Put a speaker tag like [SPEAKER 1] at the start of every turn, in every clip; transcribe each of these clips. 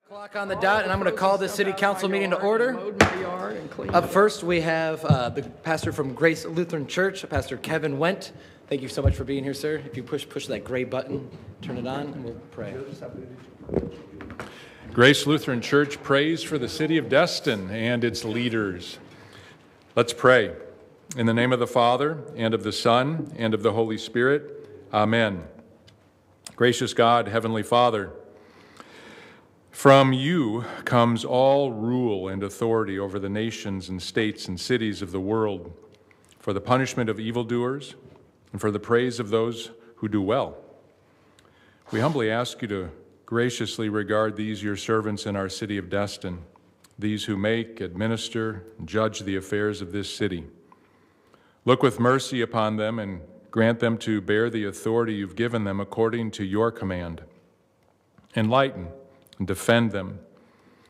[SPEAKER 1] Clock on the dot, and I'm going to call this city council meeting to order. Up first, we have the pastor from Grace Lutheran Church, Pastor Kevin Wendt. Thank you so much for being here, sir. If you push that gray button, turn it on, and we'll pray.
[SPEAKER 2] Grace Lutheran Church prays for the city of Destin and its leaders. Let's pray. In the name of the Father, and of the Son, and of the Holy Spirit. Amen. Gracious God, Heavenly Father, from you comes all rule and authority over the nations and states and cities of the world, for the punishment of evildoers and for the praise of those who do well. We humbly ask you to graciously regard these your servants in our city of Destin, these who make, administer, and judge the affairs of this city. Look with mercy upon them and grant them to bear the authority you've given them according to your command. Enlighten and defend them.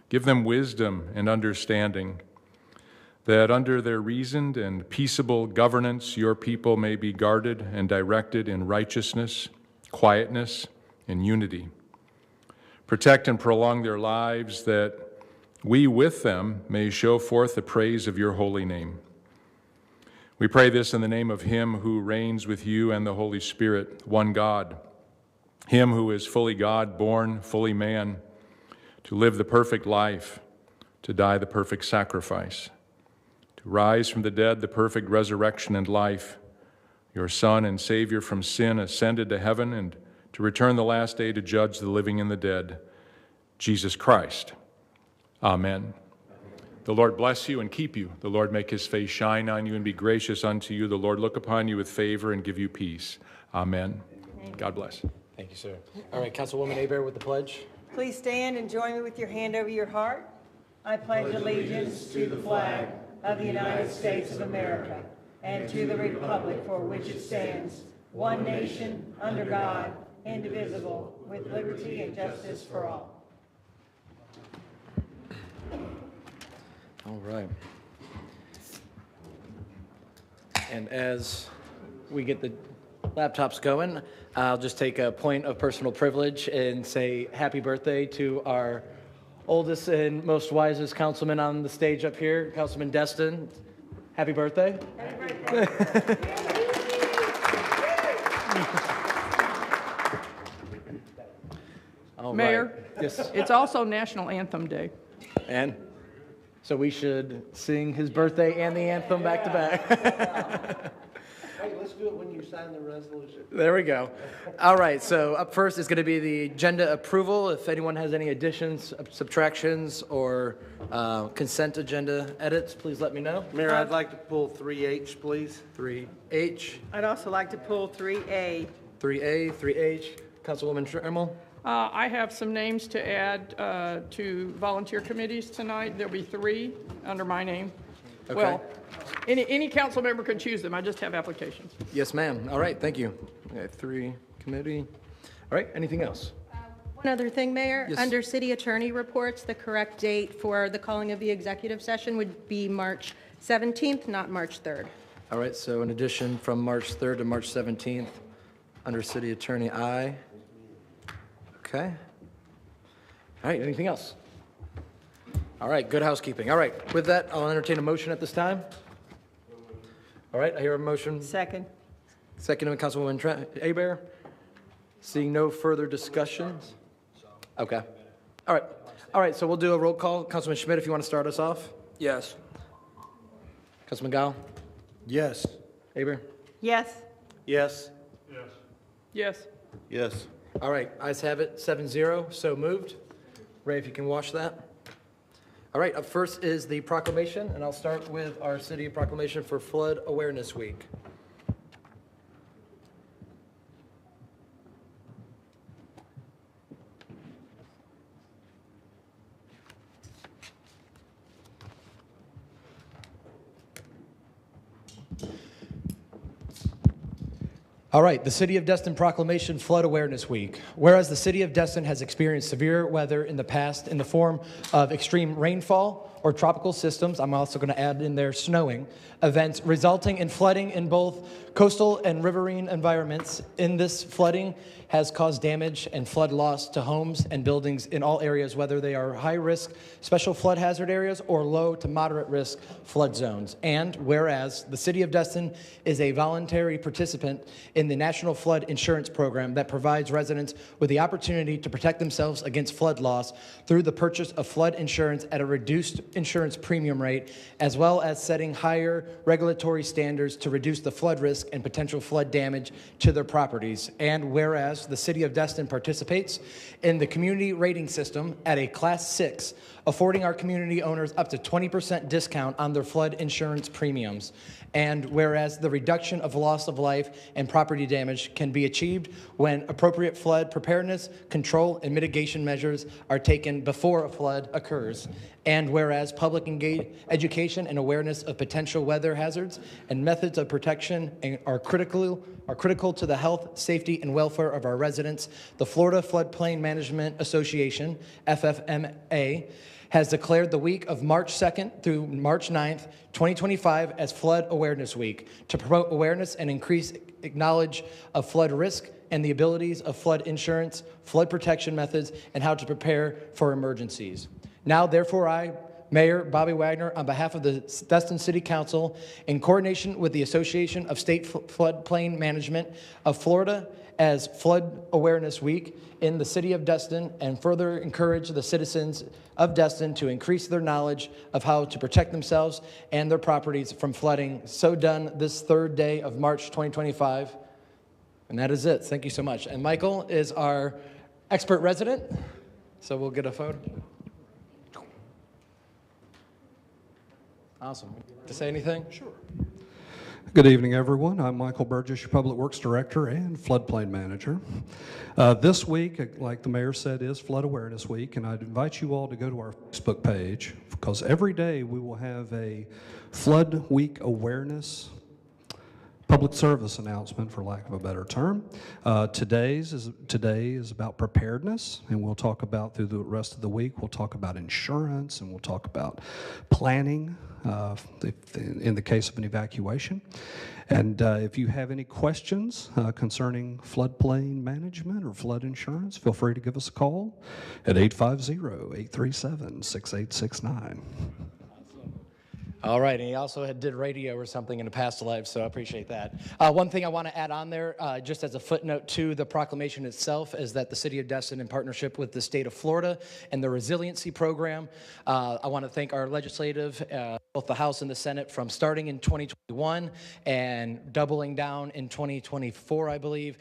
[SPEAKER 2] Give them wisdom and understanding, that under their reasoned and peaceable governance, your people may be guarded and directed in righteousness, quietness, and unity. Protect and prolong their lives, that we with them may show forth the praise of your holy name. We pray this in the name of him who reigns with you and the Holy Spirit, one God, him who is fully God, born, fully man, to live the perfect life, to die the perfect sacrifice, to rise from the dead, the perfect resurrection and life, your Son and Savior from sin, ascended to heaven, and to return the last day to judge the living and the dead, Jesus Christ. Amen. The Lord bless you and keep you. The Lord make his face shine on you and be gracious unto you. The Lord look upon you with favor and give you peace. Amen. God bless.
[SPEAKER 1] Thank you, sir. All right, Councilwoman Hebert with the pledge.
[SPEAKER 3] Please stand and join me with your hand over your heart. I pledge allegiance to the flag of the United States of America and to the republic for which it stands, one nation, under God, indivisible, with liberty and justice for all.
[SPEAKER 1] All right. And as we get the laptops going, I'll just take a point of personal privilege and say happy birthday to our oldest and most wisest councilman on the stage up here, Councilman Destin. Happy birthday.
[SPEAKER 3] Happy birthday.
[SPEAKER 1] All
[SPEAKER 4] Mayor,
[SPEAKER 1] right. Yes.
[SPEAKER 4] it's also National Anthem Day.
[SPEAKER 1] And so we should sing his birthday and the anthem back to back.
[SPEAKER 5] Hey, let's do it when you sign the resolution.
[SPEAKER 1] There we go. All right, so up first is going to be the agenda approval. If anyone has any additions, subtractions, or consent agenda edits, please let me know.
[SPEAKER 5] Mayor, I'd like to pull 3H, please.
[SPEAKER 1] 3H,
[SPEAKER 3] I'd also like to pull 3A.
[SPEAKER 1] 3A, 3H. Councilwoman Trammell.
[SPEAKER 4] I have some names to add to volunteer committees tonight. There'll be 3 under my name.
[SPEAKER 1] Okay.
[SPEAKER 4] Well, any council member can choose them. I just have applications.
[SPEAKER 1] Yes, ma'am. All right, thank you. Okay, 3 committee. All right, anything else?
[SPEAKER 6] One other thing, Mayor.
[SPEAKER 1] Yes.
[SPEAKER 6] Under city attorney reports, the correct date for the calling of the executive session would be March 17th, not March 3rd.
[SPEAKER 1] All right, so in addition from March 3rd to March 17th, under city attorney, aye. Okay. All right, anything else? All right, good housekeeping. All right, with that, I'll entertain a motion at this time. All right, I hear a motion.
[SPEAKER 3] Second.
[SPEAKER 1] Second by Councilwoman Hebert. Seeing no further discussions. Okay. All right, so we'll do a roll call. Councilman Schmidt, if you want to start us off.
[SPEAKER 5] Yes.
[SPEAKER 1] Councilman Gao.
[SPEAKER 5] Yes.
[SPEAKER 1] Hebert.
[SPEAKER 3] Yes.
[SPEAKER 5] Yes.
[SPEAKER 4] Yes.
[SPEAKER 5] Yes.
[SPEAKER 1] All right, ayes have it, 7-0, so moved. Ray, if you can watch that. All right, up first is the proclamation, and I'll start with our city proclamation for Flood Awareness Week. All right, the City of Destin Proclamation Flood Awareness Week. Whereas the City of Destin has experienced severe weather in the past in the form of extreme rainfall or tropical systems, I'm also going to add in there snowing, events resulting in flooding in both coastal and riverine environments. In this flooding has caused damage and flood loss to homes and buildings in all areas, whether they are high-risk special flood hazard areas or low to moderate risk flood zones. And whereas the City of Destin is a voluntary participant in the National Flood Insurance Program that provides residents with the opportunity to protect themselves against flood loss through the purchase of flood insurance at a reduced insurance premium rate, as well as setting higher regulatory standards to reduce the flood risk and potential flood damage to their properties. And whereas the City of Destin participates in the community rating system at a Class 6, affording our community owners up to 20% discount on their flood insurance premiums. And whereas the reduction of loss of life and property damage can be achieved when appropriate flood preparedness, control, and mitigation measures are taken before a flood occurs. And whereas public education and awareness of potential weather hazards and methods of protection are critical to the health, safety, and welfare of our residents, the Florida Floodplain Management Association, FFMA, has declared the week of March 2nd through March 9th, 2025 as Flood Awareness Week to promote awareness and increase knowledge of flood risk and the abilities of flood insurance, flood protection methods, and how to prepare for emergencies. Now, therefore, I, Mayor Bobby Wagner, on behalf of the Destin City Council, in coordination with the Association of State Floodplain Management of Florida, as Flood Awareness Week in the City of Destin, and further encourage the citizens of Destin to increase their knowledge of how to protect themselves and their properties from flooding. So done this third day of March 2025. And that is it. Thank you so much. And Michael is our expert resident, so we'll get a photo. Awesome. To say anything? Sure.
[SPEAKER 7] Good evening, everyone. I'm Michael Burgess, your Public Works Director and Floodplain Manager. This week, like the mayor said, is Flood Awareness Week, and I'd invite you all to go to our Facebook page, because every day we will have a Flood Week awareness public service announcement, for lack of a better term. Today is about preparedness, and we'll talk about through the rest of the week. We'll talk about insurance, and we'll talk about planning in the case of an evacuation. And if you have any questions concerning floodplain management or flood insurance, feel free to give us a call at 850-837-6869.
[SPEAKER 1] All right, and he also did radio or something in a past life, so I appreciate that. One thing I want to add on there, just as a footnote to the proclamation itself, is that the City of Destin, in partnership with the state of Florida and the Resiliency Program, I want to thank our legislative, both the House and the Senate, from starting in 2021 and doubling down in 2024, I believe,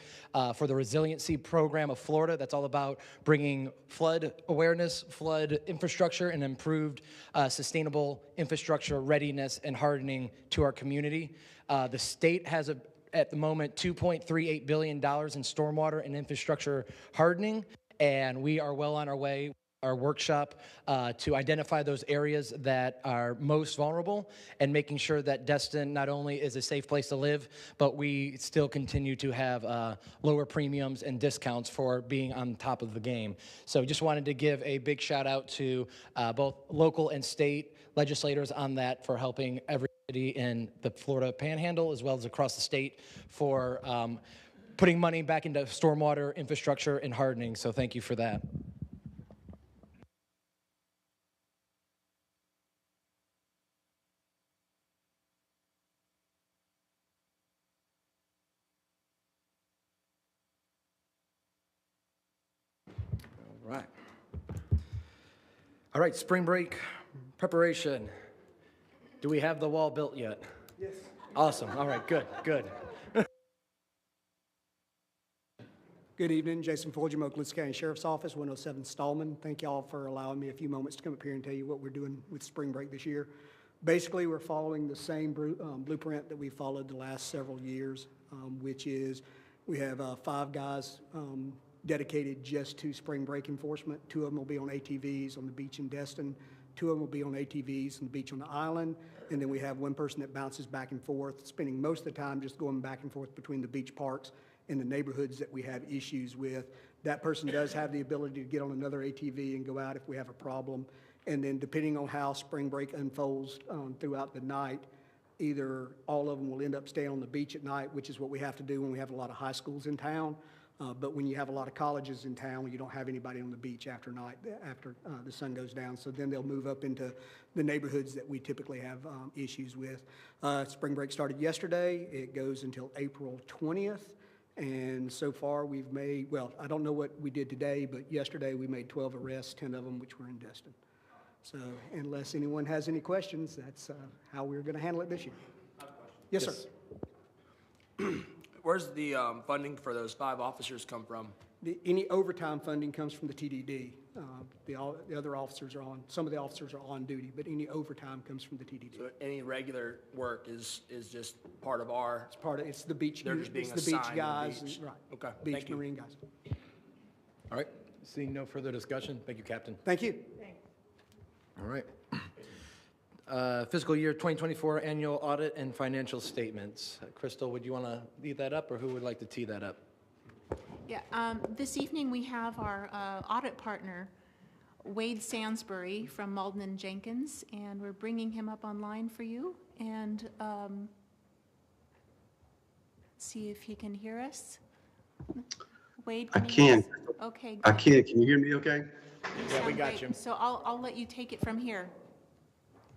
[SPEAKER 1] for the Resiliency Program of Florida. That's all about bringing flood awareness, flood infrastructure, and improved sustainable infrastructure readiness and hardening to our community. The state has at the moment $2.38 billion in stormwater and infrastructure hardening, and we are well on our way. Our workshop to identify those areas that are most vulnerable and making sure that Destin not only is a safe place to live, but we still continue to have lower premiums and discounts for being on top of the game. So just wanted to give a big shout out to both local and state legislators on that for helping everybody in the Florida Panhandle as well as across the state for putting money back into stormwater infrastructure and hardening. So thank you for that. All right, spring break preparation. Do we have the wall built yet? Yes. Awesome. All right, good.
[SPEAKER 8] Good evening, Jason Fulgham, Oakland County Sheriff's Office, 107 Stallman. Thank y'all for allowing me a few moments to come up here and tell you what we're doing with spring break this year. Basically, we're following the same blueprint that we followed the last several years, which is we have 5 guys dedicated just to spring break enforcement. 2 of them will be on ATVs on the beach in Destin. 2 of them will be on ATVs on the beach on the island. And then we have 1 person that bounces back and forth, spending most of the time just going back and forth between the beach parks and the neighborhoods that we have issues with. That person does have the ability to get on another ATV and go out if we have a problem. And then depending on how spring break unfolds throughout the night, either all of them will end up staying on the beach at night, which is what we have to do when we have a lot of high schools in town. But when you have a lot of colleges in town, you don't have anybody on the beach after the sun goes down. So then they'll move up into the neighborhoods that we typically have issues with. Spring break started yesterday. It goes until April 20th. And so far we've made, well, I don't know what we did today, but yesterday we made 12 arrests, 10 of them which were in Destin. So unless anyone has any questions, that's how we're going to handle it this year. Yes, sir.
[SPEAKER 9] Where's the funding for those 5 officers come from?
[SPEAKER 8] Any overtime funding comes from the TDD. The other officers are on, some of the officers are on duty, but any overtime comes from the TDD.
[SPEAKER 9] So any regular work is just part of our,
[SPEAKER 8] It's part of, it's the beach,
[SPEAKER 9] they're just being
[SPEAKER 8] it's the beach
[SPEAKER 9] assigned to the
[SPEAKER 8] guys,
[SPEAKER 9] beach.
[SPEAKER 8] right.
[SPEAKER 9] Okay,
[SPEAKER 8] Beach
[SPEAKER 9] thank you.
[SPEAKER 8] Marine guys.
[SPEAKER 1] All right, seeing no further discussion, thank you, Captain.
[SPEAKER 8] Thank you.
[SPEAKER 1] All right. Fiscal year 2024 annual audit and financial statements. Crystal, would you want to lead that up, or who would like to tee that up?
[SPEAKER 10] Yeah, this evening we have our audit partner, Wade Sansbury from Malden and Jenkins, and we're bringing him up online for you. And see if he can hear us. Wade,
[SPEAKER 11] I
[SPEAKER 10] can you hear
[SPEAKER 11] can.
[SPEAKER 10] us? Okay.
[SPEAKER 11] I
[SPEAKER 10] good.
[SPEAKER 11] can. Can you hear me okay?
[SPEAKER 10] You
[SPEAKER 1] Yeah, we
[SPEAKER 10] sound
[SPEAKER 1] got
[SPEAKER 10] great.
[SPEAKER 1] you.
[SPEAKER 10] So I'll let you take it from here.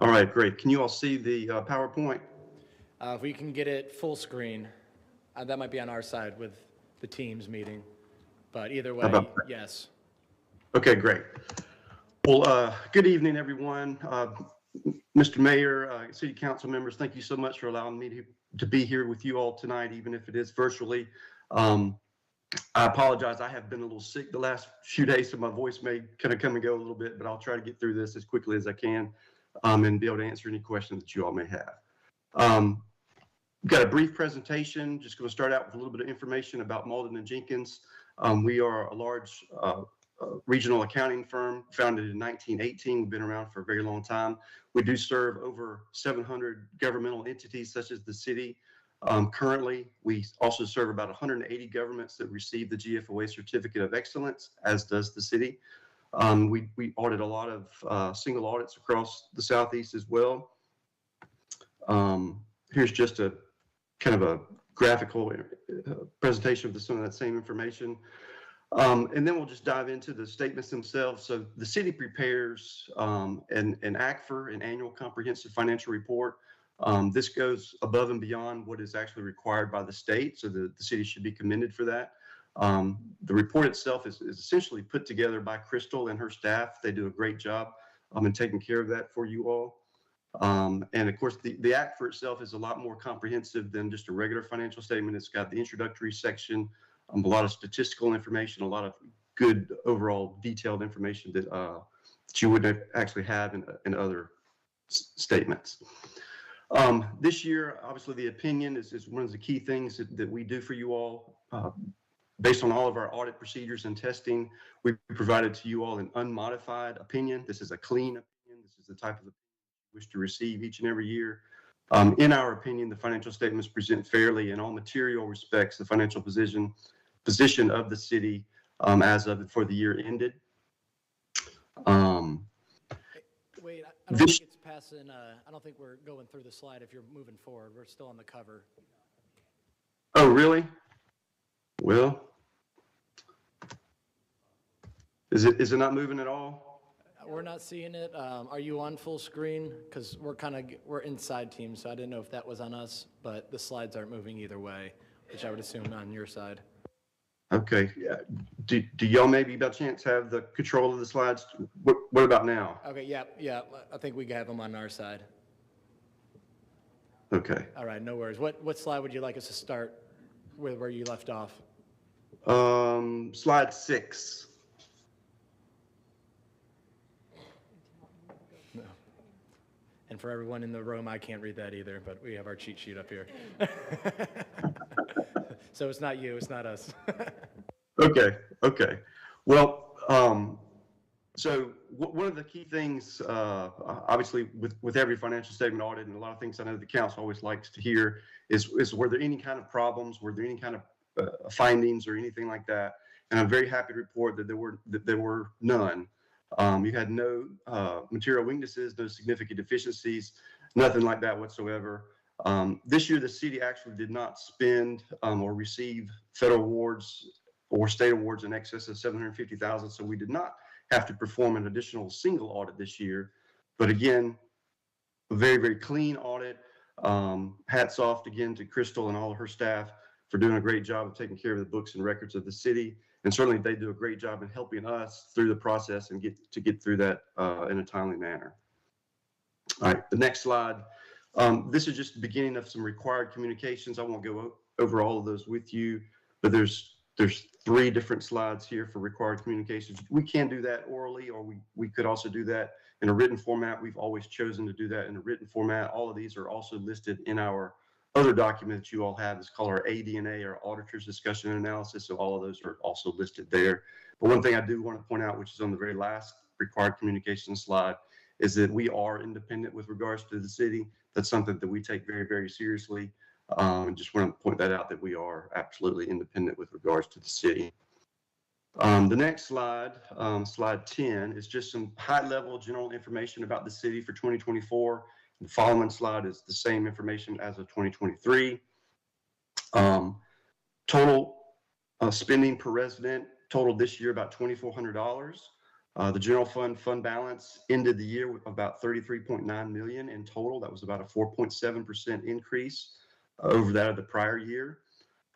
[SPEAKER 11] All right, great. Can you all see the PowerPoint?
[SPEAKER 1] If we can get it full screen, that might be on our side with the Teams meeting, but either way,
[SPEAKER 11] about that?
[SPEAKER 1] yes.
[SPEAKER 11] Okay, great. Well, good evening, everyone. Mr. Mayor, City Council members, thank you so much for allowing me to be here with you all tonight, even if it is virtually. I apologize. I have been a little sick the last few days, so my voice may kind of come and go a little bit, but I'll try to get through this as quickly as I can and be able to answer any questions that you all may have. We've got a brief presentation. Just going to start out with a little bit of information about Malden and Jenkins. We are a large regional accounting firm founded in 1918. We've been around for a very long time. We do serve over 700 governmental entities such as the city. Currently, we also serve about 180 governments that receive the GFOA Certificate of Excellence, as does the city. We audit a lot of single audits across the Southeast as well. Here's just a kind of a graphical presentation of some of that same information. And then we'll just dive into the statements themselves. So the city prepares an ACFR, an annual comprehensive financial report. This goes above and beyond what is actually required by the state, so the city should be commended for that. The report itself is essentially put together by Crystal and her staff. They do a great job in taking care of that for you all. And of course, the act for itself is a lot more comprehensive than just a regular financial statement. It's got the introductory section, a lot of statistical information, a lot of good overall detailed information that you would actually have in other statements. This year, obviously, the opinion is one of the key things that we do for you all. Based on all of our audit procedures and testing, we provided to you all an unmodified opinion. This is a clean opinion. This is the type of opinion we wish to receive each and every year. In our opinion, the financial statements present fairly in all material respects the financial position of the city as of for the year ended.
[SPEAKER 1] Wait, I don't think it's passing, I don't think we're going through the slide if you're moving forward. We're still on the cover.
[SPEAKER 11] Oh, really? Well, is it not moving at all?
[SPEAKER 1] We're not seeing it. Are you on full screen? Because we're inside team, so I didn't know if that was on us, but the slides aren't moving either way, which I would assume on your side.
[SPEAKER 11] Okay. Yeah. Do y'all maybe by chance have the control of the slides? What about now?
[SPEAKER 1] Okay, yeah, I think we have them on our side.
[SPEAKER 11] Okay.
[SPEAKER 1] All right, no worries. What slide would you like us to start with where you left off?
[SPEAKER 11] Slide 6.
[SPEAKER 1] No. And for everyone in the room, I can't read that either, but we have our cheat sheet up here. So it's not you, it's not us.
[SPEAKER 11] Okay. Well, so one of the key things, obviously, with every financial statement audit and a lot of things I know the council always likes to hear is were there any kind of problems? Were there any kind of findings or anything like that? And I'm very happy to report that there were none. You had no material weaknesses, no significant deficiencies, nothing like that whatsoever. This year, the city actually did not spend or receive federal awards or state awards in excess of $750,000, so we did not have to perform an additional single audit this year. But again, a very, very clean audit. Hats off again to Crystal and all of her staff for doing a great job of taking care of the books and records of the city. And certainly they do a great job in helping us through the process and get through that in a timely manner. All right, the next slide. This is just the beginning of some required communications. I won't go over all of those with you, but there's 3 different slides here for required communications. We can do that orally, or we could also do that in a written format. We've always chosen to do that in a written format. All of these are also listed in our other document that you all have. It's called our AD&A, or Auditor's Discussion and Analysis. So all of those are also listed there. But one thing I do want to point out, which is on the very last required communication slide, is that we are independent with regards to the city. That's something that we take very, very seriously. And just want to point that out, that we are absolutely independent with regards to the city. The next slide, slide 10, is just some high-level general information about the city for 2024. The following slide is the same information as of 2023. Total spending per resident totaled this year about $2,400. The general fund balance ended the year with about $33.9 million in total. That was about a 4.7% increase over that of the prior year.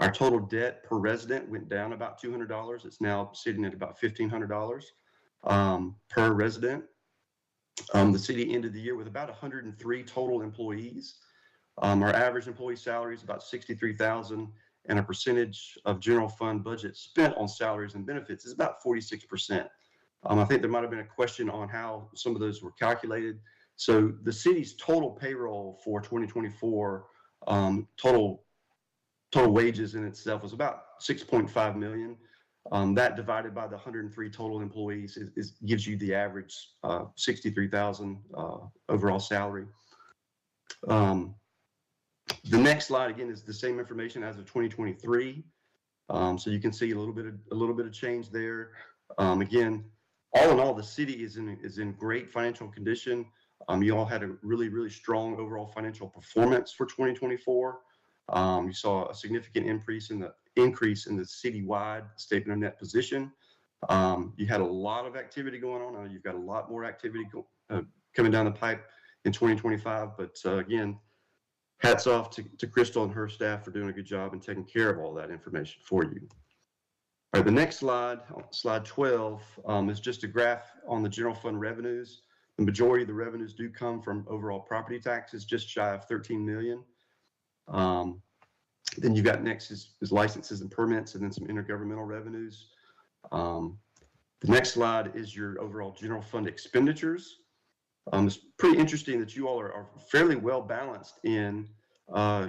[SPEAKER 11] Our total debt per resident went down about $200. It's now sitting at about $1,500 per resident. The city ended the year with about 103 total employees. Our average employee salary is about $63,000, and a percentage of general fund budget spent on salaries and benefits is about 46%. I think there might have been a question on how some of those were calculated. So the city's total payroll for 2024, total wages in itself was about $6.5 million. That divided by the 103 total employees gives you the average $63,000 overall salary. The next slide again is the same information as of 2023. So you can see a little bit of change there. Again, all in all, the city is in great financial condition. You all had a really, really strong overall financial performance for 2024. You saw a significant increase in the citywide statement of net position. You had a lot of activity going on. You've got a lot more activity coming down the pipe in 2025. But again, hats off to Crystal and her staff for doing a good job and taking care of all that information for you. All right, the next slide, slide 12, is just a graph on the general fund revenues. The majority of the revenues do come from overall property taxes, just shy of $13 million. Then you got next is licenses and permits, and then some intergovernmental revenues. The next slide is your overall general fund expenditures. It's pretty interesting that you all are fairly well balanced in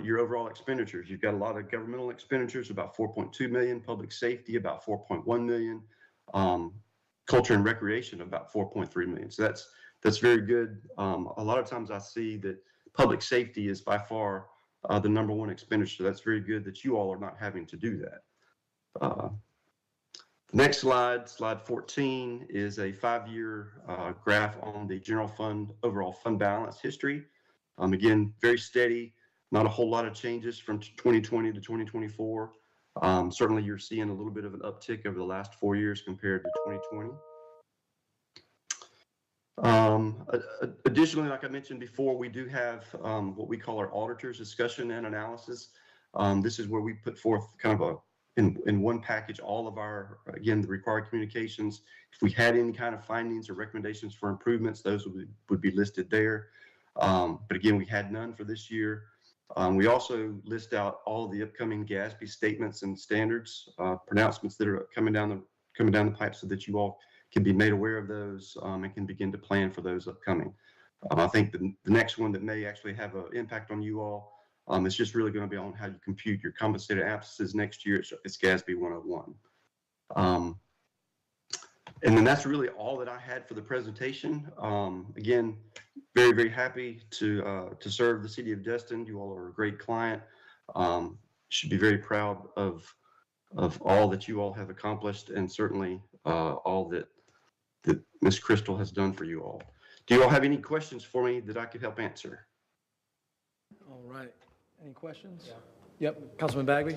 [SPEAKER 11] your overall expenditures. You've got a lot of governmental expenditures, about $4.2 million, public safety, about $4.1 million, culture and recreation, about $4.3 million. So that's very good. A lot of times I see that public safety is by far the #1 expenditure. That's very good that you all are not having to do that. The next slide, slide 14, is a 5-year graph on the general fund overall fund balance history. Again, very steady, not a whole lot of changes from 2020 to 2024. Certainly you're seeing a little bit of an uptick over the last 4 years compared to 2020. Additionally, like I mentioned before, we do have what we call our auditor's discussion and analysis. This is where we put forth kind of in one package all of our, again, the required communications. If we had any kind of findings or recommendations for improvements, those would be listed there. But again, we had none for this year. We also list out all of the upcoming GASB statements and standards, pronouncements that are coming down the pipe, so that you all can be made aware of those and can begin to plan for those upcoming. I think the next one that may actually have an impact on you all is just really going to be on how you compute your compensated absences next year. It's GASB 101. And then that's really all that I had for the presentation. Again, very, very happy to serve the city of Destin. You all are a great client. Should be very proud of all that you all have accomplished, and certainly all that that Ms. Crystal has done for you all. Do you all have any questions for me that I could help answer?
[SPEAKER 1] All right. Any questions? Yep, Councilman Bagby?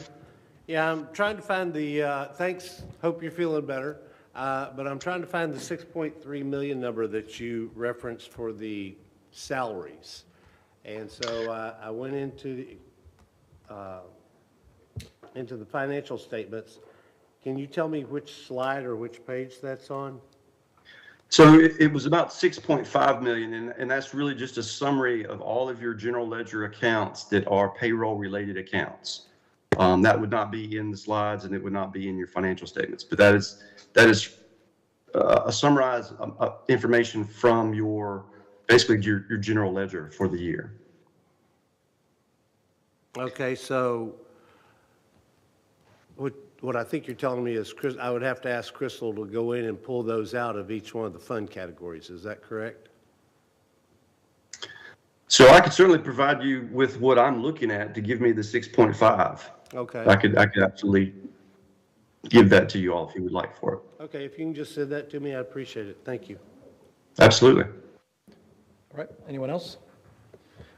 [SPEAKER 5] Yeah, I'm trying to find the, thanks, hope you're feeling better. But I'm trying to find the 6.3 million number that you referenced for the salaries. And so I went into the financial statements. Can you tell me which slide or which page that's on?
[SPEAKER 11] So it was about 6.5 million, and that's really just a summary of all of your general ledger accounts that are payroll related accounts. That would not be in the slides and it would not be in your financial statements, but that is a summarized information from basically your general ledger for the year.
[SPEAKER 5] Okay, so what I think you're telling me is I would have to ask Crystal to go in and pull those out of each one of the fund categories. Is that correct?
[SPEAKER 11] So I could certainly provide you with what I'm looking at to give me the 6.5.
[SPEAKER 5] Okay.
[SPEAKER 11] I could absolutely give that to you all if you would like for it.
[SPEAKER 5] Okay, if you can just send that to me, I appreciate it. Thank you.
[SPEAKER 11] Absolutely.
[SPEAKER 1] All right, anyone else?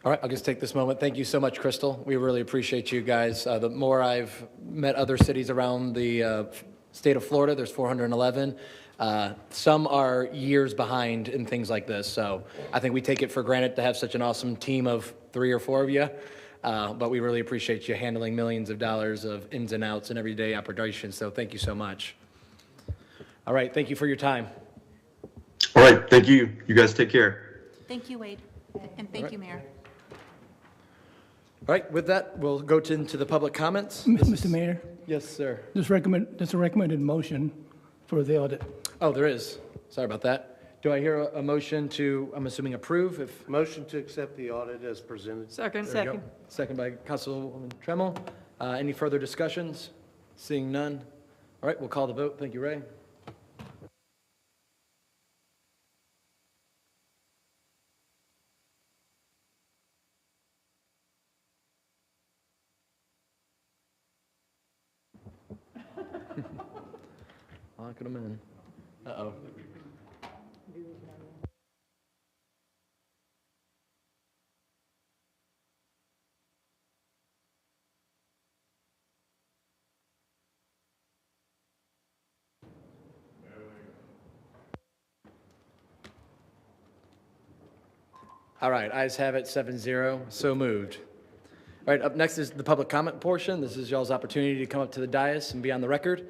[SPEAKER 1] All right, I'll just take this moment. Thank you so much, Crystal. We really appreciate you guys. The more I've met other cities around the state of Florida, there's 411. Some are years behind in things like this, so I think we take it for granted to have such an awesome team of 3 or 4 of you, but we really appreciate you handling millions of dollars of ins and outs and everyday operations, so thank you so much. All right, thank you for your time.
[SPEAKER 11] All right, thank you. You guys take care.
[SPEAKER 10] Thank you, Wade, and thank you, Mayor.
[SPEAKER 1] All right, with that, we'll go into the public comments.
[SPEAKER 12] Mr. Mayor,
[SPEAKER 1] Yes, sir.
[SPEAKER 12] there's a recommended motion for the audit.
[SPEAKER 1] Oh, there is. Sorry about that. Do I hear a motion to, I'm assuming, approve? If
[SPEAKER 5] Motion to accept the audit as presented.
[SPEAKER 4] Second.
[SPEAKER 1] there you go. Second by Councilwoman Tremmel. Any further discussions? Seeing none. All right, we'll call the vote. Thank you, Ray. Locking them in. Uh-oh. All right, ayes have it, 7-0, so moved. All right, up next is the public comment portion. This is y'all's opportunity to come up to the dais and be on the record.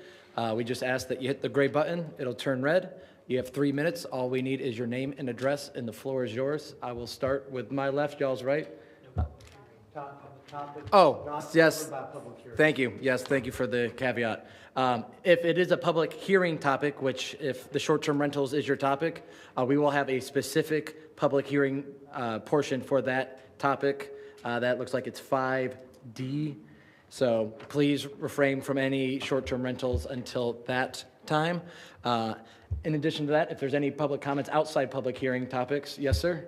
[SPEAKER 1] We just ask that you hit the gray button. It'll turn red. You have 3 minutes. All we need is your name and address, and the floor is yours. I will start with my left, y'all's right. Oh, yes. Thank you. Yes, thank you for the caveat. If it is a public hearing topic, which if the short-term rentals is your topic, we will have a specific public hearing portion for that topic. That looks like it's 5D. So please refrain from any short-term rentals until that time. In addition to that, if there's any public comments outside public hearing topics, yes, sir?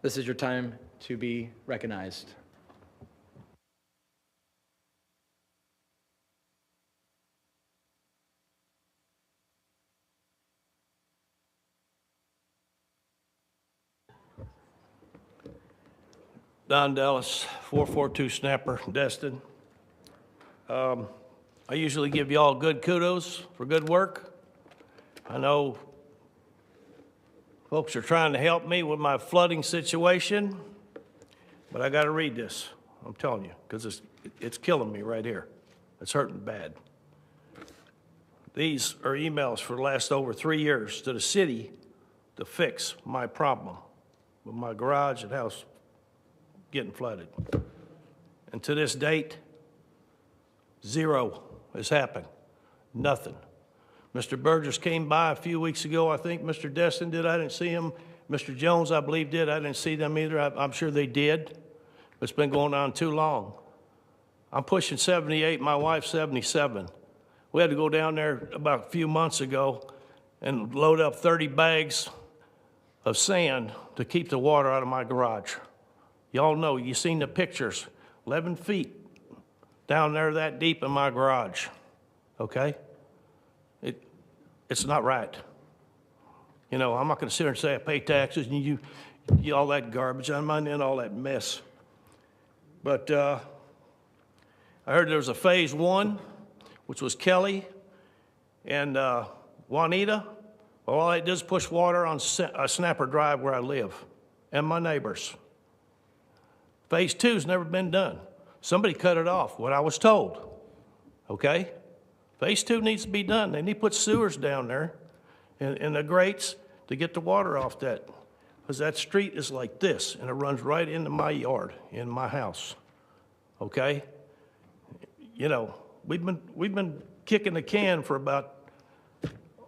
[SPEAKER 1] This is your time to be recognized.
[SPEAKER 13] Don Dallas, 442 Snapper, Destin. I usually give y'all good kudos for good work. I know folks are trying to help me with my flooding situation, but I got to read this. I'm telling you, because it's killing me right here. It's hurting bad. These are emails for the last over 3 years to the city to fix my problem with my garage and house getting flooded. And to this date, 0 has happened. Nothing. Mr. Burgess came by a few weeks ago, I think. Mr. Destin did. I didn't see him. Mr. Jones, I believe, did. I didn't see them either. I'm sure they did. It's been going on too long. I'm pushing 78. My wife's 77. We had to go down there about a few months ago and load up 30 bags of sand to keep the water out of my garage. Y'all know, you seen the pictures, 11 feet down there that deep in my garage, okay? It's not right. You know, I'm not gonna sit here and say I pay taxes and you all that garbage. I'm not in all that mess. But I heard there was a phase one, which was Kelly and Juanita. Well, all they did is push water on Snapper Drive where I live and my neighbors. Phase two's never been done. Somebody cut it off, what I was told, okay? Phase two needs to be done. They need to put sewers down there and the grates to get the water off that. Because that street is like this, and it runs right into my yard, in my house, okay? You know, we've been kicking the can for about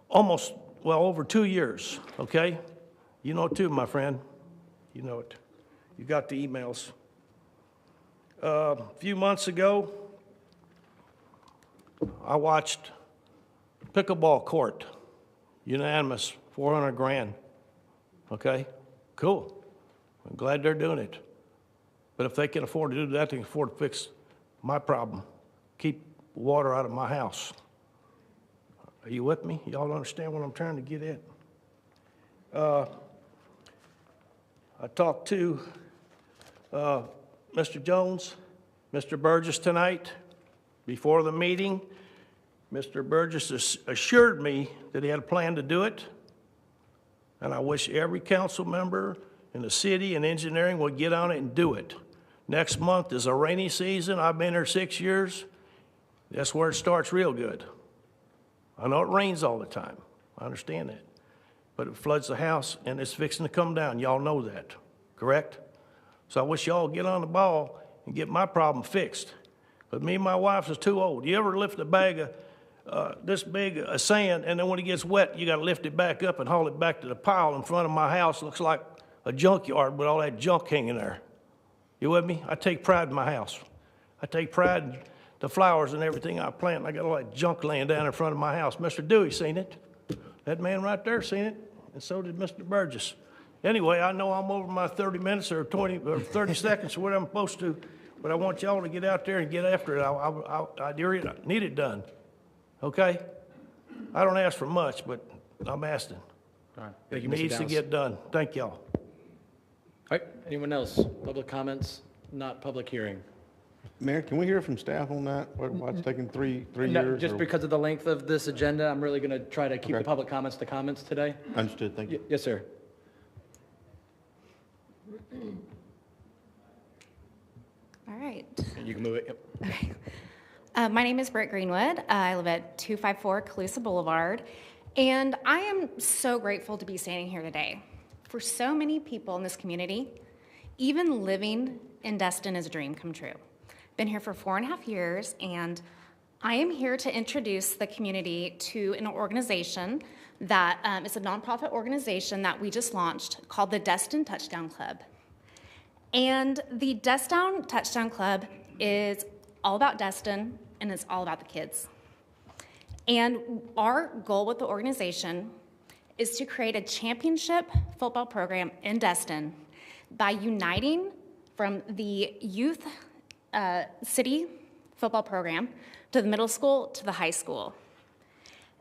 [SPEAKER 13] almost, well, over 2 years, okay? You know it too, my friend. You know it. You got the emails. A few months ago, I watched pickleball court, unanimous, 400 grand, okay? Cool. I'm glad they're doing it. But if they can afford to do that, they can afford to fix my problem. Keep water out of my house. Are you with me? Y'all understand what I'm trying to get at? I talked to Mr. Jones, Mr. Burgess tonight before the meeting. Mr. Burgess assured me that he had a plan to do it. And I wish every council member in the city and engineering would get on it and do it. Next month is a rainy season. I've been here 6 years. That's where it starts real good. I know it rains all the time. I understand that. But it floods the house and it's fixing to come down. Y'all know that, correct? So I wish y'all would get on the ball and get my problem fixed. But me and my wife is too old. You ever lift a bag of this big of sand, and then when it gets wet, you got to lift it back up and haul it back to the pile in front of my house. It looks like a junkyard with all that junk hanging there. You with me? I take pride in my house. I take pride in the flowers and everything I plant. And I got all that junk laying down in front of my house. Mr. Dewey seen it. That man right there seen it, and so did Mr. Burgess. Anyway, I know I'm over my 30 minutes or 20 or 30 seconds or what I'm supposed to, but I want y'all to get out there and get after it. I need it done. Okay? I don't ask for much, but I'm asking.
[SPEAKER 1] All right. Thank you,
[SPEAKER 13] It
[SPEAKER 1] Mr.
[SPEAKER 13] needs to
[SPEAKER 1] Downs.
[SPEAKER 13] get done. Thank y'all.
[SPEAKER 1] All right, anyone else? Public comments, not public hearing.
[SPEAKER 14] Mayor, can we hear from staff on that? Why it's taking three
[SPEAKER 1] No,
[SPEAKER 14] years?
[SPEAKER 1] just
[SPEAKER 14] or-
[SPEAKER 1] because of the length of this agenda, I'm really going to try to keep
[SPEAKER 14] Okay.
[SPEAKER 1] the public comments to comments today.
[SPEAKER 14] Understood, thank you.
[SPEAKER 1] Yes, sir.
[SPEAKER 15] All right.
[SPEAKER 1] You can move it. Yep.
[SPEAKER 15] Okay. My name is Britt Greenwood. I live at 254 Calusa Boulevard, and I am so grateful to be standing here today. For so many people in this community, even living in Destin is a dream come true. Been here for 4.5 years, and I am here to introduce the community to an organization that is a nonprofit organization that we just launched called the Destin Touchdown Club. And the Destin Touchdown Club is all about Destin, and it's all about the kids. And our goal with the organization is to create a championship football program in Destin by uniting from the youth city football program to the middle school to the high school.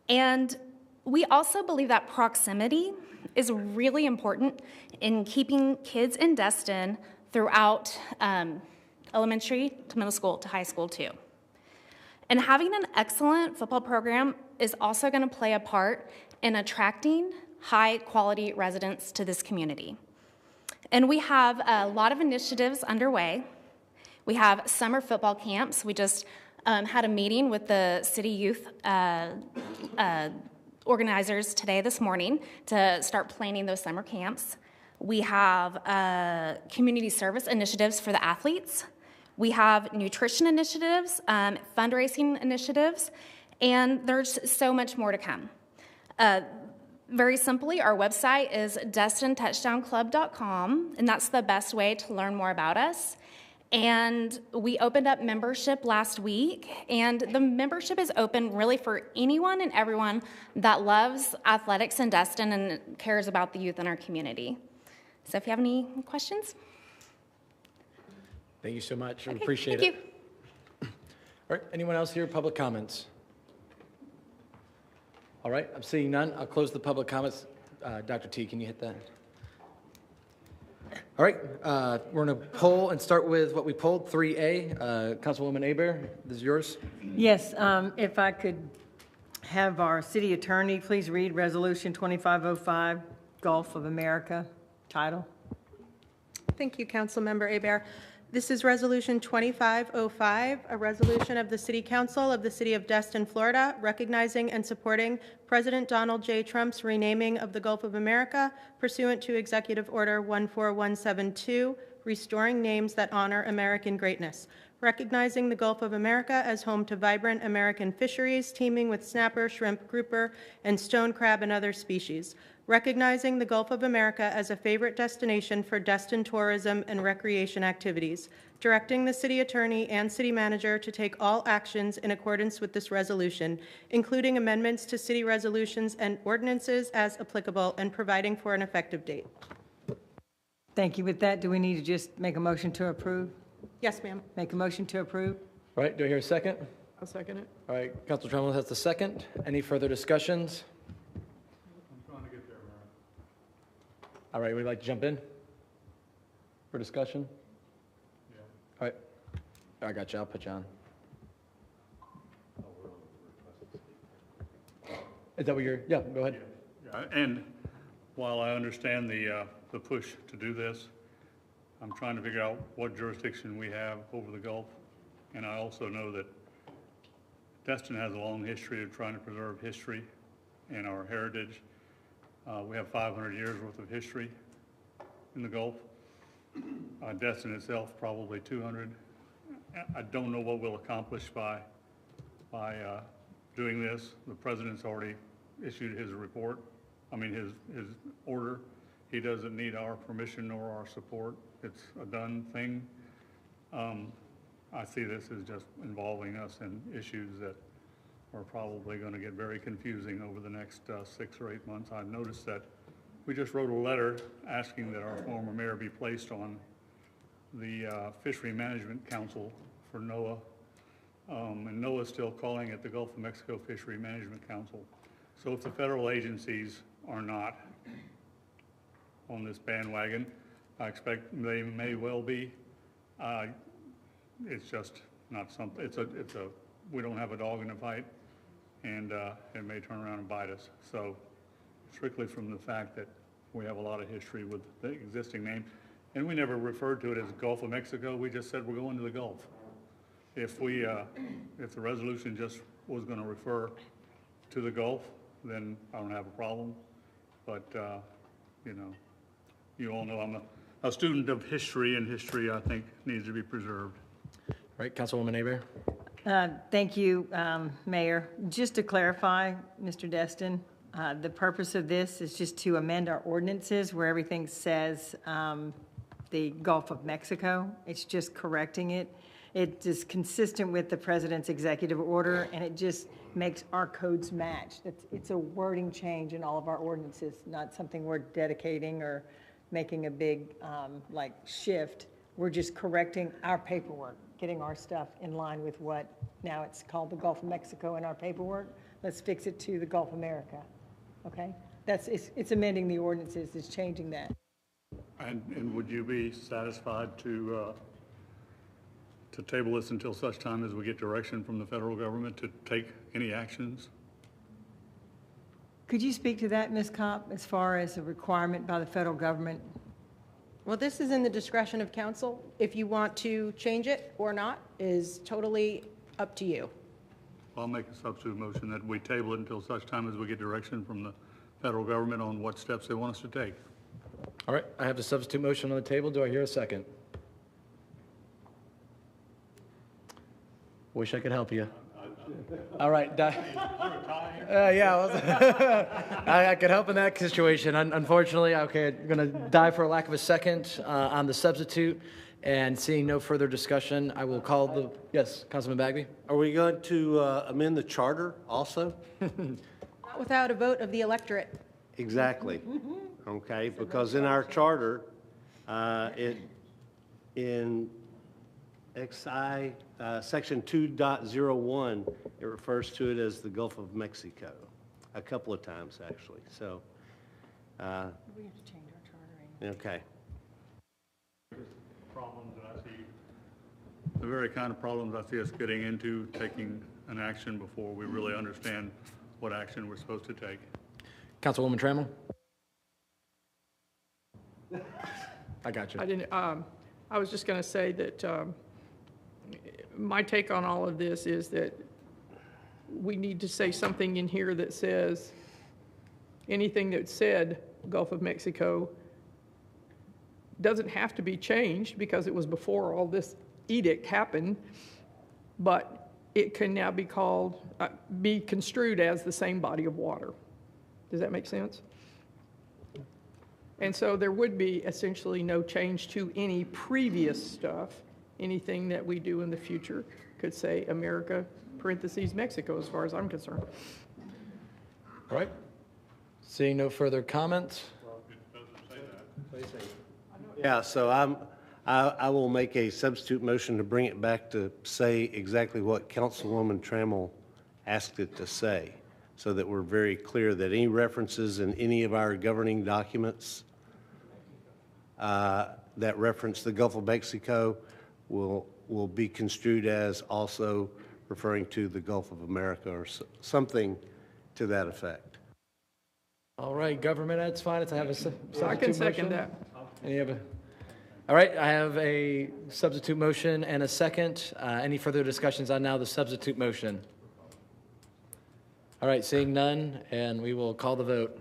[SPEAKER 15] And we also believe that proximity is really important in keeping kids in Destin throughout elementary to middle school to high school too. And having an excellent football program is also going to play a part in attracting high-quality residents to this community. And we have a lot of initiatives underway. We have summer football camps. We just had a meeting with the city youth organizers this morning to start planning those summer camps. We have community service initiatives for the athletes. We have nutrition initiatives, fundraising initiatives, and there's so much more to come. Very simply, our website is destintouchdownclub.com, and that's the best way to learn more about us. And we opened up membership last week, and the membership is open really for anyone and everyone that loves athletics in Destin and cares about the youth in our community. So if you have any questions.
[SPEAKER 1] Thank you so much. I
[SPEAKER 15] Okay,
[SPEAKER 1] appreciate
[SPEAKER 15] thank
[SPEAKER 1] it. All right, anyone else here? Public comments? All right, I'm seeing none. I'll close the public comments Dr. T, can you hit that? All right, we're going to poll and start with what we polled, 3A. Councilwoman Abear, this is yours.
[SPEAKER 3] Yes, if I could have our city attorney please read Resolution 2505, Gulf of America title.
[SPEAKER 6] Thank you, Councilmember Hebert. This is Resolution 2505, a resolution of the City Council of the City of Destin, Florida, recognizing and supporting President Donald J. Trump's renaming of the Gulf of America pursuant to Executive Order 14172, restoring names that honor American greatness, recognizing the Gulf of America as home to vibrant American fisheries teeming with snapper, shrimp, grouper, and stone crab and other species, recognizing the Gulf of America as a favorite destination for Destin tourism and recreation activities, directing the city attorney and city manager to take all actions in accordance with this resolution, including amendments to city resolutions and ordinances as applicable, and providing for an effective date.
[SPEAKER 3] Thank you. With that, do we need to just make a motion to approve?
[SPEAKER 6] Yes, ma'am.
[SPEAKER 3] Make a motion to approve?
[SPEAKER 1] All right, do I hear a second?
[SPEAKER 4] I'll second it.
[SPEAKER 1] All right, Council Tremble has the second. Any further discussions? All right, would you like to jump in for discussion? Yeah. All right, I got you. I'll put you on. Is that what you're, yeah, go ahead.
[SPEAKER 16] Yeah, and while I understand the push to do this, I'm trying to figure out what jurisdiction we have over the Gulf. And I also know that Destin has a long history of trying to preserve history and our heritage. We have 500 years worth of history in the Gulf. Destin itself, probably 200. I don't know what we'll accomplish by doing this. The president's already issued his report, his order. He doesn't need our permission nor our support. It's a done thing. I see this as just involving us in issues that are probably going to get very confusing over the next 6 or 8 months. I've noticed that we just wrote a letter asking that our former mayor be placed on the Fishery Management Council for NOAA, and NOAA's still calling it the Gulf of Mexico Fishery Management Council. So if the federal agencies are not on this bandwagon, I expect they may well be. It's just not something, we don't have a dog in the fight, and it may turn around and bite us. So strictly from the fact that we have a lot of history with the existing name, and we never referred to it as Gulf of Mexico, we just said we're going to the Gulf. If the resolution just was gonna refer to the Gulf, then I don't have a problem. But, you all know I'm a student of history, and history, I think, needs to be preserved.
[SPEAKER 1] All right, Councilwoman Aber.
[SPEAKER 3] Thank you, Mayor. Just to clarify, Mr. Destin, the purpose of this is just to amend our ordinances where everything says the Gulf of Mexico. It's just correcting it. It is consistent with the president's executive order, and it just makes our codes match. It's a wording change in all of our ordinances, not something we're dedicating or making a big shift. We're just correcting our paperwork, getting our stuff in line with what now it's called the Gulf of Mexico in our paperwork. Let's fix it to the Gulf of America, okay? It's amending the ordinances, it's changing that.
[SPEAKER 16] And would you be satisfied to table this until such time as we get direction from the federal government to take any actions?
[SPEAKER 3] Could you speak to that, Ms. Kopp, as far as a requirement by the federal government?
[SPEAKER 6] Well, this is in the discretion of council. If you want to change it or not is totally up to you.
[SPEAKER 16] I'll make a substitute motion that we table it until such time as we get direction from the federal government on what steps they want us to take.
[SPEAKER 1] All right, I have the substitute motion on the table. Do I hear a second? Wish I could help you. All right. I could help in that situation. Unfortunately, okay, I'm going to die for a lack of a second on the substitute. And seeing no further discussion, I will call the, yes, Councilman Bagby?
[SPEAKER 5] Are we going to amend the charter also?
[SPEAKER 6] Not without a vote of the electorate.
[SPEAKER 5] Exactly. Okay, because in our charter, in XI section 2.01, it refers to it as the Gulf of Mexico, a couple of times actually. So
[SPEAKER 3] We have to change our charter.
[SPEAKER 5] Okay.
[SPEAKER 16] Problems that I see, the very kind of problems I see us getting into, taking an action before we really understand what action we're supposed to take.
[SPEAKER 1] Councilwoman Trammell? I got you.
[SPEAKER 4] I didn't, I was just going to say that my take on all of this is that we need to say something in here that says anything that said Gulf of Mexico doesn't have to be changed because it was before all this edict happened, but it can now be called, be construed as the same body of water. Does that make sense? And so there would be essentially no change to any previous stuff. Anything that we do in the future could say America, parentheses, Mexico, as far as I'm concerned.
[SPEAKER 1] All right. Seeing no further comments?
[SPEAKER 5] Yeah, so I will make a substitute motion to bring it back to say exactly what Councilwoman Trammell asked it to say, so that we're very clear that any references in any of our governing documents that reference the Gulf of Mexico will be construed as also referring to the Gulf of America or something to that effect.
[SPEAKER 1] All right, government, that's fine. It's I have a substitute
[SPEAKER 4] I can second
[SPEAKER 1] motion.
[SPEAKER 4] that.
[SPEAKER 1] All right, I have a substitute motion and a second. Any further discussions on now the substitute motion? All right, seeing none, and we will call the vote.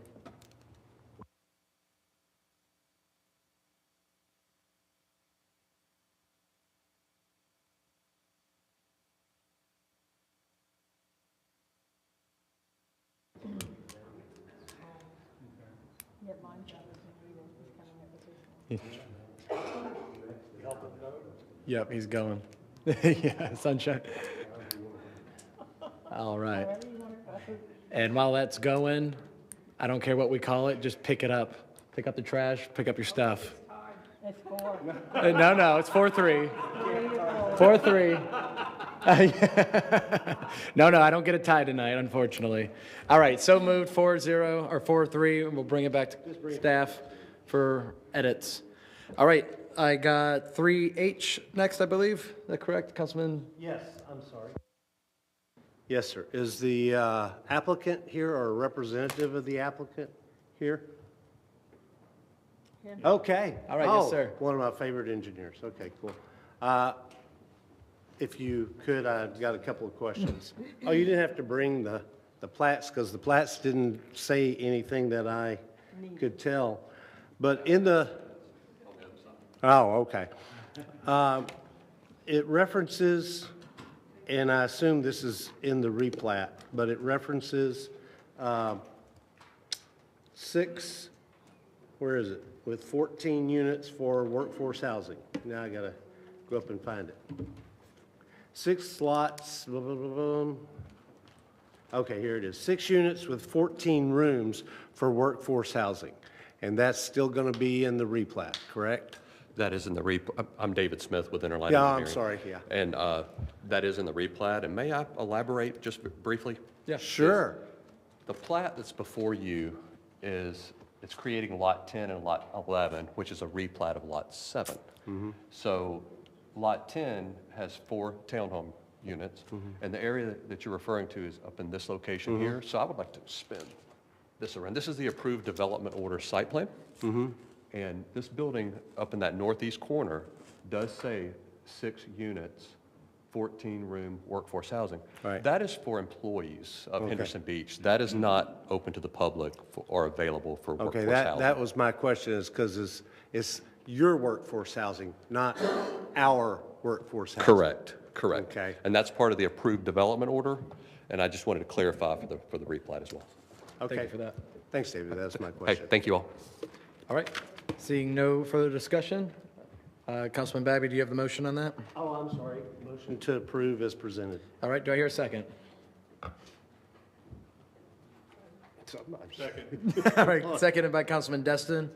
[SPEAKER 1] Yep, he's going. Yeah, sunshine. All right. And while that's going, I don't care what we call it, just pick it up. Pick up the trash, pick up your stuff.
[SPEAKER 3] It's 4.
[SPEAKER 1] No, it's 4-3. 4-3. No, I don't get a tie tonight, unfortunately. All right, so moved 4-0 or 4-3, and we'll bring it back to staff for edits. All right, I got 3H next, I believe. Is that correct, Councilman?
[SPEAKER 5] Yes, I'm sorry. Yes, sir. Is the applicant here or a representative of the applicant here? Okay.
[SPEAKER 1] All right, yes, sir.
[SPEAKER 5] One of my favorite engineers. Okay, cool. If you could, I've got a couple of questions. Oh, you didn't have to bring the plats because the plats didn't say anything that I could tell. But in the, oh, okay. It references, and I assume this is in the replat, but it references 6, where is it? With 14 units for workforce housing. Now I gotta go up and find it. 6 slots, blah, blah, blah, blah. Okay, here it is. 6 units with 14 rooms for workforce housing. And that's still gonna be in the replat, correct?
[SPEAKER 17] That is in the I'm David Smith with Interline
[SPEAKER 5] Yeah,
[SPEAKER 17] Engineering.
[SPEAKER 5] I'm sorry, yeah.
[SPEAKER 17] And that is in the replat. And may I elaborate just briefly?
[SPEAKER 1] Yeah.
[SPEAKER 5] Sure.
[SPEAKER 17] The plat that's before you it's creating Lot 10 and Lot 11, which is a replat of Lot 7. So Lot 10 has 4 townhome units, and the area that you're referring to is up in this location here. So I would like to spin this around. This is the approved development order site plan. And this building up in that northeast corner does say 6 units, 14-room workforce housing.
[SPEAKER 5] Right.
[SPEAKER 17] That is for employees of Henderson Beach. That is not open to the public or available for workforce
[SPEAKER 5] Okay,
[SPEAKER 17] housing.
[SPEAKER 5] that was my question, is because it's your workforce housing, not our workforce housing.
[SPEAKER 17] Correct.
[SPEAKER 5] Okay.
[SPEAKER 17] And that's part of the approved development order, and I just wanted to clarify for the replat as well.
[SPEAKER 5] Okay.
[SPEAKER 1] Thank you for that.
[SPEAKER 5] Thanks, David, that's my
[SPEAKER 17] Hey,
[SPEAKER 5] question.
[SPEAKER 17] thank you all.
[SPEAKER 1] All right, seeing no further discussion, Councilman Babby, do you have the motion on that?
[SPEAKER 5] Oh, I'm sorry. Motion to approve as presented.
[SPEAKER 1] All right, do I hear a second?
[SPEAKER 16] Second.
[SPEAKER 1] All right, seconded by Councilman Destin.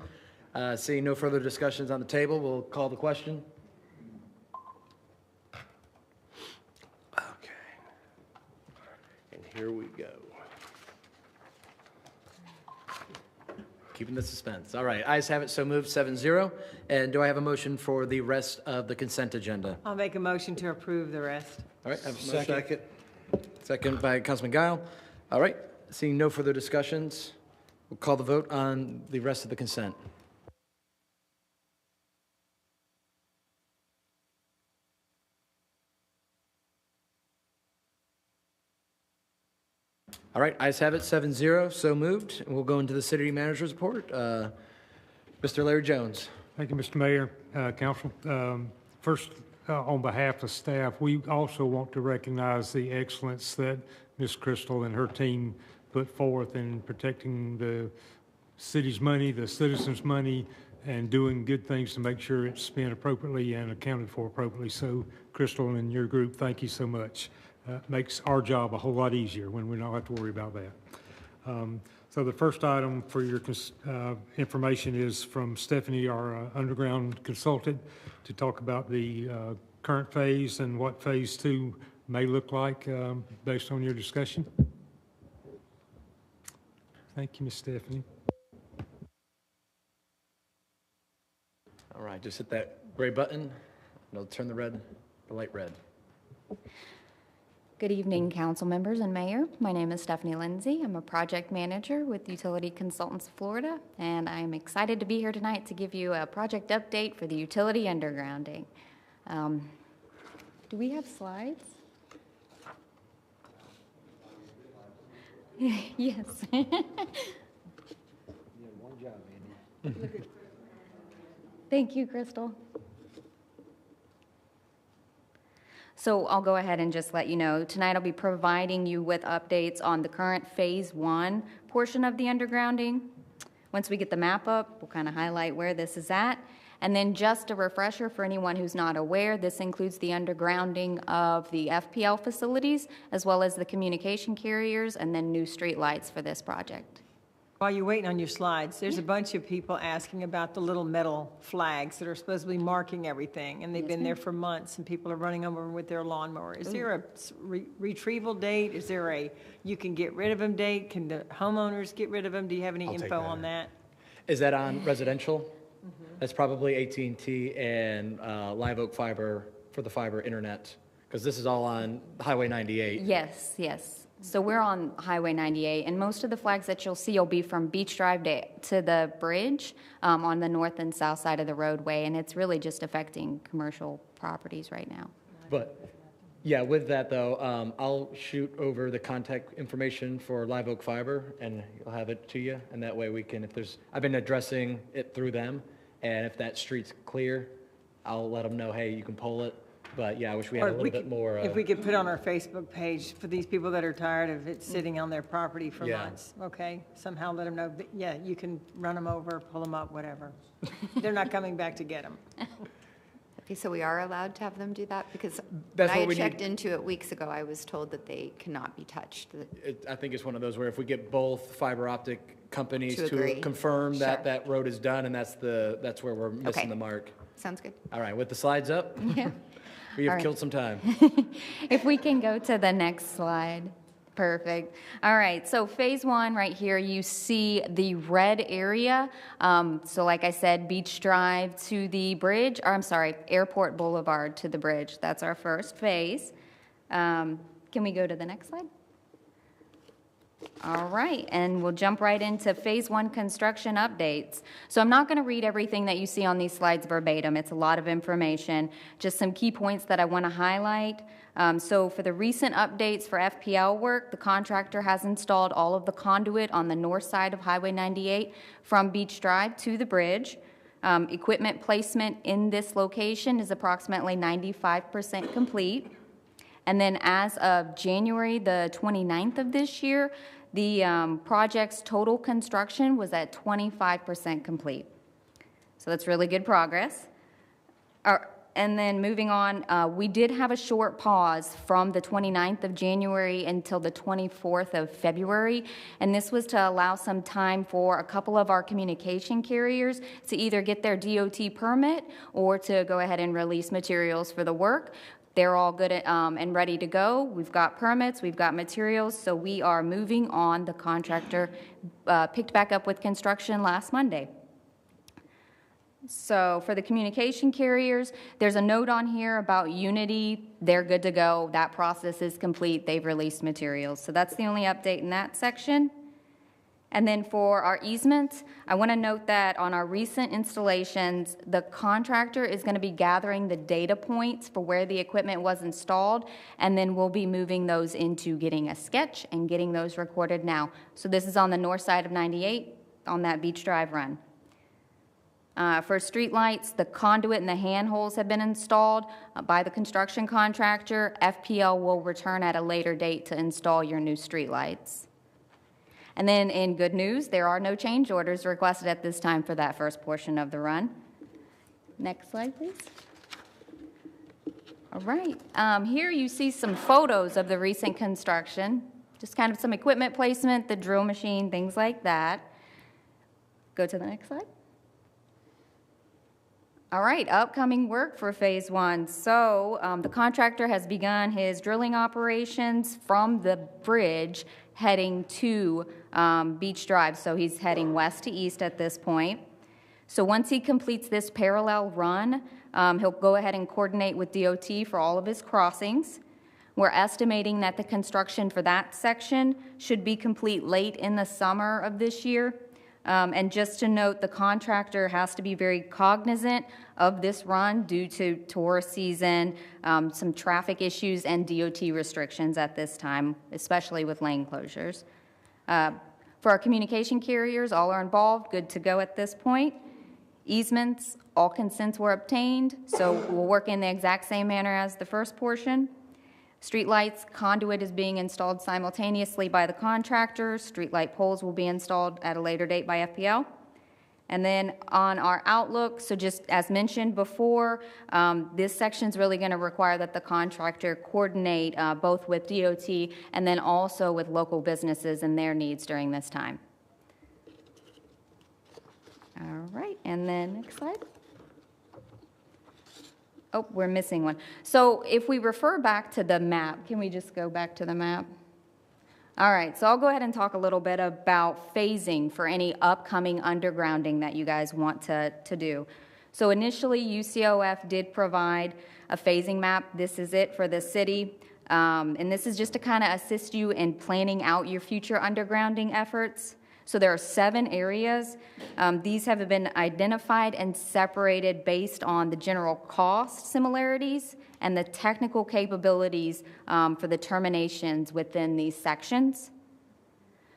[SPEAKER 1] Seeing no further discussions on the table, we'll call the question.
[SPEAKER 5] Okay. And here we go.
[SPEAKER 1] Keeping the suspense. All right, ayes have it, so moved, 7-0. And do I have a motion for the rest of the consent agenda?
[SPEAKER 3] I'll make a motion to approve the rest.
[SPEAKER 1] All right, I have a motion. Second by Councilman Guile. All right, seeing no further discussions, we'll call the vote on the rest of the consent. All right, ayes have it, 7-0, so moved. And we'll go into the city manager's report. Mr. Larry Jones.
[SPEAKER 18] Thank you, Mr. Mayor, Council. First, on behalf of staff, we also want to recognize the excellence that Ms. Crystal and her team put forth in protecting the city's money, the citizens' money, and doing good things to make sure it's spent appropriately and accounted for appropriately. So, Crystal and your group, thank you so much. Makes our job a whole lot easier when we don't have to worry about that. So the first item for your information is from Stephanie, our underground consultant, to talk about the current phase and what phase 2 may look like based on your discussion. Thank you, Ms. Stephanie.
[SPEAKER 1] All right, just hit that gray button, and it'll turn the light red.
[SPEAKER 19] Good evening, council members and mayor. My name is Stephanie Lindsay. I'm a project manager with Utility Consultants of Florida, and I'm excited to be here tonight to give you a project update for the utility undergrounding. Do we have slides? Yes. Thank you, Crystal. So I'll go ahead and just let you know, tonight I'll be providing you with updates on the current phase 1 portion of the undergrounding. Once we get the map up, we'll kind of highlight where this is at. And then just a refresher for anyone who's not aware, this includes the undergrounding of the FPL facilities, as well as the communication carriers, and then new street lights for this project.
[SPEAKER 3] While you're waiting on your slides, there's a bunch of people asking about the little metal flags that are supposedly marking everything, and they've been there for months, and people are running over with their lawnmower. Is there a retrieval date? Is there a you can get rid of them date? Can the homeowners get rid of them? Do you have any info on that?
[SPEAKER 1] Is that on residential? That's probably AT&T and Live Oak Fiber for the fiber internet, because this is all on Highway 98.
[SPEAKER 19] Yes, yes. So we're on Highway 98, and most of the flags that you'll see will be from Beach Drive to the bridge on the north and south side of the roadway, and it's really just affecting commercial properties right now.
[SPEAKER 1] But, yeah, with that, though, I'll shoot over the contact information for Live Oak Fiber, and I'll have it to you, and that way we can, if there's, I've been addressing it through them, and if that street's clear, I'll let them know, hey, you can pull it. But yeah, I wish we had a little bit more.
[SPEAKER 3] If we could put on our Facebook page for these people that are tired of it sitting on their property for months, okay? Somehow let them know, that, yeah, you can run them over, pull them up, whatever. They're not coming back to get them.
[SPEAKER 20] Okay, so we are allowed to have them do that? Because
[SPEAKER 1] That's
[SPEAKER 20] when I
[SPEAKER 1] what we
[SPEAKER 20] had checked
[SPEAKER 1] need.
[SPEAKER 20] into it weeks ago, I was told that they cannot be touched.
[SPEAKER 1] I think it's one of those where if we get both fiber optic companies
[SPEAKER 20] To
[SPEAKER 1] to
[SPEAKER 20] agree.
[SPEAKER 1] confirm that
[SPEAKER 20] Sure.
[SPEAKER 1] that road is done, and that's where we're missing
[SPEAKER 20] Okay.
[SPEAKER 1] the mark.
[SPEAKER 20] Sounds good.
[SPEAKER 1] All right, with the slides up?
[SPEAKER 19] Yeah.
[SPEAKER 1] We have
[SPEAKER 19] All right.
[SPEAKER 1] killed some time.
[SPEAKER 19] If we can go to the next slide. Perfect. All right, so phase 1 right here, you see the red area. So like I said, Beach Drive to the bridge, or I'm sorry, Airport Boulevard to the bridge. That's our first phase. Can we go to the next slide? All right, and we'll jump right into phase 1 construction updates. So I'm not going to read everything that you see on these slides verbatim. It's a lot of information. Just some key points that I want to highlight. So for the recent updates for FPL work, the contractor has installed all of the conduit on the north side of Highway 98 from Beach Drive to the bridge. Equipment placement in this location is approximately 95% complete. And then as of January the 29th of this year, the project's total construction was at 25% complete. So that's really good progress. And then moving on, we did have a short pause from the 29th of January until the 24th of February, and this was to allow some time for a couple of our communication carriers to either get their DOT permit or to go ahead and release materials for the work. They're all good and ready to go. We've got permits, we've got materials, so we are moving on. The contractor picked back up with construction last Monday. So for the communication carriers, there's a note on here about Unity. They're good to go. That process is complete. They've released materials. So that's the only update in that section. And then for our easements, I want to note that on our recent installations, the contractor is going to be gathering the data points for where the equipment was installed, and then we'll be moving those into getting a sketch and getting those recorded now. So this is on the north side of 98 on that Beach Drive run. For streetlights, the conduit and the handholds have been installed by the construction contractor. FPL will return at a later date to install your new streetlights. And then in good news, there are no change orders requested at this time for that first portion of the run. Next slide, please. All right, here you see some photos of the recent construction, just kind of some equipment placement, the drill machine, things like that. Go to the next slide. All right, upcoming work for Phase 1. So the contractor has begun his drilling operations from the bridge heading to Beach Drive. So he's heading west to east at this point. So once he completes this parallel run, he'll go ahead and coordinate with DOT for all of his crossings. We're estimating that the construction for that section should be complete late in the summer of this year. And just to note, the contractor has to be very cognizant of this run due to tourist season, some traffic issues, and DOT restrictions at this time, especially with lane closures. For our communication carriers, all are involved, good to go at this point. Easements, all consents were obtained, so we'll work in the exact same manner as the first portion. Streetlights, conduit is being installed simultaneously by the contractor. Streetlight poles will be installed at a later date by FPL. And then on our outlook, so just as mentioned before, this section is really going to require that the contractor coordinate both with DOT and then also with local businesses and their needs during this time. All right, and then next slide. Oh, we're missing one. So if we refer back to the map, can we just go back to the map? All right, so I'll go ahead and talk a little bit about phasing for any upcoming undergrounding that you guys want to do. So initially, UCOF did provide a phasing map. This is it for the city. And this is just to kind of assist you in planning out your future undergrounding efforts. So there are 7 areas. These have been identified and separated based on the general cost similarities and the technical capabilities for the terminations within these sections.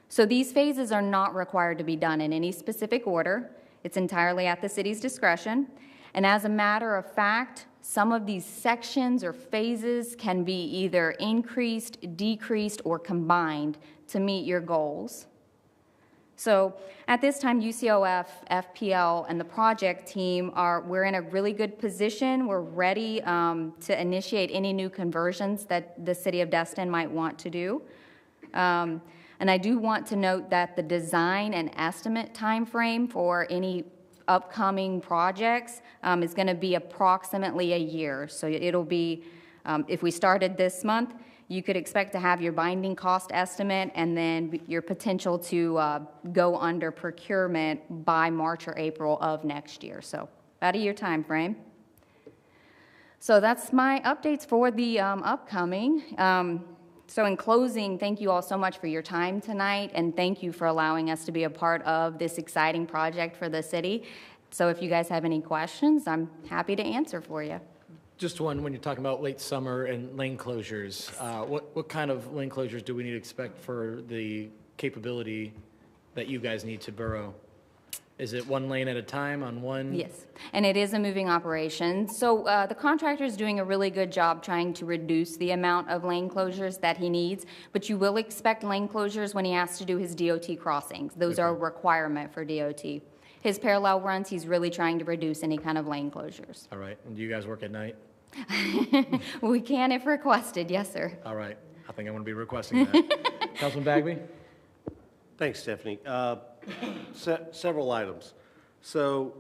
[SPEAKER 19] So these phases are not required to be done in any specific order. It's entirely at the city's discretion. And as a matter of fact, some of these sections or phases can be either increased, decreased, or combined to meet your goals. So at this time, UCOF, FPL, and the project team we're in a really good position. We're ready to initiate any new conversions that the city of Destin might want to do. And I do want to note that the design and estimate timeframe for any upcoming projects is going to be approximately a year. So it'll be, if we started this month, you could expect to have your binding cost estimate and then your potential to go under procurement by March or April of next year. So about a year time frame. So that's my updates for the upcoming. So in closing, thank you all so much for your time tonight, and thank you for allowing us to be a part of this exciting project for the city. So if you guys have any questions, I'm happy to answer for you.
[SPEAKER 1] Just one, when you're talking about late summer and lane closures, what kind of lane closures do we need to expect for the capability that you guys need to borough? Is it one lane at a time on one?
[SPEAKER 19] Yes, and it is a moving operation. So the contractor is doing a really good job trying to reduce the amount of lane closures that he needs, but you will expect lane closures when he has to do his DOT crossings. Those are a requirement for DOT. His parallel runs, he's really trying to reduce any kind of lane closures.
[SPEAKER 1] All right, and do you guys work at night?
[SPEAKER 19] We can if requested, yes, sir.
[SPEAKER 1] All right, I think I'm going to be requesting that. Councilman Bagby?
[SPEAKER 5] Thanks, Stephanie. Several items. So,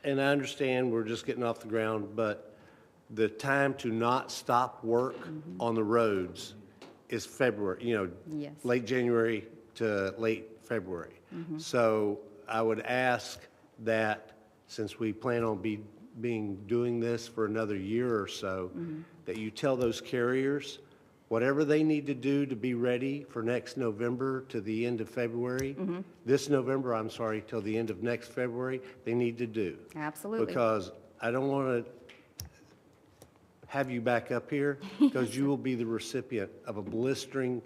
[SPEAKER 5] and I understand we're just getting off the ground, but the time to not stop work on the roads is February,
[SPEAKER 19] Yes.
[SPEAKER 5] late January to late February. So I would ask that, since we plan on doing this for another year or so, that you tell those carriers whatever they need to do to be ready for next November to the end of February, this November, I'm sorry, till the end of next February, they need to do.
[SPEAKER 19] Absolutely.
[SPEAKER 5] Because I don't want to have you back up here, because you will be the recipient of a blistering,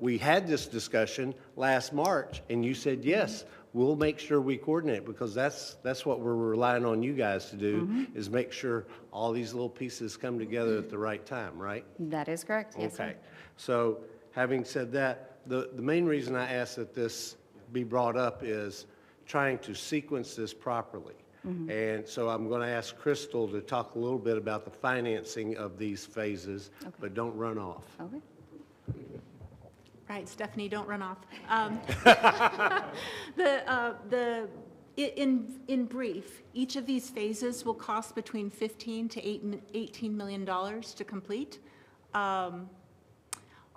[SPEAKER 5] we had this discussion last March, and you said, yes, we'll make sure we coordinate, because that's what we're relying on you guys to do, is make sure all these little pieces come together at the right time, right?
[SPEAKER 19] That is correct, yes, sir.
[SPEAKER 5] Okay. So having said that, the main reason I asked that this be brought up is trying to sequence this properly. And so I'm going to ask Crystal to talk a little bit about the financing of these phases, but don't run off.
[SPEAKER 19] Okay.
[SPEAKER 10] Right, Stephanie, don't run off. In brief, each of these phases will cost between $15 to $18 million to complete.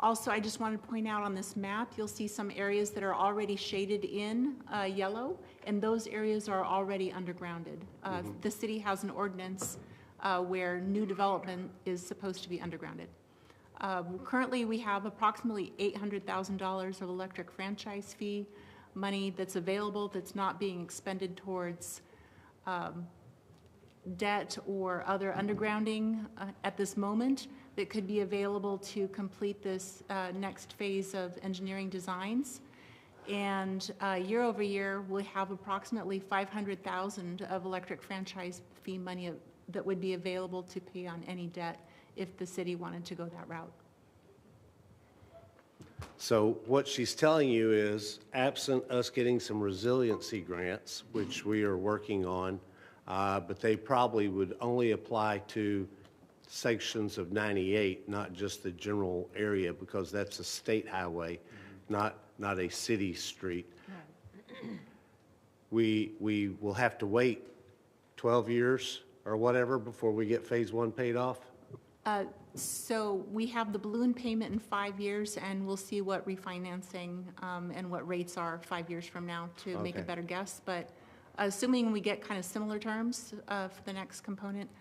[SPEAKER 10] Also, I just want to point out on this map, you'll see some areas that are already shaded in yellow, and those areas are already undergrounded. The city has an ordinance where new development is supposed to be undergrounded. Currently, we have approximately $800,000 of electric franchise fee money that's available, that's not being expended towards debt or other undergrounding at this moment, that could be available to complete this next phase of engineering designs. And year over year, we'll have approximately $500,000 of electric franchise fee money that would be available to pay on any debt if the city wanted to go that route.
[SPEAKER 5] So what she's telling you is, absent us getting some resiliency grants, which we are working on, but they probably would only apply to sections of 98, not just the general area, because that's a state highway, not a city street. We will have to wait 12 years or whatever before we get phase one paid off?
[SPEAKER 10] So we have the balloon payment in 5 years, and we'll see what refinancing and what rates are 5 years from now to make a better guess. But assuming we get kind of similar terms for the next component,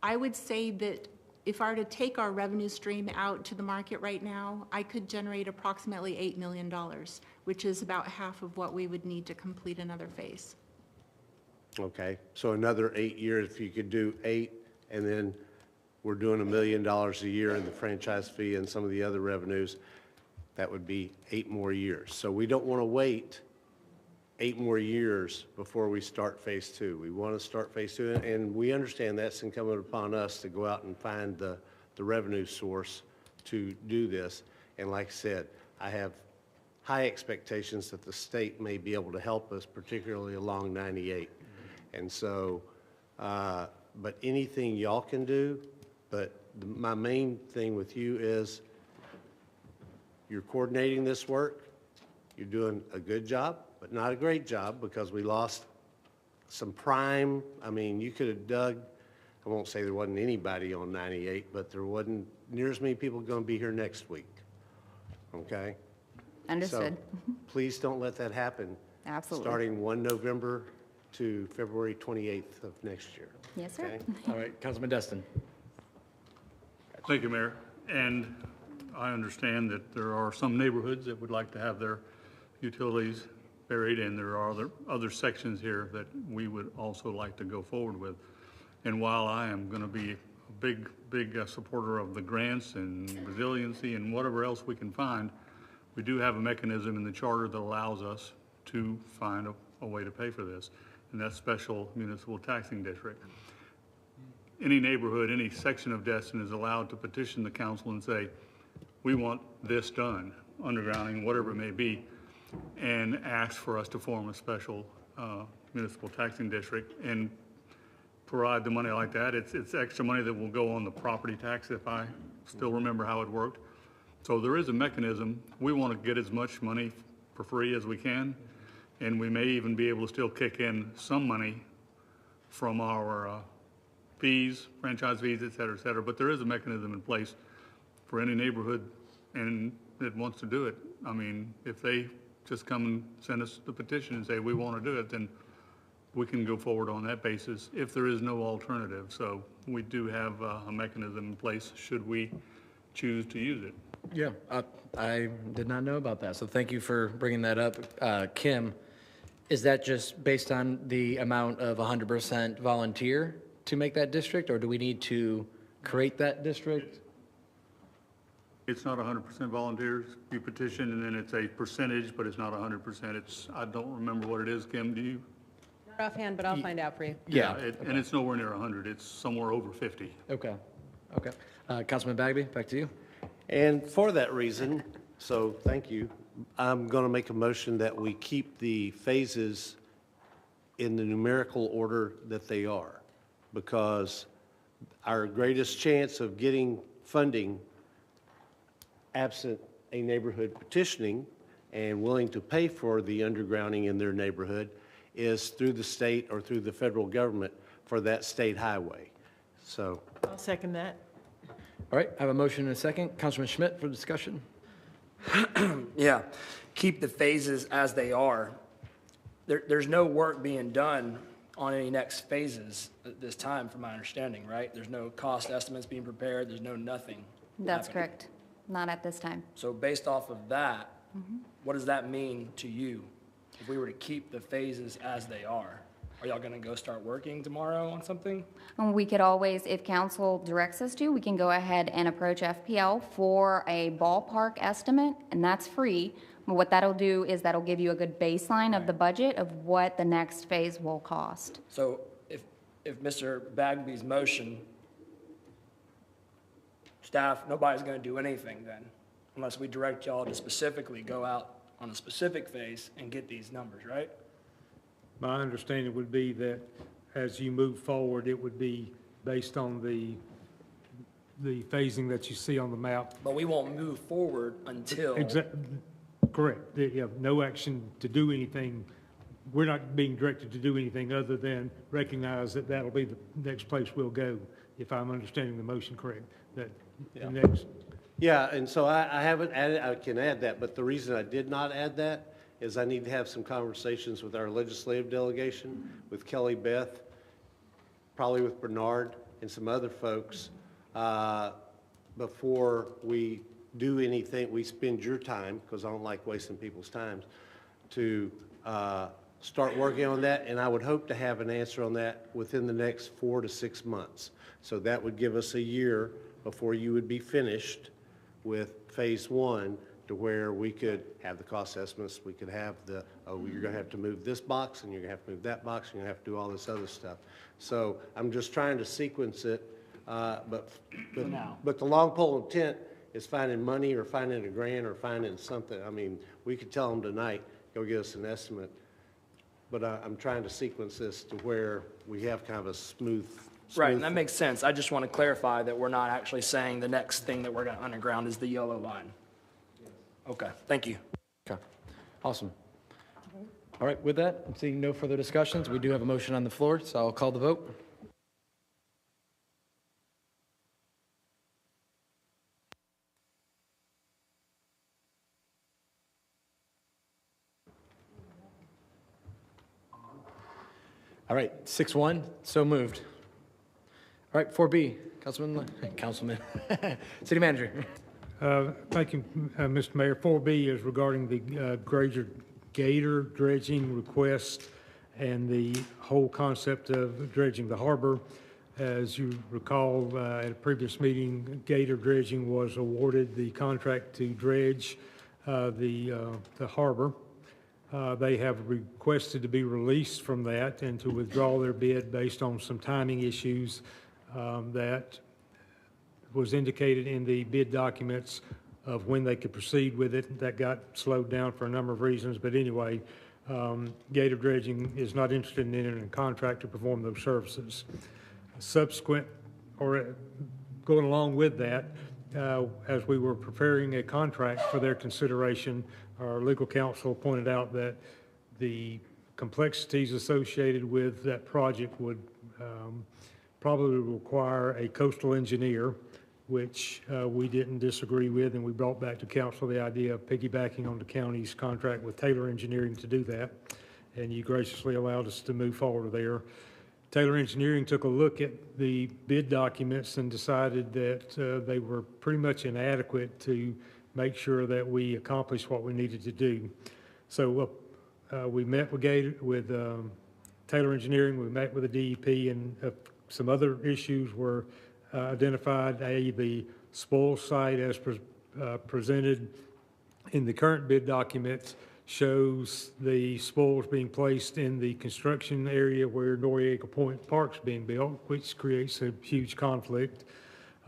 [SPEAKER 10] I would say that if I were to take our revenue stream out to the market right now, I could generate approximately $8 million, which is about half of what we would need to complete another phase.
[SPEAKER 5] Okay, so another 8 years, if you could do 8, and then we're doing $1 million a year in the franchise fee and some of the other revenues, that would be 8 more years. So we don't want to wait 8 more years before we start phase two. We want to start phase two, and we understand that's incumbent upon us to go out and find the revenue source to do this. And like I said, I have high expectations that the state may be able to help us, particularly along 98. And so, but anything y'all can do, but my main thing with you is you're coordinating this work. You're doing a good job, but not a great job, because we lost some prime. I mean, you could have dug, I won't say there wasn't anybody on 98, but there wasn't near as many people going to be here next week. Okay?
[SPEAKER 19] Understood.
[SPEAKER 5] So please don't let that happen.
[SPEAKER 19] Absolutely.
[SPEAKER 5] Starting 1 November to February 28th of next year.
[SPEAKER 19] Yes, sir.
[SPEAKER 5] Okay?
[SPEAKER 1] All right, Councilman Destin.
[SPEAKER 16] Thank you, Mayor. And I understand that there are some neighborhoods that would like to have their utilities buried, and there are other sections here that we would also like to go forward with. And while I am going to be a big supporter of the grants and resiliency and whatever else we can find, we do have a mechanism in the charter that allows us to find a way to pay for this, and that's special municipal taxing district. Any neighborhood, any section of Destin is allowed to petition the council and say, we want this done, undergrounding, whatever it may be, and ask for us to form a special municipal taxing district and provide the money like that. It's extra money that will go on the property tax, if I still remember how it worked. So there is a mechanism. We want to get as much money for free as we can, and we may even be able to still kick in some money from our fees, franchise fees, et cetera, but there is a mechanism in place for any neighborhood and that wants to do it. I mean, if they just come and send us the petition and say, we want to do it, then we can go forward on that basis if there is no alternative. So we do have a mechanism in place should we choose to use it.
[SPEAKER 1] Yeah, I did not know about that, so thank you for bringing that up. Kim, is that just based on the amount of 100% volunteer to make that district, or do we need to create that district?
[SPEAKER 16] It's not 100% volunteers. You petition and then it's a percentage, but it's not 100%. It's, I don't remember what it is. Kim, do you?
[SPEAKER 6] Not offhand, but I'll find out for you.
[SPEAKER 16] Yeah, and it's nowhere near 100. It's somewhere over 50.
[SPEAKER 1] Okay, okay. Councilman Bagby, back to you.
[SPEAKER 5] And for that reason, so thank you, I'm going to make a motion that we keep the phases in the numerical order that they are, because our greatest chance of getting funding absent a neighborhood petitioning and willing to pay for the undergrounding in their neighborhood is through the state or through the federal government for that state highway. So
[SPEAKER 3] I'll second that.
[SPEAKER 1] All right, I have a motion and a second. Councilman Schmidt for discussion.
[SPEAKER 9] Yeah, keep the phases as they are. There's no work being done on any next phases at this time, from my understanding, right? There's no cost estimates being prepared, there's no nothing.
[SPEAKER 19] That's
[SPEAKER 9] happening.
[SPEAKER 19] correct. Not at this time.
[SPEAKER 9] So based off of that, what does that mean to you? If we were to keep the phases as they are y'all gonna go start working tomorrow on something?
[SPEAKER 19] And we could always, if council directs us to, we can go ahead and approach FPL for a ballpark estimate, and that's free. But what that'll do is that'll give you a good baseline of the budget of what the next phase will cost.
[SPEAKER 9] So if Mr. Bagby's motion, staff, nobody's gonna do anything then, unless we direct y'all to specifically go out on a specific phase and get these numbers, right?
[SPEAKER 18] My understanding would be that as you move forward, it would be based on the phasing that you see on the map.
[SPEAKER 9] But we won't move forward until.
[SPEAKER 18] Correct. You have no action to do anything. We're not being directed to do anything other than recognize that that'll be the next place we'll go, if I'm understanding the motion correct. That the next.
[SPEAKER 5] yeah, and so I haven't added, I can add that, but the reason I did not add that is I need to have some conversations with our legislative delegation, with Kelly Beth, probably with Bernard and some other folks, before we do anything. We spend your time, because I don't like wasting people's time, to start working on that, and I would hope to have an answer on that within the next 4 to 6 months. So that would give us a year before you would be finished with phase one, to where we could have the cost estimates, we could have the, oh, you're gonna have to move this box, and you're gonna have to move that box, and you're gonna have to do all this other stuff. So I'm just trying to sequence it, but the long pole in tent is finding money, or finding a grant, or finding something. I mean, we could tell them tonight, go get us an estimate, but I'm trying to sequence this to where we have kind of a smooth.
[SPEAKER 9] Right, and that makes sense. I just want to clarify that we're not actually saying the next thing that we're gonna underground is the yellow line. Okay, thank you.
[SPEAKER 1] Okay, awesome. All right, with that, I'm seeing no further discussions. We do have a motion on the floor, so I'll call the vote. All right, 6-1, so moved. All right, 4B, Councilman, City Manager.
[SPEAKER 18] Thank you, Mr. Mayor. 4B is regarding the gator dredging request and the whole concept of dredging the harbor. As you recall, at a previous meeting, gator dredging was awarded the contract to dredge the harbor. They have requested to be released from that and to withdraw their bid based on some timing issues that was indicated in the bid documents of when they could proceed with it. That got slowed down for a number of reasons, but anyway, Gator Dredging is not interested in entering a contract to perform those services. Subsequent, or going along with that, as we were preparing a contract for their consideration, our legal counsel pointed out that the complexities associated with that project would probably require a coastal engineer, which we didn't disagree with, and we brought back to council the idea of piggybacking on the county's contract with Taylor Engineering to do that, and you graciously allowed us to move forward there. Taylor Engineering took a look at the bid documents and decided that they were pretty much inadequate to make sure that we accomplished what we needed to do. So we met with Taylor Engineering, we met with the DEP, and some other issues were identified. The spoil site as presented in the current bid documents shows the spoils being placed in the construction area where Noriega Point Park's being built, which creates a huge conflict.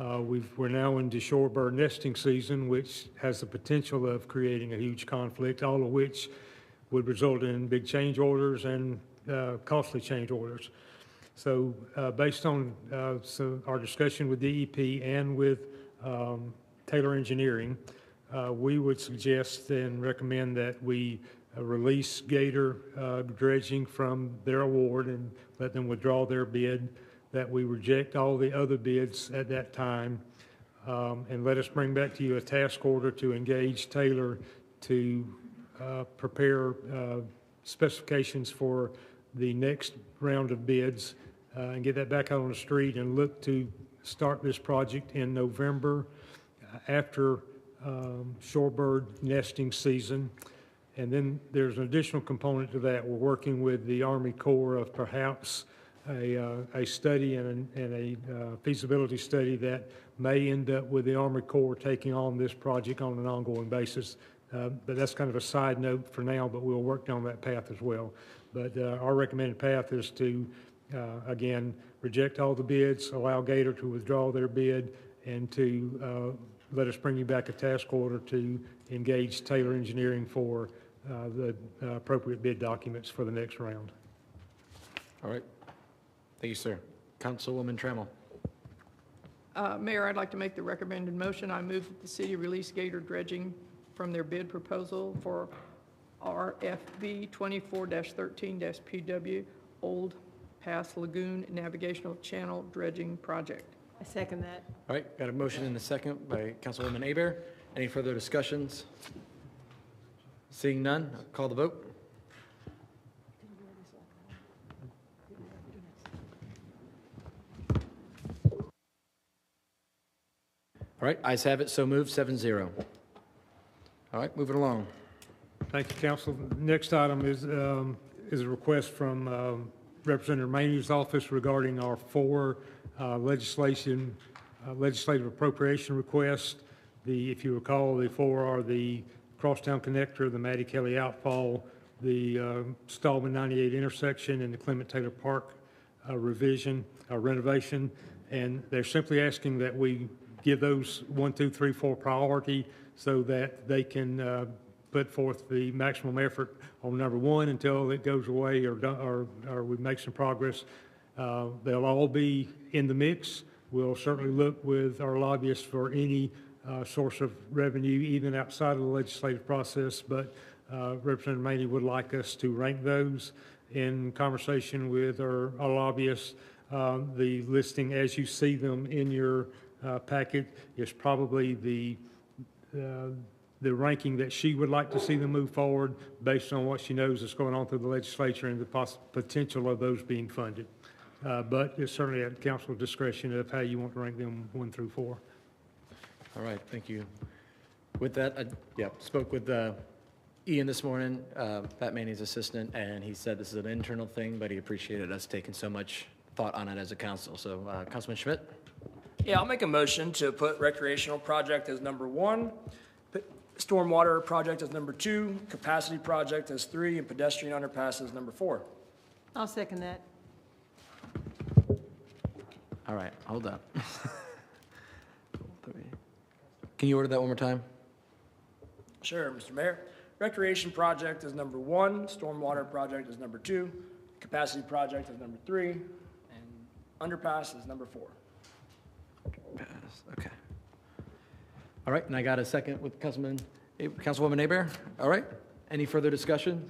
[SPEAKER 18] We're now into shorebird nesting season, which has the potential of creating a huge conflict, all of which would result in big change orders and costly change orders. So based on our discussion with DEP and with Taylor Engineering, we would suggest and recommend that we release Gator Dredging from their award and let them withdraw their bid, that we reject all the other bids at that time, and let us bring back to you a task order to engage Taylor to prepare specifications for the next round of bids and get that back out on the street and look to start this project in November after shorebird nesting season. And then there's an additional component to that. We're working with the Army Corps of perhaps a study and a feasibility study that may end up with the Army Corps taking on this project on an ongoing basis. But that's kind of a side note for now, but we'll work down that path as well. But our recommended path is to, again, reject all the bids, allow Gator to withdraw their bid, and to let us bring you back a task order to engage Taylor Engineering for the appropriate bid documents for the next round.
[SPEAKER 1] All right. Thank you, sir. Councilwoman Trammell.
[SPEAKER 4] Mayor, I'd like to make the recommended motion. I move that the city release Gator Dredging from their bid proposal for RFB 24-13-PW Old Pass Lagoon Navigational Channel Dredging Project.
[SPEAKER 3] I second that.
[SPEAKER 1] All right, got a motion and a second by Councilwoman Aber. Any further discussions? Seeing none, I'll call the vote. All right, ayes have it, so moved, 7-0. All right, moving along.
[SPEAKER 18] Thank you, Council. Next item is a request from Representative Maney's office regarding our 4 legislative appropriation requests. If you recall, the 4 are the Crosstown Connector, the Mattie Kelly Outfall, the Stallman 98 intersection, and the Clement Taylor Park renovation. And they're simply asking that we give those 1, 2, 3, 4 priority so that they can put forth the maximum effort on number 1 until it goes away or we make some progress. They'll all be in the mix. We'll certainly look with our lobbyists for any source of revenue, even outside of the legislative process, but Representative Maney would like us to rank those in conversation with our lobbyists. The listing as you see them in your packet is probably the ranking that she would like to see them move forward based on what she knows is going on through the legislature and the potential of those being funded. But it's certainly at council discretion of how you want to rank them 1 through 4.
[SPEAKER 1] All right, thank you. With that, I spoke with Ian this morning, Pat Maney's assistant, and he said this is an internal thing, but he appreciated us taking so much thought on it as a council. So, Councilman Schmidt?
[SPEAKER 9] Yeah, I'll make a motion to put recreational project as number 1, stormwater project as number 2, capacity project as 3, and pedestrian underpass as number 4.
[SPEAKER 3] I'll second that.
[SPEAKER 1] All right, hold up. Can you order that one more time?
[SPEAKER 9] Sure, Mr. Mayor. Recreation project is number 1, stormwater project is number 2, capacity project is number 3, and underpass is number 4.
[SPEAKER 1] Okay. All right, and I got a second with Councilwoman Aber. All right, any further discussion?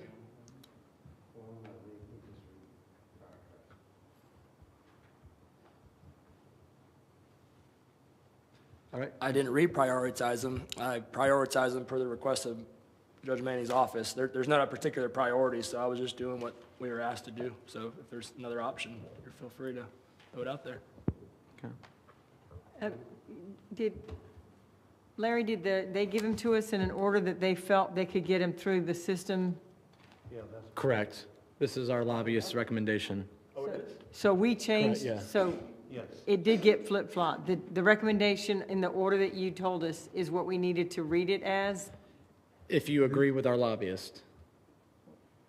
[SPEAKER 1] All right.
[SPEAKER 9] I didn't reprioritize them. I prioritized them per the request of Judge Manny's office. There's not a particular priority, so I was just doing what we were asked to do. So if there's another option, feel free to throw it out there.
[SPEAKER 3] Larry, did they give them to us in an order that they felt they could get them through the system?
[SPEAKER 1] Correct. This is our lobbyist's recommendation.
[SPEAKER 3] So we changed,
[SPEAKER 1] Correct, yeah.
[SPEAKER 3] so it did get flip-flopped. The recommendation in the order that you told us is what we needed to read it as?
[SPEAKER 1] If you agree with our lobbyist.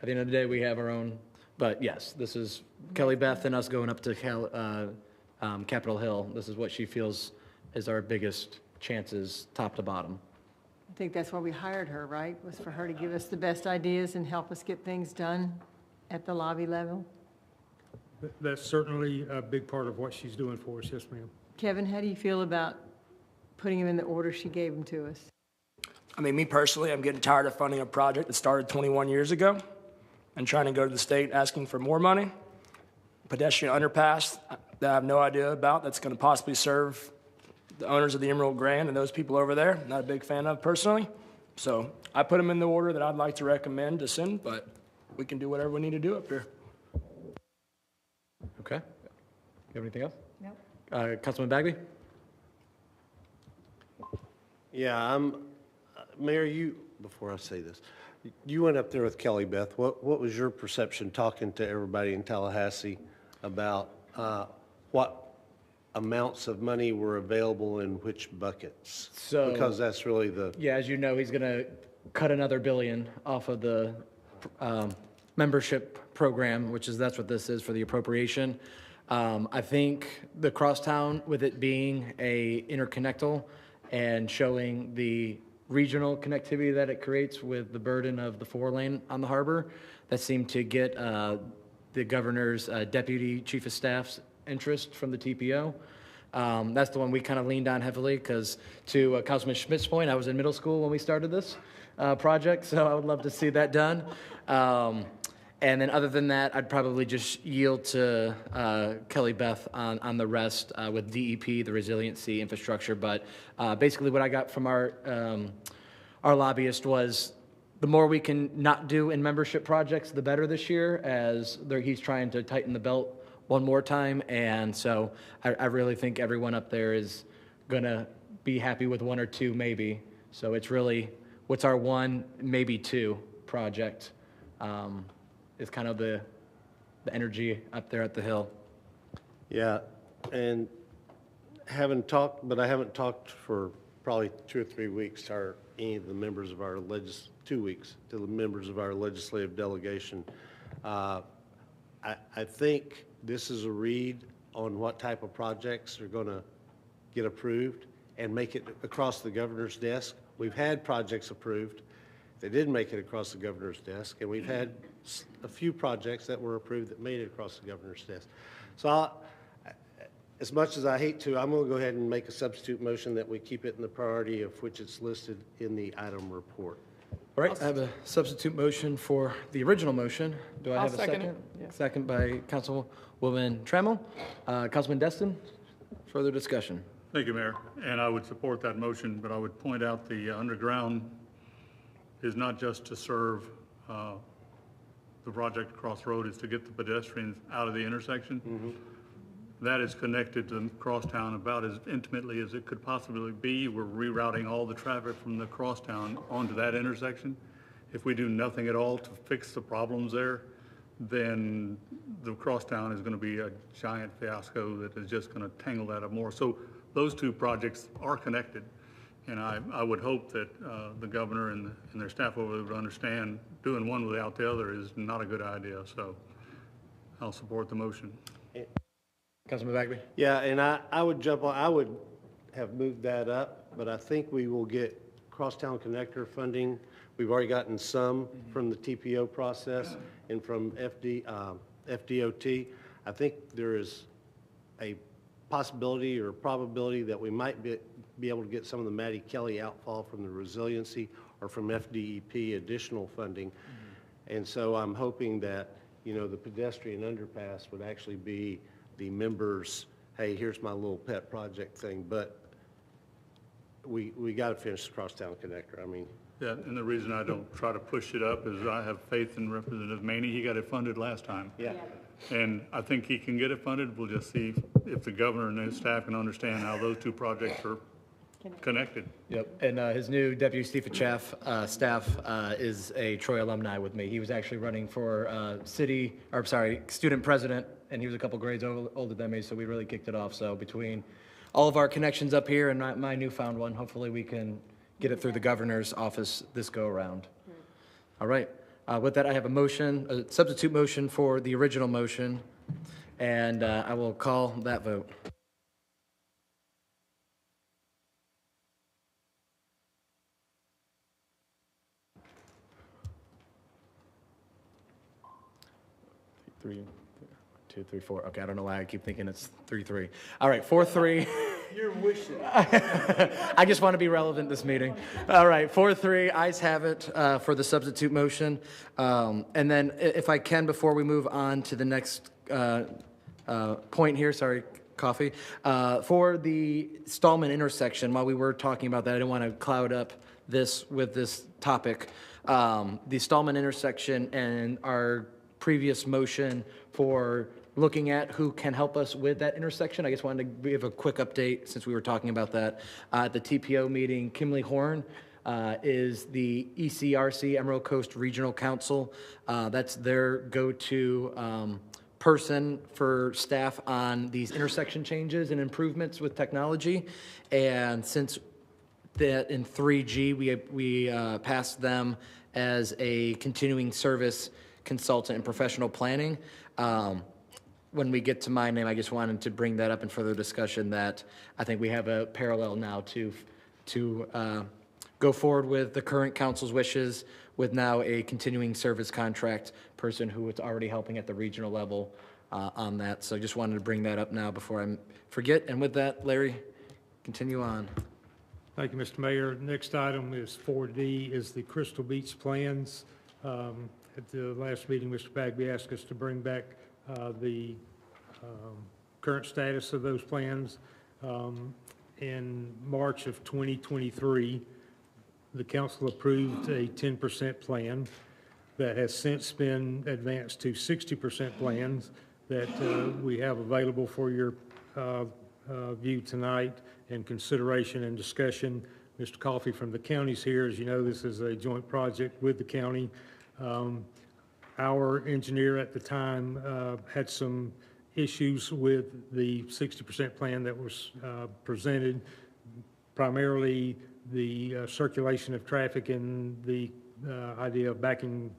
[SPEAKER 1] At the end of the day, we have our own, but yes, this is Kelly Beth and us going up to Capitol Hill. This is what she feels is our biggest chances, top to bottom.
[SPEAKER 3] I think that's why we hired her, right? Was for her to give us the best ideas and help us get things done at the lobby level?
[SPEAKER 18] That's certainly a big part of what she's doing for us, yes, ma'am.
[SPEAKER 3] Kevin, how do you feel about putting them in the order she gave them to us?
[SPEAKER 9] I mean, me personally, I'm getting tired of funding a project that started 21 years ago and trying to go to the state asking for more money. Pedestrian underpass that I have no idea about that's going to possibly serve the owners of the Emerald Grand and those people over there. Not a big fan of personally. So I put them in the order that I'd like to recommend to send, but we can do whatever we need to do up here.
[SPEAKER 1] Okay. You have anything else?
[SPEAKER 3] No.
[SPEAKER 1] Councilman Bagby?
[SPEAKER 5] Yeah, Mayor, before I say this, you went up there with Kelly Beth. What was your perception talking to everybody in Tallahassee about what amounts of money were available in which buckets?
[SPEAKER 1] So,
[SPEAKER 5] because that's really
[SPEAKER 1] yeah, as you know, he's going to cut another $1 billion off of the membership program, that's what this is for the appropriation. I think the crosstown, with it being a interconnectal and showing the regional connectivity that it creates with the burden of the 4-lane on the harbor, that seemed to get the governor's deputy chief of staff's interest from the TPO. That's the one we kind of leaned on heavily because, to Councilman Schmidt's point, I was in middle school when we started this project, so I would love to see that done. And then other than that, I'd probably just yield to Kelly Beth on the rest with DEP, the resiliency infrastructure. But basically what I got from our lobbyist was the more we can not do in membership projects, the better this year, as he's trying to tighten the belt one more time. And so I really think everyone up there is going to be happy with one or two maybe. So it's really what's our one, maybe two project. Is kind of the energy up there at the Hill.
[SPEAKER 5] Yeah, and I haven't talked for probably 2 or 3 weeks to any of the members of our 2 weeks to the members of our legislative delegation. I think this is a read on what type of projects are going to get approved and make it across the governor's desk. We've had projects approved. They didn't make it across the governor's desk, and we've had a few projects that were approved that made it across the governor's desk. So as much as I hate to, I'm going to go ahead and make a substitute motion that we keep it in the priority of which it's listed in the item report.
[SPEAKER 1] All right, I have a substitute motion for the original motion. Do I have a second?
[SPEAKER 4] Second it, yeah.
[SPEAKER 1] Second by Councilwoman Trammell. Councilman Destin, further discussion.
[SPEAKER 16] Thank you, Mayor. And I would support that motion, but I would point out the underground is not just to serve the project across the road, is to get the pedestrians out of the intersection. Mm-hmm. That is connected to Crosstown about as intimately as it could possibly be. We're rerouting all the traffic from the Crosstown onto that intersection. If we do nothing at all to fix the problems there, then the Crosstown is going to be a giant fiasco that is just going to tangle that up more. So those two projects are connected. And I would hope that the governor and their staff over there would understand doing one without the other is not a good idea. So I'll support the motion.
[SPEAKER 1] Councilman Bagby?
[SPEAKER 5] Yeah, and I would jump on, I would have moved that up, but I think we will get Crosstown Connector funding. We've already gotten some from the TPO process and from FDOT. I think there is a possibility or probability that we might be able to get some of the Mattie Kelly outfall from the resiliency or from FDEP additional funding. Mm-hmm. And so I'm hoping that, the pedestrian underpass would actually be the members, hey, here's my little pet project thing. But we got to finish the crosstown connector. I mean,
[SPEAKER 16] Yeah, and the reason I don't try to push it up is I have faith in Representative Maney. He got it funded last time.
[SPEAKER 5] yeah.
[SPEAKER 16] And I think he can get it funded. We'll just see if the governor and his staff can understand how those two projects are connected.
[SPEAKER 1] Yep, and his new deputy staff is a Troy alumni with me. He was actually running for student president, and he was a couple grades older than me, so we really kicked it off. So between all of our connections up here and my newfound one, hopefully we can get it through the governor's office this go-around. All right, with that, I have a substitute motion for the original motion, and I will call that vote. Three, 2, 3, 4. Okay, I don't know why I keep thinking it's 3-3. All right, 4-3.
[SPEAKER 5] You're wishing.
[SPEAKER 1] I just want to be relevant this meeting. All right, 4-3. Ayes have it for the substitute motion. And then, if I can, before we move on to the next point here, sorry, coffee, for the Stallman intersection. While we were talking about that, I didn't want to cloud up this with this topic. The Stallman intersection and our previous motion for looking at who can help us with that intersection. I just wanted to give a quick update since we were talking about that. At the TPO meeting, Kimley Horn is the ECRC, Emerald Coast Regional Council. That's their go-to person for staff on these intersection changes and improvements with technology. And since that in 3G, we passed them as a continuing service consultant in professional planning. When we get to my name, I just wanted to bring that up in further discussion that I think we have a parallel now to go forward with the current council's wishes with now a continuing service contract person who is already helping at the regional level on that. So I just wanted to bring that up now before I forget. And with that, Larry, continue on.
[SPEAKER 18] Thank you, Mr. Mayor. Next item is 4D, is the Crystal Beach plans. At the last meeting, Mr. Bagby asked us to bring back the current status of those plans. In March of 2023, the council approved a 10% plan that has since been advanced to 60% plans that we have available for your view tonight and consideration and discussion. Mr. Coffey from the county's here. As you know, this is a joint project with the county. Our engineer at the time had some issues with the 60% plan that was presented, primarily the circulation of traffic and the idea of backing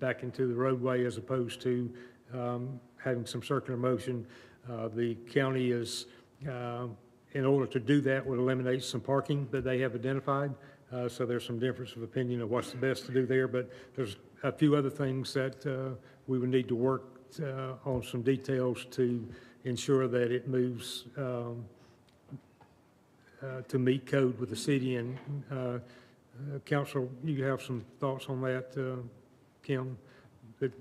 [SPEAKER 18] back into the roadway as opposed to having some circular motion. The county is, in order to do that, would eliminate some parking that they have identified. So there's some difference of opinion of what's the best to do there, but there's a few other things that we would need to work on some details to ensure that it moves to meet code with the city. And Council, you have some thoughts on that, Kim? But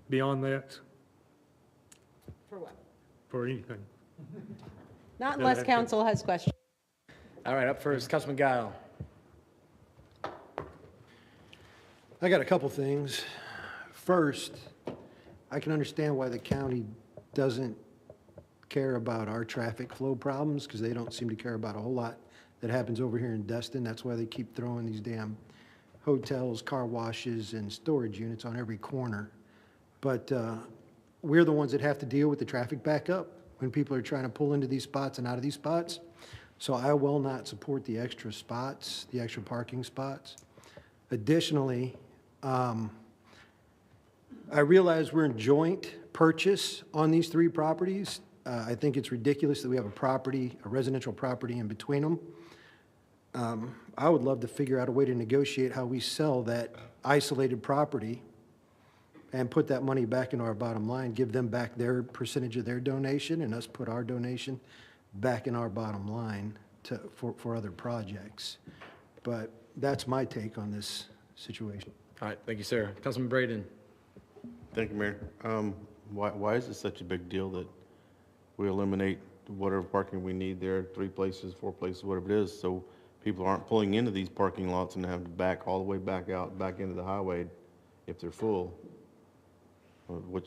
[SPEAKER 18] beyond that?
[SPEAKER 6] For what?
[SPEAKER 18] For anything.
[SPEAKER 6] Not unless council has questions.
[SPEAKER 1] All right, up first, Councilman Guile.
[SPEAKER 21] I got a couple things. First, I can understand why the county doesn't care about our traffic flow problems because they don't seem to care about a whole lot that happens over here in Destin. That's why they keep throwing these damn hotels, car washes, and storage units on every corner. But we're the ones that have to deal with the traffic backup when people are trying to pull into these spots and out of these spots. So I will not support the extra spots, the extra parking spots. Additionally, I realize we're in joint purchase on these three properties. I think it's ridiculous that we have a residential property in between them. I would love to figure out a way to negotiate how we sell that isolated property and put that money back into our bottom line, give them back their percentage of their donation, and us put our donation back in our bottom line for other projects. But that's my take on this situation.
[SPEAKER 1] All right, thank you, sir. Councilman Braden.
[SPEAKER 14] Thank you, Mayor. Why is it such a big deal that we eliminate whatever parking we need there, 3 places, 4 places, whatever it is, so people aren't pulling into these parking lots and have to back all the way back out, back into the highway if they're full. Why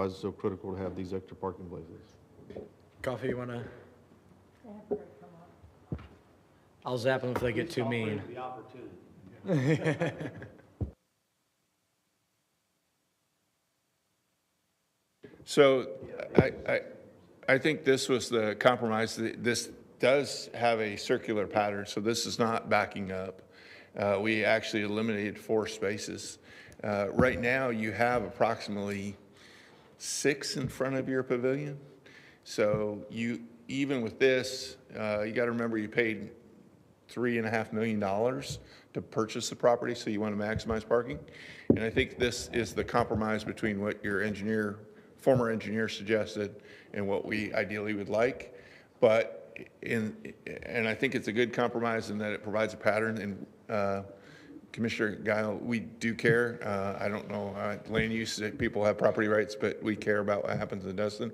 [SPEAKER 14] is it so critical to have these extra parking places?
[SPEAKER 1] Coffee, you wanna? I'll zap them if they get too mean.
[SPEAKER 2] So I think this was the compromise. This does have a circular pattern, so this is not backing up. We actually eliminated 4 spaces. Right now, you have approximately 6 in front of your pavilion. So even with this, you got to remember you paid $3.5 million to purchase the property, so you want to maximize parking. And I think this is the compromise between what your former engineer suggested and what we ideally would like. But and I think it's a good compromise in that it provides a pattern. And Commissioner Guile, we do care. I don't know, land use, people have property rights, but we care about what happens in Destin.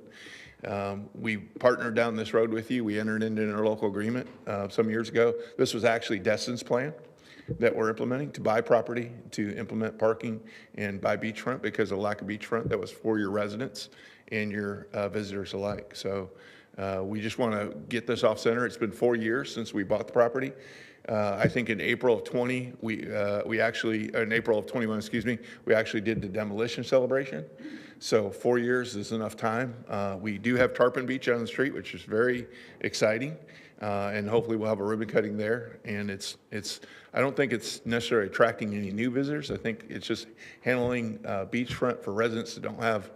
[SPEAKER 2] We partnered down this road with you. We entered into an interlocal agreement some years ago. This was actually Destin's plan that we're implementing to buy property, to implement parking, and buy beachfront because of lack of beachfront that was for your residents and your visitors alike. So we just want to get this off center. It's been 4 years since we bought the property. I think in April of 20, in April of 21, excuse me, we actually did the demolition celebration. So 4 years is enough time. We do have Tarpon Beach on the street, which is very exciting. And hopefully we'll have a ribbon cutting there. And I don't think it's necessarily attracting any new visitors. I think it's just handling beachfront for residents that don't have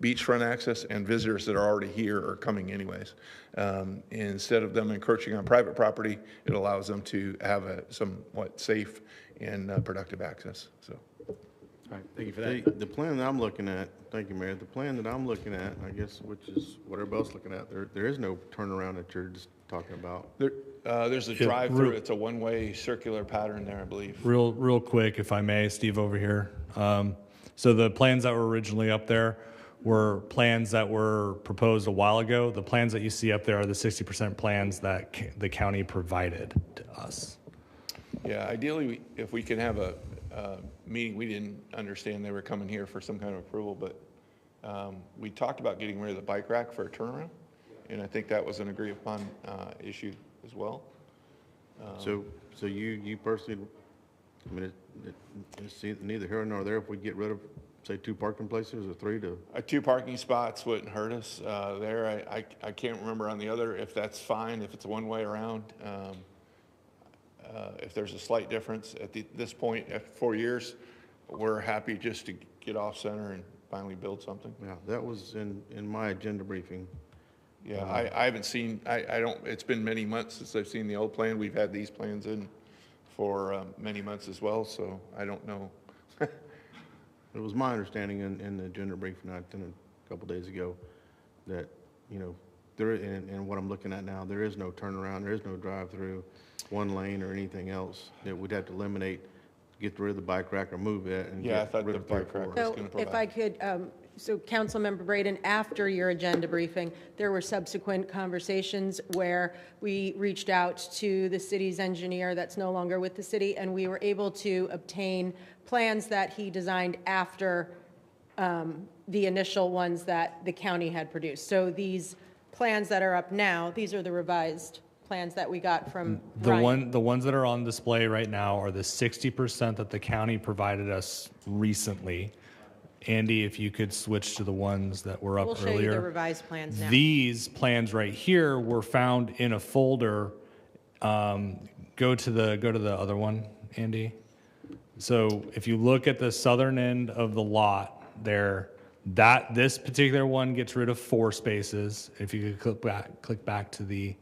[SPEAKER 2] beachfront access and visitors that are already here or coming anyways. Instead of them encroaching on private property, it allows them to have a somewhat safe and productive access. So,
[SPEAKER 1] all right, thank you for that.
[SPEAKER 14] The plan that I'm looking at, thank you, Mayor. The plan that I'm looking at, I guess, which is what everybody else is looking at, there is no turnaround that you're just talking about.
[SPEAKER 2] There's a drive-through. It's a one-way circular pattern there, I believe.
[SPEAKER 22] Real quick, if I may, Steve over here. So the plans that were originally up there were plans that were proposed a while ago. The plans that you see up there are the 60% plans that the county provided to us.
[SPEAKER 2] Yeah, ideally, if we can have a meeting, we didn't understand they were coming here for some kind of approval, but we talked about getting rid of the bike rack for a turnaround, and I think that was an agreed upon issue as well.
[SPEAKER 14] So you personally, I mean, it's neither here nor there if we get rid of, say, 2 parking places or 3 to?
[SPEAKER 2] 2 parking spots wouldn't hurt us there. I can't remember on the other if that's fine, if it's a one-way around. If there's a slight difference at this point, after 4 years, we're happy just to get off center and finally build something.
[SPEAKER 14] Yeah, that was in my agenda briefing.
[SPEAKER 2] Yeah, I haven't seen, it's been many months since I've seen the old plan. We've had these plans in for many months as well, so I don't know.
[SPEAKER 14] It was my understanding in the agenda briefing I attended a couple days ago that, and what I'm looking at now, there is no turnaround, there is no drive-through, 1 lane or anything else that we'd have to eliminate, get rid of the bike rack or move it. And
[SPEAKER 2] yeah, I thought the bike rack was going to provide.
[SPEAKER 6] If I could, so Councilmember Braden, after your agenda briefing, there were subsequent conversations where we reached out to the city's engineer that's no longer with the city, and we were able to obtain plans that he designed after the initial ones that the county had produced. So these plans that are up now, these are the revised plans that we got from Ryan.
[SPEAKER 22] The ones that are on display right now are the 60% that the county provided us recently. Andy, if you could switch to the ones that were up earlier.
[SPEAKER 6] We'll show you the revised plans now.
[SPEAKER 22] These plans right here were found in a folder. Go to the other one, Andy. So if you look at the southern end of the lot there, this particular one gets rid of 4 spaces. If you could click back to the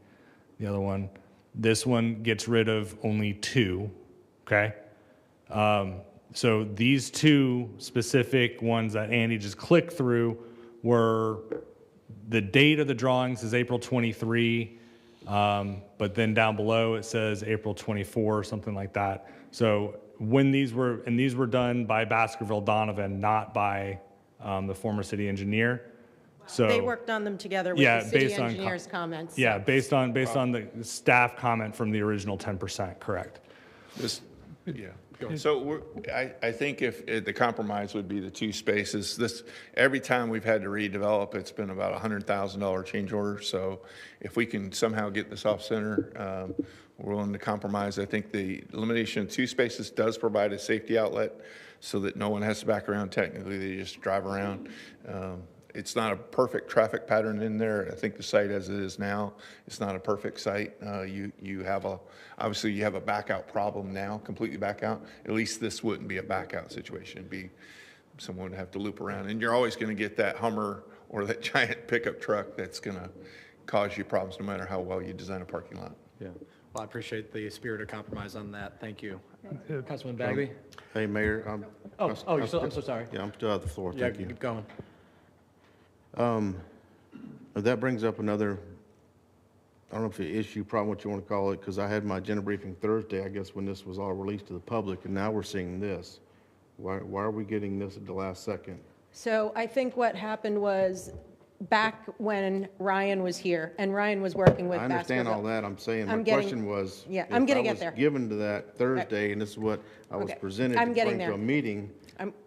[SPEAKER 22] other one, this one gets rid of only 2. Okay. So these 2 specific ones that Andy just clicked through were, the date of the drawings is April 23, but then down below it says April 24 or something like that. So when these were done by Baskerville Donovan, not by the former city engineer. So
[SPEAKER 6] They worked on them together with
[SPEAKER 22] yeah,
[SPEAKER 6] the city
[SPEAKER 22] based on
[SPEAKER 6] engineer's comments.
[SPEAKER 22] Yeah, based on the staff comment from the original 10%, correct?
[SPEAKER 2] Yeah. So I think if the compromise would be the 2 spaces. Every time we've had to redevelop, it's been about $100,000 change order. So if we can somehow get this off center, we're willing to compromise. I think the elimination of 2 spaces does provide a safety outlet so that no one has to back around. Technically, they just drive around. It's not a perfect traffic pattern in there. I think the site as it is now, it's not a perfect site. Obviously you have a back out problem now, completely back out. At least this wouldn't be a back out situation. It'd be someone would have to loop around. And you're always gonna get that Hummer or that giant pickup truck that's gonna cause you problems no matter how well you design a parking lot.
[SPEAKER 1] Yeah. Well, I appreciate the spirit of compromise on that. Thank you. Councilman Bagby?
[SPEAKER 14] Hey, Mayor.
[SPEAKER 1] I'm so sorry.
[SPEAKER 14] Yeah, I'm still at the floor.
[SPEAKER 1] Yeah,
[SPEAKER 14] Thank you.
[SPEAKER 1] keep going.
[SPEAKER 14] That brings up another, I don't know if the issue, problem, what you want to call it, because I had my agenda briefing Thursday, I guess, when this was all released to the public, and now we're seeing this. Why are we getting this at the last second?
[SPEAKER 6] So I think what happened was back when Ryan was here, and Ryan was working with
[SPEAKER 14] I understand
[SPEAKER 6] Baskerville.
[SPEAKER 14] all that. I'm saying, my
[SPEAKER 6] I'm getting-
[SPEAKER 14] question was,
[SPEAKER 6] yeah,
[SPEAKER 14] if
[SPEAKER 6] I'm gonna
[SPEAKER 14] I
[SPEAKER 6] get
[SPEAKER 14] was
[SPEAKER 6] there.
[SPEAKER 14] given to that Thursday, and this is what I was
[SPEAKER 6] Okay,
[SPEAKER 14] presented
[SPEAKER 6] I'm
[SPEAKER 14] to
[SPEAKER 6] getting
[SPEAKER 14] bring to
[SPEAKER 6] there.
[SPEAKER 14] a meeting,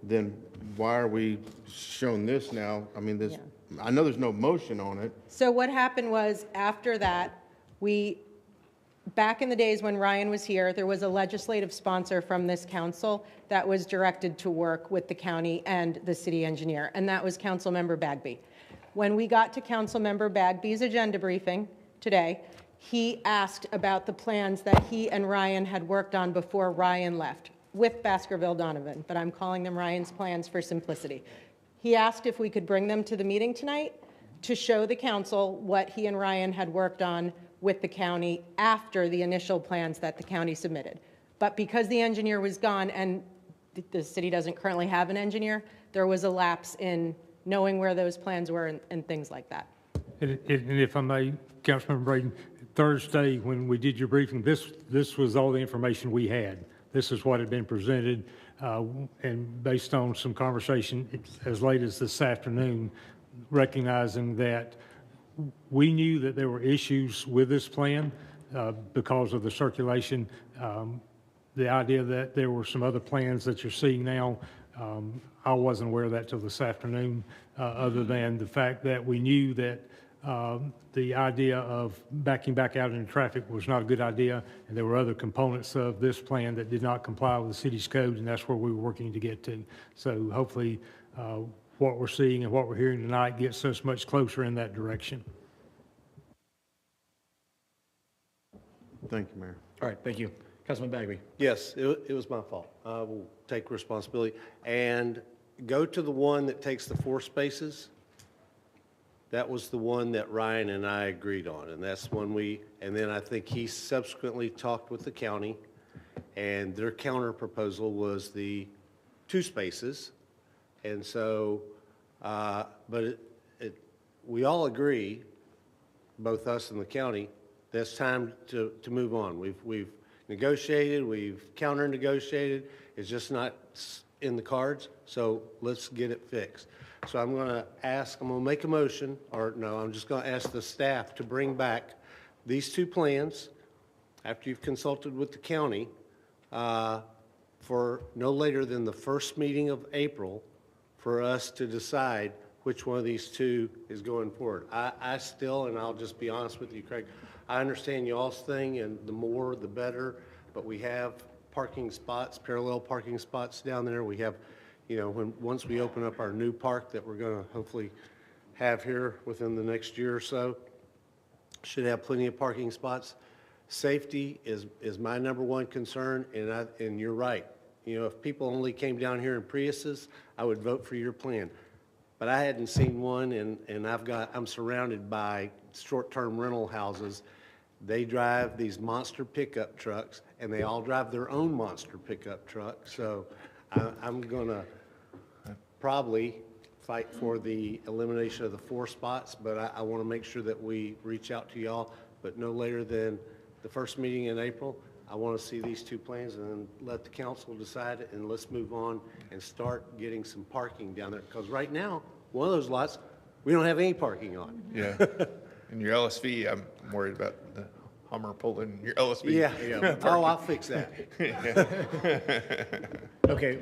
[SPEAKER 14] then why are we showing this now? I mean, this, I know there's no motion on it.
[SPEAKER 6] So what happened was, after that, back in the days when Ryan was here, there was a legislative sponsor from this council that was directed to work with the county and the city engineer, and that was Councilmember Bagby. When we got to Councilmember Bagby's agenda briefing today, he asked about the plans that he and Ryan had worked on before Ryan left, with Baskerville Donovan, but I'm calling them Ryan's plans for simplicity. He asked if we could bring them to the meeting tonight to show the council what he and Ryan had worked on with the county after the initial plans that the county submitted. But because the engineer was gone and the city doesn't currently have an engineer, there was a lapse in knowing where those plans were and things like that.
[SPEAKER 18] And if I may, Councilmember Braden, Thursday, when we did your briefing, this was all the information we had. This is what had been presented, and based on some conversation as late as this afternoon, recognizing that we knew that there were issues with this plan because of the circulation. The idea that there were some other plans that you're seeing now, I wasn't aware of that till this afternoon, other than the fact that we knew that the idea of backing back out into traffic was not a good idea, and there were other components of this plan that did not comply with the city's code, and that's where we were working to get to. So hopefully what we're seeing and what we're hearing tonight gets us much closer in that direction.
[SPEAKER 14] Thank you, Mayor.
[SPEAKER 1] All right, thank you. Councilman Bagby.
[SPEAKER 5] Yes, it was my fault. I will take responsibility. And go to the one that takes the 4 spaces. That was the one that Ryan and I agreed on, and that's when and then I think he subsequently talked with the county, and their counter proposal was the 2 spaces. And so, but we all agree, both us and the county, that it's time to move on. We've negotiated, we've counter-negotiated, it's just not in the cards, so let's get it fixed. So I'm going to make a motion, or no, I'm just going to ask the staff to bring back these 2 plans after you've consulted with the county for no later than the first meeting of April for us to decide which one of these 2 is going forward. I still, and I'll just be honest with you, Craig, I understand y'all's thing, and the more the better, but we have parking spots, parallel parking spots down there. We have, once we open up our new park that we're going to hopefully have here within the next year or so, should have plenty of parking spots. Safety is my number 1 concern, and you're right. If people only came down here in Priuses, I would vote for your plan. But I hadn't seen one, and I'm surrounded by short-term rental houses. They drive these monster pickup trucks, and they all drive their own monster pickup truck. So I'm going to probably fight for the elimination of the 4 spots, but I want to make sure that we reach out to y'all. But no later than the first meeting in April, I want to see these 2 plans and then let the council decide it, and let's move on and start getting some parking down there. Because right now, one of those lots, We don't have any parking on.
[SPEAKER 2] Yeah. And your LSV, I'm worried about the Hummer pulling your LSV.
[SPEAKER 5] Yeah. Oh, I'll fix that.
[SPEAKER 1] Okay,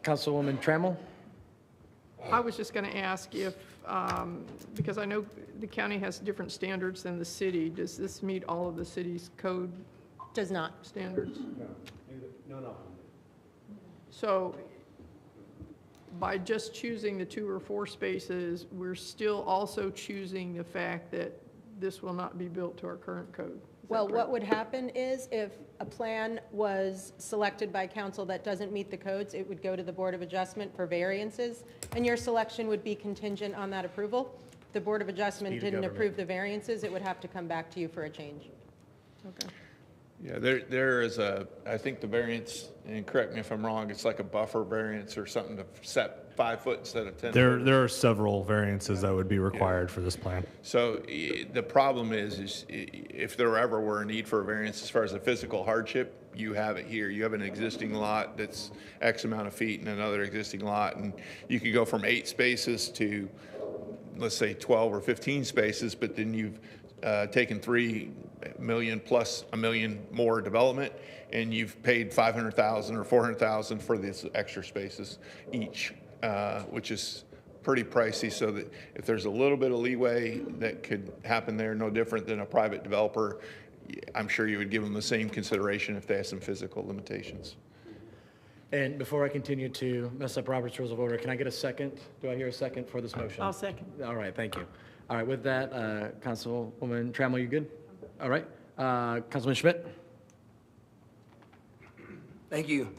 [SPEAKER 1] Councilwoman Trammell?
[SPEAKER 4] I was just going to ask if, because I know the county has different standards than the city, does this meet all of the city's code
[SPEAKER 6] Does not.
[SPEAKER 4] standards?
[SPEAKER 5] No.
[SPEAKER 4] So by just choosing the 2 or 4 spaces, we're still also choosing the fact that this will not be built to our current code. Is that
[SPEAKER 6] Well,
[SPEAKER 4] correct?
[SPEAKER 6] what would happen is if a plan was selected by council that doesn't meet the codes, it would go to the Board of Adjustment for variances, and your selection would be contingent on that approval. If the Board of Adjustment
[SPEAKER 1] Speed of
[SPEAKER 6] didn't
[SPEAKER 1] government.
[SPEAKER 6] approve the variances, it would have to come back to you for a change.
[SPEAKER 4] Okay.
[SPEAKER 2] Yeah, there is I think the variance, and correct me if I'm wrong, it's like a buffer variance or something to set 5 foot instead of 10 foot.
[SPEAKER 22] There are several variances that would be required for this plan.
[SPEAKER 2] So the problem is if there ever were a need for a variance as far as a physical hardship, you have it here. You have an existing lot that's X amount of feet and another existing lot, and you could go from 8 spaces to, let's say, 12 or 15 spaces, but then you've taken 3 million plus $1 million more development, and you've paid $500,000 or $400,000 for these extra spaces each, which is pretty pricey. So that if there's a little bit of leeway that could happen there, no different than a private developer, I'm sure you would give them the same consideration if they have some physical limitations.
[SPEAKER 1] And before I continue to mess up Robert's Rules of Order, can I get a second? Do I hear a second for this motion?
[SPEAKER 3] I'll second.
[SPEAKER 1] All right, thank you. All right, with that, Councilwoman Trammell, you good? All right. Councilman Schmidt?
[SPEAKER 9] Thank you.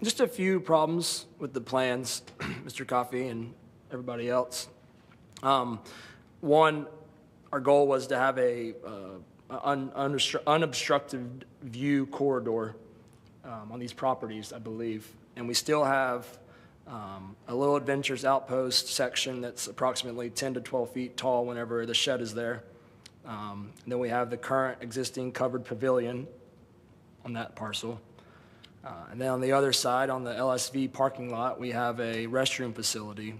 [SPEAKER 9] Just a few problems with the plans, Mr. Coffey and everybody else. One, our goal was to have a unobstructed view corridor on these properties, I believe. And we still have a Little Adventures Outpost section that's approximately 10 to 12 feet tall whenever the shed is there. And then we have the current existing covered pavilion on that parcel. And then on the other side, on the LSV parking lot, we have a restroom facility.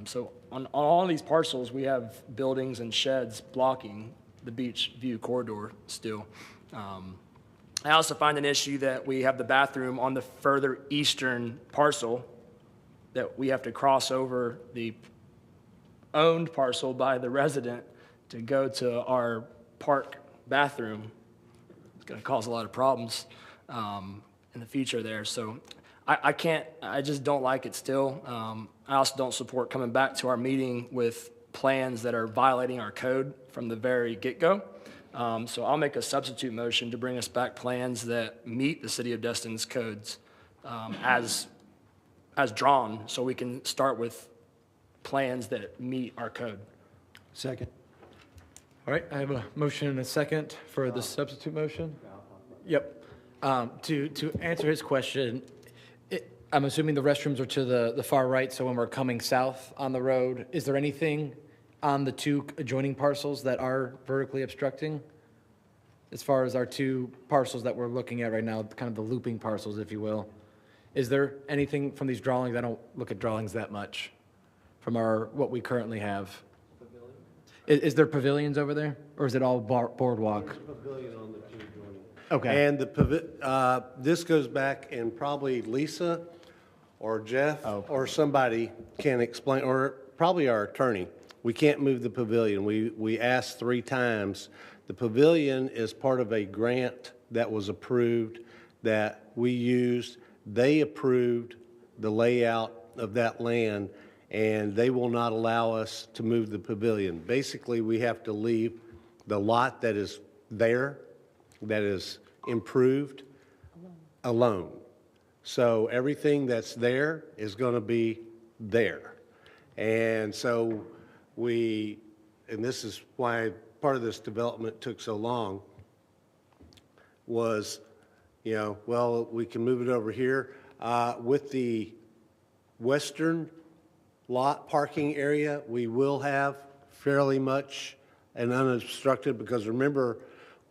[SPEAKER 9] So on all these parcels, we have buildings and sheds blocking the beach view corridor still. I also find an issue that we have the bathroom on the further eastern parcel that we have to cross over the owned parcel by the resident to go to our park bathroom. It's going to cause a lot of problems in the future there. So I just don't like it still. I also don't support coming back to our meeting with plans that are violating our code from the very get-go. So I'll make a substitute motion to bring us back plans that meet the City of Destin's codes as drawn, so we can start with plans that meet our code.
[SPEAKER 21] Second.
[SPEAKER 1] All right, I have a motion and a second for the substitute motion. Yep. To answer his question, I'm assuming the restrooms are to the far right, so when we're coming south on the road, is there anything on the 2 adjoining parcels that are vertically obstructing? As far as our 2 parcels that we're looking at right now, kind of the looping parcels, if you will. Is there anything from these drawings? I don't look at drawings that much from what we currently have. Is there pavilions over there, or is it all boardwalk?
[SPEAKER 5] There's a pavilion on the 2 adjoining.
[SPEAKER 1] Okay.
[SPEAKER 5] And this goes back, and probably Lisa or Jeff or somebody can explain, or probably our attorney. We can't move the pavilion. We asked 3 times. The pavilion is part of a grant that was approved that we used. They approved the layout of that land, and they will not allow us to move the pavilion. Basically, we have to leave the lot that is there, that is improved, alone. So everything that's there is going to be there. And so and this is why part of this development took so long, was, well, we can move it over here. With the western lot parking area, we will have fairly much and unobstructed, because remember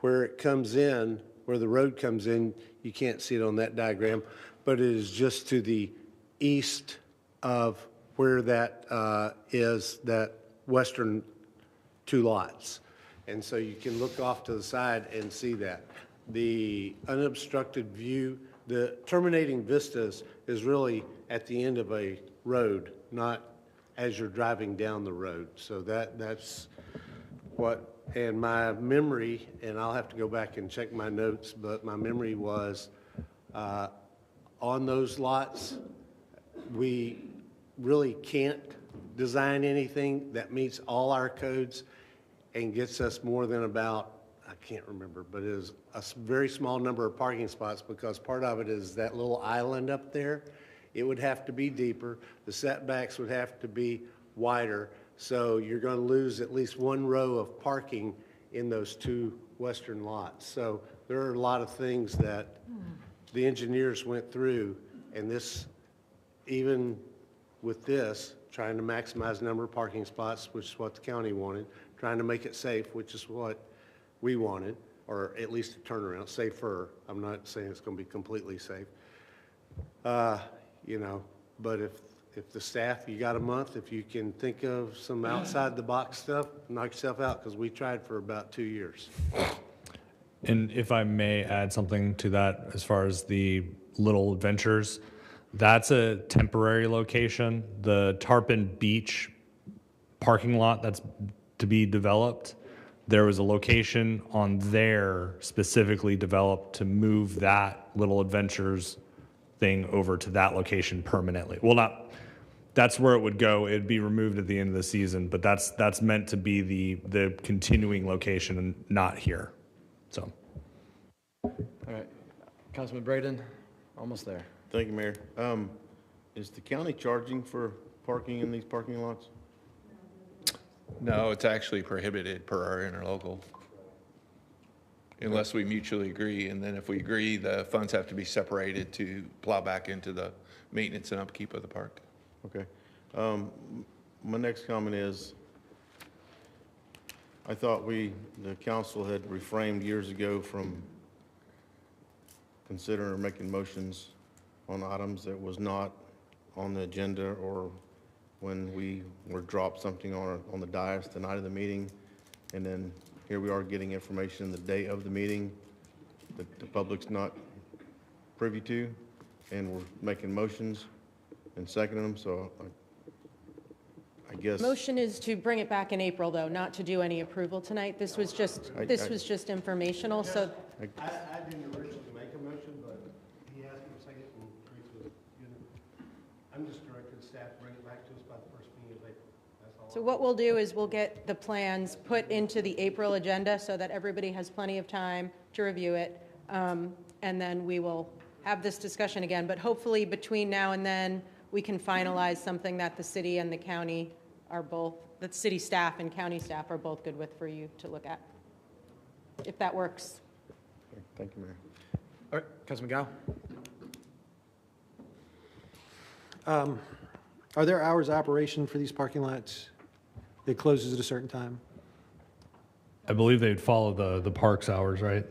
[SPEAKER 5] where it comes in, where the road comes in, you can't see it on that diagram, but it is just to the east of where that is, that western two lots. And so you can look off to the side and see that. The unobstructed view, the terminating vistas is really at the end of a road, not as you're driving down the road. So that's what, and my memory, and I'll have to go back and check my notes, but my memory was on those lots, we really can't design anything that meets all our codes and gets us more than about, I can't remember, but it is a very small number of parking spots, because part of it is that little island up there. It would have to be deeper. The setbacks would have to be wider. So you're going to lose at least one row of parking in those two western lots. So there are a lot of things that the engineers went through, and this, even with this, trying to maximize the number of parking spots, which is what the county wanted, trying to make it safe, which is what we wanted, or at least a turnaround, safer. I'm not saying it's going to be completely safe. You know, but if the staff, you got a month, if you can think of some outside the box stuff, knock yourself out, because we tried for about 2 years.
[SPEAKER 22] And if I may add something to that, as far as the Little Adventures, that's a temporary location. The Tarpon Beach parking lot that's to be developed, there was a location on there specifically developed to move that Little Adventures thing over to that location permanently. Well, not, that's where it would go. It'd be removed at the end of the season, but that's meant to be the continuing location and not here. So.
[SPEAKER 1] All right, Councilman Braden, almost there.
[SPEAKER 14] Thank you, Mayor. Is the county charging for parking in these parking lots?
[SPEAKER 2] No, it's actually prohibited per our interlocal. Unless we mutually agree, and then if we agree, the funds have to be separated to plow back into the maintenance and upkeep of the park.
[SPEAKER 14] Okay. My next comment is, I thought the council had refrained years ago from considering or making motions on items that was not on the agenda, or when we were dropped something on the dais the night of the meeting, and then here we are getting information the day of the meeting that the public's not privy to, and we're making motions and seconding them, so I guess.
[SPEAKER 6] Motion is to bring it back in April, though, not to do any approval tonight. This was just, informational, so.
[SPEAKER 5] I didn't originally make a motion, but he asked me a second, and Teresa was, I'm just directing staff to bring it back to us by the first meeting of April. That's all.
[SPEAKER 6] So what we'll do is we'll get the plans put into the April agenda so that everybody has plenty of time to review it. And then we will have this discussion again. But hopefully between now and then, we can finalize something that the city and the county are both, that city staff and county staff are both good with for you to look at, if that works.
[SPEAKER 14] Okay, thank you, Mayor.
[SPEAKER 1] All right, Councilman
[SPEAKER 21] Are there hours of operation for these parking lots? It closes at a certain time?
[SPEAKER 22] I believe they'd follow the park's hours, right?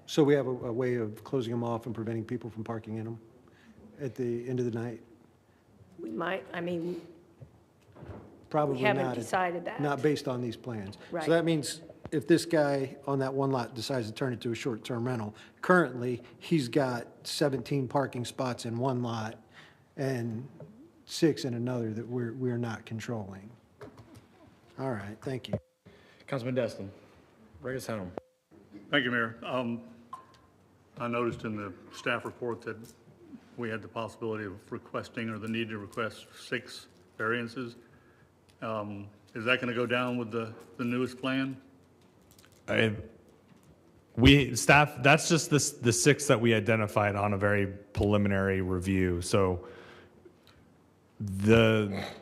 [SPEAKER 21] So we have a way of closing them off and preventing people from parking in them at the end of the night?
[SPEAKER 3] We might, I mean,
[SPEAKER 21] Probably
[SPEAKER 3] we haven't
[SPEAKER 21] not.
[SPEAKER 3] decided that.
[SPEAKER 21] Not based on these plans.
[SPEAKER 3] Right.
[SPEAKER 21] So that means if this guy on that one lot decides to turn it to a short-term rental, currently, he's got 17 parking spots in one lot and 6 in another that we're not controlling. All right, thank you.
[SPEAKER 1] Councilman Destin, bring us home.
[SPEAKER 16] Thank you, Mayor. I noticed in the staff report that we had the possibility of requesting, or the need to request 6 variances. Is that going to go down with the newest plan?
[SPEAKER 22] Staff, that's just the 6 that we identified on a very preliminary review. So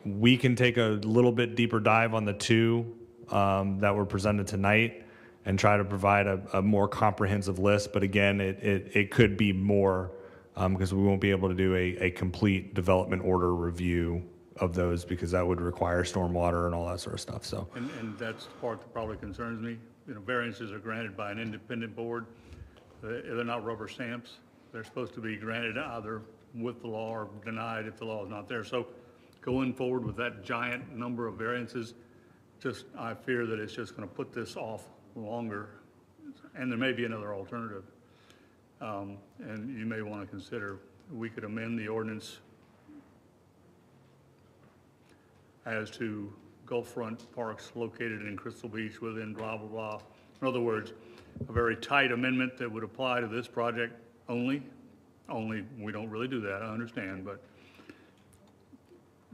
[SPEAKER 22] we can take a little bit deeper dive on the 2 that were presented tonight and try to provide a more comprehensive list. But again, it could be more because we won't be able to do a complete development order review of those, because that would require stormwater and all that sort of stuff. So,
[SPEAKER 16] And that's the part that probably concerns me. You know, variances are granted by an independent board. They're not rubber stamps. They're supposed to be granted either with the law or denied if the law is not there. So going forward with that giant number of variances, I fear that it's just going to put this off longer, and there may be another alternative. And you may want to consider, we could amend the ordinance as to Gulfront parks located in Crystal Beach within blah, blah, blah. In other words, a very tight amendment that would apply to this project only. We don't really do that, I understand, but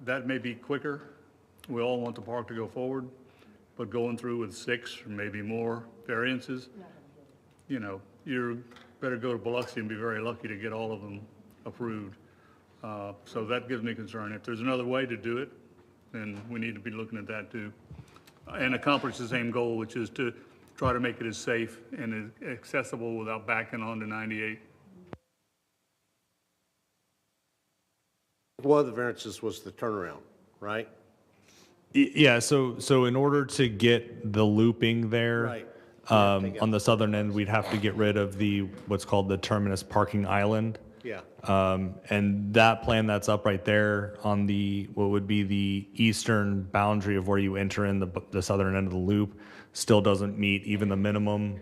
[SPEAKER 16] that may be quicker. We all want the park to go forward, but going through with 6 or maybe more variances, you know, you better go to Biloxi and be very lucky to get all of them approved. So that gives me concern. If there's another way to do it, then we need to be looking at that too, and accomplish the same goal, which is to try to make it as safe and as accessible without backing onto 98.
[SPEAKER 5] One of the variances was the turnaround, right?
[SPEAKER 22] Yeah, so in order to get the looping there,
[SPEAKER 5] Right.
[SPEAKER 22] on the southern end, we'd have to get rid of what's called the terminus parking island.
[SPEAKER 5] Yeah.
[SPEAKER 22] And that plan that's up right there on what would be the eastern boundary of where you enter in the southern end of the loop still doesn't meet even the minimum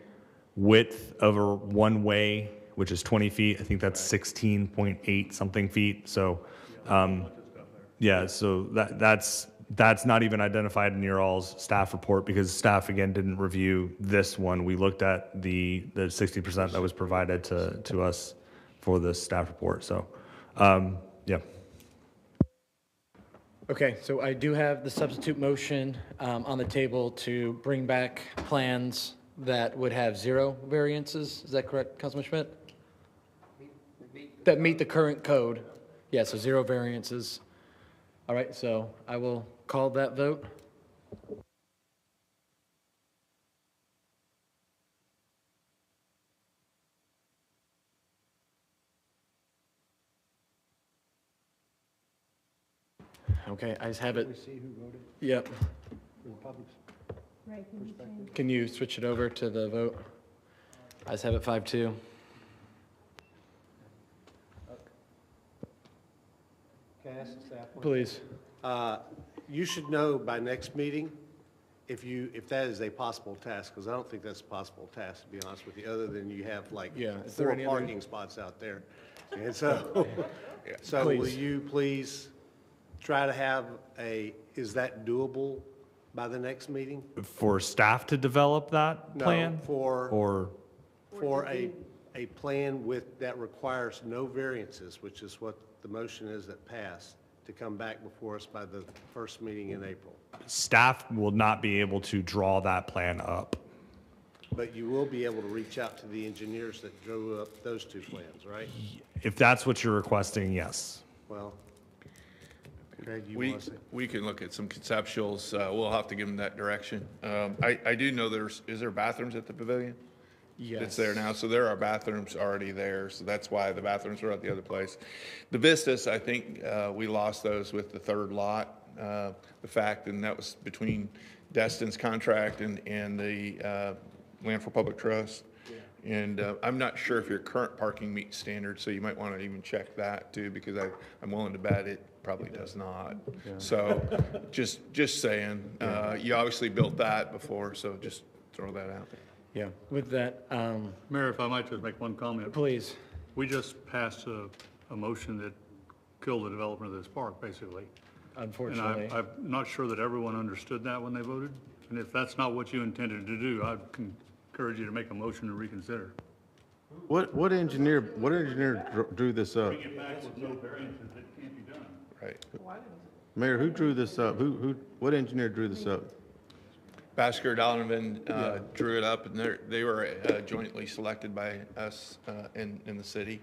[SPEAKER 22] width of a one-way, which is 20 feet. I think that's 16.8 something feet. So, yeah, so that's not even identified in your all's staff report because staff, again, didn't review this one. We looked at the 60% that was provided to us for the staff report. So, yeah.
[SPEAKER 1] Okay, so I do have the substitute motion on the table to bring back plans that would have 0 variances. Is that correct, Councilman Schmidt? That meet the current code. Yeah, so 0 variances. All right, so I will call that vote. Okay, I just have it.
[SPEAKER 21] We see who voted
[SPEAKER 1] Yep.
[SPEAKER 21] for the public's perspective.
[SPEAKER 1] Can you switch it over to the vote? I just have it 5-2.
[SPEAKER 5] Can I ask the staff one?
[SPEAKER 1] Please.
[SPEAKER 5] You should know by next meeting if that is a possible task, because I don't think that's a possible task, to be honest with you, other than you have like
[SPEAKER 1] Yeah, is there
[SPEAKER 5] 4
[SPEAKER 1] any other-
[SPEAKER 5] parking spots out there. And so, so will
[SPEAKER 1] Please.
[SPEAKER 5] you please try to have is that doable by the next meeting?
[SPEAKER 22] For staff to develop that plan?
[SPEAKER 5] No, for a plan that requires no variances, which is what the motion is that passed, to come back before us by the first meeting in April.
[SPEAKER 22] Staff will not be able to draw that plan up.
[SPEAKER 5] But you will be able to reach out to the engineers that drew up those 2 plans, right?
[SPEAKER 22] If that's what you're requesting, yes.
[SPEAKER 5] Well, Craig, you
[SPEAKER 2] We,
[SPEAKER 5] want to say?
[SPEAKER 2] we can look at some conceptuals. We'll have to give them that direction. I do know is there bathrooms at the pavilion?
[SPEAKER 1] Yes.
[SPEAKER 2] It's there now, so there are bathrooms already there, so that's why the bathrooms are at the other place. The vistas, I think, we lost those with the third lot, the fact, and that was between Destin's contract and the Land for Public Trust. And I'm not sure if your current parking meets standards, so you might want to even check that too, because I'm willing to bet it probably does not. So just saying, you obviously built that before, so just throw that out there.
[SPEAKER 1] Yeah, with that,
[SPEAKER 16] Mayor, if I might just make one comment.
[SPEAKER 1] please.
[SPEAKER 16] We just passed a motion that killed the development of this park, basically.
[SPEAKER 1] Unfortunately.
[SPEAKER 16] And I'm not sure that everyone understood that when they voted. And if that's not what you intended to do, I'd encourage you to make a motion to reconsider.
[SPEAKER 14] What engineer drew this up?
[SPEAKER 16] Bring it back with no variances, it can't be done.
[SPEAKER 2] Right.
[SPEAKER 14] Mayor, who drew this up? What engineer drew this up?
[SPEAKER 2] Basker Donovan drew it up, and they were jointly selected by us in the city.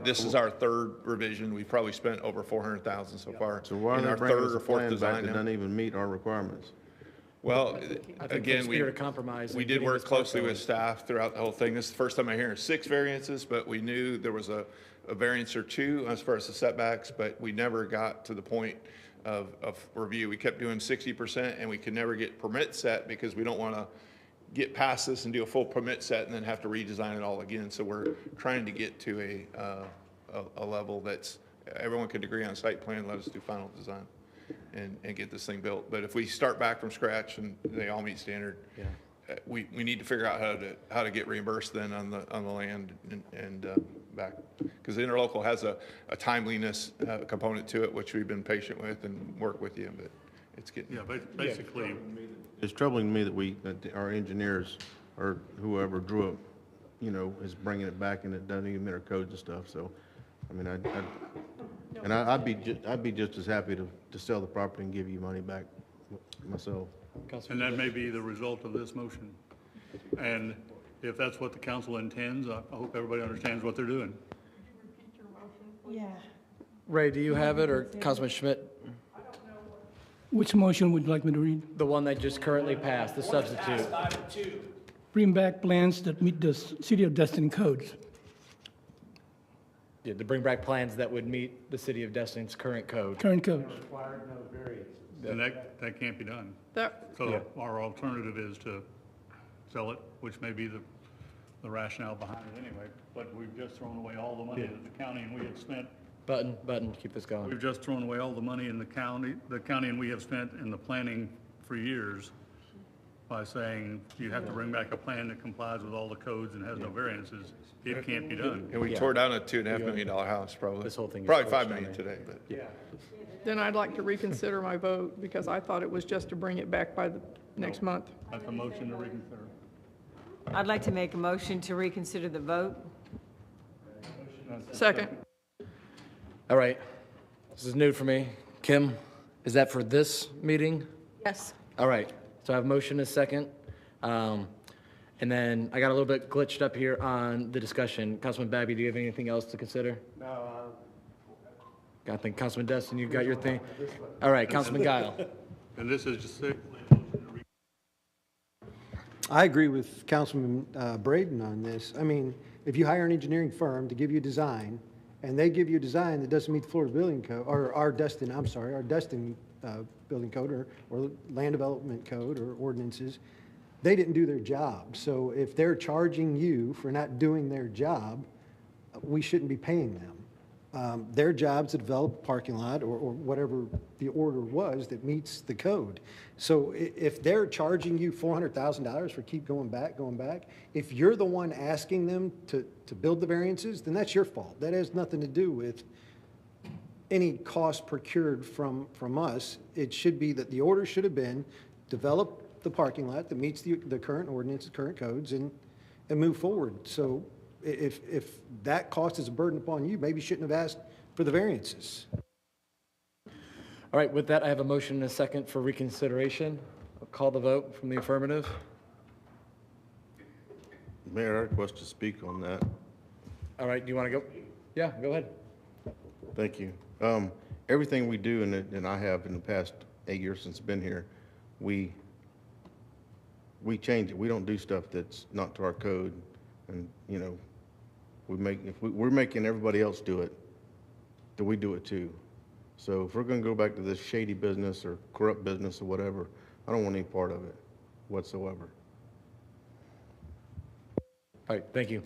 [SPEAKER 2] This is our 3rd revision. We've probably spent over $400,000 so far.
[SPEAKER 14] So why are
[SPEAKER 2] in
[SPEAKER 14] they
[SPEAKER 2] our
[SPEAKER 14] bringing
[SPEAKER 2] 3rd
[SPEAKER 14] us
[SPEAKER 2] or
[SPEAKER 14] a
[SPEAKER 2] 4th
[SPEAKER 14] plan back
[SPEAKER 2] design
[SPEAKER 14] that
[SPEAKER 2] now.
[SPEAKER 14] doesn't even meet our requirements?
[SPEAKER 2] Well,
[SPEAKER 1] I think
[SPEAKER 2] again,
[SPEAKER 1] for spirit of compromise.
[SPEAKER 2] we
[SPEAKER 1] and
[SPEAKER 2] did
[SPEAKER 1] getting
[SPEAKER 2] work
[SPEAKER 1] this park
[SPEAKER 2] closely
[SPEAKER 1] going.
[SPEAKER 2] with staff throughout the whole thing. This is the first time I hear 6 variances, but we knew there was a variance or 2 as far as the setbacks, but we never got to the point of review. We kept doing 60%, and we could never get permit set because we don't want to get past this and do a full permit set and then have to redesign it all again. So we're trying to get to a level that's everyone could agree on site plan, let us do final design. and get this thing built. But if we start back from scratch and they all meet standard, we need to figure out how to get reimbursed then on the land and back. Because the interlocal has a timeliness component to it, which we've been patient with and work with you, but it's getting.
[SPEAKER 16] Yeah, basically.
[SPEAKER 14] It's troubling to me that our engineers or whoever drew up, is bringing it back and it doesn't even meet our codes and stuff. So, I mean, I'd be just as happy to sell the property and give you money back myself.
[SPEAKER 16] And that may be the result of this motion. And if that's what the council intends, I hope everybody understands what they're doing.
[SPEAKER 3] Yeah.
[SPEAKER 1] Ray, do you have it, or Councilman Schmidt?
[SPEAKER 12] Which motion would you like me to read?
[SPEAKER 1] The one that just currently passed, the substitute.
[SPEAKER 12] Bring back plans that meet the City of Destin codes.
[SPEAKER 1] Yeah, to bring back plans that would meet the City of Destin's current code.
[SPEAKER 12] Current codes.
[SPEAKER 16] And that can't be done. So our alternative is to sell it, which may be the rationale behind it anyway. But we've just thrown away all the money that the county and we have spent.
[SPEAKER 1] Button, keep this going.
[SPEAKER 16] We've just thrown away all the money in the county and we have spent in the planning for years by saying you have to bring back a plan that complies with all the codes and has no variances. It can't be done.
[SPEAKER 2] And we tore down a $2.5 million house, probably.
[SPEAKER 1] This whole thing is
[SPEAKER 2] probably $5
[SPEAKER 1] closed
[SPEAKER 2] million
[SPEAKER 1] down
[SPEAKER 2] today, but.
[SPEAKER 1] Yeah.
[SPEAKER 4] Then I'd like to reconsider my vote because I thought it was just to bring it back by the next month.
[SPEAKER 16] That's a motion to reconsider.
[SPEAKER 3] I'd like to make a motion to reconsider the vote.
[SPEAKER 4] Second.
[SPEAKER 1] All right, this is new for me. Kim, is that for this meeting?
[SPEAKER 6] Yes.
[SPEAKER 1] All right, so I have motion and a second. And then I got a little bit glitched up here on the discussion. Councilman Babby, do you have anything else to consider?
[SPEAKER 5] No.
[SPEAKER 1] I think Councilman Destin, you got your thing? All right, Councilman Guile.
[SPEAKER 16] And this is just
[SPEAKER 21] I agree with Councilman Braden on this. I mean, if you hire an engineering firm to give you a design, and they give you a design that doesn't meet Florida's building code, or our Destin building code, or land development code, or ordinances, they didn't do their job. So if they're charging you for not doing their job, we shouldn't be paying them. Their job is to develop a parking lot or whatever the order was that meets the code. So if they're charging you $400,000 for keep going back, if you're the one asking them to build the variances, then that's your fault. That has nothing to do with any cost procured from us. It should be that the order should have been develop the parking lot that meets the current ordinance, current codes, and move forward. So if that cost is a burden upon you, maybe you shouldn't have asked for the variances.
[SPEAKER 1] All right, with that, I have a motion and a second for reconsideration. I'll call the vote from the affirmative.
[SPEAKER 14] Mayor, I request to speak on that.
[SPEAKER 1] All right, do you want to go? Yeah, go ahead.
[SPEAKER 14] Thank you. Everything we do, and I have in the past 8 years since I've been here, we change it. We don't do stuff that's not to our code. And, if we're making everybody else do it, then we do it too. So if we're going to go back to this shady business or corrupt business or whatever, I don't want any part of it whatsoever.
[SPEAKER 1] All right, thank you.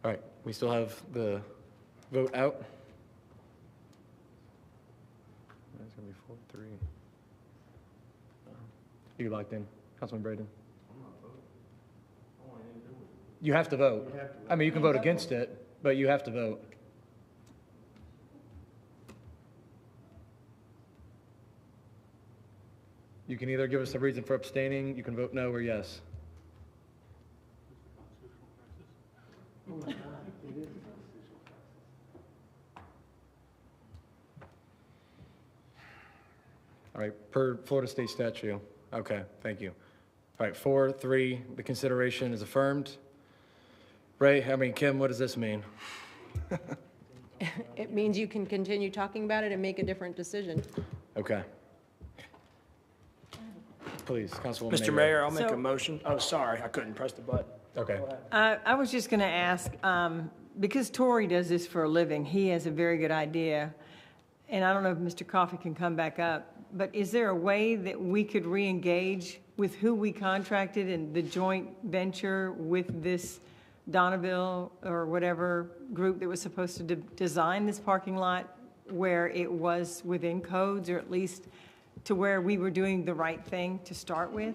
[SPEAKER 1] All right, we still have the vote out. It's going to be 4-3. You locked in, Councilman Braden? You have to vote. I mean, you can vote against it, but you have to vote. You can either give us a reason for abstaining, you can vote no or yes. All right, per Florida state statute. Okay, thank you. All right, 4-3, the consideration is affirmed. Kim, what does this mean?
[SPEAKER 6] It means you can continue talking about it and make a different decision.
[SPEAKER 1] Okay. Please, Councilwoman.
[SPEAKER 9] Mr. Mayor, I'll make a motion. Oh, sorry, I couldn't press the button.
[SPEAKER 1] Okay.
[SPEAKER 3] I was just going to ask, because Tori does this for a living, he has a very good idea, and I don't know if Mr. Coffey can come back up, but is there a way that we could re-engage with who we contracted in the joint venture with this Donneville or whatever group that was supposed to design this parking lot, where it was within codes, or at least to where we were doing the right thing to start with?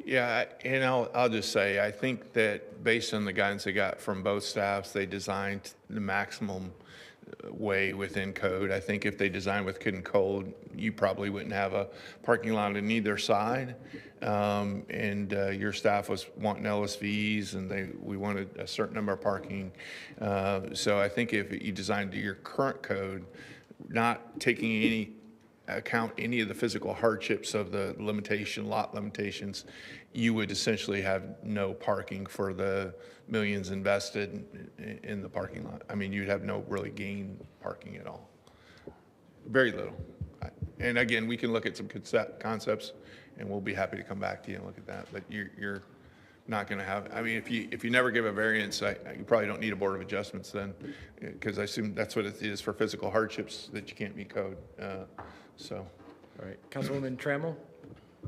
[SPEAKER 2] Yeah, and I'll just say, I think that based on the guidance they got from both staffs, they designed the maximum way within code. I think if they designed with good and cold, you probably wouldn't have a parking lot on either side. And your staff was wanting LSVs, and we wanted a certain number of parking. So I think if you designed to your current code, not taking any of the physical hardships of the lot limitations, you would essentially have no parking for the millions invested in the parking lot. I mean, you'd have no really gain parking at all. Very little. And again, we can look at some concepts, and we'll be happy to come back to you and look at that. But you're not going to have, I mean, if you never give a variance, you probably don't need a Board of Adjustments then, because I assume that's what it is for physical hardships that you can't meet code. So.
[SPEAKER 1] All right, Councilwoman Trammell,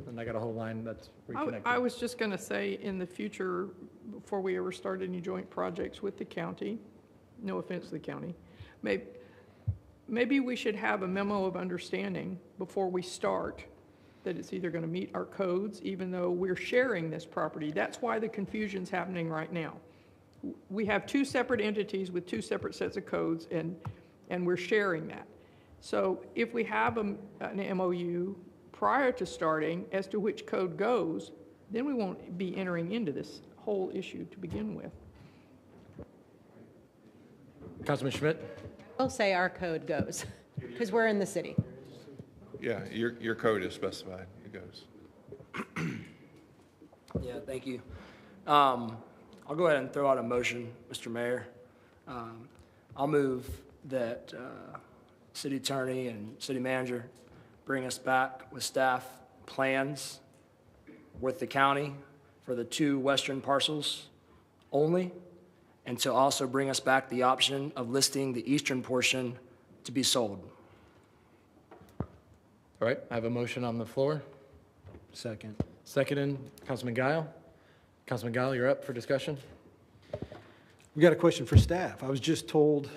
[SPEAKER 1] and I got a whole line that's reconnected.
[SPEAKER 4] I was just going to say, in the future, before we ever start any joint projects with the county, no offense to the county, maybe we should have a memo of understanding before we start that it's either going to meet our codes, even though we're sharing this property. That's why the confusion's happening right now. We have two separate entities with two separate sets of codes, and we're sharing that. So if we have an MOU prior to starting as to which code goes, then we won't be entering into this whole issue to begin with.
[SPEAKER 1] Councilman Schmidt?
[SPEAKER 6] We'll say our code goes, because we're in the city.
[SPEAKER 2] Yeah, your code is specified. It goes.
[SPEAKER 9] Yeah, thank you. I'll go ahead and throw out a motion, Mr. Mayor. I'll move that city attorney and city manager bring us back with staff plans with the county for the 2 western parcels only, and to also bring us back the option of listing the eastern portion to be sold.
[SPEAKER 1] All right, I have a motion on the floor.
[SPEAKER 5] Second.
[SPEAKER 1] Seconded, Councilman Guile. Councilman Guile, you're up for discussion.
[SPEAKER 21] We got a question for staff. I was just told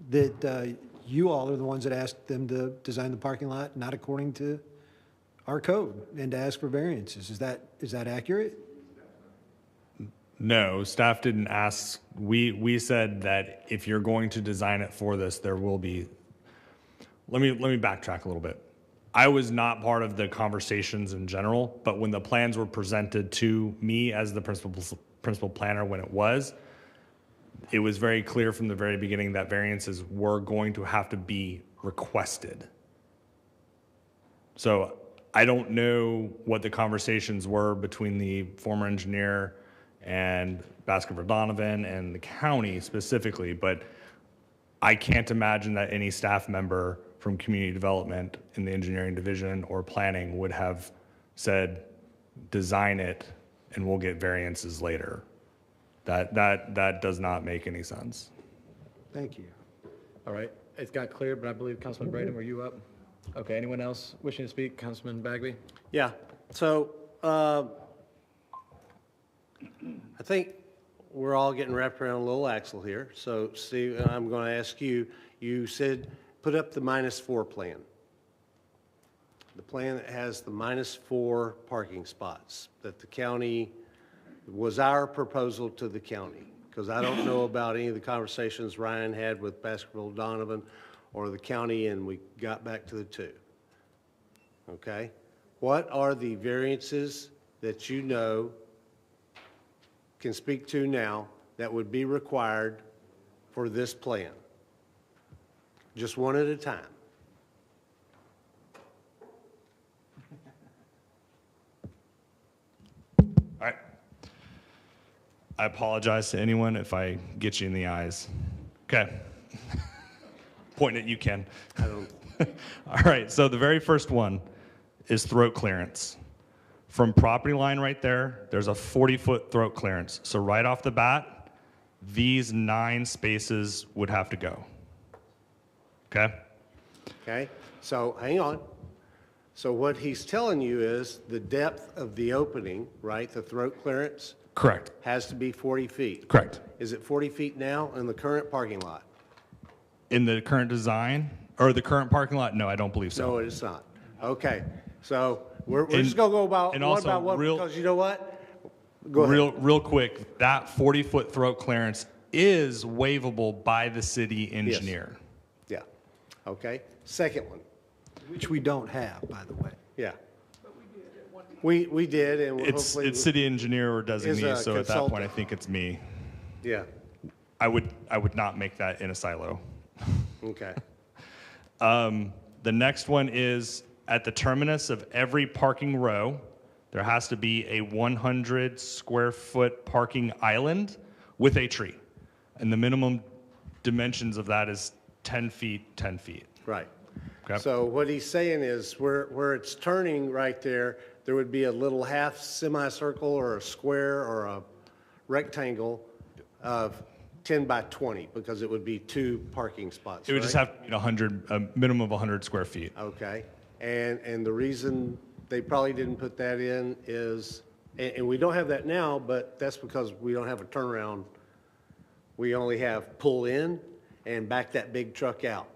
[SPEAKER 21] that you all are the ones that asked them to design the parking lot not according to our code and to ask for variances. Is that accurate?
[SPEAKER 22] No, staff didn't ask. We said that if you're going to design it for this, there will be. Let me backtrack a little bit. I was not part of the conversations in general, but when the plans were presented to me as the principal planner when it was very clear from the very beginning that variances were going to have to be requested. So I don't know what the conversations were between the former engineer and Baskerville Donovan and the county specifically, but I can't imagine that any staff member from community development in the engineering division or planning would have said, design it and we'll get variances later. That does not make any sense.
[SPEAKER 21] Thank you.
[SPEAKER 1] All right, it's got clear, but I believe Councilman Braden, were you up? Okay, anyone else wishing to speak? Councilman Bagby?
[SPEAKER 5] Yeah, so I think we're all getting wrapped around a little axle here. So Steve, I'm going to ask you, you said put up the -4 plan. The plan that has the -4 parking spots that the county, was our proposal to the county. Because I don't know about any of the conversations Ryan had with Baskerville Donovan or the county, and we got back to the 2. Okay? What are the variances that you know can speak to now that would be required for this plan? Just one at a time.
[SPEAKER 22] All right. I apologize to anyone if I get you in the eyes. Okay. Point at you, Ken.
[SPEAKER 5] I don't.
[SPEAKER 22] All right, so the very first one is throat clearance. From property line right there, there's a 40-foot throat clearance. So right off the bat, these 9 spaces would have to go. Okay?
[SPEAKER 5] Okay, so hang on. So what he's telling you is the depth of the opening, right, the throat clearance?
[SPEAKER 22] Correct.
[SPEAKER 5] Has to be 40 feet.
[SPEAKER 22] Correct.
[SPEAKER 5] Is it 40 feet now in the current parking lot?
[SPEAKER 22] In the current design, or the current parking lot? No, I don't believe so.
[SPEAKER 5] No, it is not. Okay, so we're just gonna go about
[SPEAKER 22] and
[SPEAKER 5] one
[SPEAKER 22] also
[SPEAKER 5] by one,
[SPEAKER 22] real-
[SPEAKER 5] because you know what? Go ahead.
[SPEAKER 22] Real quick, that 40-foot throat clearance is waivable by the city engineer.
[SPEAKER 5] Yeah, okay. Second one,
[SPEAKER 21] Which we don't have, by the way.
[SPEAKER 5] yeah. We did, and
[SPEAKER 22] It's
[SPEAKER 5] hopefully.
[SPEAKER 22] city engineer or
[SPEAKER 5] Is
[SPEAKER 22] designee,
[SPEAKER 5] a
[SPEAKER 22] so at that point, I
[SPEAKER 5] consultant.
[SPEAKER 22] think it's me.
[SPEAKER 5] Yeah,
[SPEAKER 22] I would not make that in a silo.
[SPEAKER 5] okay.
[SPEAKER 22] The next one is at the terminus of every parking row, there has to be a 100 square foot parking island with a tree. And the minimum dimensions of that is 10 feet, 10 feet.
[SPEAKER 5] Right.
[SPEAKER 22] Okay.
[SPEAKER 5] So what he's saying is where it's turning right there, there would be a little half semicircle or a square or a rectangle of 10 by 20, because it would be 2 parking spots,
[SPEAKER 22] It would just
[SPEAKER 5] right?
[SPEAKER 22] have a minimum of 100 square feet.
[SPEAKER 5] Okay, and the reason they probably didn't put that in is, and we don't have that now, but that's because we don't have a turnaround. We only have pull in and back that big truck out,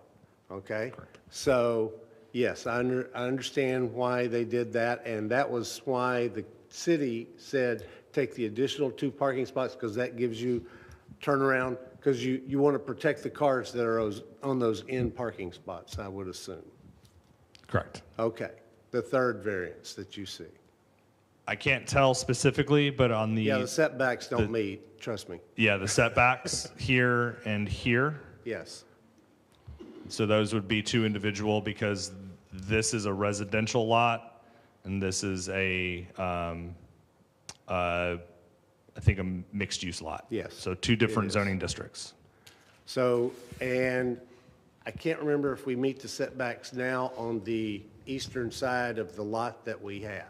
[SPEAKER 5] okay? So, yes, I understand why they did that, and that was why the city said, take the additional 2 parking spots, because that gives you turnaround, because you want to protect the cars that are on those in parking spots, I would assume.
[SPEAKER 22] Correct.
[SPEAKER 5] Okay, the third variance that you see.
[SPEAKER 22] I can't tell specifically, but on the.
[SPEAKER 5] Yeah, the setbacks don't meet, trust me.
[SPEAKER 22] Yeah, the setbacks here and here.
[SPEAKER 5] Yes,
[SPEAKER 22] So those would be 2 individual, because this is a residential lot and this is I think a mixed-use lot.
[SPEAKER 5] Yes,
[SPEAKER 22] So 2 different
[SPEAKER 5] is.
[SPEAKER 22] zoning districts.
[SPEAKER 5] so, and I can't remember if we meet the setbacks now on the eastern side of the lot that we have.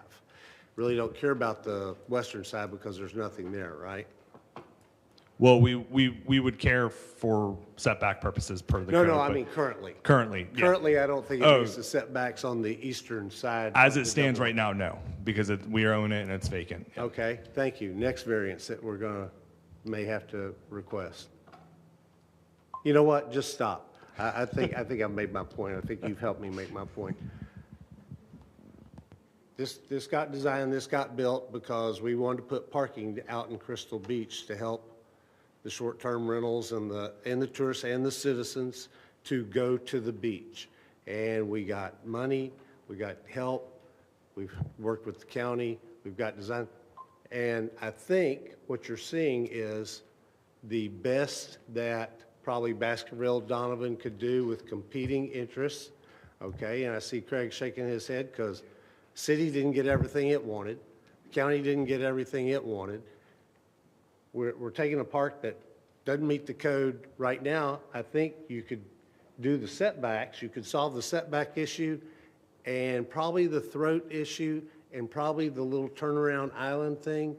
[SPEAKER 5] Really don't care about the western side because there's nothing there, right?
[SPEAKER 22] Well, we would care for setback purposes per the code.
[SPEAKER 5] No, I
[SPEAKER 22] but
[SPEAKER 5] mean currently.
[SPEAKER 22] Currently, yeah.
[SPEAKER 5] Currently, I don't think it
[SPEAKER 22] Oh.
[SPEAKER 5] meets the setbacks on the eastern side.
[SPEAKER 22] As
[SPEAKER 5] of
[SPEAKER 22] it
[SPEAKER 5] the
[SPEAKER 22] stands
[SPEAKER 5] double-
[SPEAKER 22] right now, no, because we own it and it's vacant. Yeah.
[SPEAKER 5] Okay, thank you. Next variance that may have to request. You know what? Just stop. I think I've made my point. I think you've helped me make my point. This got designed, this got built because we wanted to put parking out in Crystal Beach to help the short-term rentals and the tourists and the citizens to go to the beach. And we got money, we got help, we've worked with the county, we've got design. And I think what you're seeing is the best that probably Baskerville Donovan could do with competing interests, okay? And I see Craig shaking his head because city didn't get everything it wanted, the county didn't get everything it wanted. We're taking a park that doesn't meet the code right now. I think you could do the setbacks, you could solve the setback issue and probably the throat issue and probably the little turnaround island thing.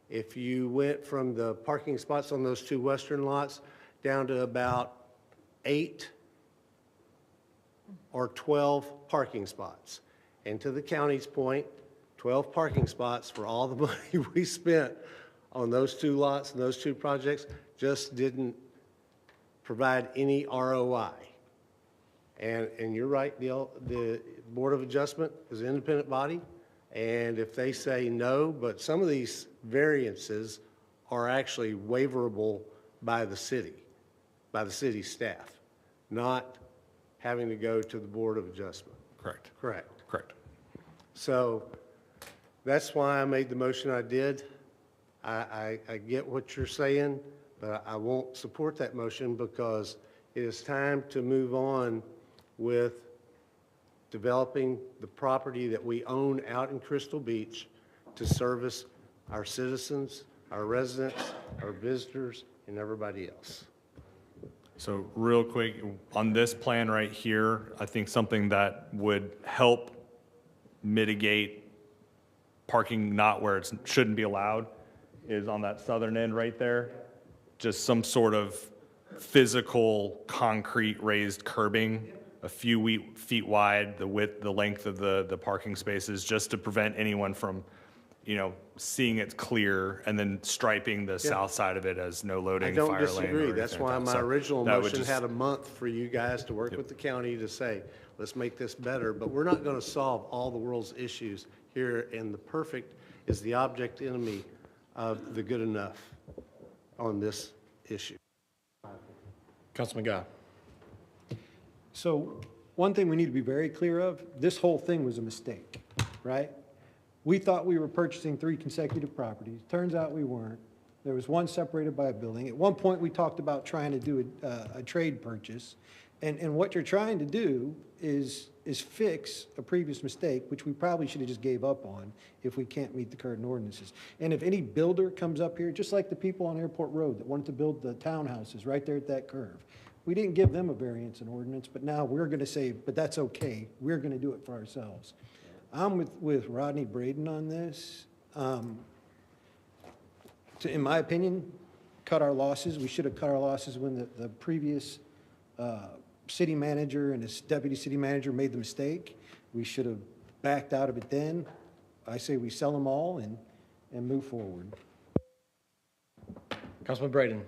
[SPEAKER 5] If you went from the parking spots on those 2 western lots down to about 8 or 12 parking spots. And to the county's point, 12 parking spots for all the money we spent on those 2 lots and those 2 projects just didn't provide any ROI. And you're right, the Board of Adjustment is an independent body, and if they say no, but some of these variances are actually waiverable by the city staff, not having to go to the Board of Adjustment.
[SPEAKER 22] Correct.
[SPEAKER 5] Correct.
[SPEAKER 22] Correct.
[SPEAKER 5] So that's why I made the motion I did. I get what you're saying, but I won't support that motion because it is time to move on with developing the property that we own out in Crystal Beach to service our citizens, our residents, our visitors, and everybody else.
[SPEAKER 22] So real quick, on this plan right here, I think something that would help mitigate parking not where it shouldn't be allowed is on that southern end right there. Just some sort of physical concrete raised curbing, a few feet wide, the width, the length of the parking spaces, just to prevent anyone from, seeing it clear and then striping the south side of it as no loading,
[SPEAKER 5] I don't
[SPEAKER 22] fire lane.
[SPEAKER 5] disagree. That's why my original
[SPEAKER 22] that would
[SPEAKER 5] motion
[SPEAKER 22] just-
[SPEAKER 5] had a month for you guys to work with the county to say, let's make this better, but we're not going to solve all the world's issues here, and the perfect is the object enemy of the good enough on this issue.
[SPEAKER 1] Councilman Guy.
[SPEAKER 21] So one thing we need to be very clear of, this whole thing was a mistake, right? We thought we were purchasing 3 consecutive properties. Turns out we weren't. There was one separated by a building. At one point, we talked about trying to do a trade purchase. And what you're trying to do is fix a previous mistake, which we probably should have just gave up on if we can't meet the current ordinances. And if any builder comes up here, just like the people on Airport Road that wanted to build the townhouses right there at that curve, we didn't give them a variance and ordinance, but now we're going to say, but that's okay. We're going to do it for ourselves. I'm with Rodney Braden on this. In my opinion, cut our losses. We should have cut our losses when the previous city manager and his deputy city manager made the mistake. We should have backed out of it then. I say we sell them all and move forward.
[SPEAKER 1] Councilman Braden.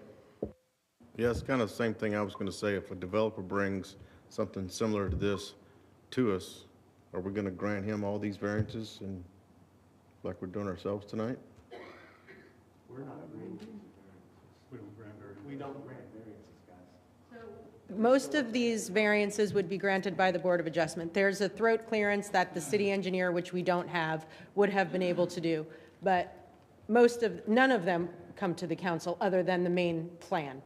[SPEAKER 14] Yeah, it's kind of the same thing I was going to say. If a developer brings something similar to this to us, are we going to grant him all these variances and like we're doing ourselves tonight?
[SPEAKER 5] We're not granting.
[SPEAKER 16] We don't grant variances.
[SPEAKER 5] We don't grant variances, guys.
[SPEAKER 6] Most of these variances would be granted by the Board of Adjustment. There's a throat clearance that the city engineer, which we don't have, would have been able to do. But none of them come to the council other than the main plan.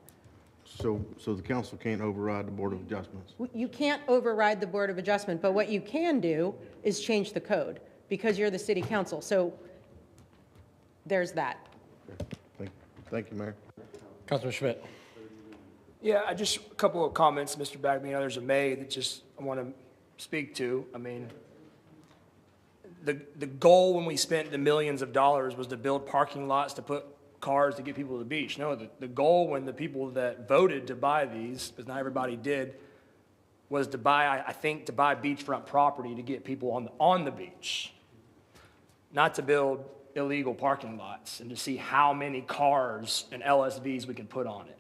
[SPEAKER 14] So the council can't override the Board of Adjustments?
[SPEAKER 6] You can't override the Board of Adjustment, but what you can do is change the code because you're the city council. So there's that.
[SPEAKER 14] Thank you, Mayor.
[SPEAKER 1] Councilman Schmidt.
[SPEAKER 9] Yeah, just a couple of comments Mr. Bagby and others have made that just I want to speak to. I mean, the goal when we spent the millions of dollars was to build parking lots to put cars to get people to the beach. No, the goal when the people that voted to buy these, because not everybody did, was to buy, I think, to buy beachfront property to get people on the beach, not to build illegal parking lots and to see how many cars and LSVs we can put on it.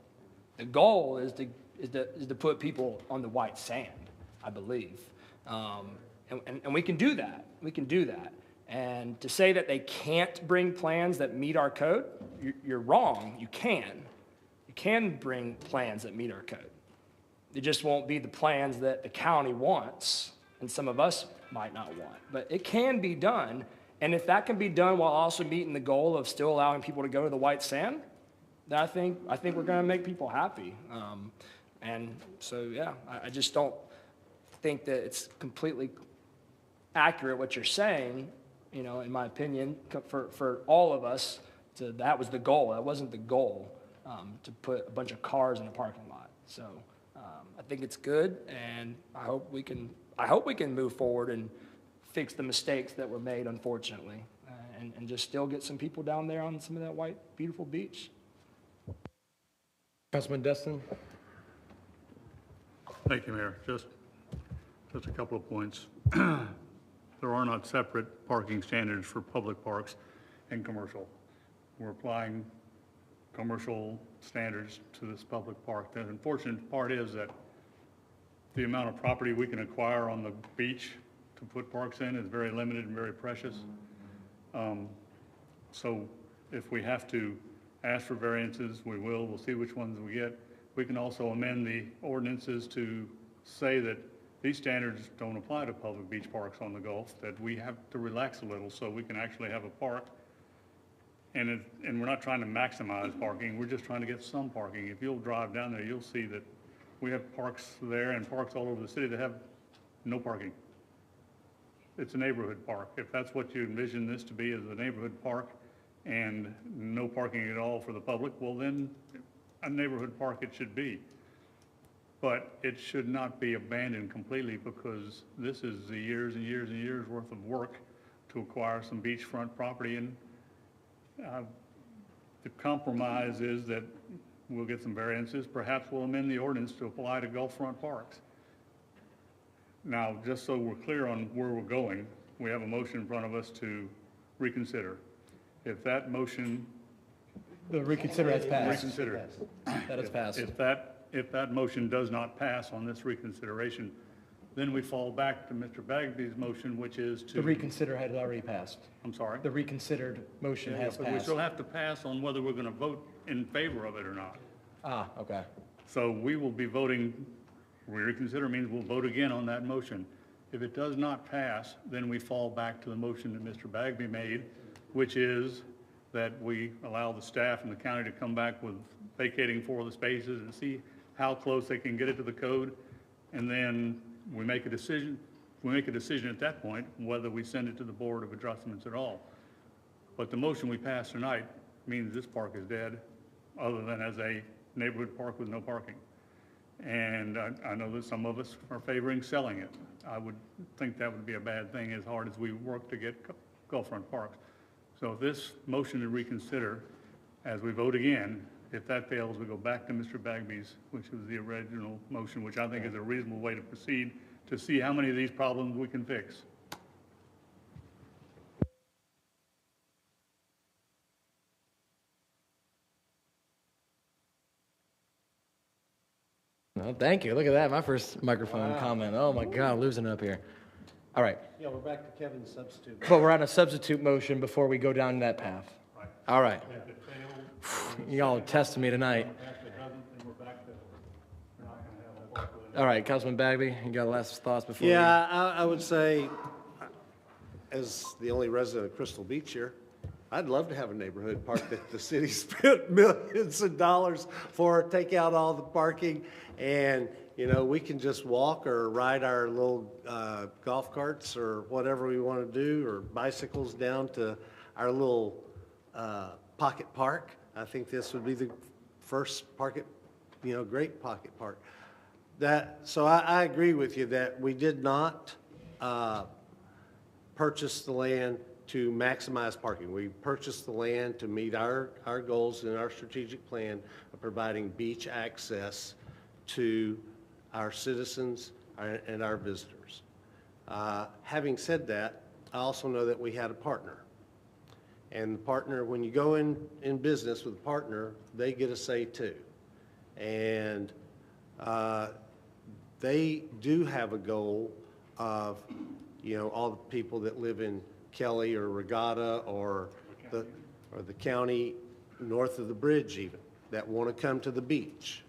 [SPEAKER 9] The goal is to put people on the white sand, I believe. And we can do that. We can do that. And to say that they can't bring plans that meet our code, you're wrong. You can. You can bring plans that meet our code. It just won't be the plans that the county wants and some of us might not want. But it can be done. And if that can be done while also meeting the goal of still allowing people to go to the white sand, then I think we're going to make people happy. And so, yeah, I just don't think that it's completely accurate what you're saying, you know, in my opinion, for all of us. That was the goal. That wasn't the goal, to put a bunch of cars in a parking lot. So I think it's good, and I hope we can move forward and fix the mistakes that were made, unfortunately, and just still get some people down there on some of that white, beautiful beach.
[SPEAKER 1] Councilman Destin.
[SPEAKER 16] Thank you, Mayor. Just a couple of points. There are not separate parking standards for public parks and commercial. We're applying commercial standards to this public park. The unfortunate part is that the amount of property we can acquire on the beach to put parks in is very limited and very precious. So if we have to ask for variances, we will. We'll see which ones we get. We can also amend the ordinances to say that these standards don't apply to public beach parks on the Gulf, that we have to relax a little so we can actually have a park. And we're not trying to maximize parking, we're just trying to get some parking. If you'll drive down there, you'll see that we have parks there and parks all over the city that have no parking. It's a neighborhood park. If that's what you envision this to be, as a neighborhood park and no parking at all for the public, well then, a neighborhood park it should be. But it should not be abandoned completely, because this is the years and years and years worth of work to acquire some beachfront property. And the compromise is that we'll get some variances. Perhaps we'll amend the ordinance to apply to Gulfront parks. Now, just so we're clear on where we're going, we have a motion in front of us to reconsider. If that motion...
[SPEAKER 1] The reconsider has passed.
[SPEAKER 16] Reconsider.
[SPEAKER 1] That has passed.
[SPEAKER 16] If that motion does not pass on this reconsideration, then we fall back to Mr. Bagby's motion, which is to.
[SPEAKER 1] The reconsider had already passed.
[SPEAKER 16] I'm sorry?
[SPEAKER 1] The reconsidered motion
[SPEAKER 16] Yeah,
[SPEAKER 1] has
[SPEAKER 16] but we
[SPEAKER 1] passed.
[SPEAKER 16] still have to pass on whether we're going to vote in favor of it or not.
[SPEAKER 1] Ah, okay.
[SPEAKER 16] So we will be voting, reconsider means we'll vote again on that motion. If it does not pass, then we fall back to the motion that Mr. Bagby made, which is that we allow the staff and the county to come back with vacating 4 of the spaces and see how close they can get it to the code. And then we make a decision. We make a decision at that point whether we send it to the Board of Adjustments at all. But the motion we passed tonight means this park is dead, other than as a neighborhood park with no parking. And I know that some of us are favoring selling it. I would think that would be a bad thing as hard as we work to get Gulfront parks. So if this motion to reconsider, as we vote again, if that fails, we go back to Mr. Bagby's, which was the original motion, which I think is a reasonable way to proceed to see how many of these problems we can fix.
[SPEAKER 1] No, thank you. Look at that. My first microphone comment. Oh my God, losing it up here. All right.
[SPEAKER 5] Yeah, we're back to Kevin's substitute.
[SPEAKER 1] But we're on a substitute motion before we go down that path. All right. Y'all testing me tonight. All right, Councilman Bagby, you got last thoughts before
[SPEAKER 5] Yeah, I would say, as the only resident of Crystal Beach here, I'd love to have a neighborhood park that the city spent millions of dollars for, take out all the parking, and, you know, we can just walk or ride our little golf carts or whatever we want to do, or bicycles down to our little pocket park. I think this would be the first pocket, you know, great pocket park. So I agree with you that we did not purchase the land to maximize parking. We purchased the land to meet our goals in our strategic plan of providing beach access to our citizens and our visitors. Having said that, I also know that we had a partner. And the partner, when you go in business with a partner, they get a say too. And they do have a goal of, you know, all the people that live in Kelly or Regatta or the county north of the bridge even, that want to come to the beach.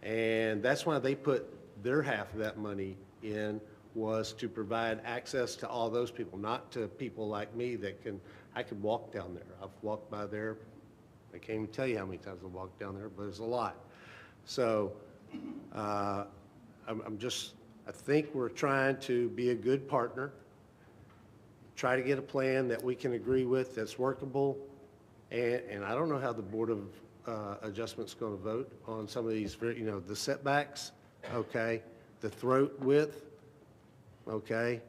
[SPEAKER 5] And that's why they put their half of that money in, was to provide access to all those people, not to people like me that I could walk down there. I've walked by there. I can't even tell you how many times I've walked down there, but it's a lot. So I think we're trying to be a good partner, try to get a plan that we can agree with that's workable. And I don't know how the Board of Adjustment's going to vote on some of these, you know, the setbacks, okay, the throat width, okay.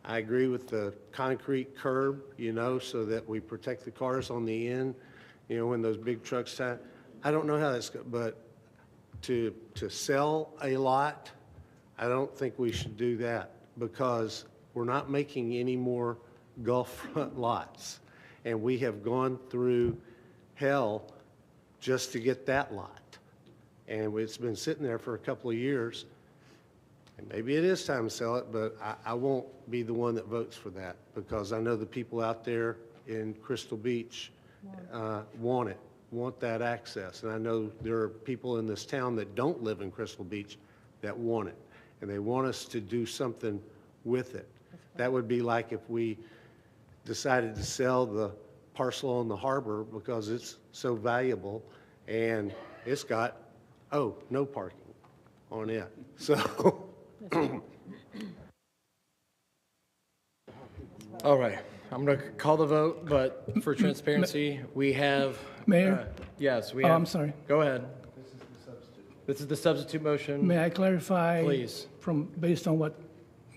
[SPEAKER 5] I agree with the concrete curb, you know, so that we protect the cars on the end, you know, when those big trucks time. I don't know how that's going, but to sell a lot, I don't think we should do that, because we're not making any more Gulfront lots. And we have gone through hell just to get that lot. And it's been sitting there for a couple of years. And maybe it is time to sell it, but I won't be the one that votes for that, because I know the people out there in Crystal Beach want that access. And I know there are people in this town that don't live in Crystal Beach that want it. And they want us to do something with it. That would be like if we decided to sell the parcel on the harbor because it's so valuable and it's got, no parking on it. So.
[SPEAKER 1] All right, I'm going to call the vote, but for transparency, we have.
[SPEAKER 12] Mayor?
[SPEAKER 1] Yes, we
[SPEAKER 12] Oh,
[SPEAKER 1] have.
[SPEAKER 12] I'm sorry.
[SPEAKER 1] Go ahead. This is the substitute motion.
[SPEAKER 12] May I clarify?
[SPEAKER 1] Please.
[SPEAKER 12] Based on what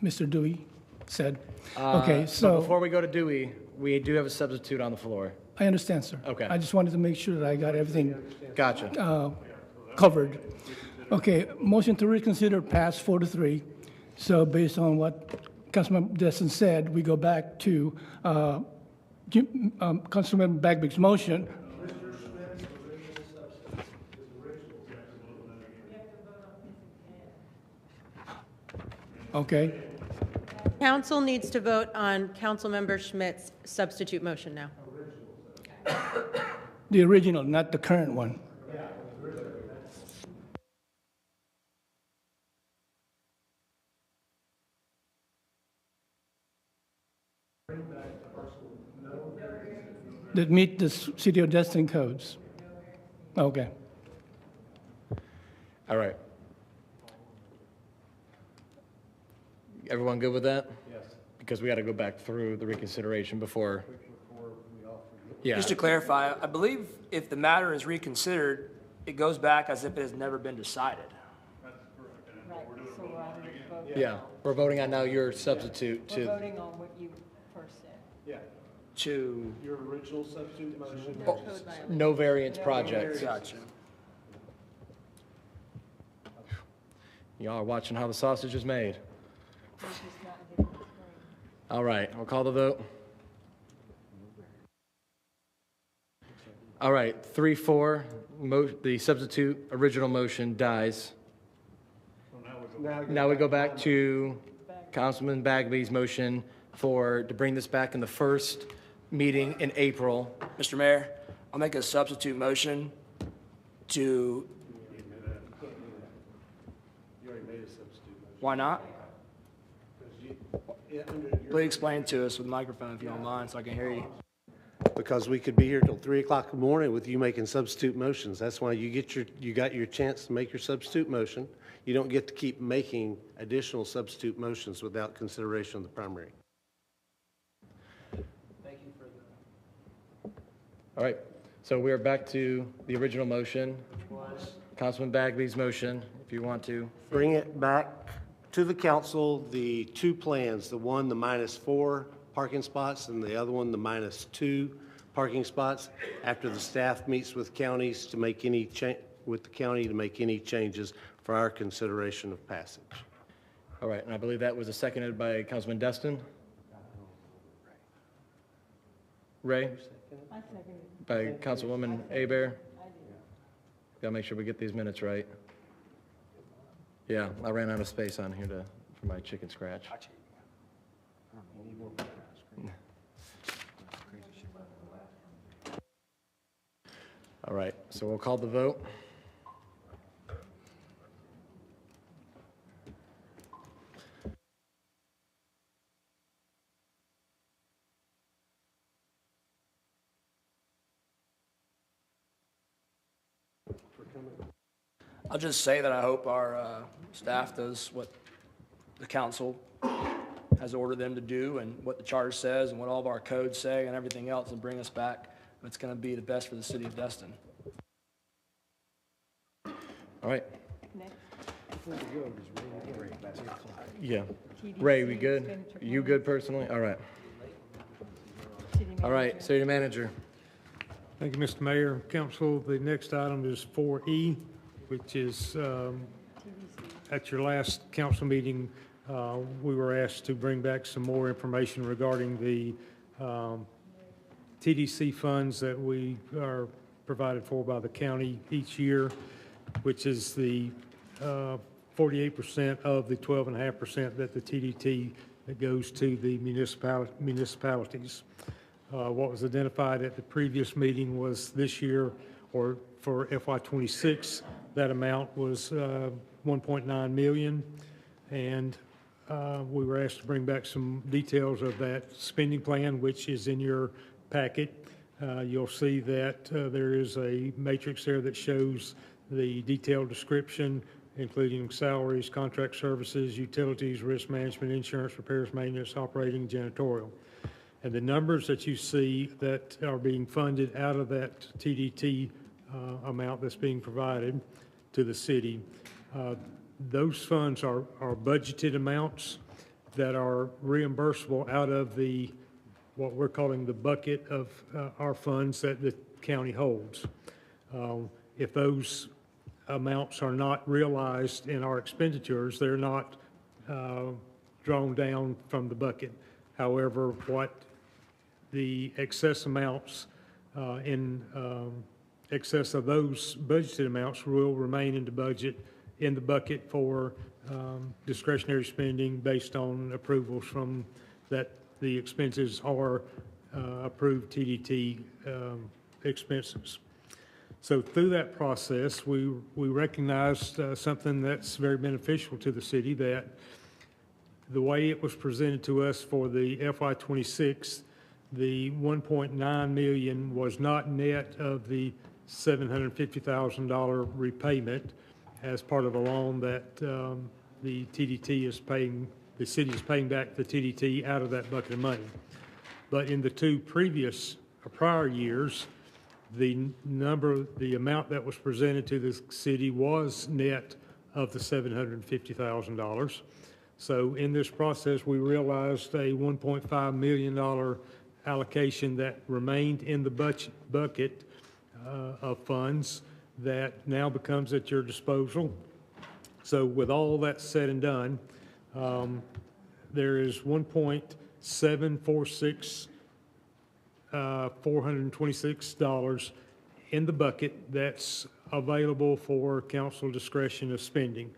[SPEAKER 12] Mr. Dewey said?
[SPEAKER 1] But
[SPEAKER 12] Okay, so
[SPEAKER 1] before we go to Dewey, we do have a substitute on the floor.
[SPEAKER 12] I understand, sir.
[SPEAKER 1] Okay.
[SPEAKER 12] I just wanted to make sure that I got everything
[SPEAKER 1] Gotcha.
[SPEAKER 12] covered. Okay, motion to reconsider passed 4-3. So based on what Councilman Destin said, we go back to Councilman Bagby's motion. Okay.
[SPEAKER 6] Council needs to vote on Councilmember Schmidt's substitute motion now.
[SPEAKER 12] The original, not the current one. That meet the City of Destin codes. Okay.
[SPEAKER 1] All right. Everyone good with that? Yes. Because we got to go back through the reconsideration before. Yeah.
[SPEAKER 9] Just to clarify, I believe if the matter is reconsidered, it goes back as if it has never been decided.
[SPEAKER 1] Yeah, we're voting on now your substitute
[SPEAKER 3] We're
[SPEAKER 1] to,
[SPEAKER 3] voting on what you first said.
[SPEAKER 5] Yeah.
[SPEAKER 9] To,
[SPEAKER 5] Your original substitute motion.
[SPEAKER 1] no variance project.
[SPEAKER 9] gotcha.
[SPEAKER 1] Y'all are watching how the sausage is made. All right, I'll call the vote. All right, 3-4, the substitute original motion dies. Now we go back to Councilman Bagby's motion to bring this back in the first meeting in April.
[SPEAKER 9] Mr. Mayor, I'll make a substitute motion to,
[SPEAKER 5] You already made a substitute motion.
[SPEAKER 9] why not?
[SPEAKER 5] Yeah, under your-
[SPEAKER 9] Please explain to us with the microphone if you don't mind, so I can hear you.
[SPEAKER 5] Because we could be here till 3 o'clock in the morning with you making substitute motions. That's why you got your chance to make your substitute motion. You don't get to keep making additional substitute motions without consideration of the primary.
[SPEAKER 9] Thank you for the.
[SPEAKER 1] All right, so we are back to the original motion. Councilman Bagby's motion, if you want to.
[SPEAKER 5] Bring it back to the council, the two plans, the one, the -4 parking spots, and the other one, the -2 parking spots, after the staff meets with counties to make any with the county to make any changes for our consideration of passage.
[SPEAKER 1] All right, and I believe that was seconded by Councilman Destin. Ray?
[SPEAKER 3] I seconded.
[SPEAKER 1] By Councilwoman Abear. Gotta make sure we get these minutes right. Yeah, I ran out of space on here for my chicken scratch. All right, so we'll call the vote.
[SPEAKER 9] I'll just say that I hope our staff does what the council has ordered them to do and what the charter says and what all of our codes say and everything else and bring us back. It's going to be the best for the city of Destin.
[SPEAKER 1] All right. Yeah. Ray, we good? You good personally? All right. All right, city manager.
[SPEAKER 18] Thank you, Mr. Mayor. Council, the next item is 4E, which is, at your last council meeting, we were asked to bring back some more information regarding the TDC funds that we are provided for by the county each year, which is the 48% of the 12.5% that the TDT that goes to the municipalities. What was identified at the previous meeting was this year, or for FY26, that amount was 1.9 million, and we were asked to bring back some details of that spending plan, which is in your packet. You'll see that there is a matrix there that shows the detailed description, including salaries, contract services, utilities, risk management, insurance, repairs, maintenance, operating, janitorial. And the numbers that you see that are being funded out of that TDT amount that's being provided to the city, those funds are budgeted amounts that are reimbursable out of the what we're calling the bucket of our funds that the county holds. If those amounts are not realized in our expenditures, they're not drawn down from the bucket. However, what the excess amounts in excess of those budgeted amounts will remain in the budget in the bucket for discretionary spending based on approvals from that the expenses are approved TDT expenses. So through that process, we recognized something that's very beneficial to the city, that the way it was presented to us for the FY26, the 1.9 million was not net of the $750,000 repayment as part of a loan that the TDT is paying, the city is paying back the TDT out of that bucket of money. But in the two previous prior years, the amount that was presented to the city was net of the $750,000. So in this process, we realized a $1.5 million allocation that remained in the bucket of funds that now becomes at your disposal. So with all that said and done, there is $426 in the bucket that's available for council discretion of spending.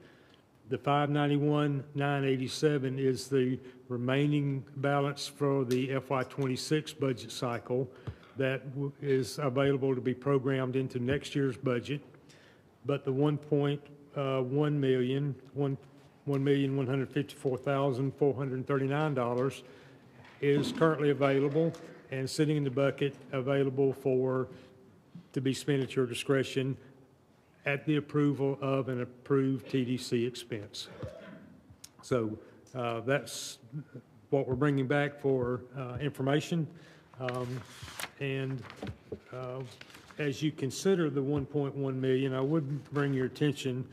[SPEAKER 18] The $591,987 is the remaining balance for the FY26 budget cycle that is available to be programmed into next year's budget. But the $1,154,439 is currently available and sitting in the bucket, available to be spent at your discretion at the approval of an approved TDC expense. So that's what we're bringing back for information. As you consider the 1.1 million, I would bring your attention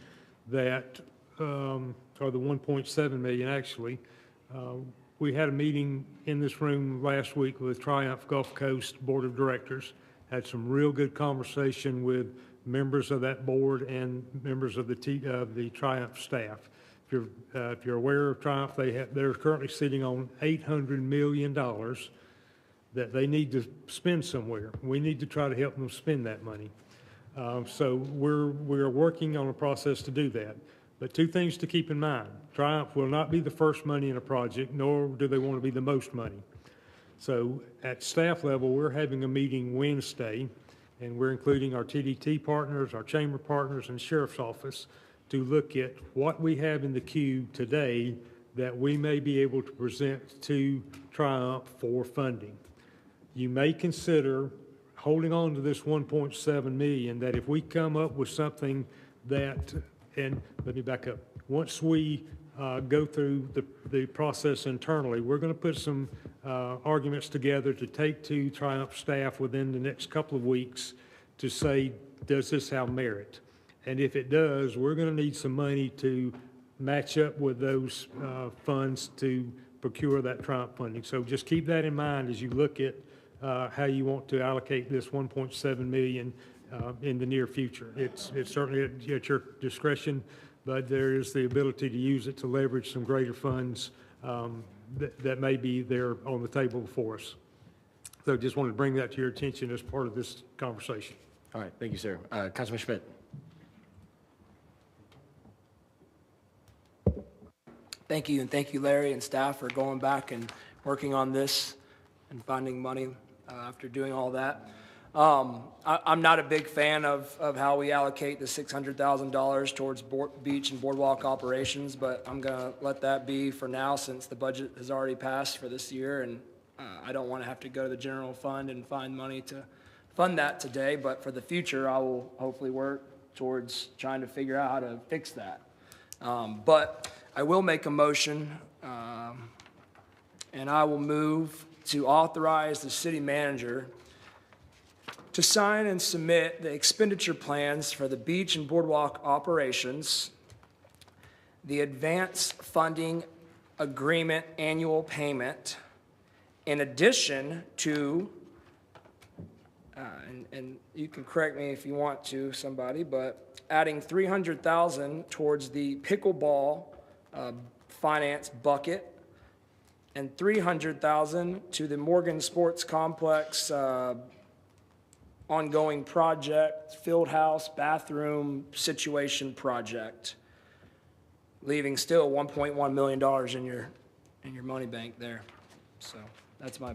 [SPEAKER 18] that, or the 1.7 million actually, we had a meeting in this room last week with Triumph Gulf Coast Board of Directors, had some real good conversation with members of that board and members of the Triumph staff. If you're aware of Triumph, they're currently sitting on $800 million that they need to spend somewhere. We need to try to help them spend that money. So we're working on a process to do that. But two things to keep in mind. Triumph will not be the first money in a project, nor do they want to be the most money. So at staff level, we're having a meeting Wednesday, and we're including our TDT partners, our chamber partners, and sheriff's office to look at what we have in the queue today that we may be able to present to Triumph for funding. You may consider holding on to this 1.7 million, that if we come up with something that, and let me back up, once we go through the process internally, we're going to put some arguments together to take to Triumph staff within the next couple of weeks to say, does this have merit? And if it does, we're going to need some money to match up with those funds to procure that Triumph funding. So just keep that in mind as you look at how you want to allocate this 1.7 million in the near future. It's certainly at your discretion, but there is the ability to use it to leverage some greater funds that may be there on the table for us. So just wanted to bring that to your attention as part of this conversation.
[SPEAKER 1] All right, thank you, sir. Councilman Schmidt.
[SPEAKER 9] Thank you, and thank you, Larry and staff, for going back and working on this and finding money after doing all that. I'm not a big fan of how we allocate the $600,000 towards beach and boardwalk operations, but I'm going to let that be for now since the budget has already passed for this year, and I don't want to have to go to the general fund and find money to fund that today, but for the future, I will hopefully work towards trying to figure out how to fix that. But I will make a motion, and I will move to authorize the city manager to sign and submit the expenditure plans for the beach and boardwalk operations, the advance funding agreement annual payment, in addition to, and you can correct me if you want to, somebody, but adding $300,000 towards the pickleball finance bucket and $300,000 to the Morgan Sports Complex ongoing project, field house, bathroom situation project. leaving still $1.1 million in your money bank there. So that's my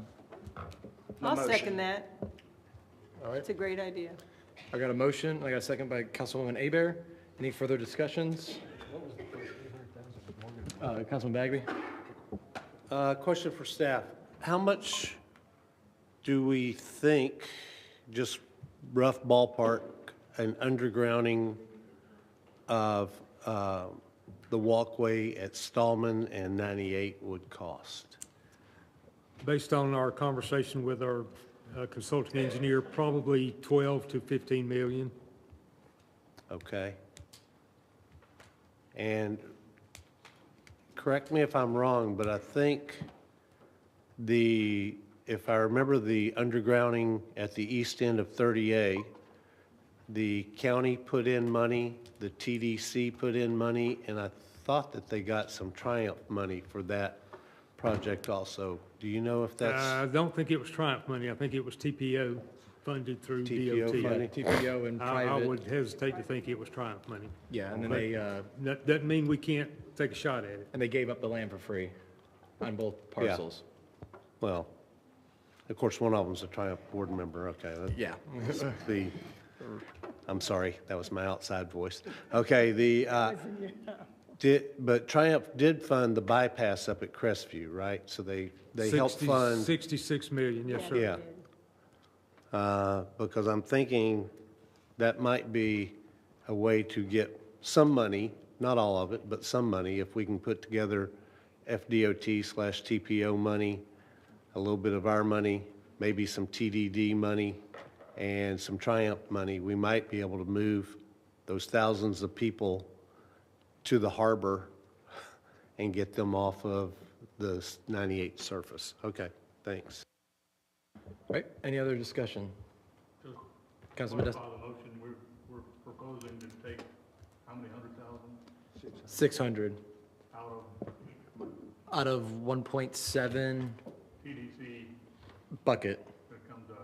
[SPEAKER 3] I'll
[SPEAKER 9] motion.
[SPEAKER 3] second that.
[SPEAKER 1] All right.
[SPEAKER 3] It's a great idea.
[SPEAKER 1] I got a motion, I got a second by Councilwoman Aber. Any further discussions? Councilman Bagby?
[SPEAKER 5] Question for staff. How much do we think, just rough ballpark, an undergrounding of the walkway at Stallman and 98 would cost?
[SPEAKER 18] Based on our conversation with our consulting engineer, probably 12 to 15 million.
[SPEAKER 5] Okay. And correct me if I'm wrong, but I think if I remember the undergrounding at the east end of 30A, the county put in money, the TDC put in money, and I thought that they got some Triumph money for that project also. Do you know if that's?
[SPEAKER 18] I don't think it was Triumph money. I think it was TPO funded through
[SPEAKER 5] TPO
[SPEAKER 18] DOT.
[SPEAKER 5] funding?
[SPEAKER 1] TPO and
[SPEAKER 18] I
[SPEAKER 1] private.
[SPEAKER 18] would hesitate to think it was Triumph money.
[SPEAKER 1] Yeah, and then
[SPEAKER 18] But
[SPEAKER 1] they,
[SPEAKER 18] that doesn't mean we can't take a shot at it.
[SPEAKER 1] and they gave up the land for free on both parcels.
[SPEAKER 5] Well, of course, one of them's a Triumph board member, okay.
[SPEAKER 1] Yeah.
[SPEAKER 5] I'm sorry, that was my outside voice. Okay, but Triumph did fund the bypass up at Crestview, right? So they helped fund.
[SPEAKER 18] 66 million, yes, sir.
[SPEAKER 5] Yeah. Because I'm thinking that might be a way to get some money, not all of it, but some money, if we can put together FDOT/TPO money, a little bit of our money, maybe some TDD money, and some Triumph money, we might be able to move those thousands of people to the harbor and get them off of the 98 surface. Okay, thanks.
[SPEAKER 1] Right, any other discussion? Councilman Dustin?
[SPEAKER 16] Clarify the motion, we're proposing to take how many 100,000
[SPEAKER 1] 600
[SPEAKER 16] out
[SPEAKER 1] out of 1.7
[SPEAKER 16] TDC
[SPEAKER 1] bucket.
[SPEAKER 16] that comes to us?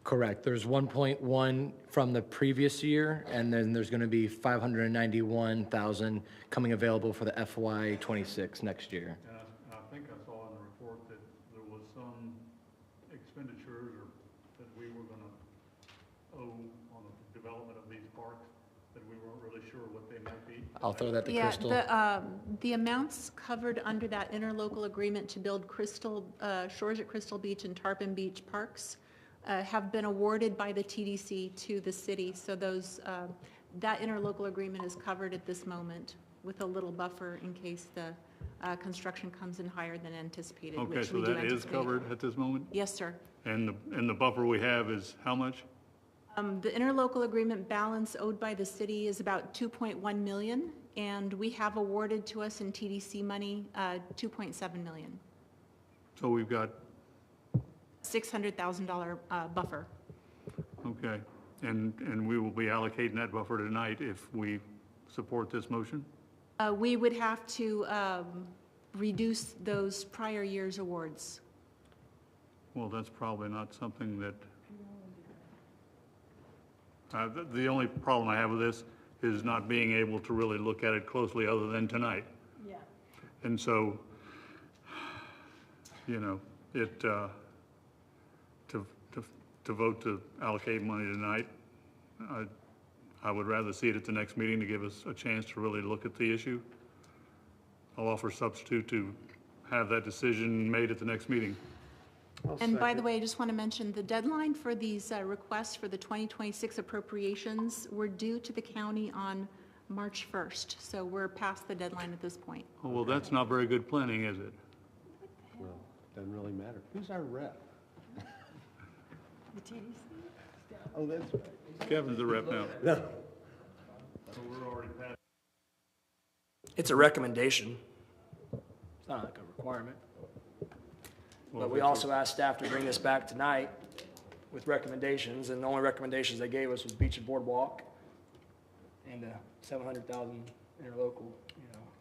[SPEAKER 1] Correct. There's 1.1 from the previous year, and then there's going to be 591,000 coming available for the FY '26 next year.
[SPEAKER 16] And I think I saw in the report that there was some expenditures that we were going to owe on the development of these parks that we weren't really sure what they might be.
[SPEAKER 1] I'll throw that to
[SPEAKER 10] Yeah,
[SPEAKER 1] Crystal.
[SPEAKER 10] the amounts covered under that interlocal agreement to build Shores at Crystal Beach and Tarpon Beach parks have been awarded by the TDC to the city. So that interlocal agreement is covered at this moment with a little buffer in case the construction comes in higher than anticipated,
[SPEAKER 16] Okay,
[SPEAKER 10] which
[SPEAKER 16] so
[SPEAKER 10] we do
[SPEAKER 16] that is
[SPEAKER 10] anticipate.
[SPEAKER 16] covered at this moment?
[SPEAKER 10] Yes, sir.
[SPEAKER 16] And the buffer we have is how much?
[SPEAKER 10] The interlocal agreement balance owed by the city is about 2.1 million, and we have awarded to us in TDC money, 2.7 million,
[SPEAKER 16] So we've got,
[SPEAKER 10] $600,000 buffer.
[SPEAKER 16] okay, and we will be allocating that buffer tonight if we support this motion?
[SPEAKER 10] We would have to reduce those prior year's awards.
[SPEAKER 16] Well, that's probably not something that, the only problem I have with this is not being able to really look at it closely other than tonight.
[SPEAKER 3] Yeah.
[SPEAKER 16] And so, to vote to allocate money tonight, I would rather see it at the next meeting to give us a chance to really look at the issue. I'll offer substitute to have that decision made at the next meeting.
[SPEAKER 10] And by the way, I just want to mention, the deadline for these requests for the 2026 appropriations were due to the county on March 1st. So we're past the deadline at this point.
[SPEAKER 16] Oh, well, that's not very good planning, is it?
[SPEAKER 5] Well, doesn't really matter. Who's our rep?
[SPEAKER 3] The TDC?
[SPEAKER 5] Oh, that's right.
[SPEAKER 16] Kevin's the rep now.
[SPEAKER 5] No.
[SPEAKER 16] So we're already past.
[SPEAKER 9] It's a recommendation. It's not like a requirement. But we also asked staff to bring this back tonight with recommendations, and the only recommendations they gave us was beach and boardwalk and a 700,000 interlocal,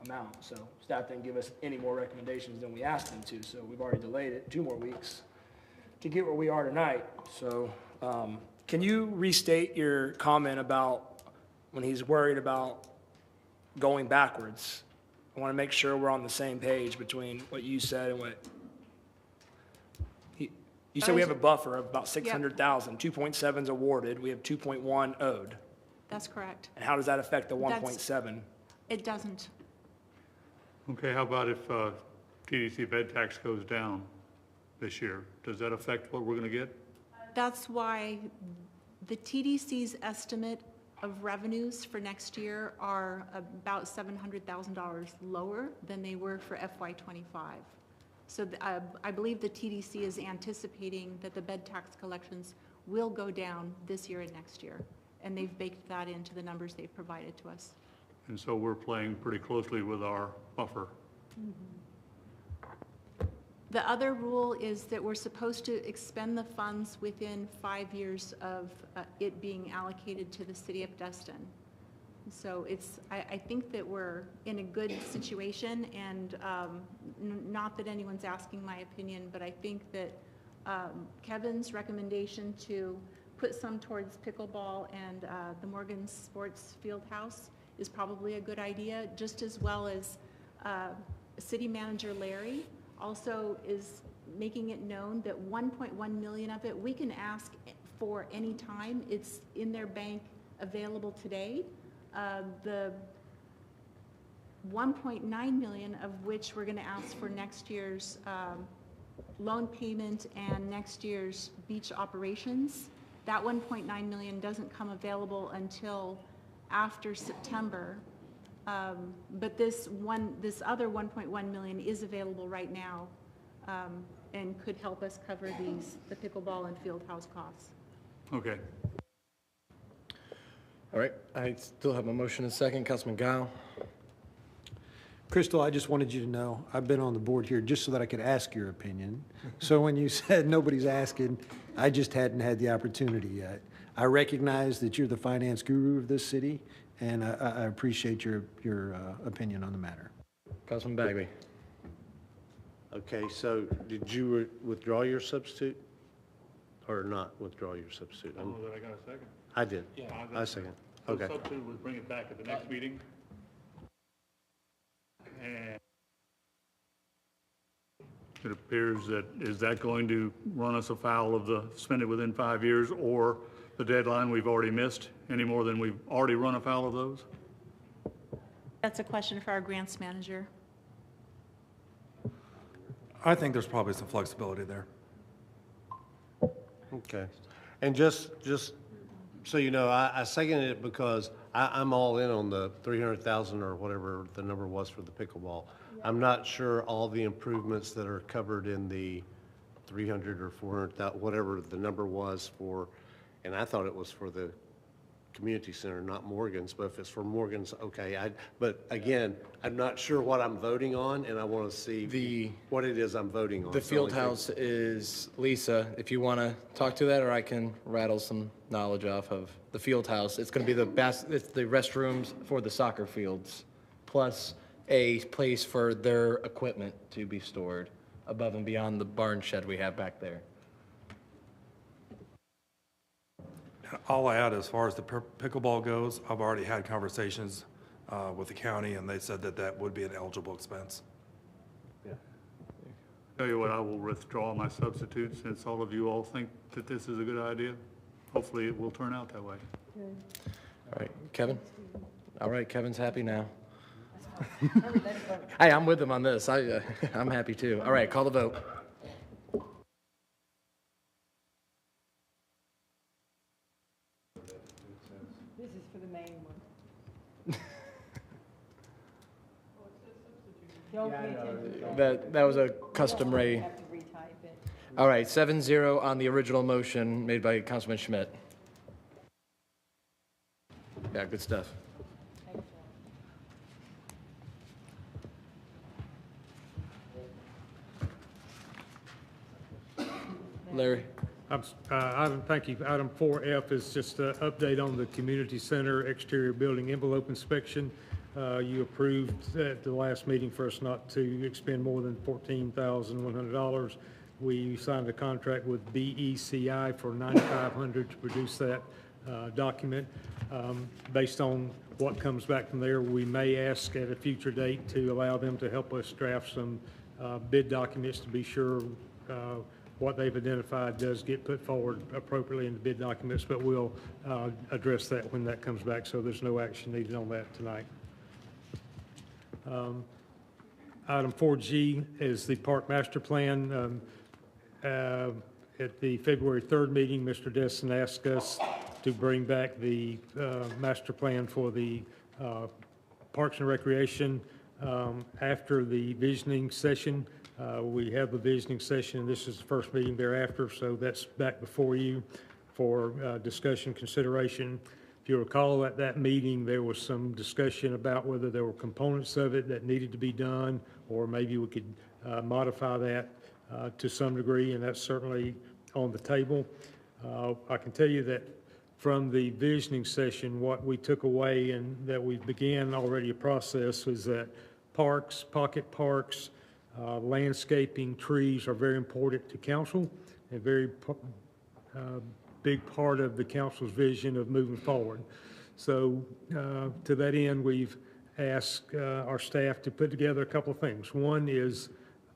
[SPEAKER 9] amount. So staff didn't give us any more recommendations than we asked them to, so we've already delayed it 2 more weeks to get where we are tonight. So, can you restate your comment about when he's worried about going backwards? I want to make sure we're on the same page between what you said and what, you said we have a buffer of about 600,000, 2.7's awarded, we have 2.1 owed.
[SPEAKER 10] That's correct.
[SPEAKER 9] And how does that affect the
[SPEAKER 10] That's-
[SPEAKER 9] 1.7?
[SPEAKER 10] It doesn't.
[SPEAKER 16] Okay, how about if TDC bed tax goes down this year? Does that affect what we're going to get?
[SPEAKER 10] That's why the TDC's estimate of revenues for next year are about $700,000 lower than they were for FY25. So I believe the TDC is anticipating that the bed tax collections will go down this year and next year, and they've baked that into the numbers they've provided to us.
[SPEAKER 16] And so we're playing pretty closely with our buffer.
[SPEAKER 10] The other rule is that we're supposed to expend the funds within 5 years of it being allocated to the city of Destin. So I think that we're in a good situation, and not that anyone's asking my opinion, but I think that Kevin's recommendation to put some towards pickleball and the Morgan Sports Fieldhouse is probably a good idea, just as well as City Manager Larry also is making it known that 1.1 million of it we can ask for any time. It's in their bank available today. The 1.9 million of which we're going to ask for next year's loan payment and next year's beach operations. That 1.9 million doesn't come available until after September. But this other 1.1 million is available right now and could help us cover the pickleball and field house costs.
[SPEAKER 16] Okay.
[SPEAKER 1] All right, I still have a motion and second. Councilman Gao.
[SPEAKER 21] Crystal, I just wanted you to know, I've been on the board here just so that I could ask your opinion. So when you said nobody's asking, I just hadn't had the opportunity yet. I recognize that you're the finance guru of this city, and I appreciate your opinion on the matter.
[SPEAKER 1] Councilman Bagby.
[SPEAKER 5] Okay, so did you withdraw your substitute or not withdraw your substitute?
[SPEAKER 16] I don't know that I got a second.
[SPEAKER 5] I did.
[SPEAKER 16] Yeah.
[SPEAKER 5] I second.
[SPEAKER 16] So
[SPEAKER 5] Okay.
[SPEAKER 16] substitute would bring it back at the next meeting. And it appears that, is that going to run us afoul of the spend it within 5 years or the deadline we've already missed any more than we've already run afoul of those?
[SPEAKER 10] That's a question for our grants manager.
[SPEAKER 7] I think there's probably some flexibility there.
[SPEAKER 5] Okay. And just so you know, I seconded it because I'm all in on the 300,000 or whatever the number was for the pickleball. I'm not sure all the improvements that are covered in the 300 or 400,000, whatever the number was for, and I thought it was for the community center, not Morgan's, but if it's for Morgan's, okay. But again, I'm not sure what I'm voting on, and I want to see what it is I'm voting on.
[SPEAKER 1] The field house is, Lisa, if you want to talk to that, or I can rattle some knowledge off of the field house. It's going to be it's the restrooms for the soccer fields, plus a place for their equipment to be stored above and beyond the barn shed we have back there.
[SPEAKER 7] I'll add, as far as the pickleball goes, I've already had conversations with the county, and they said that that would be an eligible expense.
[SPEAKER 16] Tell you what, I will withdraw my substitute since all of you all think that this is a good idea. Hopefully it will turn out that way.
[SPEAKER 1] All right, Kevin? All right, Kevin's happy now. Hey, I'm with him on this. I'm happy too. All right, call the vote.
[SPEAKER 3] This is for the main one. Don't pay attention to that.
[SPEAKER 1] That was a custom
[SPEAKER 3] You
[SPEAKER 1] Ray.
[SPEAKER 3] have to retype it.
[SPEAKER 1] All right, 7-0 on the original motion made by Councilman Schmidt. Yeah, good stuff. Larry?
[SPEAKER 18] Thank you. Item 4F is just an update on the community center exterior building envelope inspection. You approved at the last meeting for us not to expend more than $14,100. We signed a contract with BECI for $9,500 to produce that document. Based on what comes back from there, we may ask at a future date to allow them to help us draft some bid documents to be sure what they've identified does get put forward appropriately in the bid documents, but we'll address that when that comes back, so there's no action needed on that tonight. Item 4G is the Park Master Plan. At the February 3rd meeting, Mr. Destin asked us to bring back the master plan for the Parks and Recreation after the visioning session. We have the visioning session, and this is the first meeting thereafter, so that's back before you for discussion, consideration. If you recall, at that meeting, there was some discussion about whether there were components of it that needed to be done, or maybe we could modify that to some degree, and that's certainly on the table. I can tell you that from the visioning session, what we took away and that we began already a process was that parks, pocket parks, landscaping, trees are very important to council and very big part of the council's vision of moving forward. So to that end, we've asked our staff to put together a couple of things. One is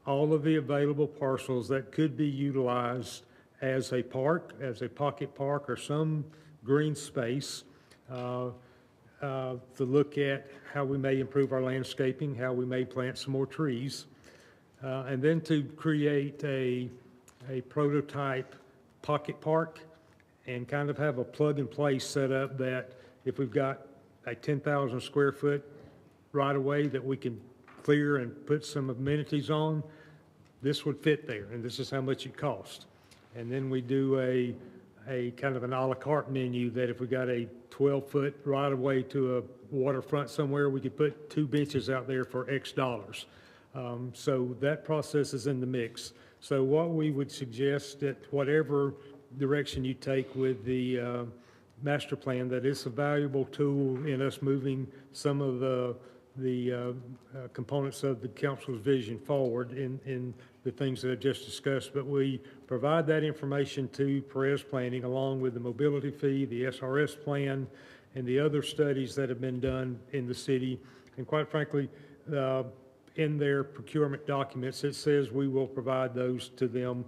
[SPEAKER 18] all of the available parcels that could be utilized as a park, as a pocket park, or some green space, to look at how we may improve our landscaping, how we may plant some more trees, and then to create a prototype pocket park and kind of have a plug-and-play setup that if we've got a 10,000 square foot right-of-way that we can clear and put some amenities on, this would fit there, and this is how much it costs. And then we do a kind of an a la carte menu that if we got a 12-foot right-of-way to a waterfront somewhere, we could put 2 benches out there for X dollars. So that process is in the mix. So what we would suggest that whatever direction you take with the master plan, that it's a valuable tool in us moving some of the components of the council's vision forward in the things that I just discussed, but we provide that information to Perez Planning along with the mobility fee, the SRS plan, and the other studies that have been done in the city. And quite frankly, in their procurement documents, it says we will provide those to them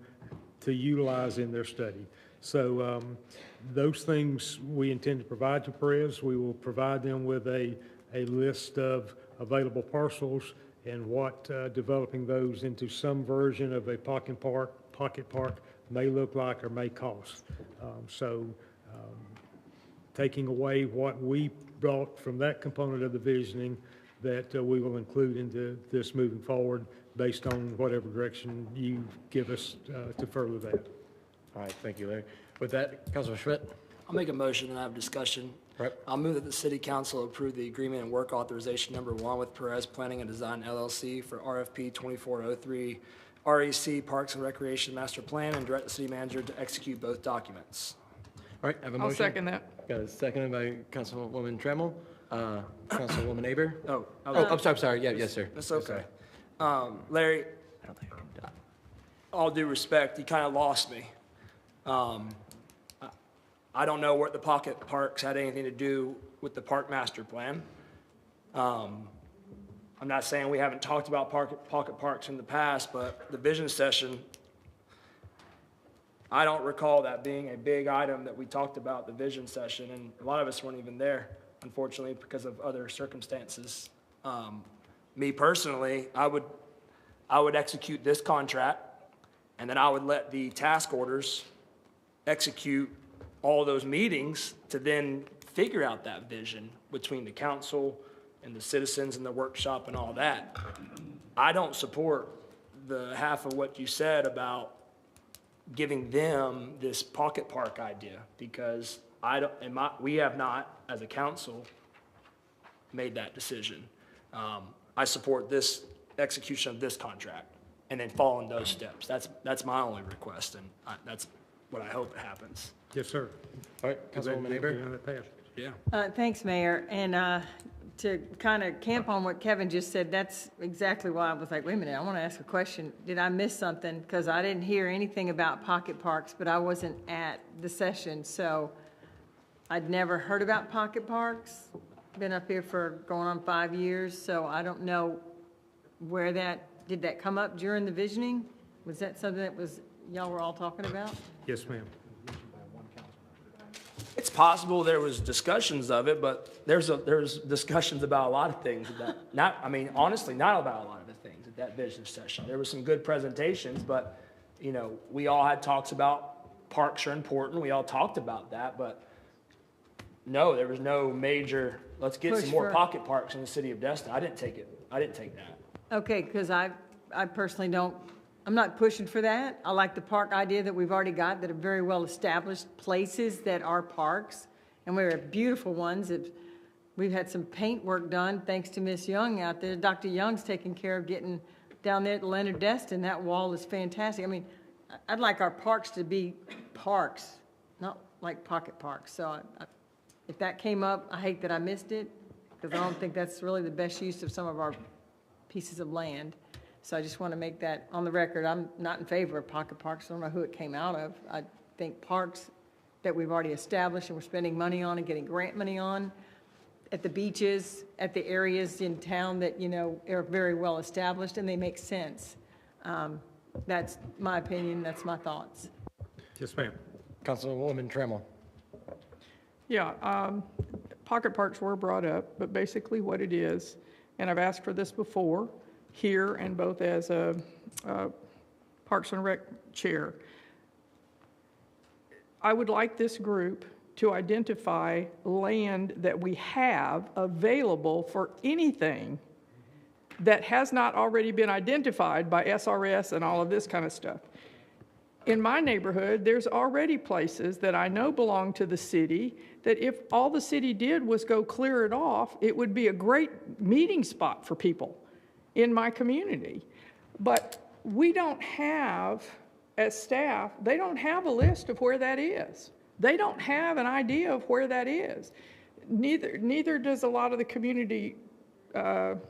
[SPEAKER 18] to utilize in their study. So those things we intend to provide to Perez. We will provide them with a list of available parcels and what developing those into some version of a pocket park may look like or may cost. Taking away what we brought from that component of the visioning that we will include into this moving forward based on whatever direction you give us to further that.
[SPEAKER 1] All right, thank you, Larry. With that, Councilor Schmidt.
[SPEAKER 9] I'll make a motion and have discussion.
[SPEAKER 1] Right.
[SPEAKER 9] I'll move that the city council approve the agreement and work authorization number 1 with Perez Planning and Design LLC for RFP 2403 REC Parks and Recreation Master Plan and direct the city manager to execute both documents.
[SPEAKER 1] All right, I have a
[SPEAKER 4] I'll
[SPEAKER 1] motion.
[SPEAKER 4] second that.
[SPEAKER 1] Got a second by Councilwoman Trammell. Councilwoman Aber.
[SPEAKER 9] I'm
[SPEAKER 1] sorry. Yeah, yes, sir.
[SPEAKER 9] That's okay. Larry, all due respect, you kind of lost me. I don't know what the pocket parks had anything to do with the park master plan. I'm not saying we haven't talked about pocket parks in the past, but the vision session, I don't recall that being a big item that we talked about the vision session, and a lot of us weren't even there, unfortunately, because of other circumstances. Me personally, I would execute this contract, and then I would let the task orders execute all those meetings to then figure out that vision between the council and the citizens and the workshop and all that. I don't support the half of what you said about giving them this pocket park idea because we have not, as a council, made that decision. I support this execution of this contract and then following those steps. That's my only request, and that's what I hope happens.
[SPEAKER 18] Yes, sir.
[SPEAKER 1] All right, Councilwoman Aber.
[SPEAKER 9] Yeah.
[SPEAKER 3] Thanks, Mayor. And to kind of camp on what Kevin just said, that's exactly why I was like, wait a minute, I want to ask a question. Did I miss something? Because I didn't hear anything about pocket parks, but I wasn't at the session. So I'd never heard about pocket parks. Been up here for going on 5 years, so I don't know where did that come up during the visioning? Was that something that y'all were all talking about?
[SPEAKER 18] Yes, ma'am.
[SPEAKER 9] It's possible there was discussions of it, but there's discussions about a lot of things. Honestly, not about a lot of the things at that vision session. There were some good presentations, but, we all had talks about parks are important. We all talked about that, but no, there was no major, let's get some more pocket parks in the city of Destin. I didn't take that.
[SPEAKER 3] Okay, because I personally I'm not pushing for that. I like the park idea that we've already got that are very well established places that are parks. And we have beautiful ones. We've had some paint work done thanks to Miss Young out there. Dr. Young's taking care of getting down there at Leonard Destin. That wall is fantastic. I mean, I'd like our parks to be parks, not like pocket parks. So if that came up, I hate that I missed it because I don't think that's really the best use of some of our pieces of land. So I just want to make that on the record. I'm not in favor of pocket parks. I don't know who it came out of. I think parks that we've already established and we're spending money on and getting grant money on at the beaches, at the areas in town that, are very well established and they make sense. That's my opinion. That's my thoughts.
[SPEAKER 18] Yes, ma'am.
[SPEAKER 1] Councilwoman Trammell.
[SPEAKER 4] Yeah, pocket parks were brought up, but basically what it is, and I've asked for this before, here and both as a Parks and Rec chair. I would like this group to identify land that we have available for anything that has not already been identified by SRS and all of this kind of stuff. In my neighborhood, there's already places that I know belong to the city that if all the city did was go clear it off, it would be a great meeting spot for people in my community. But we don't have, as staff, they don't have a list of where that is. They don't have an idea of where that is. Neither does a lot of the communities that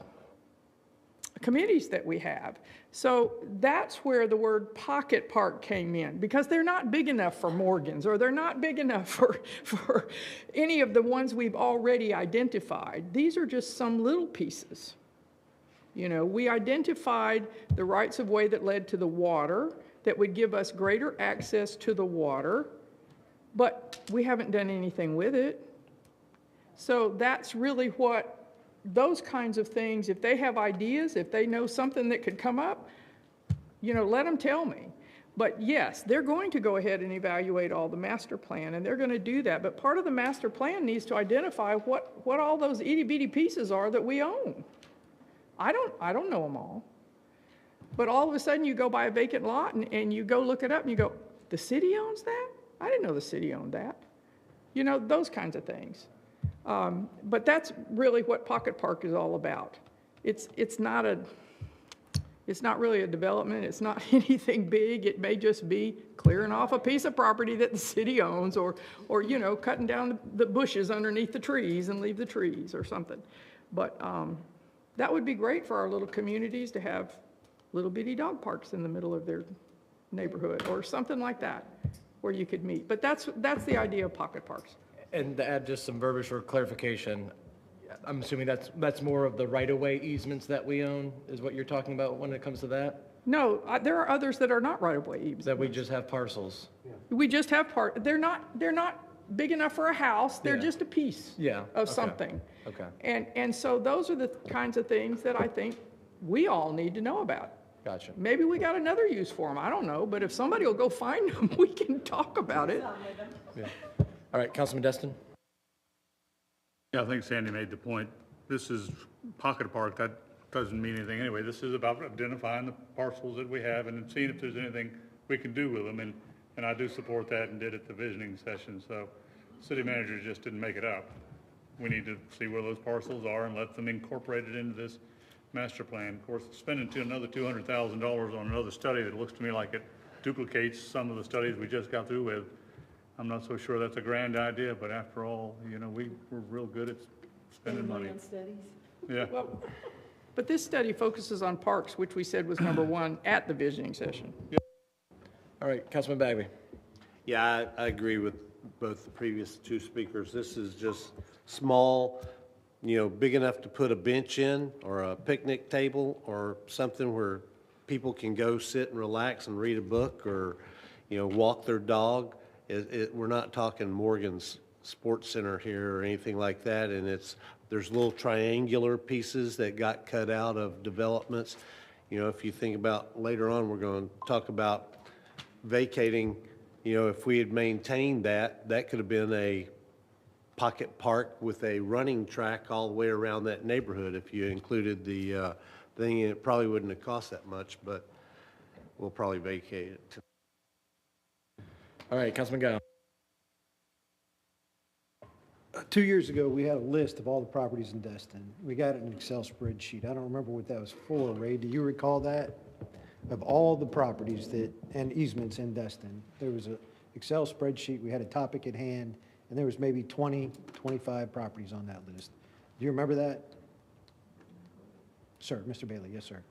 [SPEAKER 4] we have. So that's where the word pocket park came in, because they're not big enough for Morgan's, or they're not big enough for any of the ones we've already identified. These are just some little pieces. We identified the rights of way that led to the water, that would give us greater access to the water, but we haven't done anything with it. So that's really what those kinds of things, if they have ideas, if they know something that could come up, let them tell me. But yes, they're going to go ahead and evaluate all the master plan, and they're going to do that. But part of the master plan needs to identify what all those itty-bitty pieces are that we own. I don't know them all. But all of a sudden you go by a vacant lot and you go look it up and you go, the city owns that? I didn't know the city owned that. Those kinds of things. But that's really what Pocket Park is all about. It's not really a development. It's not anything big. It may just be clearing off a piece of property that the city owns, or cutting down the bushes underneath the trees and leave the trees or something. But that would be great for our little communities to have little bitty dog parks in the middle of their neighborhood or something like that where you could meet. But that's the idea of pocket parks.
[SPEAKER 1] And to add just some verbiage for clarification, I'm assuming that's more of the right-of-way easements that we own, is what you're talking about when it comes to that?
[SPEAKER 4] No, there are others that are not right-of-way easements.
[SPEAKER 1] That we just have parcels?
[SPEAKER 4] We just have they're not big enough for a house. They're just a piece of something.
[SPEAKER 1] Okay.
[SPEAKER 4] And so those are the kinds of things that I think we all need to know about.
[SPEAKER 1] Gotcha.
[SPEAKER 4] Maybe we got another use for them. I don't know. But if somebody will go find them, we can talk about it.
[SPEAKER 1] Yeah. All right, Councilman Destin.
[SPEAKER 16] Yeah, I think Sandy made the point. This is pocket park. That doesn't mean anything anyway. This is about identifying the parcels that we have and seeing if there's anything we can do with them. And I do support that and did at the visioning session. So city manager just didn't make it up. We need to see where those parcels are and let them incorporate it into this master plan. Of course, spending another $200,000 on another study that looks to me like it duplicates some of the studies we just got through with. I'm not so sure that's a grand idea, but after all, we're real good at spending money. Yeah.
[SPEAKER 4] Well, but this study focuses on parks, which we said was number one at the visioning session.
[SPEAKER 1] All right, Councilman Bagby.
[SPEAKER 5] Yeah, I agree with both the previous two speakers. This is just small, big enough to put a bench in or a picnic table or something where people can go sit and relax and read a book or, walk their dog. We're not talking Morgan's Sports Center here or anything like that. And there's little triangular pieces that got cut out of developments. If you think about later on, we're going to talk about vacating, if we had maintained that could have been a pocket park with a running track all the way around that neighborhood. If you included the thing, it probably wouldn't have cost that much, but we'll probably vacate it.
[SPEAKER 1] All right, Councilman Gao.
[SPEAKER 21] 2 years ago, we had a list of all the properties in Destin. We got it in an Excel spreadsheet. I don't remember what that was for, Ray. Do you recall that? Of all the properties and easements in Destin, there was an Excel spreadsheet. We had a topic at hand, and there was maybe 20, 25 properties on that list. Do you remember that? Sir, Mr. Bailey, yes, sir.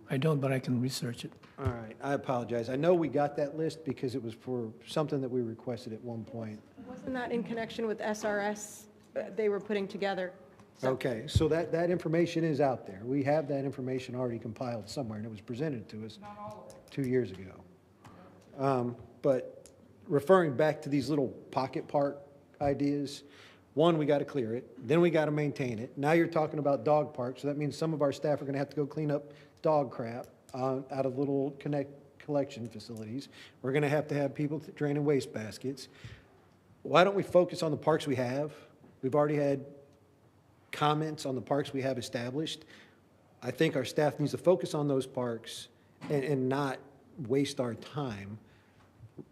[SPEAKER 12] I don't, but I can research it.
[SPEAKER 21] All right, I apologize. I know we got that list because it was for something that we requested at one point.
[SPEAKER 6] Wasn't that in connection with SRS they were putting together?
[SPEAKER 21] Okay, so that information is out there. We have that information already compiled somewhere, and it was presented to us 2 years ago. But referring back to these little pocket park ideas, one, we got to clear it, then we got to maintain it. Now you're talking about dog parks, so that means some of our staff are going to have to go clean up dog crap out of little collection facilities. We're going to have people draining waste baskets. Why don't we focus on the parks we have? We've already had comments on the parks we have established. I think our staff needs to focus on those parks and not waste our time,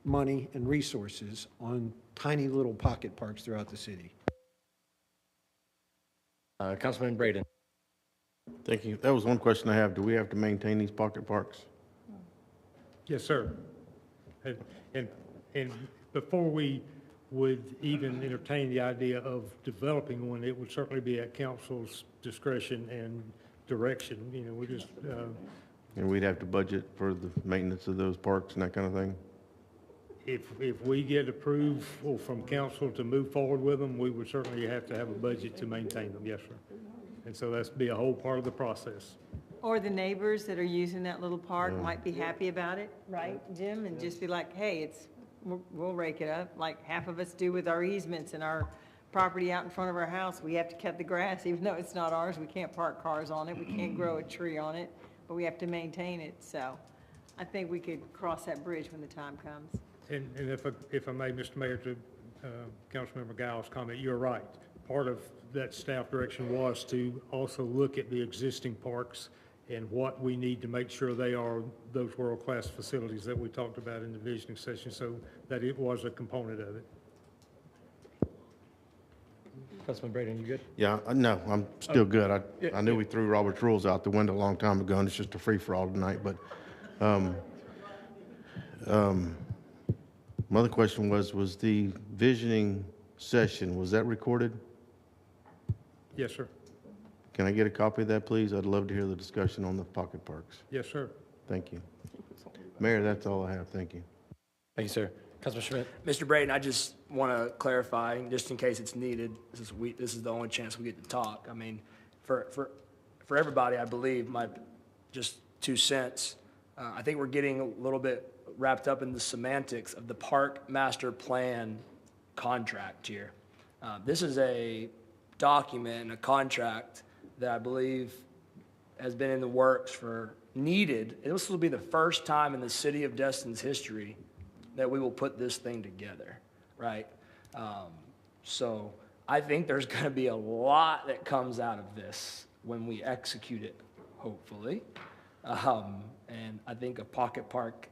[SPEAKER 21] money, and resources on tiny little pocket parks throughout the city.
[SPEAKER 1] Councilman Braden.
[SPEAKER 14] Thank you. That was one question I have. Do we have to maintain these pocket parks?
[SPEAKER 18] Yes, sir. And before we would even entertain the idea of developing one, it would certainly be at council's discretion and direction. We just.
[SPEAKER 14] And we'd have to budget for the maintenance of those parks and that kind of thing?
[SPEAKER 18] If we get approval from council to move forward with them, we would certainly have to have a budget to maintain them, yes, sir. And so that's be a whole part of the process.
[SPEAKER 3] Or the neighbors that are using that little park might be happy about it, right, Jim? And just be like, hey, we'll rake it up, like half of us do with our easements and our property out in front of our house. We have to cut the grass, even though it's not ours. We can't park cars on it. We can't grow a tree on it, but we have to maintain it. So I think we could cross that bridge when the time comes.
[SPEAKER 18] And if I may, Mr. Mayor, to Councilmember Giles' comment, you're right. Part of that staff direction was to also look at the existing parks and what we need to make sure they are those world-class facilities that we talked about in the visioning session, so that it was a component of it.
[SPEAKER 1] Councilman Braden, you good?
[SPEAKER 14] Yeah, no, I'm still good. I knew we threw Robert's rules out the window a long time ago, and it's just a free-for-all tonight, but my other question was the visioning session, was that recorded?
[SPEAKER 18] Yes, sir.
[SPEAKER 14] Can I get a copy of that, please? I'd love to hear the discussion on the pocket parks.
[SPEAKER 18] Yes, sir.
[SPEAKER 14] Thank you. Mayor, that's all I have. Thank you.
[SPEAKER 1] Thank you, sir. Councilman Schmidt.
[SPEAKER 9] Mr. Braden, I just want to clarify, just in case it's needed, this is the only chance we get to talk. I mean, for everybody, I believe, my just 2 cents, I think we're getting a little bit wrapped up in the semantics of the park master plan contract here. This is a document and a contract that I believe has been in the works for this will be the first time in the city of Destin's history that we will put this thing together, right? So I think there's going to be a lot that comes out of this when we execute it, hopefully. And I think a pocket park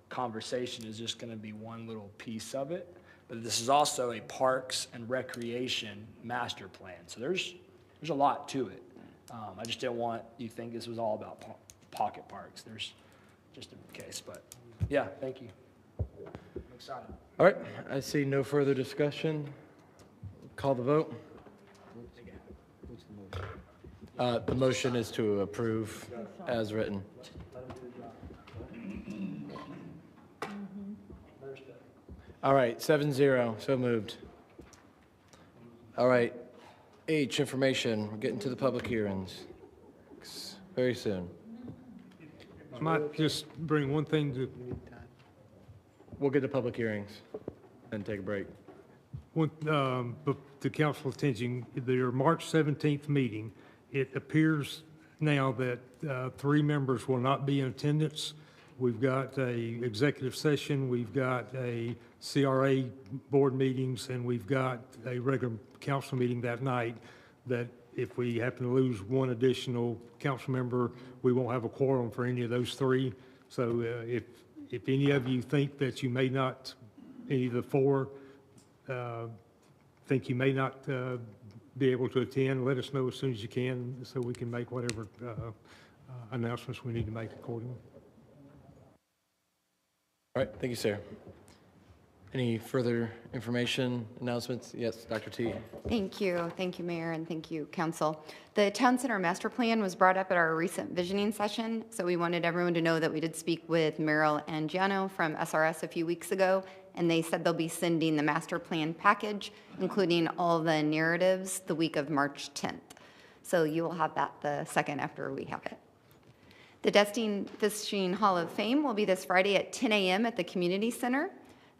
[SPEAKER 9] conversation is just going to be one little piece of it. But this is also a parks and recreation master plan. So there's a lot to it. I just didn't want you to think this was all about pocket parks. There's just a case, but yeah, thank you. I'm excited.
[SPEAKER 1] All right, I see no further discussion. Call the vote. The motion is to approve as written. All right, 7-0, so moved. All right, H, information, we're getting to the public hearings very soon.
[SPEAKER 18] I might just bring one thing to,
[SPEAKER 1] We'll get to public hearings and take a break.
[SPEAKER 18] but to council attention, their March 17th meeting, it appears now that 3 members will not be in attendance. We've got a executive session, we've got a CRA board meetings, and we've got a regular council meeting that night, that if we happen to lose one additional council member, we won't have a quorum for any of those 3. So if any of you think that you may not, any of the 4, think you may not be able to attend, let us know as soon as you can so we can make whatever announcements we need to make accordingly.
[SPEAKER 1] All right, thank you, sir. Any further information, announcements? Yes, Dr. T.
[SPEAKER 20] Thank you, Mayor, and thank you, Council. The Town Center Master Plan was brought up at our recent visioning session, so we wanted everyone to know that we did speak with Meryl and Giano from SRS a few weeks ago, and they said they'll be sending the master plan package, including all the narratives, the week of March 10th. So you will have that the second after we have it. The Destin Fishing Hall of Fame will be this Friday at 10 a.m. at the Community Center.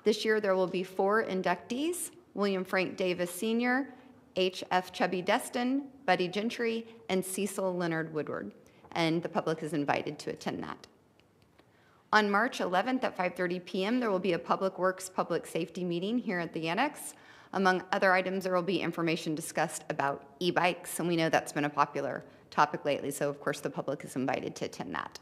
[SPEAKER 20] This year, there will be 4 inductees: William Frank Davis Sr., H.F. Chubby Destin, Buddy Gentry, and Cecil Leonard Woodward, and the public is invited to attend that. On March 11th at 5:30 p.m., there will be a Public Works Public Safety meeting here at the Annex. Among other items, there will be information discussed about e-bikes, and we know that's been a popular topic lately, so of course the public is invited to attend that.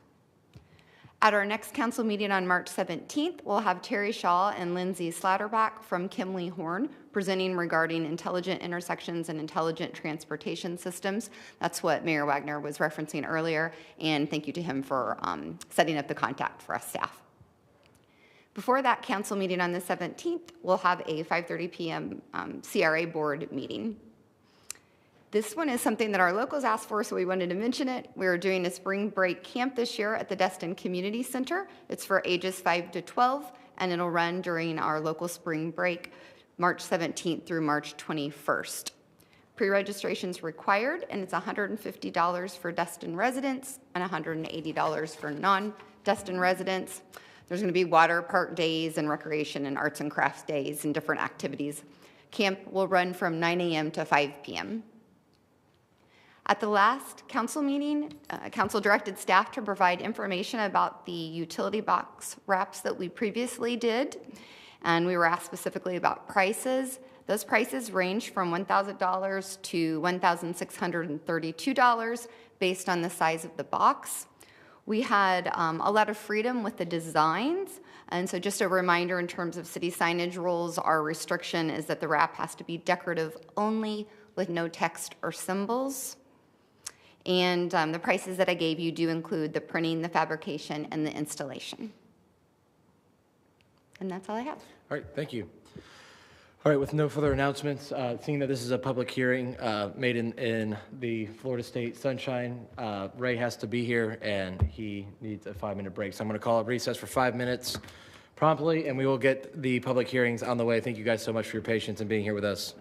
[SPEAKER 20] At our next council meeting on March 17th, we'll have Terry Shaw and Lindsay Slatterback from Kimley Horn presenting regarding intelligent intersections and intelligent transportation systems. That's what Mayor Wagner was referencing earlier, and thank you to him for setting up the contact for us staff. Before that council meeting on the 17th, we'll have a 5:30 p.m. CRA board meeting. This one is something that our locals asked for, so we wanted to mention it. We're doing a spring break camp this year at the Destin Community Center. It's for ages 5 to 12, and it'll run during our local spring break, March 17th through March 21st. Pre-registration is required, and it's $150 for Destin residents and $180 for non-Destin residents. There's going to be water park days and recreation and arts and crafts days and different activities. Camp will run from 9 a.m. to 5 p.m. At the last council meeting, council directed staff to provide information about the utility box wraps that we previously did, and we were asked specifically about prices. Those prices range from $1,000 to $1,632 based on the size of the box. We had a lot of freedom with the designs, and so just a reminder in terms of city signage rules, our restriction is that the wrap has to be decorative only with no text or symbols. And the prices that I gave you do include the printing, the fabrication, and the installation. And that's all I have.
[SPEAKER 1] All right, thank you. All right, with no further announcements, seeing that this is a public hearing made in the Florida State sunshine, Ray has to be here, and he needs a 5-minute break. So I'm going to call a recess for 5 minutes promptly, and we will get the public hearings on the way. Thank you guys so much for your patience and being here with us.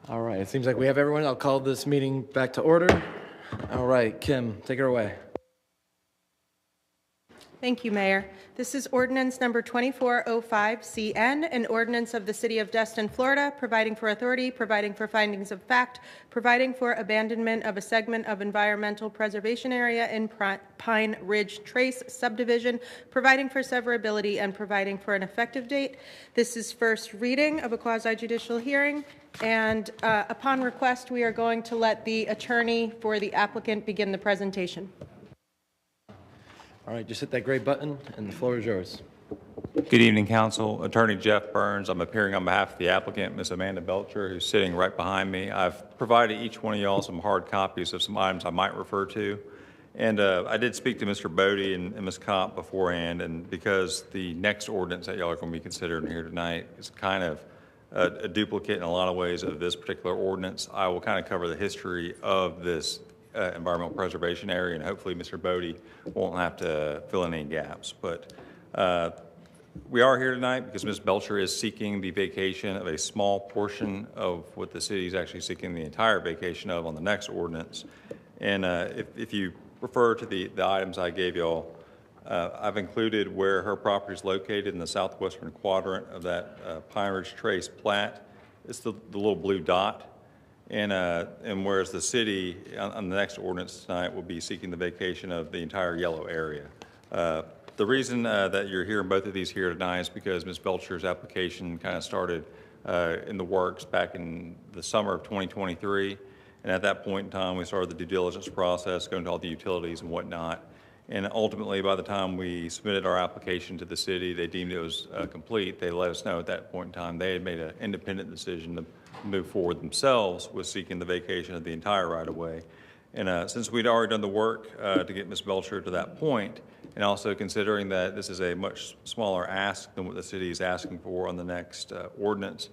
[SPEAKER 1] All right, it seems like we have everyone. I'll call this meeting back to order. All right, Kim, take her away.
[SPEAKER 6] Thank you, Mayor. This is ordinance number 2405CN, an ordinance of the City of Destin, Florida, providing for authority, providing for findings of fact, providing for abandonment of a segment of environmental preservation area in Pine Ridge Trace subdivision, providing for severability, and providing for an effective date. This is first reading of a quasi-judicial hearing, and upon request, we are going to let the attorney for the applicant begin the presentation.
[SPEAKER 1] All right, just hit that gray button, and the floor is yours.
[SPEAKER 8] Good evening, Council. Attorney Jeff Burns. I'm appearing on behalf of the applicant, Ms. Amanda Belcher, who's sitting right behind me. I've provided each one of y'all some hard copies of some items I might refer to. And I did speak to Mr. Bodie and Ms. Kopp beforehand, and because the next ordinance that y'all are going to be considering here tonight is kind of a duplicate in a lot of ways of this particular ordinance, I will kind of cover the history of this environmental preservation area, and hopefully Mr. Bodie won't have to fill in any gaps. But we are here tonight because Ms. Belcher is seeking the vacation of a small portion of what the city is actually seeking the entire vacation of on the next ordinance. And if you refer to the items I gave y'all, I've included where her property is located in the southwestern quadrant of that Pine Ridge Trace plat. It's the little blue dot. And whereas the city, on the next ordinance tonight, will be seeking the vacation of the entire yellow area. The reason that you're hearing both of these here tonight is because Ms. Belcher's application kind of started in the works back in the summer of 2023. And at that point in time, we started the due diligence process, going to all the utilities and whatnot. And ultimately, by the time we submitted our application to the city, they deemed it was complete. They let us know at that point in time they had made an independent decision to move forward themselves with seeking the vacation of the entire right-of-way. And since we'd already done the work to get Ms. Belcher to that point, and also considering that this is a much smaller ask than what the city is asking for on the next ordinance,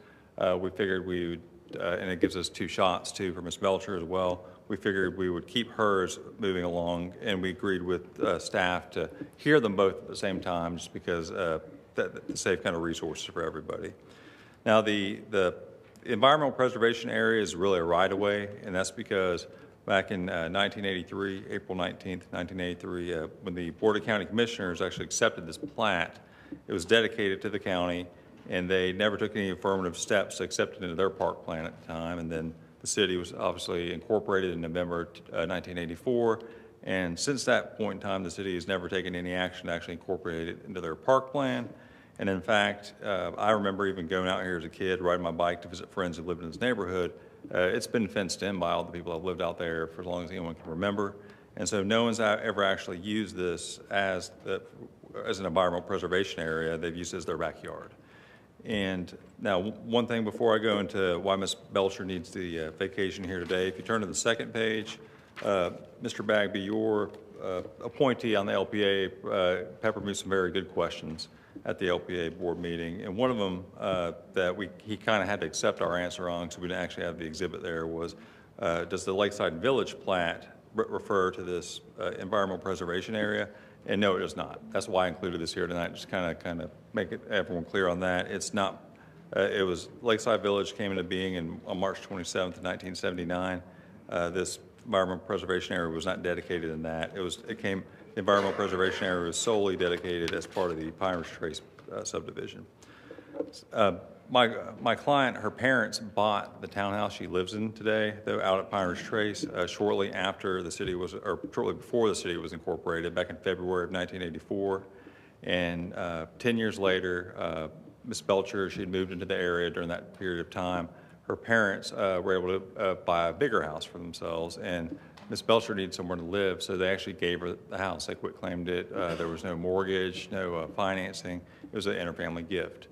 [SPEAKER 8] we figured we would, and it gives us two shots too for Ms. Belcher as well, we figured we would keep hers moving along, and we agreed with staff to hear them both at the same time just because to save kind of resources for everybody. Now the environmental preservation area is really a right-of-way, and that's because back in 1983, April 19th, 1983, when the Board of County Commissioners actually accepted this plat, it was dedicated to the county, and they never took any affirmative steps to accept it into their park plan at the time. And then the city was obviously incorporated in November 1984, and since that point in time, the city has never taken any action to actually incorporate it into their park plan. And in fact, I remember even going out here as a kid, riding my bike to visit friends who lived in this neighborhood. It's been fenced in by all the people that have lived out there for as long as anyone can remember. And so no one's ever actually used this as an environmental preservation area. They've used it as their backyard. And now, one thing before I go into why Ms. Belcher needs the vacation here today, if you turn to the second page, Mr. Bagby, your appointee on the LPA peppered me some very good questions at the LPA board meeting. And one of them that he kind of had to accept our answer on, because we didn't actually have the exhibit there, was does the Lakeside Village plat refer to this environmental preservation area? And no, it does not. That's why I included this here tonight, just kind of make everyone clear on that. It's not, it was Lakeside Village came into being on March 27th, 1979. This environmental preservation area was not dedicated in that. The environmental preservation area was solely dedicated as part of the Pine Ridge Trace subdivision. My client, her parents bought the townhouse she lives in today, though out at Pine Ridge Trace, shortly before the city was incorporated back in February of 1984. And 10 years later, Ms. Belcher, she had moved into the area during that period of time. Her parents were able to buy a bigger house for themselves, and Ms. Belcher needed somewhere to live, so they actually gave her the house. They quitclaimed it. There was no mortgage, no financing. It was an interfamily gift.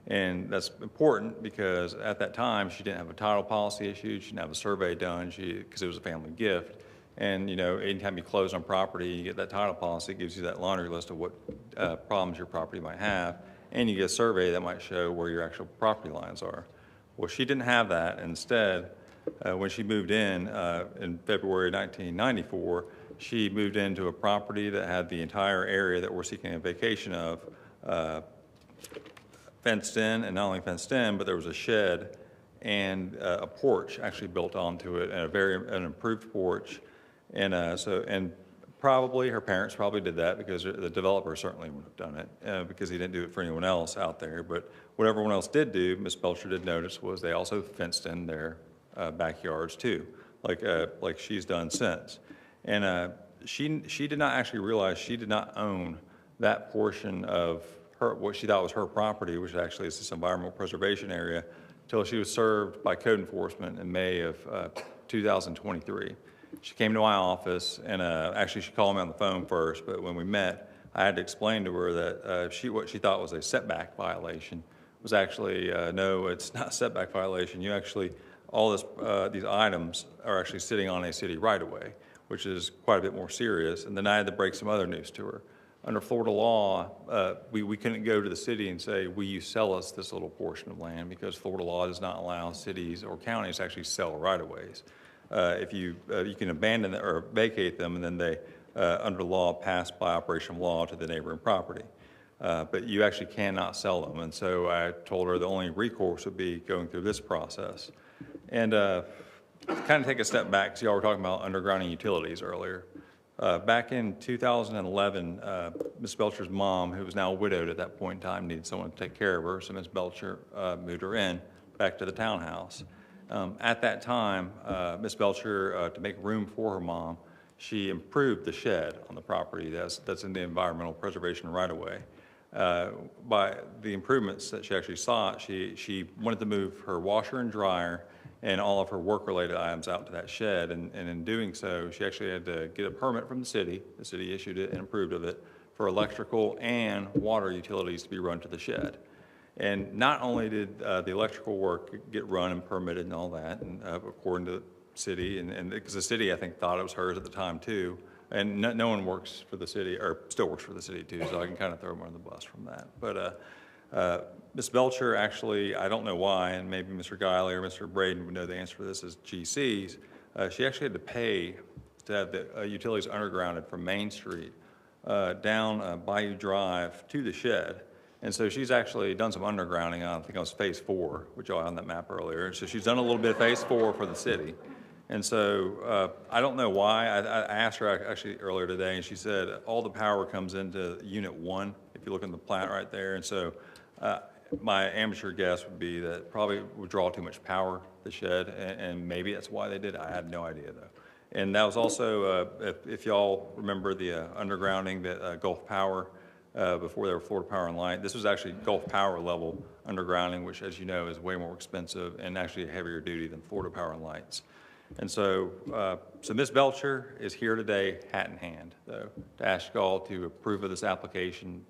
[SPEAKER 8] And that's important because at that time, she didn't have a title policy issued. She didn't have a survey done because it was a family gift. And, you know, anytime you close on property, you get that title policy. It gives you that laundry list of what problems your property might have. And you get a survey that might show where your actual property lines are. Well, she didn't have that. Instead, when she moved in February 1994, she moved into a property that had the entire area that we're seeking a vacation of fenced in, and not only fenced in, but there was a shed and a porch actually built onto it, and an improved porch. And probably, her parents probably did that because the developer certainly would have done it because he didn't do it for anyone else out there. But what everyone else did do, Ms. Belcher did notice, was they also fenced in their backyards too, like she's done since. And she did not actually realize she did not own that portion of what she thought was her property, which actually is this environmental preservation area, until she was served by code enforcement in May of 2023. She came to my office, and actually she called me on the phone first, but when we met, I had to explain to her that what she thought was a setback violation was actually, no, it's not a setback violation. You actually, these items are actually sitting on a city right-of-way, which is quite a bit more serious. And then I had to break some other news to her. Under Florida law, we couldn't go to the city and say, will you sell us this little portion of land? Because Florida law does not allow cities or counties to actually sell right-of-ways. If you can abandon them or vacate them, and then they, under law, pass by operation of law to the neighboring property. But you actually cannot sell them. And so I told her the only recourse would be going through this process. And kind of take a step back, because y'all were talking about undergrounding utilities earlier. Back in 2011, Ms. Belcher's mom, who was now widowed at that point in time, needed someone to take care of her, so Ms. Belcher moved her in back to the townhouse. At that time, Ms. Belcher, to make room for her mom, she improved the shed on the property that's in the environmental preservation right-of-way. By the improvements that she actually sought, she wanted to move her washer and dryer and all of her work-related items out to that shed, and in doing so, she actually had to get a permit from the city. The city issued it and approved of it for electrical and water utilities to be run to the shed. And not only did the electrical work get run and permitted and all that, and according to the city, and because the city, I think, thought it was hers at the time too, and no one works for the city, or still works for the city too, so I can kind of throw them under the bus from that. But Ms. Belcher actually, I don't know why, and maybe Mr. Guiley or Mr. Braden would know the answer to this as GCs, she actually had to pay to have the utilities undergrounded from Main Street down Bayou Drive to the shed. And so she's actually done some undergrounding on, I think it was phase 4, which y'all had on that map earlier. So she's done a little bit of phase 4 for the city. And so I don't know why. I asked her actually earlier today, and she said all the power comes into Unit 1, if you look in the plat right there. And so my amateur guess would be that probably would draw too much power, the shed, and maybe that's why they did it. I had no idea, though. And that was also, if y'all remember the undergrounding that Gulf Power, before they were Florida Power and Light, this was actually Gulf Power level undergrounding, which, as you know, is way more expensive and actually heavier duty than Florida Power and Lights. And so, Ms. Belcher is here today, hat in hand, though, to ask y'all to approve of this application.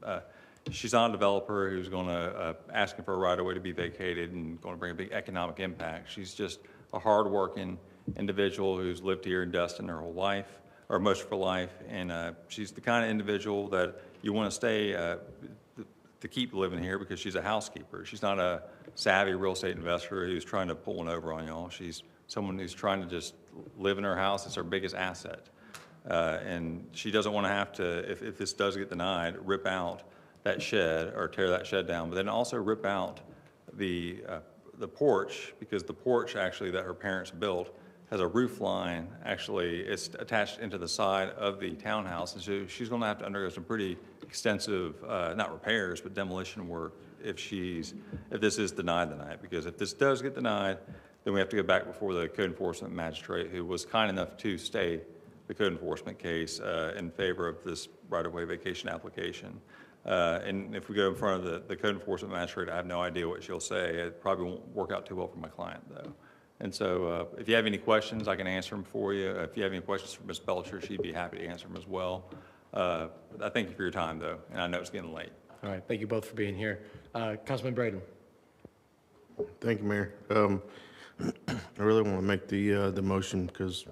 [SPEAKER 8] She's not a developer who's going to asking for a right-of-way to be vacated and going to bring a big economic impact. She's just a hard-working individual who's lived here in Destin her whole life, or most of her life, and she's the kind of individual that you want to stay to keep living here because she's a housekeeper. She's not a savvy real estate investor who's trying to pull one over on y'all. She's someone who's trying to just live in her house. It's her biggest asset. And she doesn't want to have to, if this does get denied, rip out that shed or tear that shed down, but then also rip out the porch, because the porch actually that her parents built has a roof line. Actually, it's attached into the side of the townhouse, and so she's going to have to undergo some pretty extensive, not repairs, but demolition work if this is denied tonight. Because if this does get denied, then we have to go back before the code enforcement magistrate, who was kind enough to stay the code enforcement case in favor of this right-of-way vacation application. And if we go in front of the code enforcement magistrate, I have no idea what she'll say. It probably won't work out too well for my client, though. And so if you have any questions, I can answer them for you. If you have any questions for Ms. Belcher, she'd be happy to answer them as well. I thank you for your time, though, and I know it's getting late.
[SPEAKER 1] All right, thank you both for being here. Councilman Braden.
[SPEAKER 14] Thank you, Mayor. I really want to make the motion because,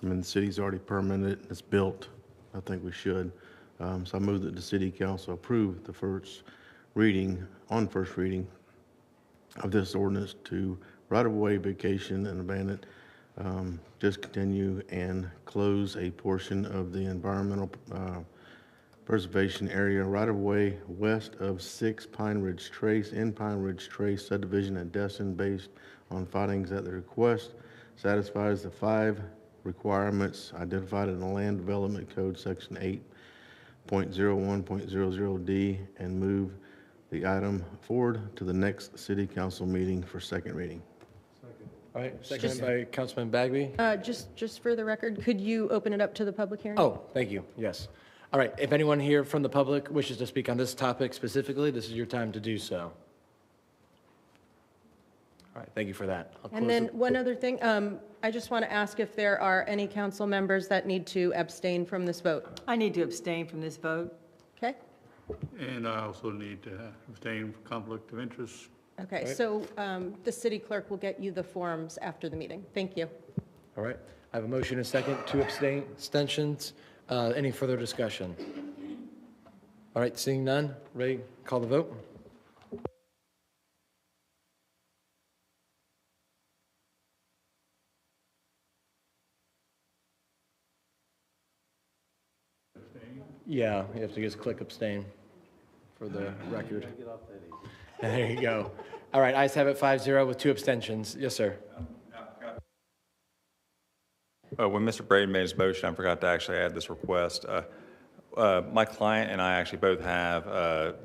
[SPEAKER 14] I mean, the city's already permitted, it's built. I think we should. So I move that the city council approve the first reading of this ordinance to right-of-way vacation and abandon, discontinue and close a portion of the environmental preservation area right-of-way west of 6 Pine Ridge Trace in Pine Ridge Trace subdivision at Destin, based on findings that the request satisfies the 5 requirements identified in the Land Development Code, Section 8.01.00D, and move the item forward to the next city council meeting for second reading.
[SPEAKER 1] All right, seconded by Councilman Bagby.
[SPEAKER 6] Just for the record, could you open it up to the public hearing?
[SPEAKER 1] Oh, thank you, yes. All right, if anyone here from the public wishes to speak on this topic specifically, this is your time to do so. All right, thank you for that. I'll
[SPEAKER 6] And
[SPEAKER 1] close
[SPEAKER 6] then one other thing, I just want to ask if there are any council members that need to abstain from this vote.
[SPEAKER 3] I need to abstain from this vote.
[SPEAKER 6] Okay?
[SPEAKER 16] And I also need to abstain from conflict of interest.
[SPEAKER 6] Okay,
[SPEAKER 1] Right.
[SPEAKER 6] so the city clerk will get you the forms after the meeting. Thank you.
[SPEAKER 1] All right, I have a motion and a second, 2 abstentions. Any further discussion? All right, seeing none, Ray, call the vote. Yeah, you have to just click abstain for the record. There you go. All right, ayes have it 5-0 with 2 abstentions. Yes, sir.
[SPEAKER 8] When Mr. Braden made his motion, I forgot to actually add this request. My client and I actually both have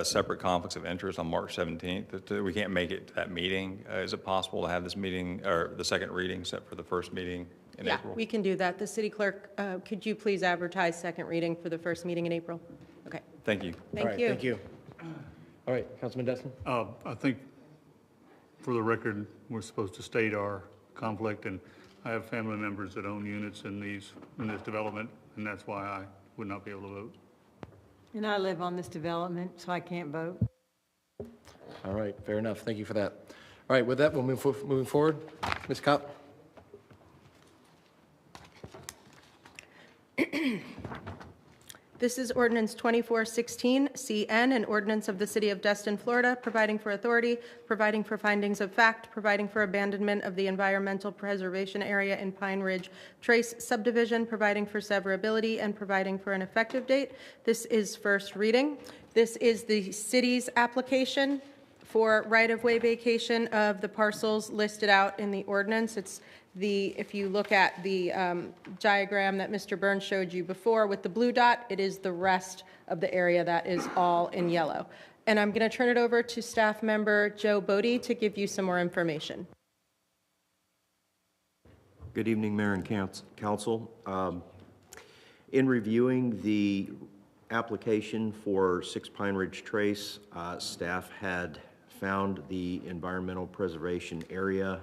[SPEAKER 8] separate conflicts of interest on March 17th. We can't make it to that meeting. Is it possible to have this meeting, or the second reading set for the first meeting in
[SPEAKER 6] Yeah,
[SPEAKER 8] April?
[SPEAKER 6] we can do that. The city clerk, could you please advertise second reading for the first meeting in April? Okay,
[SPEAKER 8] Thank you.
[SPEAKER 1] All right,
[SPEAKER 6] thank you.
[SPEAKER 1] thank you. All right, Councilman Destin?
[SPEAKER 16] I think, for the record, we're supposed to state our conflict, and I have family members that own units in this development, and that's why I would not be able to vote.
[SPEAKER 3] And I live on this development, so I can't vote.
[SPEAKER 1] All right, fair enough. Thank you for that. All right, with that, we'll moving forward. Ms. Kopp?
[SPEAKER 6] This is ordinance 2416 CN, an ordinance of the City of Destin, Florida, providing for authority, providing for findings of fact, providing for abandonment of the environmental preservation area in Pine Ridge Trace subdivision, providing for severability, and providing for an effective date. This is first reading. This is the city's application for right-of-way vacation of the parcels listed out in the ordinance. It's if you look at the diagram that Mr. Burns showed you before with the blue dot, it is the rest of the area that is all in yellow. And I'm going to turn it over to staff member Joe Bodie to give you some more information.
[SPEAKER 11] Good evening, Mayor and Council. In reviewing the application for 6 Pine Ridge Trace, staff had found the environmental preservation area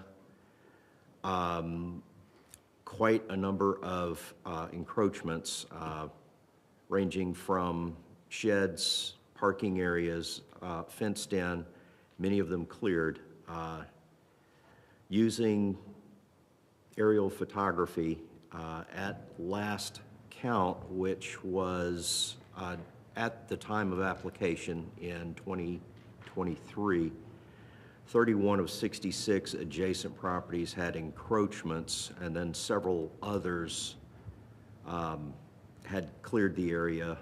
[SPEAKER 11] quite a number of encroachments ranging from sheds, parking areas, fenced in, many of them cleared. Using aerial photography at last count, which was at the time of application in 2023, 31 of 66 adjacent properties had encroachments, and then several others had cleared the area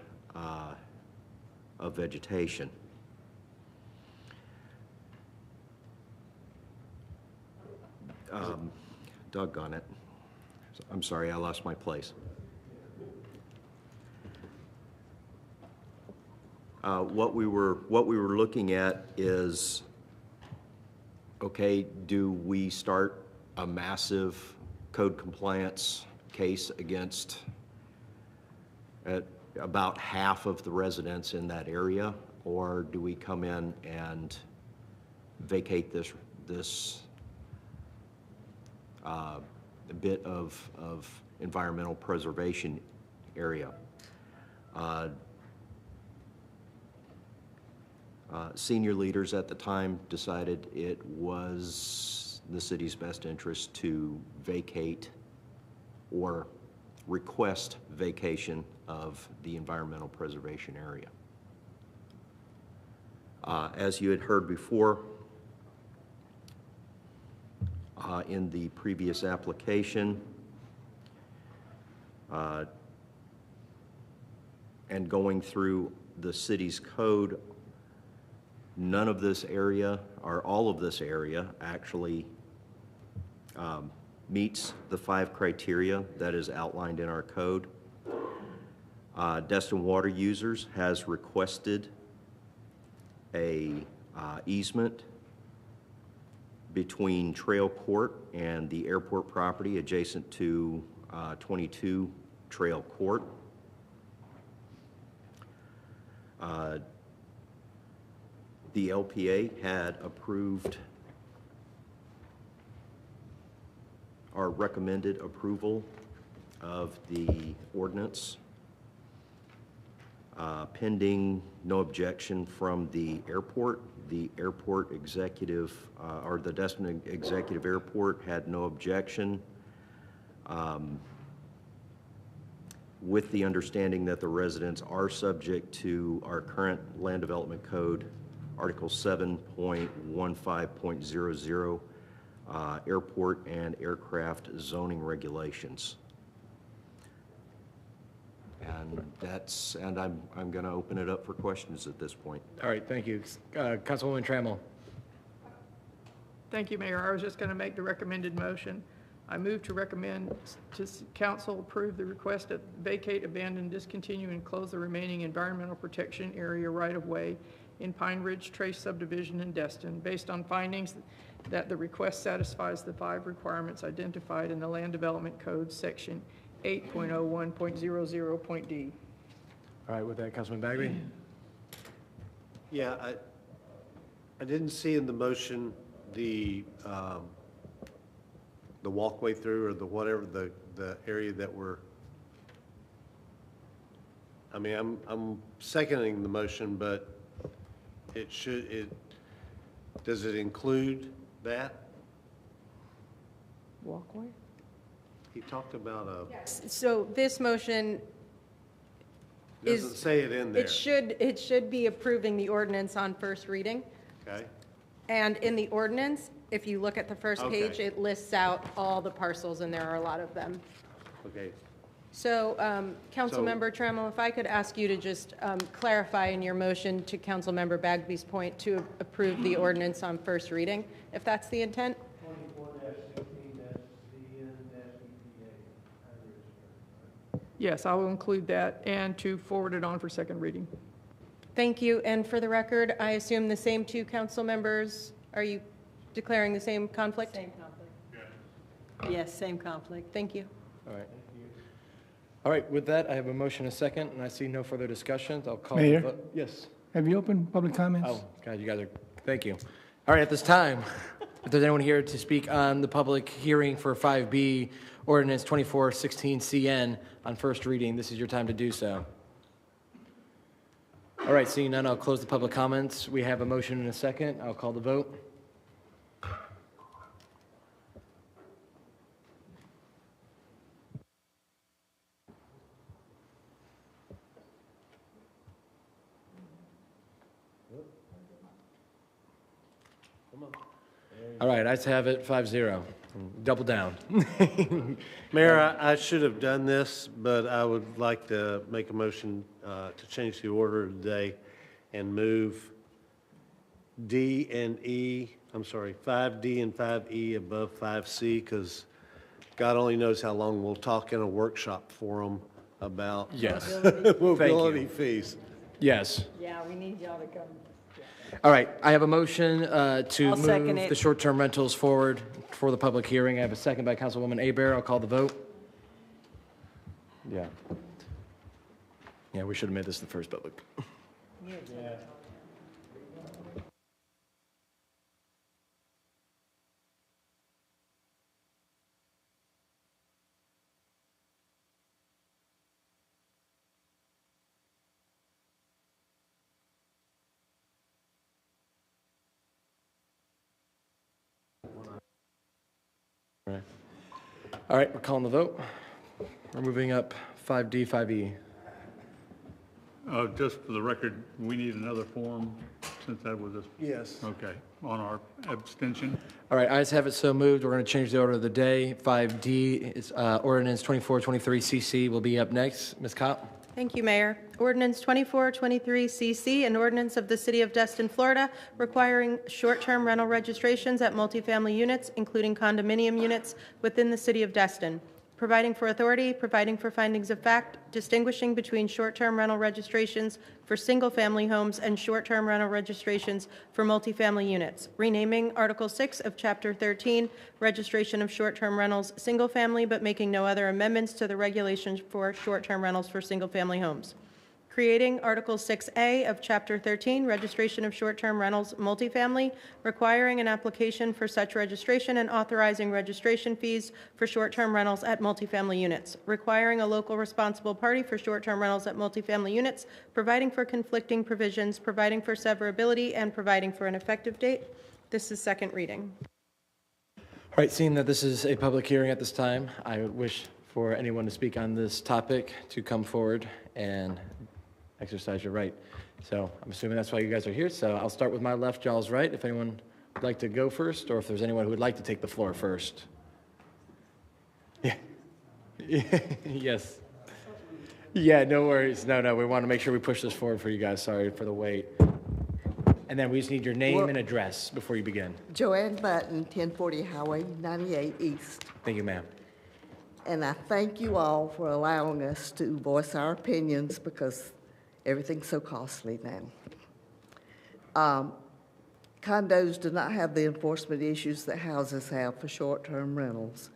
[SPEAKER 11] of vegetation. Doggone it. I'm sorry, I lost my place. What we were looking at is, okay, do we start a massive code compliance case against about half of the residents in that area, or do we come in and vacate this bit of environmental preservation area? Senior leaders at the time decided it was the city's best interest to vacate or request vacation of the environmental preservation area. As you had heard before, in the previous application, and going through the city's code, none of this area, or all of this area, actually meets the 5 criteria that is outlined in our code. Destin Water Users has requested a easement between Trail Court and the airport property adjacent to 22 Trail Court. The LPA had approved or recommended approval of the ordinance pending no objection from the airport. The airport executive, or the Destin Executive Airport had no objection, with the understanding that the residents are subject to our current Land Development Code, Article 7.15.00, airport and aircraft zoning regulations. And I'm going to open it up for questions at this point.
[SPEAKER 1] All right, thank you. Councilwoman Trammell.
[SPEAKER 4] Thank you, Mayor. I was just going to make the recommended motion. I move to recommend to council approve the request to vacate, abandon, discontinue, and close the remaining environmental protection area right-of-way in Pine Ridge Trace subdivision in Destin, based on findings that the request satisfies the 5 requirements identified in the Land Development Code, Section 8.01.00.d.
[SPEAKER 1] All right, with that, Councilman Bagby.
[SPEAKER 5] Yeah, I didn't see in the motion the walkway through or the whatever, the area that we're, I mean, I'm seconding the motion, but does it include that?
[SPEAKER 4] Walkway?
[SPEAKER 5] He talked about a.
[SPEAKER 6] Yes, so this motion
[SPEAKER 5] Doesn't say it in there.
[SPEAKER 6] It should be approving the ordinance on first reading.
[SPEAKER 5] Okay.
[SPEAKER 6] And in the ordinance, if you look at the first
[SPEAKER 5] Okay.
[SPEAKER 6] page, it lists out all the parcels, and there are a lot of them.
[SPEAKER 5] Okay.
[SPEAKER 6] So, Councilmember Trammell, if I could ask you to just clarify in your motion to Councilmember Bagby's point to approve the ordinance on first reading, if that's the intent?
[SPEAKER 4] Yes, I will include that and to forward it on for second reading.
[SPEAKER 6] Thank you. And for the record, I assume the same 2 council members, are you declaring the same conflict?
[SPEAKER 3] Same conflict. Yes, same conflict.
[SPEAKER 6] Thank you.
[SPEAKER 1] All right. All right, with that, I have a motion and a second, and I see no further discussions. I'll call the
[SPEAKER 12] Mayor?
[SPEAKER 1] vote. Yes.
[SPEAKER 12] Have you opened public comments?
[SPEAKER 1] Oh, God, you guys are, thank you. All right, at this time, if there's anyone here to speak on the public hearing for 5B, ordinance 2416 CN on first reading, this is your time to do so. All right, seeing none, I'll close the public comments. We have a motion and a second. I'll call the vote. All right, I have it 5-0. Double down.
[SPEAKER 5] Mayor, I should have done this, but I would like to make a motion to change the order of the day and move D and E, I'm sorry, 5D and 5E above 5C, because God only knows how long we'll talk in a workshop forum about
[SPEAKER 1] Yes.
[SPEAKER 5] mobility fees.
[SPEAKER 1] Yes.
[SPEAKER 3] Yeah, we need y'all to come.
[SPEAKER 1] All right, I have a motion to
[SPEAKER 3] I'll second
[SPEAKER 1] move
[SPEAKER 3] it.
[SPEAKER 1] the short-term rentals forward for the public hearing. I have a second by Councilwoman Abear. I'll call the vote. Yeah. Yeah, we should have made this the first public. All right, we're calling the vote. We're moving up 5D, 5E.
[SPEAKER 16] Just for the record, we need another form since that was a.
[SPEAKER 5] Yes.
[SPEAKER 16] Okay, on our abstention.
[SPEAKER 1] All right, ayes have it so moved. We're going to change the order of the day. 5D is ordinance 2423 CC will be up next. Ms. Kopp?
[SPEAKER 6] Thank you, Mayor. Ordinance 2423CC, an ordinance of the City of Destin, Florida, requiring short-term rental registrations at multifamily units, including condominium units, within the City of Destin, providing for authority, providing for findings of fact, distinguishing between short-term rental registrations for single-family homes and short-term rental registrations for multifamily units, renaming Article 6 of Chapter 13, registration of short-term rentals, single-family, but making no other amendments to the regulations for short-term rentals for single-family homes. Creating Article 6A of Chapter 13, registration of short-term rentals multifamily, requiring an application for such registration and authorizing registration fees for short-term rentals at multifamily units, requiring a local responsible party for short-term rentals at multifamily units, providing for conflicting provisions, providing for severability, and providing for an effective date. This is second reading.
[SPEAKER 1] All right, seeing that this is a public hearing at this time, I would wish for anyone to speak on this topic to come forward and exercise your right. So I'm assuming that's why you guys are here. So I'll start with my left, y'all's right. If anyone would like to go first, or if there's anyone who would like to take the floor first. Yeah. Yes. Yeah, no worries. No, we want to make sure we push this forward for you guys. Sorry for the wait. And then we just need your name and address before you begin.
[SPEAKER 13] Joanne Button, 1040 Highway 98 East.
[SPEAKER 1] Thank you, ma'am.
[SPEAKER 13] And I thank you all for allowing us to voice our opinions because everything's so costly now. Condos do not have the enforcement issues that houses have for short-term rentals.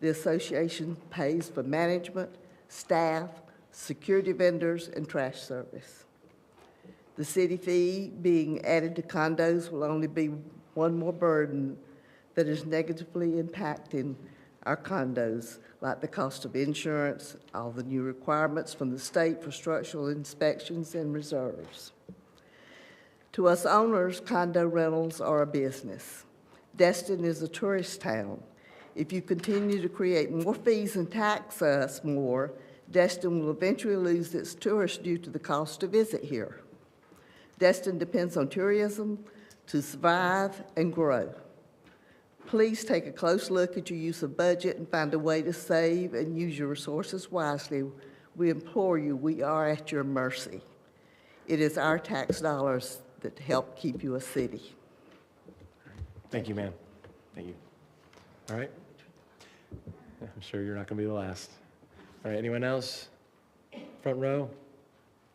[SPEAKER 13] The association pays for management, staff, security vendors, and trash service. The city fee being added to condos will only be one more burden that is negatively impacting our condos, like the cost of insurance, all the new requirements from the state for structural inspections and reserves. To us owners, condo rentals are a business. Destin is a tourist town. If you continue to create more fees and tax us more, Destin will eventually lose its tourists due to the cost to visit here. Destin depends on tourism to survive and grow. Please take a close look at your use of budget and find a way to save and use your resources wisely. We implore you, we are at your mercy. It is our tax dollars that help keep you a city.
[SPEAKER 1] Thank you, ma'am. Thank you. All right. I'm sure you're not going to be the last. All right, anyone else? Front row?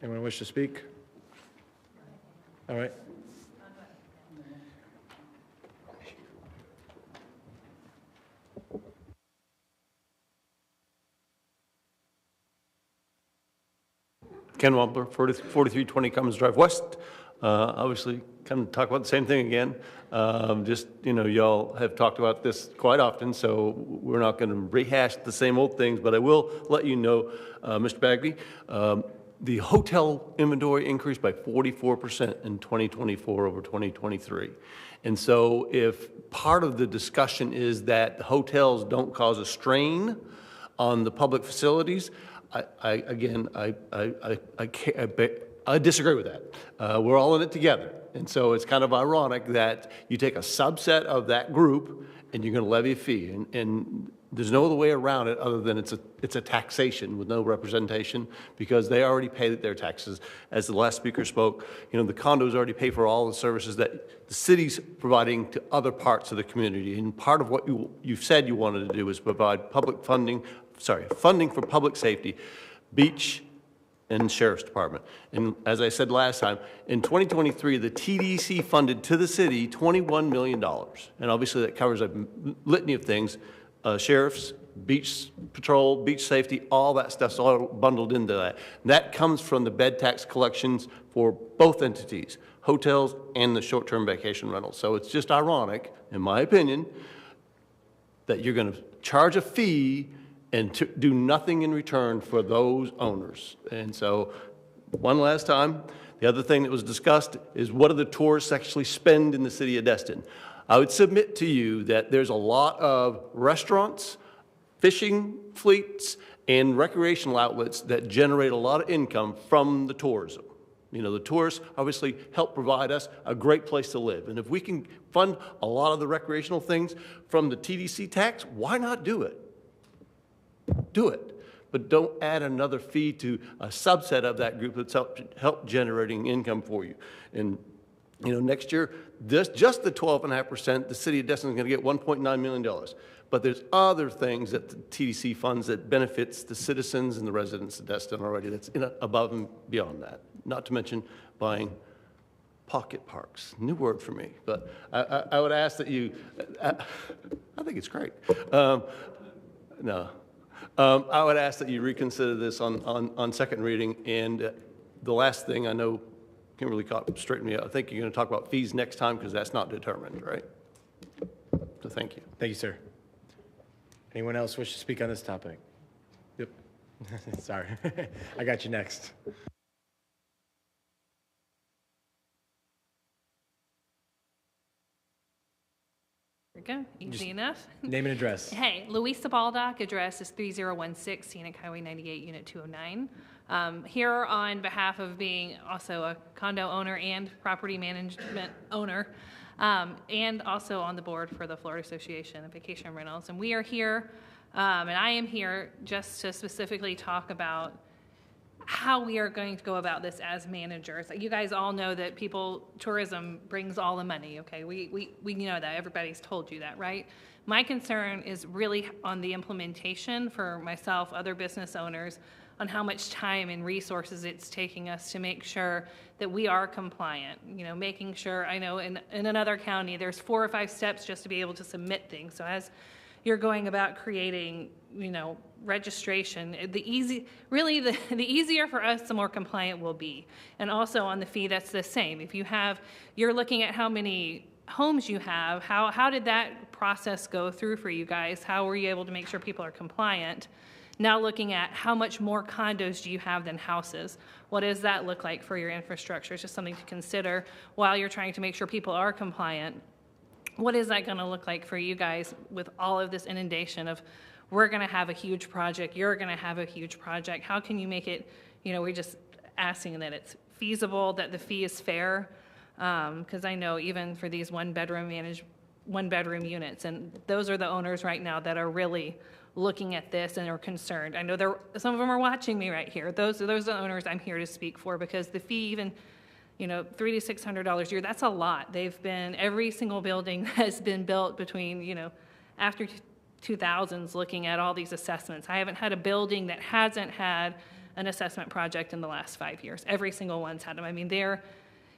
[SPEAKER 1] Anyone wish to speak? All right.
[SPEAKER 15] Ken Wampler, 4320 Cummins Drive West. Obviously, kind of talk about the same thing again. Y'all have talked about this quite often, so we're not going to rehash the same old things, but I will let you know, Mr. Bagby, the hotel inventory increased by 44% in 2024 over 2023. And so if part of the discussion is that the hotels don't cause a strain on the public facilities, I disagree with that. We're all in it together. And so it's kind of ironic that you take a subset of that group and you're going to levy a fee. And there's no other way around it other than it's a taxation with no representation because they already pay their taxes. As the last speaker spoke, the condos already pay for all the services that the city's providing to other parts of the community. And part of what you've said you wanted to do is provide funding for public safety, beach, and Sheriff's Department. And as I said last time, in 2023, the TDC funded to the city $21 million. And obviously that covers a litany of things, sheriffs, beach patrol, beach safety, all that stuff's all bundled into that. That comes from the bed tax collections for both entities, hotels and the short-term vacation rentals. So it's just ironic, in my opinion, that you're going to charge a fee and to do nothing in return for those owners. And so, one last time, the other thing that was discussed is what do the tourists actually spend in the city of Destin? I would submit to you that there's a lot of restaurants, fishing fleets, and recreational outlets that generate a lot of income from the tourism. The tourists obviously help provide us a great place to live. And if we can fund a lot of the recreational things from the TDC tax, why not do it? Do it. but don't add another fee to a subset of that group that's help generating income for you. And next year, just the 12.5%, the city of Destin is going to get $1.9 million. But there's other things that the TDC funds that benefits the citizens and the residents of Destin already that's above and beyond that. Not to mention buying pocket parks, new word for me. But I would ask that you, I think it's great. I would ask that you reconsider this on second reading. And the last thing, I know Kimberly straightened me out. I think you're going to talk about fees next time because that's not determined, right? So thank you.
[SPEAKER 17] Thank you, sir. Anyone else wish to speak on this topic? Yep. Sorry. I got you next.
[SPEAKER 19] There we go. Easy enough.
[SPEAKER 17] Name and address.
[SPEAKER 19] Hey, Louisa Baldock. Address is 3016 Scenic Highway 98, Unit 209. Here on behalf of being also a condo owner and property management owner, and also on the board for the Florida Association of Vacation Rentals. And we are here, and I am here just to specifically talk about how we are going to go about this as managers. You guys all know that tourism brings all the money, okay? We know that. Everybody's told you that, right? My concern is really on the implementation for myself, other business owners, on how much time and resources it's taking us to make sure that we are compliant. Making sure, I know in another county, there's 4 or 5 steps just to be able to submit things. So as you're going about creating, registration, the easier for us, the more compliant we'll be. And also on the fee, that's the same. If you're looking at how many homes you have, how did that process go through for you guys? How were you able to make sure people are compliant? Now looking at how much more condos do you have than houses? What does that look like for your infrastructure? It's just something to consider while you're trying to make sure people are compliant. What is that going to look like for you guys with all of this inundation of, we're going to have a huge project, you're going to have a huge project? How can you make it, we're just asking that it's feasible, that the fee is fair? Because I know even for these one-bedroom units, and those are the owners right now that are really looking at this and are concerned. I know some of them are watching me right here. Those are the owners I'm here to speak for, because the fee, even $300 to $600 a year, that's a lot. Every single building has been built between, after 2000s, looking at all these assessments. I haven't had a building that hasn't had an assessment project in the last 5 years. Every single one's had them. I mean, their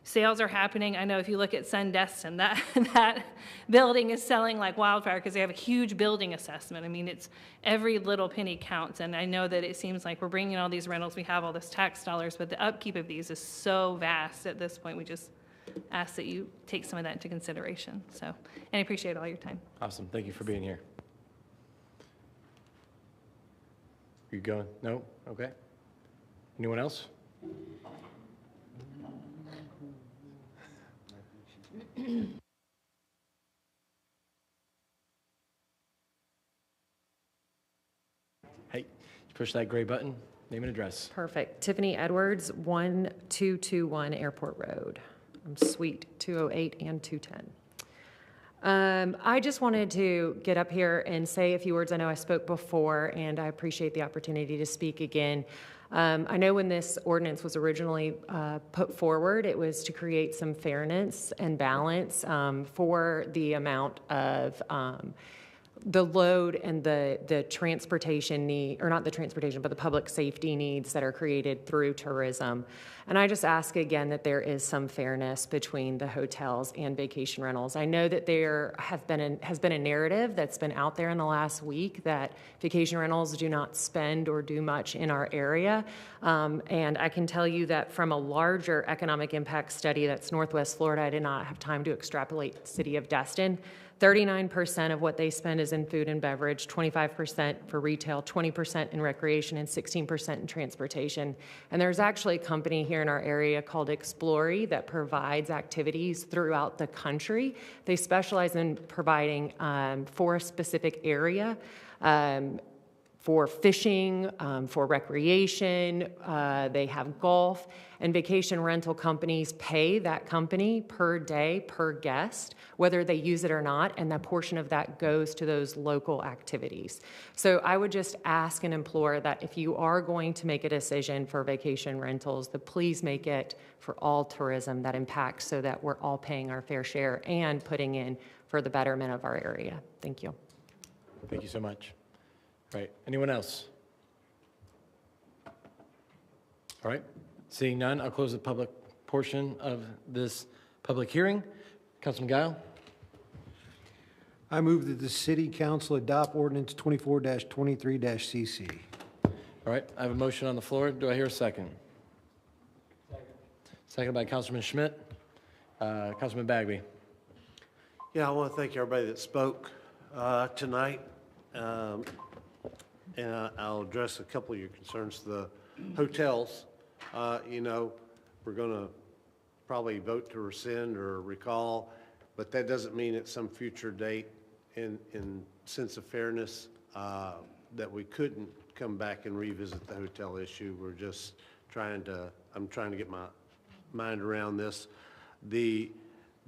[SPEAKER 19] sales are happening. I know if you look at Sundestin, that building is selling like wildfire because they have a huge building assessment. I mean, it's every little penny counts. And I know that it seems like we're bringing all these rentals, we have all this tax dollars, but the upkeep of these is so vast at this point. We just ask that you take some of that into consideration. So, and I appreciate all your time.
[SPEAKER 17] Awesome. Thank you for being here. Are you going? No? Okay. Anyone else? Hey, push that gray button. Name and address.
[SPEAKER 23] Perfect. Tiffany Edwards, 1221 Airport Road. I'm Suite 208 and 210. I just wanted to get up here and say a few words. I know I spoke before, and I appreciate the opportunity to speak again. I know when this ordinance was originally put forward, it was to create some fairness and balance for the amount of the load and the transportation need, or not the transportation, but the public safety needs that are created through tourism. And I just ask again that there is some fairness between the hotels and vacation rentals. I know that there has been a narrative that's been out there in the last week that vacation rentals do not spend or do much in our area. And I can tell you that from a larger economic impact study that's Northwest Florida, I did not have time to extrapolate the city of Destin. 39% of what they spend is in food and beverage, 25% for retail, 20% in recreation, and 16% in transportation. And there's actually a company here in our area called Explory that provides activities throughout the country. They specialize in providing for a specific area for fishing, for recreation, they have golf, and vacation rental companies pay that company per day, per guest, whether they use it or not, and that portion of that goes to those local activities. So I would just ask and implore that if you are going to make a decision for vacation rentals, that please make it for all tourism that impacts so that we're all paying our fair share and putting in for the betterment of our area. Thank you.
[SPEAKER 17] Thank you so much. All right, anyone else? All right, seeing none, I'll close the public portion of this public hearing. Councilman Guile?
[SPEAKER 21] I move that the city council adopt ordinance 24-23-CC.
[SPEAKER 17] All right, I have a motion on the floor. Do I hear a second? Second by Councilman Schmidt. Councilman Bagby.
[SPEAKER 5] Yeah, I want to thank everybody that spoke tonight. And I'll address a couple of your concerns. The hotels, you know, we're going to probably vote to rescind or recall, but that doesn't mean at some future date in sense of fairness that we couldn't come back and revisit the hotel issue. We're just I'm trying to get my mind around this. The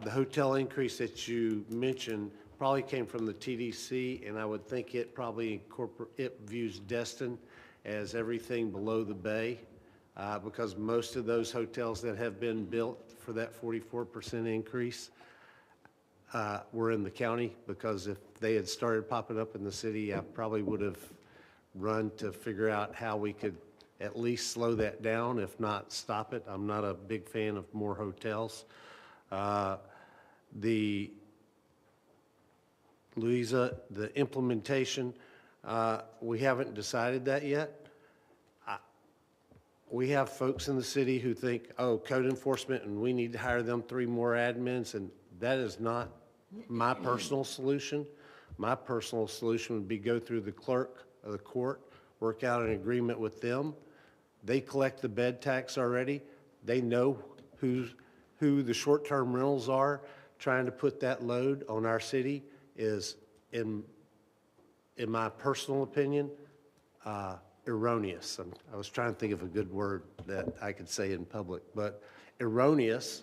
[SPEAKER 5] hotel increase that you mentioned probably came from the TDC, and I would think it probably views Destin as everything below the bay, because most of those hotels that have been built for that 44% increase were in the county, because if they had started popping up in the city, I probably would have run to figure out how we could at least slow that down, if not stop it. I'm not a big fan of more hotels. Louisa, the implementation, we haven't decided that yet. We have folks in the city who think, oh, code enforcement, and we need to hire them 3 more admins, and that is not my personal solution. My personal solution would be go through the clerk of the court, work out an agreement with them. They collect the bed tax already. They know who the short-term rentals are. Trying to put that load on our city is, in my personal opinion, erroneous. I was trying to think of a good word that I could say in public, but erroneous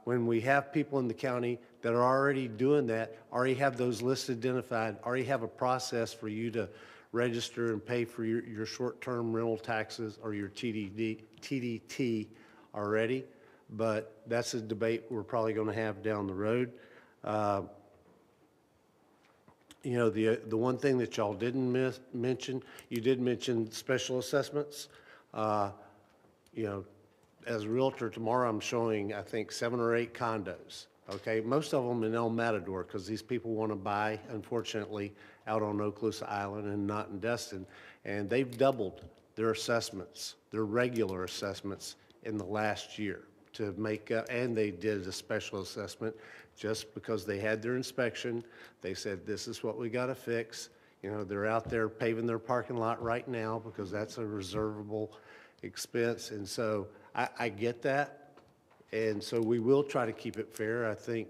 [SPEAKER 5] when we have people in the county that are already doing that, already have those lists identified, already have a process for you to register and pay for your short-term rental taxes or your TDT already. But that's a debate we're probably going to have down the road. You know, the one thing that y'all didn't mention, you did mention special assessments. You know, as a realtor tomorrow, I'm showing, I think, 7 or 8 condos. Okay, most of them in El Matador, because these people want to buy, unfortunately, out on Okaloosa Island and not in Destin. And they've doubled their assessments, their regular assessments, in the last year to make up, and they did a special assessment just because they had their inspection. They said, this is what we got to fix. You know, they're out there paving their parking lot right now because that's a reservable expense. And so I get that. And so we will try to keep it fair. I think,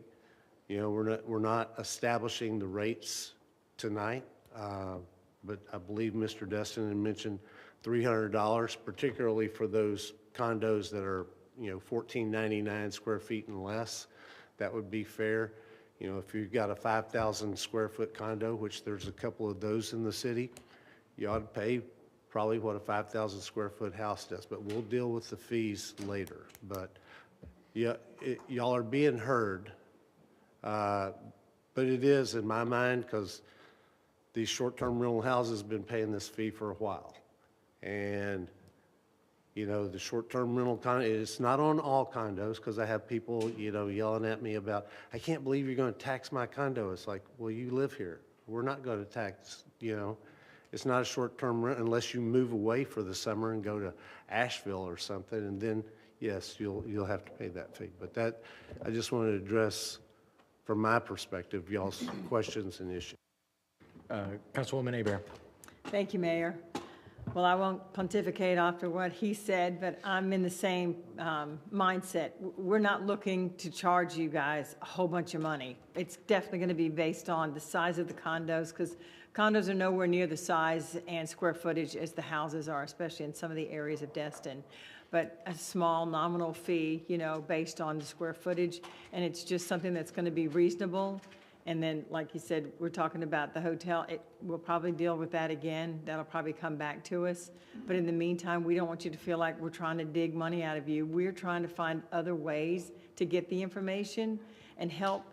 [SPEAKER 5] you know, we're not establishing the rates tonight, but I believe Mr. Destin had mentioned $300, particularly for those condos that are, you know, 1499 square feet and less. That would be fair. You know, if you've got a 5,000 square foot condo, which there's a couple of those in the city, you ought to pay probably what a 5,000 square foot house does, but we'll deal with the fees later. But yeah, y'all are being heard, but it is in my mind, because these short-term rental houses have been paying this fee for a while. And you know, the short-term rental condo, it's not on all condos, because I have people, you know, yelling at me about, I can't believe you're going to tax my condo. It's like, well, you live here. We're not going to tax, you know. It's not a short-term rent unless you move away for the summer and go to Asheville or something, and then, yes, you'll have to pay that fee. But that, I just wanted to address, from my perspective, y'all's questions and issues.
[SPEAKER 17] Councilwoman Hebert.
[SPEAKER 3] Thank you, Mayor. Well, I won't pontificate after what he said, but I'm in the same mindset. We're not looking to charge you guys a whole bunch of money. It's definitely going to be based on the size of the condos, because condos are nowhere near the size and square footage as the houses are, especially in some of the areas of Destin. But a small nominal fee, you know, based on the square footage, and it's just something that's going to be reasonable. And then, like you said, we're talking about the hotel. We'll probably deal with that again. That'll probably come back to us. But in the meantime, we don't want you to feel like we're trying to dig money out of you. We're trying to find other ways to get the information and help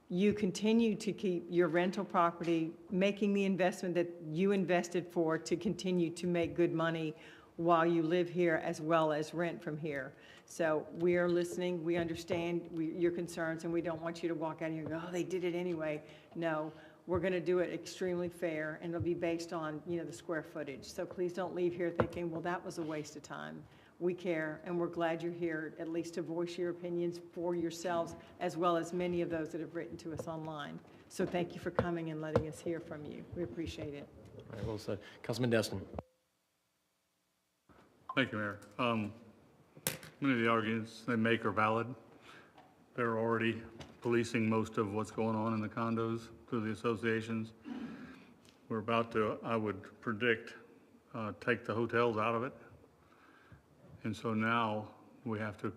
[SPEAKER 3] you continue to keep your rental property, making the investment that you invested for to continue to make good money while you live here as well as rent from here. So we are listening, we understand your concerns, and we don't want you to walk out here and go, oh, they did it anyway. No, we're gonna do it extremely fair, and it'll be based on, you know, the square footage. So please don't leave here thinking, well, that was a waste of time. We care, and we're glad you're here, at least to voice your opinions for yourselves, as well as many of those that have written to us online. So thank you for coming and letting us hear from you. We appreciate it.
[SPEAKER 17] All right, well said. Councilman Destin.
[SPEAKER 16] Thank you, Mayor. Many of the arguments they make are valid. They're already policing most of what's going on in the condos through the associations. We're about to, I would predict, take the hotels out of it. And so now we have to,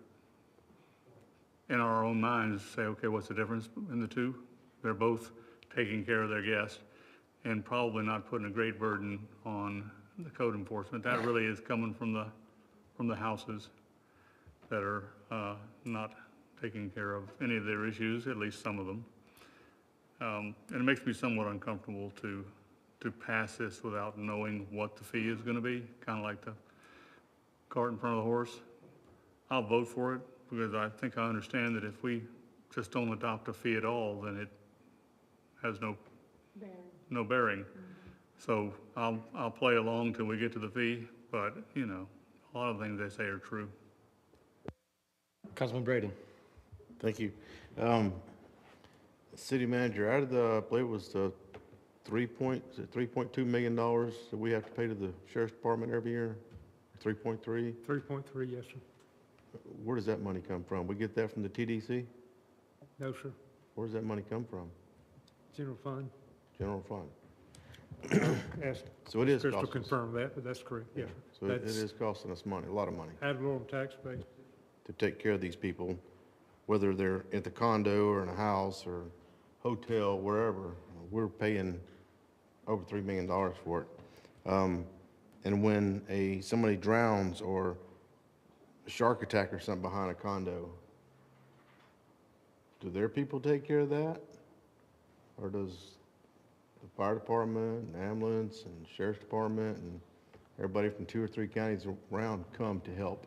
[SPEAKER 16] in our own minds, say, okay, what's the difference in the two? They're both taking care of their guests and probably not putting a great burden on the code enforcement. That really is coming from the houses that are not taking care of any of their issues, at least some of them. And it makes me somewhat uncomfortable to pass this without knowing what the fee is going to be, kind of like the cart in front of the horse. I'll vote for it because I think I understand that if we just don't adopt a fee at all, then it has no bearing. So I'll play along till we get to the fee, but you know, a lot of things they say are true.
[SPEAKER 17] Councilman Braden.
[SPEAKER 14] Thank you. City manager, out of the, I believe it was the $3.2 million that we have to pay to the sheriff's department every year? 3.3?
[SPEAKER 18] 3.3, yes, sir.
[SPEAKER 14] Where does that money come from? We get that from the TDC?
[SPEAKER 18] No, sir.
[SPEAKER 14] Where does that money come from?
[SPEAKER 18] General fund.
[SPEAKER 14] General fund.
[SPEAKER 18] Asked
[SPEAKER 14] So it is
[SPEAKER 18] Crystal
[SPEAKER 14] costing us.
[SPEAKER 18] confirm that, but that's correct, yes.
[SPEAKER 14] So it is costing us money, a lot of money,
[SPEAKER 18] Ad valorem tax base.
[SPEAKER 14] to take care of these people, whether they're at the condo or in a house or hotel, wherever. We're paying over $3 million for it. And when somebody drowns or a shark attack or something behind a condo, do their people take care of that? Or does the fire department, and ambulance, and sheriff's department, and everybody from 2 or 3 counties around come to help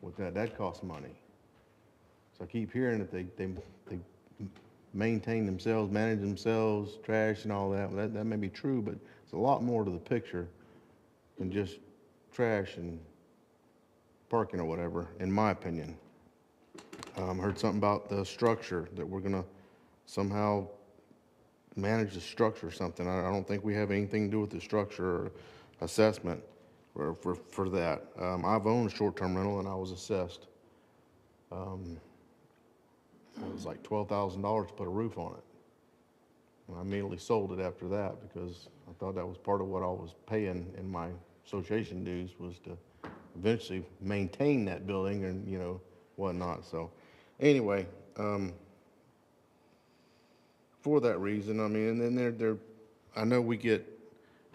[SPEAKER 14] with that? That costs money. So I keep hearing that they maintain themselves, manage themselves, trash and all that. That may be true, but it's a lot more to the picture than just trash and parking or whatever, in my opinion. Heard something about the structure, that we're gonna somehow manage the structure or something. I don't think we have anything to do with the structure or assessment for that. I've owned a short-term rental and I was assessed. It was like $12,000 to put a roof on it. And I immediately sold it after that because I thought that was part of what I was paying in my association dues, was to eventually maintain that building and, you know, whatnot. So anyway, for that reason, I mean, and then I know we get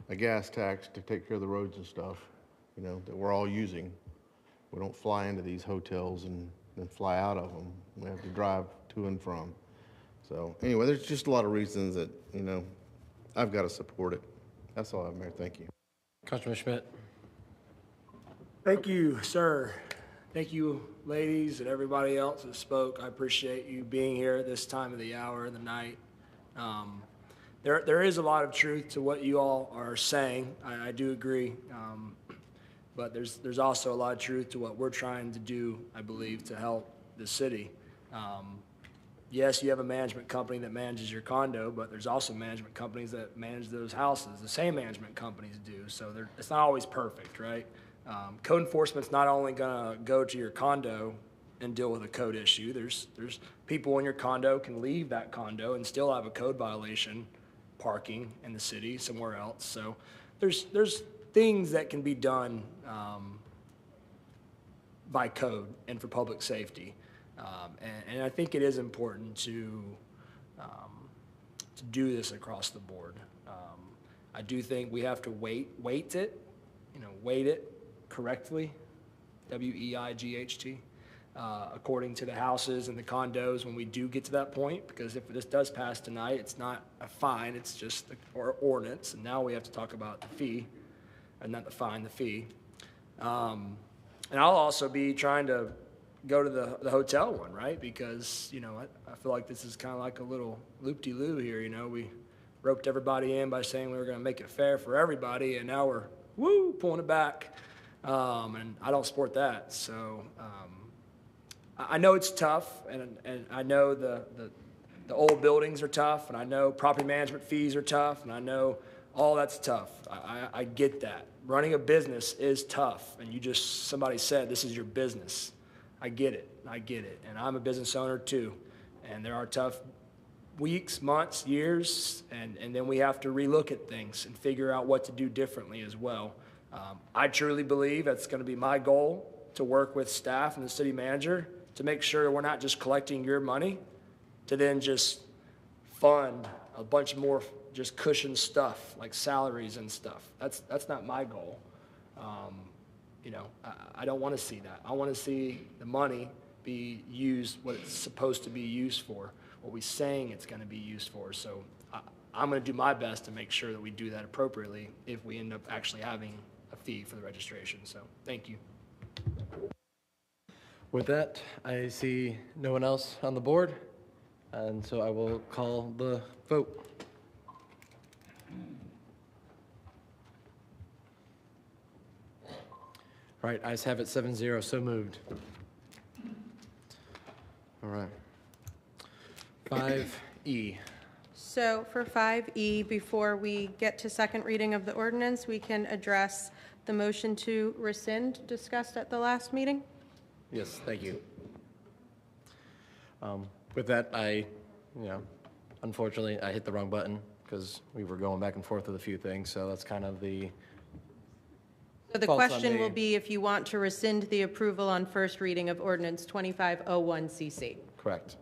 [SPEAKER 14] a gas tax to take care of the roads and stuff, you know, that we're all using. We don't fly into these hotels and then fly out of them. We have to drive to and from. So anyway, there's just a lot of reasons that, you know, I've got to support it. That's all I have, Mayor. Thank you.
[SPEAKER 17] Councilman Schmidt.
[SPEAKER 9] Thank you, sir. Thank you, ladies, and everybody else that spoke. I appreciate you being here at this time of the hour and the night. There is a lot of truth to what you all are saying. I do agree. But there's also a lot of truth to what we're trying to do, I believe, to help the city. yes, you have a management company that manages your condo, but there's also management companies that manage those houses. The same management companies do, so it's not always perfect, right? Code enforcement's not only gonna go to your condo and deal with a code issue. There's people in your condo can leave that condo and still have a code violation, parking in the city somewhere else. So there's things that can be done by code and for public safety. And I think it is important to do this across the board. I do think we have to weight it correctly, WEIGHT, according to the houses and the condos when we do get to that point, because if this does pass tonight, it's not a fine, it's just an ordinance, and now we have to talk about the fee, and not the fine, the fee. And I'll also be trying to go to the hotel one, right? Because, I feel like this is kind of like a little loop-de-loo here, we roped everybody in by saying we were gonna make it fair for everybody, and now we're, pulling it back. And I don't support that, so, I know it's tough, and I know the old buildings are tough, and I know property management fees are tough, and I know all that's tough. I get that. Running a business is tough, and somebody said this is your business. I get it, and I'm a business owner too, and there are tough weeks, months, years, and then we have to relook at things and figure out what to do differently as well. I truly believe that's gonna be my goal, to work with staff and the city manager to make sure we're not just collecting your money to then just fund a bunch more just cushion stuff like salaries and stuff. That's not my goal. I don't want to see that. I want to see the money be used what it's supposed to be used for, what we're saying it's going to be used for. So I'm going to do my best to make sure that we do that appropriately if we end up actually having a fee for the registration. So thank you.
[SPEAKER 1] With that, I see no one else on the board, and so I will call the vote. All right, ayes have it 7-0, so moved. All right. 5E.
[SPEAKER 6] So for 5E, before we get to second reading of the ordinance, we can address the motion to rescind discussed at the last meeting.
[SPEAKER 1] Yes, thank you. With that, unfortunately, I hit the wrong button because we were going back and forth with a few things, so that's kind of the
[SPEAKER 6] So the
[SPEAKER 1] faults on
[SPEAKER 6] question
[SPEAKER 1] me.
[SPEAKER 6] will be if you want to rescind the approval on first reading of ordinance 2501CC.
[SPEAKER 1] Correct.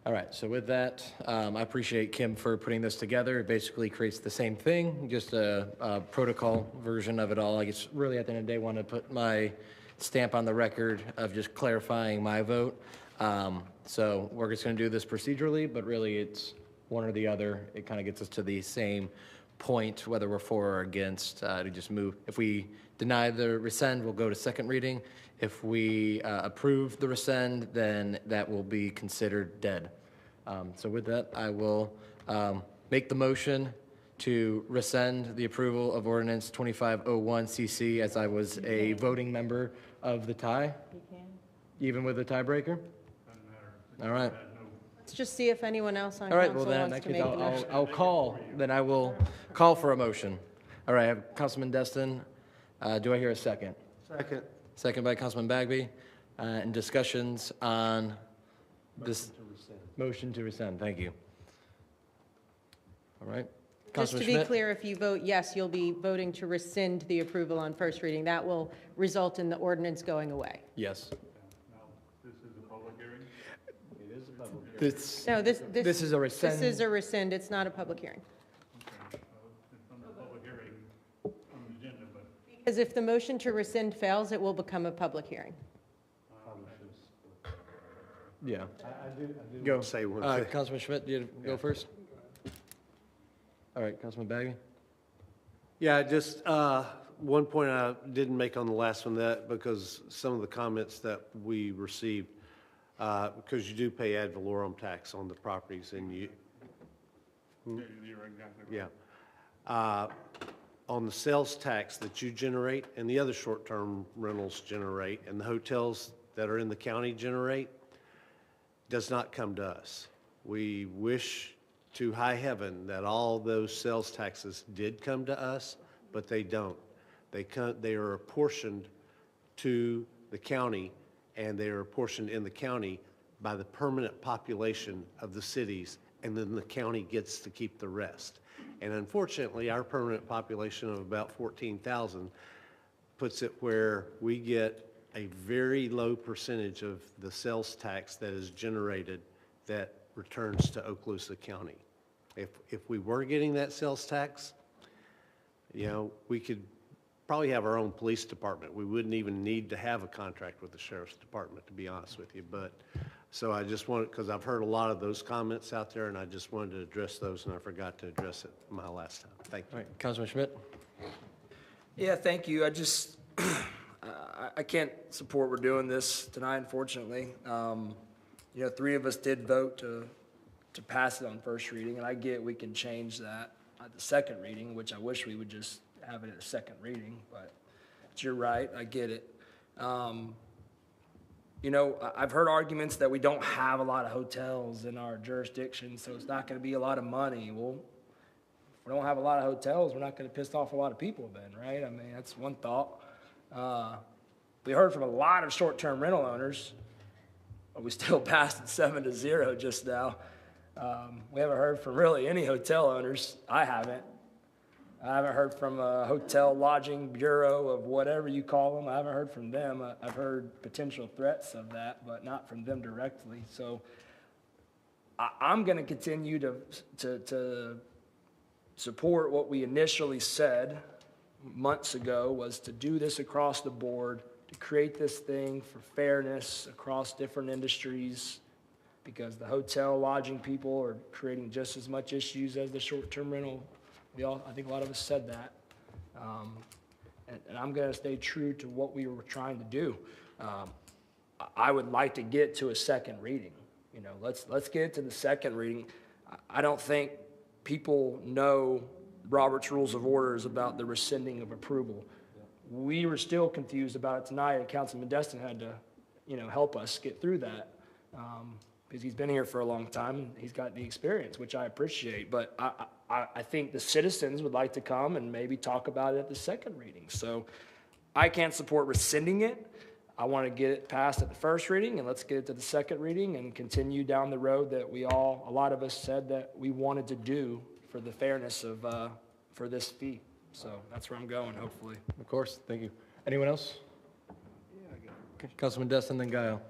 [SPEAKER 1] All right, so with that, I appreciate Kim for putting this together. It basically creates the same thing, just a protocol version of it all. I guess really at the end of the day, want to put my stamp on the record of just clarifying my vote. So we're just going to do this procedurally, but really it's one or the other. It kind of gets us to the same point, whether we're for or against, to just move. If we deny the rescind, we'll go to second reading. If we approve the rescind, then that will be considered dead. So with that, I will make the motion to rescind the approval of ordinance 2501CC as I was a voting member of the tie.
[SPEAKER 6] You can.
[SPEAKER 1] Even with the tiebreaker? All right.
[SPEAKER 6] Let's just see if anyone else on
[SPEAKER 1] All right, well
[SPEAKER 6] council
[SPEAKER 1] then, in
[SPEAKER 6] wants
[SPEAKER 1] that
[SPEAKER 6] to
[SPEAKER 1] case,
[SPEAKER 6] make the motion.
[SPEAKER 1] I will call for a motion. All right, I have Councilman Destin. Do I hear a second?
[SPEAKER 5] Second.
[SPEAKER 1] Second by Councilman Bagby. And discussions on this motion to rescind. Thank you. All right.
[SPEAKER 6] Just
[SPEAKER 1] Councilman
[SPEAKER 6] to be
[SPEAKER 1] Schmidt?
[SPEAKER 6] clear, if you vote yes, you'll be voting to rescind the approval on first reading. That will result in the ordinance going away.
[SPEAKER 1] Yes.
[SPEAKER 16] This is a public hearing?
[SPEAKER 5] It is a public hearing.
[SPEAKER 1] This,
[SPEAKER 6] No, this
[SPEAKER 1] is a rescind.
[SPEAKER 6] This is a rescind. It's not a public hearing.
[SPEAKER 16] It's under public hearing on the agenda, but
[SPEAKER 6] Because if the motion to rescind fails, it will become a public hearing.
[SPEAKER 1] Yeah.
[SPEAKER 5] I do
[SPEAKER 1] Go.
[SPEAKER 5] say one thing.
[SPEAKER 1] Councilman Schmidt, you go first? All right, Councilman Bagby?
[SPEAKER 5] Yeah, just one point I didn't make on the last one, that because some of the comments that we received, because you do pay ad valorem tax on the properties, and you,
[SPEAKER 16] you're exactly right.
[SPEAKER 5] yeah. On the sales tax that you generate and the other short-term rentals generate and the hotels that are in the county generate, does not come to us. We wish to high heaven that all those sales taxes did come to us, but they don't. They are apportioned to the county, and they are apportioned in the county by the permanent population of the cities, and then the county gets to keep the rest. And unfortunately, our permanent population of about 14,000 puts it where we get a very low percentage of the sales tax that is generated that returns to Okaloosa County. If we were getting that sales tax, you know, we could probably have our own police department. We wouldn't even need to have a contract with the sheriff's department, to be honest with you. But, so I just wanted, because I've heard a lot of those comments out there, and I just wanted to address those, and I forgot to address it my last time. Thank you.
[SPEAKER 1] All right, Councilman Schmidt?
[SPEAKER 9] Yeah, thank you. I just, I can't support we're doing this tonight, unfortunately. You know, 3 of us did vote to pass it on first reading, and I get we can change that at the second reading, which I wish we would just have it at a second reading, but you're right, I get it. You know, I've heard arguments that we don't have a lot of hotels in our jurisdiction, so it's not gonna be a lot of money. Well, if we don't have a lot of hotels, we're not gonna piss off a lot of people then, right? I mean, that's one thought. We heard from a lot of short-term rental owners, but we still passed it 7-0 just now. We haven't heard from really any hotel owners. I haven't heard from a hotel lodging bureau of whatever you call them. I haven't heard from them. I've heard potential threats of that, but not from them directly. So I'm going to continue to support what we initially said months ago, was to do this across the board, to create this thing for fairness across different industries, because the hotel lodging people are creating just as much issues as the short-term rental. I think a lot of us said that. And I'm going to stay true to what we were trying to do. I would like to get to a second reading. You know, let's get it to the second reading. I don't think people know Robert's Rules of Orders about the rescinding of approval. We were still confused about it tonight, and Councilman Destin had to, you know, help us get through that. Because he's been here for a long time, and he's got the experience, which I appreciate. But I think the citizens would like to come and maybe talk about it at the second reading. So I can't support rescinding it. I want to get it passed at the first reading, and let's get it to the second reading and continue down the road that a lot of us said that we wanted to do for the fairness of, for this fee. So that's where I'm going, hopefully.
[SPEAKER 1] Of course, thank you. Anyone else? Councilman Destin, then Guile.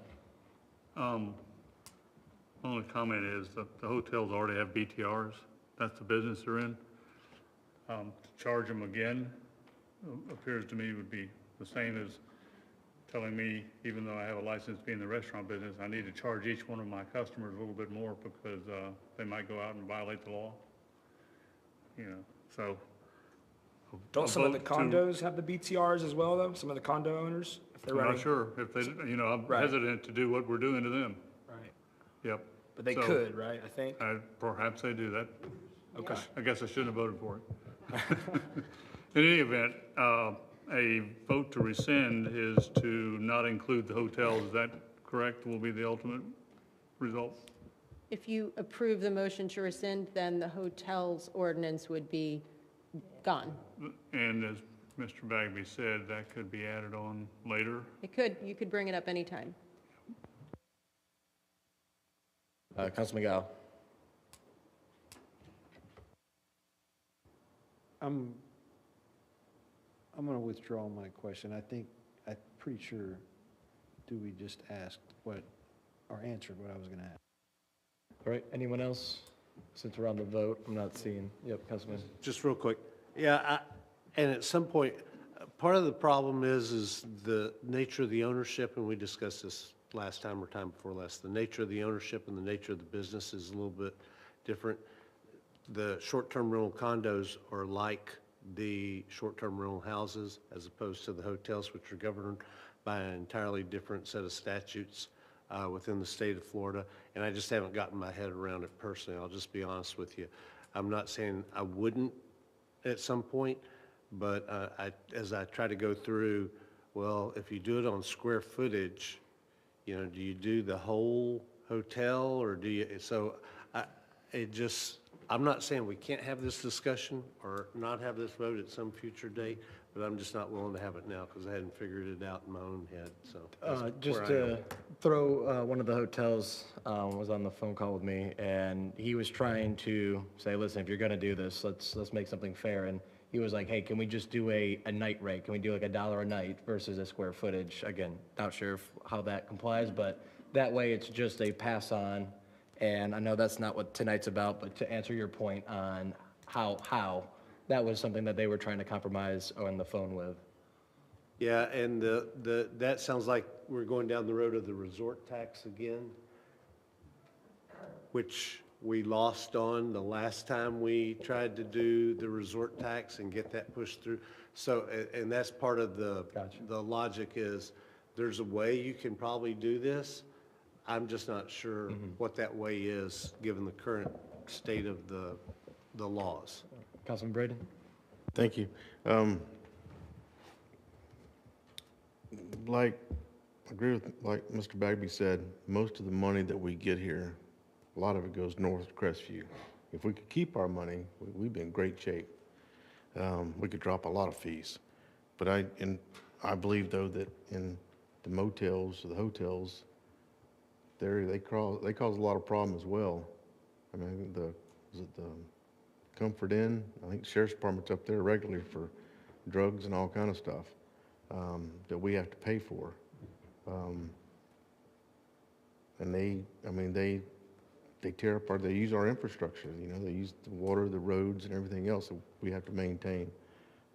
[SPEAKER 16] Only comment is that the hotels already have BTRs. That's the business they're in. To charge them again appears to me would be the same as telling me, even though I have a license to be in the restaurant business, I need to charge each one of my customers a little bit more because they might go out and violate the law. You know, so.
[SPEAKER 9] Don't some of the condos have the BTRs as well, though? Some of the condo owners, if they're
[SPEAKER 16] I'm
[SPEAKER 9] running?
[SPEAKER 16] not sure if they, you know, I'm
[SPEAKER 9] Right.
[SPEAKER 16] hesitant to do what we're doing to them.
[SPEAKER 9] Right.
[SPEAKER 16] Yep.
[SPEAKER 9] But they
[SPEAKER 16] So,
[SPEAKER 9] could, right, I think?
[SPEAKER 16] Perhaps they do that.
[SPEAKER 9] Okay.
[SPEAKER 16] I guess I shouldn't have voted for it. In any event, a vote to rescind is to not include the hotels. Is that correct? Will be the ultimate result?
[SPEAKER 6] If you approve the motion to rescind, then the hotels ordinance would be gone.
[SPEAKER 16] And as Mr. Bagby said, that could be added on later.
[SPEAKER 6] You could bring it up anytime.
[SPEAKER 1] Councilman Guile.
[SPEAKER 21] I'm going to withdraw my question. I'm pretty sure Dewey just asked or answered what I was going to ask.
[SPEAKER 1] All right, anyone else? Since we're on the vote, I'm not seeing. Yep, Councilman.
[SPEAKER 5] Just real quick. Yeah, and at some point, part of the problem is the nature of the ownership, and we discussed this last time or time before last. The nature of the ownership and the nature of the business is a little bit different. The short-term rental condos are like the short-term rental houses as opposed to the hotels, which are governed by an entirely different set of statutes within the state of Florida. And I just haven't gotten my head around it personally. I'll just be honest with you. I'm not saying I wouldn't at some point, but as I try to go through, well, if you do it on square footage, you know, do you do the whole hotel, or do you, so I'm not saying we can't have this discussion or not have this vote at some future date, but I'm just not willing to have it now because I hadn't figured it out in my own head, so. that's
[SPEAKER 17] Just
[SPEAKER 5] where I am.
[SPEAKER 17] to throw, one of the hotels was on the phone call with me, and he was trying to say, listen, if you're gonna do this, let's make something fair. And he was like, hey, can we just do a night rate? Can we do like $1 a night versus a square footage? Again, not sure how that complies, but that way it's just a pass on. And I know that's not what tonight's about, but to answer your point on how, that was something that they were trying to compromise on the phone with.
[SPEAKER 5] Yeah, and that sounds like we're going down the road of the resort tax again, which we lost on the last time we tried to do the resort tax and get that pushed through. So, and that's part of the logic is there's a way you can probably do this. I'm just not sure what that way is, given the current state of the laws.
[SPEAKER 17] Councilman Braden?
[SPEAKER 14] Thank you. Like, I agree with, like Mr. Bagby said, most of the money that we get here, a lot of it goes north to Crestview. If we could keep our money, we'd be in great shape. We could drop a lot of fees. But I believe, though, that in the motels, the hotels, they cause a lot of problem as well. I mean, was it the Comfort Inn? I think the Sheriff's Department's up there regularly for drugs and all kind of stuff that we have to pay for. And they tear apart, they use our infrastructure, they use the water, the roads, and everything else that we have to maintain.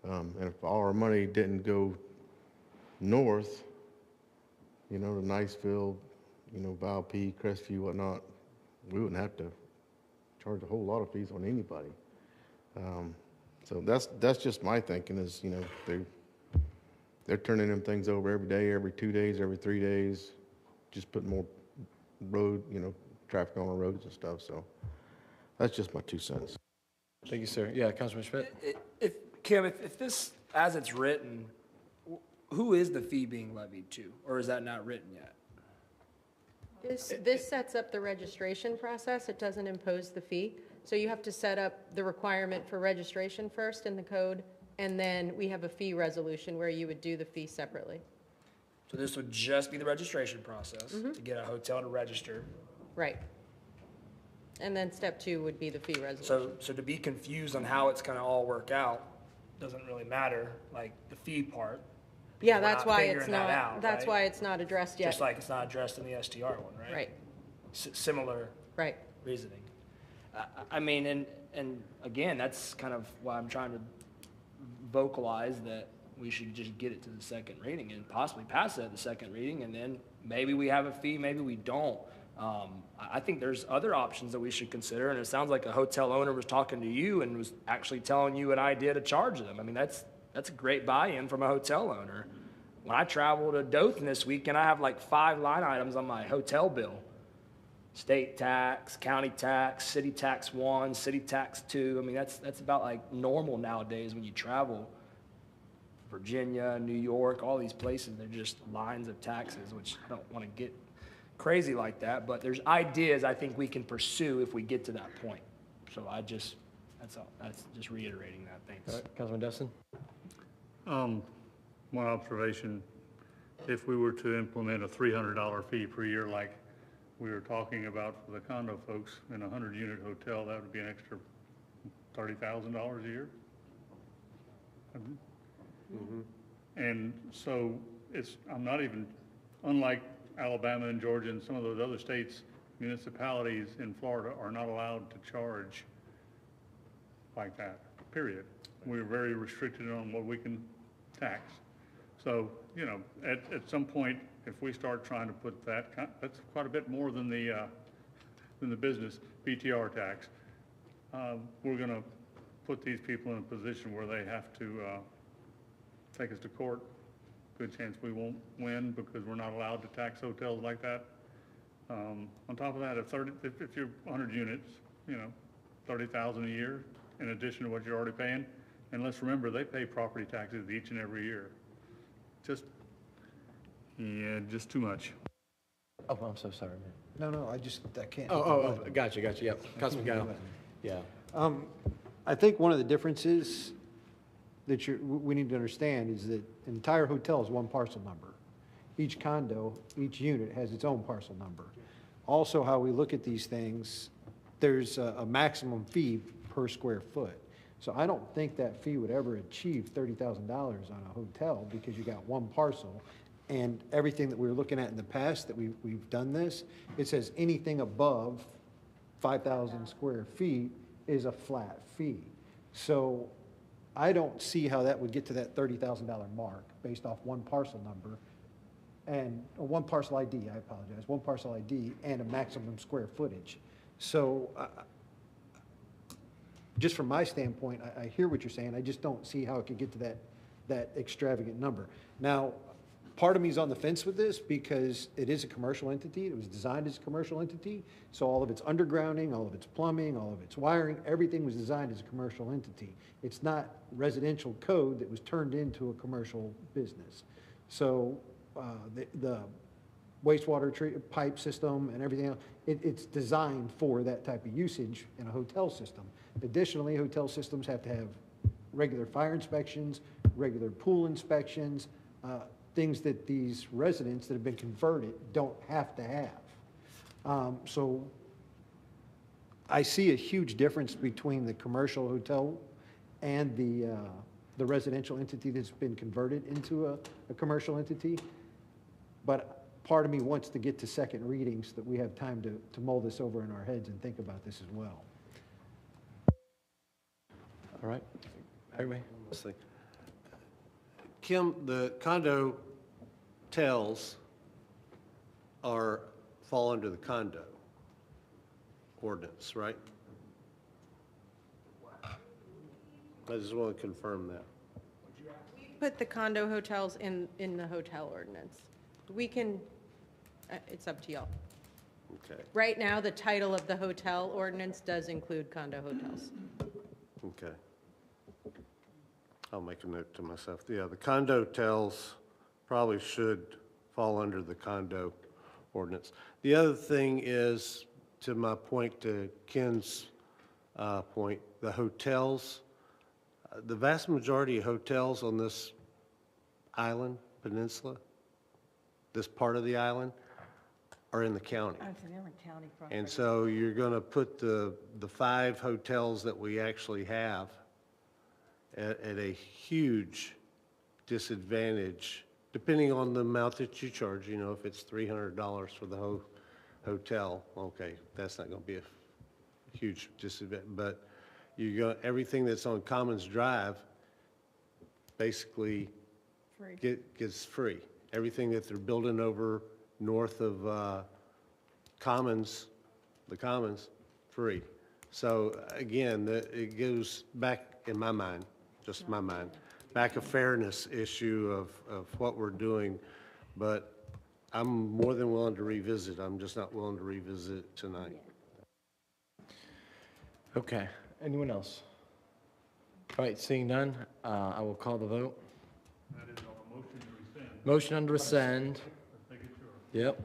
[SPEAKER 14] And if all our money didn't go north, to Niceville, Valpy, Crestview, whatnot, we wouldn't have to charge a whole lot of fees on anybody. So that's just my thinking is, they're turning them things over every day, every 2 days, every 3 days, just putting more road, traffic on the roads and stuff. So that's just my 2 cents.
[SPEAKER 17] Thank you, sir. Yeah, Councilman Schmidt?
[SPEAKER 9] Kim, if this, as it's written, who is the fee being levied to, or is that not written yet?
[SPEAKER 6] This sets up the registration process. It doesn't impose the fee. So you have to set up the requirement for registration first in the code, and then we have a fee resolution where you would do the fee separately.
[SPEAKER 9] So this would just be the registration process to get a hotel to register.
[SPEAKER 6] Right. And then step 2 would be the fee resolution.
[SPEAKER 9] So to be confused on how it's gonna all work out, doesn't really matter, like the fee part.
[SPEAKER 6] Yeah,
[SPEAKER 9] We're
[SPEAKER 6] that's
[SPEAKER 9] not
[SPEAKER 6] why
[SPEAKER 9] figuring
[SPEAKER 6] it's
[SPEAKER 9] that
[SPEAKER 6] not,
[SPEAKER 9] out,
[SPEAKER 6] that's
[SPEAKER 9] right?
[SPEAKER 6] why it's not addressed yet.
[SPEAKER 9] Just like it's not addressed in the STR one, right?
[SPEAKER 6] Right.
[SPEAKER 9] Similar
[SPEAKER 6] Right.
[SPEAKER 9] reasoning. I mean, and again, that's kind of why I'm trying to vocalize that we should just get it to the second reading and possibly pass it at the second reading, and then maybe we have a fee, maybe we don't. I think there's other options that we should consider, and it sounds like a hotel owner was talking to you and was actually telling you an idea to charge them. I mean, that's a great buy-in from a hotel owner. When I travel to Dothan this weekend, I have like 5 line items on my hotel bill. State tax, county tax, city tax 1, city tax 2. I mean, that's about like normal nowadays when you travel. Virginia, New York, all these places, they're just lines of taxes, which I don't want to get crazy like that, but there's ideas I think we can pursue if we get to that point. So that's all, that's just reiterating that, thanks.
[SPEAKER 17] All right, Councilman Dustin?
[SPEAKER 16] My observation, if we were to implement a $300 fee per year like we were talking about for the condo folks in a 100-unit hotel, that would be an extra $30,000 a year. And so I'm not even, unlike Alabama and Georgia and some of those other states, municipalities in Florida are not allowed to charge like that, period. We're very restricted on what we can tax. So, at some point, if we start trying to put that's quite a bit more than the business BTR tax. We're going to put these people in a position where they have to take us to court. Good chance we won't win because we're not allowed to tax hotels like that. On top of that, if you're 100 units, $30,000 a year in addition to what you're already paying. And let's remember, they pay property taxes each and every year. Just too much.
[SPEAKER 17] Oh, I'm so sorry, man.
[SPEAKER 21] No, I can't.
[SPEAKER 17] Gotcha, yep. Councilman Gallo. Yeah.
[SPEAKER 21] I think one of the differences that we need to understand is that an entire hotel is one parcel number. Each condo, each unit has its own parcel number. Also, how we look at these things, there's a maximum fee per square foot. So I don't think that fee would ever achieve $30,000 on a hotel because you got one parcel. And everything that we were looking at in the past that we've done this, it says anything above 5,000 square feet is a flat fee. So I don't see how that would get to that $30,000 mark based off one parcel number and one parcel ID, I apologize, one parcel ID and a maximum square footage. So just from my standpoint, I hear what you're saying. I just don't see how it could get to that extravagant number. Now, part of me is on the fence with this because it is a commercial entity. It was designed as a commercial entity. So all of its undergrounding, all of its plumbing, all of its wiring, everything was designed as a commercial entity. It's not residential code that was turned into a commercial business. So the wastewater pipe system and everything else, it's designed for that type of usage in a hotel system. Additionally, hotel systems have to have regular fire inspections, regular pool inspections, things that these residents that have been converted don't have to have. So I see a huge difference between the commercial hotel and the residential entity that's been converted into a commercial entity. But part of me wants to get to second readings so that we have time to mull this over in our heads and think about this as well.
[SPEAKER 17] All right. Everybody?
[SPEAKER 5] Kim, the condo tells fall under the condo ordinance, right? I just want to confirm that.
[SPEAKER 6] Put the condo hotels in the hotel ordinance. We can, it's up to y'all.
[SPEAKER 5] Okay.
[SPEAKER 6] Right now, the title of the hotel ordinance does include condo hotels.
[SPEAKER 5] Okay. I'll make a note to myself. Yeah, the condo tells probably should fall under the condo ordinance. The other thing is, to my point, to Ken's point, the hotels, the vast majority of hotels on this island, peninsula, this part of the island, are in the county.
[SPEAKER 3] Oh, it's in every county property.
[SPEAKER 5] And so you're going to put the 5 hotels that we actually have at a huge disadvantage, depending on the amount that you charge. You know, if it's $300 for the whole hotel, okay, that's not going to be a huge disadvantage. But you got everything that's on Commons Drive basically gets free. Everything that they're building over north of Commons, the Commons, free. So again, it goes back in my mind, just my mind, back a fairness issue of what we're doing. But I'm more than willing to revisit. I'm just not willing to revisit it tonight.
[SPEAKER 17] Okay. Anyone else? All right, seeing none, I will call the vote.
[SPEAKER 16] That is on a motion to rescind.
[SPEAKER 17] Motion on rescind.
[SPEAKER 16] Make it sure.
[SPEAKER 17] Yep.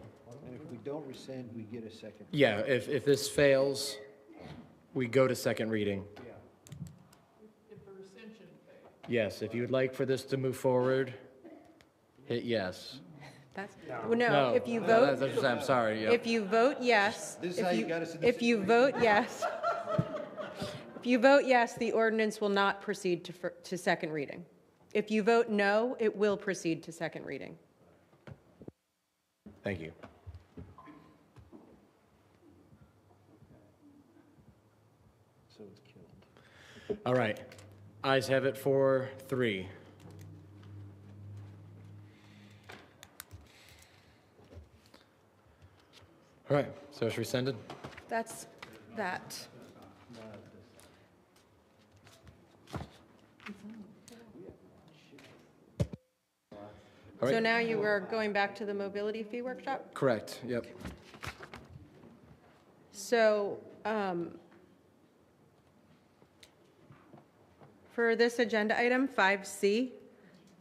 [SPEAKER 21] And if we don't rescind, we get a second.
[SPEAKER 17] Yeah, if this fails, we go to second reading.
[SPEAKER 4] If the rescission fails.
[SPEAKER 17] Yes, if you would like for this to move forward, hit yes.
[SPEAKER 6] That's, well, no, if you vote.
[SPEAKER 17] That's what I'm sorry, yeah.
[SPEAKER 6] If you vote yes.
[SPEAKER 21] This is how you got us in this
[SPEAKER 6] If you vote yes. If you vote yes, the ordinance will not proceed to second reading. If you vote no, it will proceed to second reading.
[SPEAKER 17] Thank you.
[SPEAKER 21] So it's killed.
[SPEAKER 17] All right. Ayes have it 4-3. All right, so it's rescinded?
[SPEAKER 6] That's that.
[SPEAKER 17] All right.
[SPEAKER 6] So now you are going back to the mobility fee workshop?
[SPEAKER 17] Correct, yep.
[SPEAKER 6] So, for this agenda item, 5C,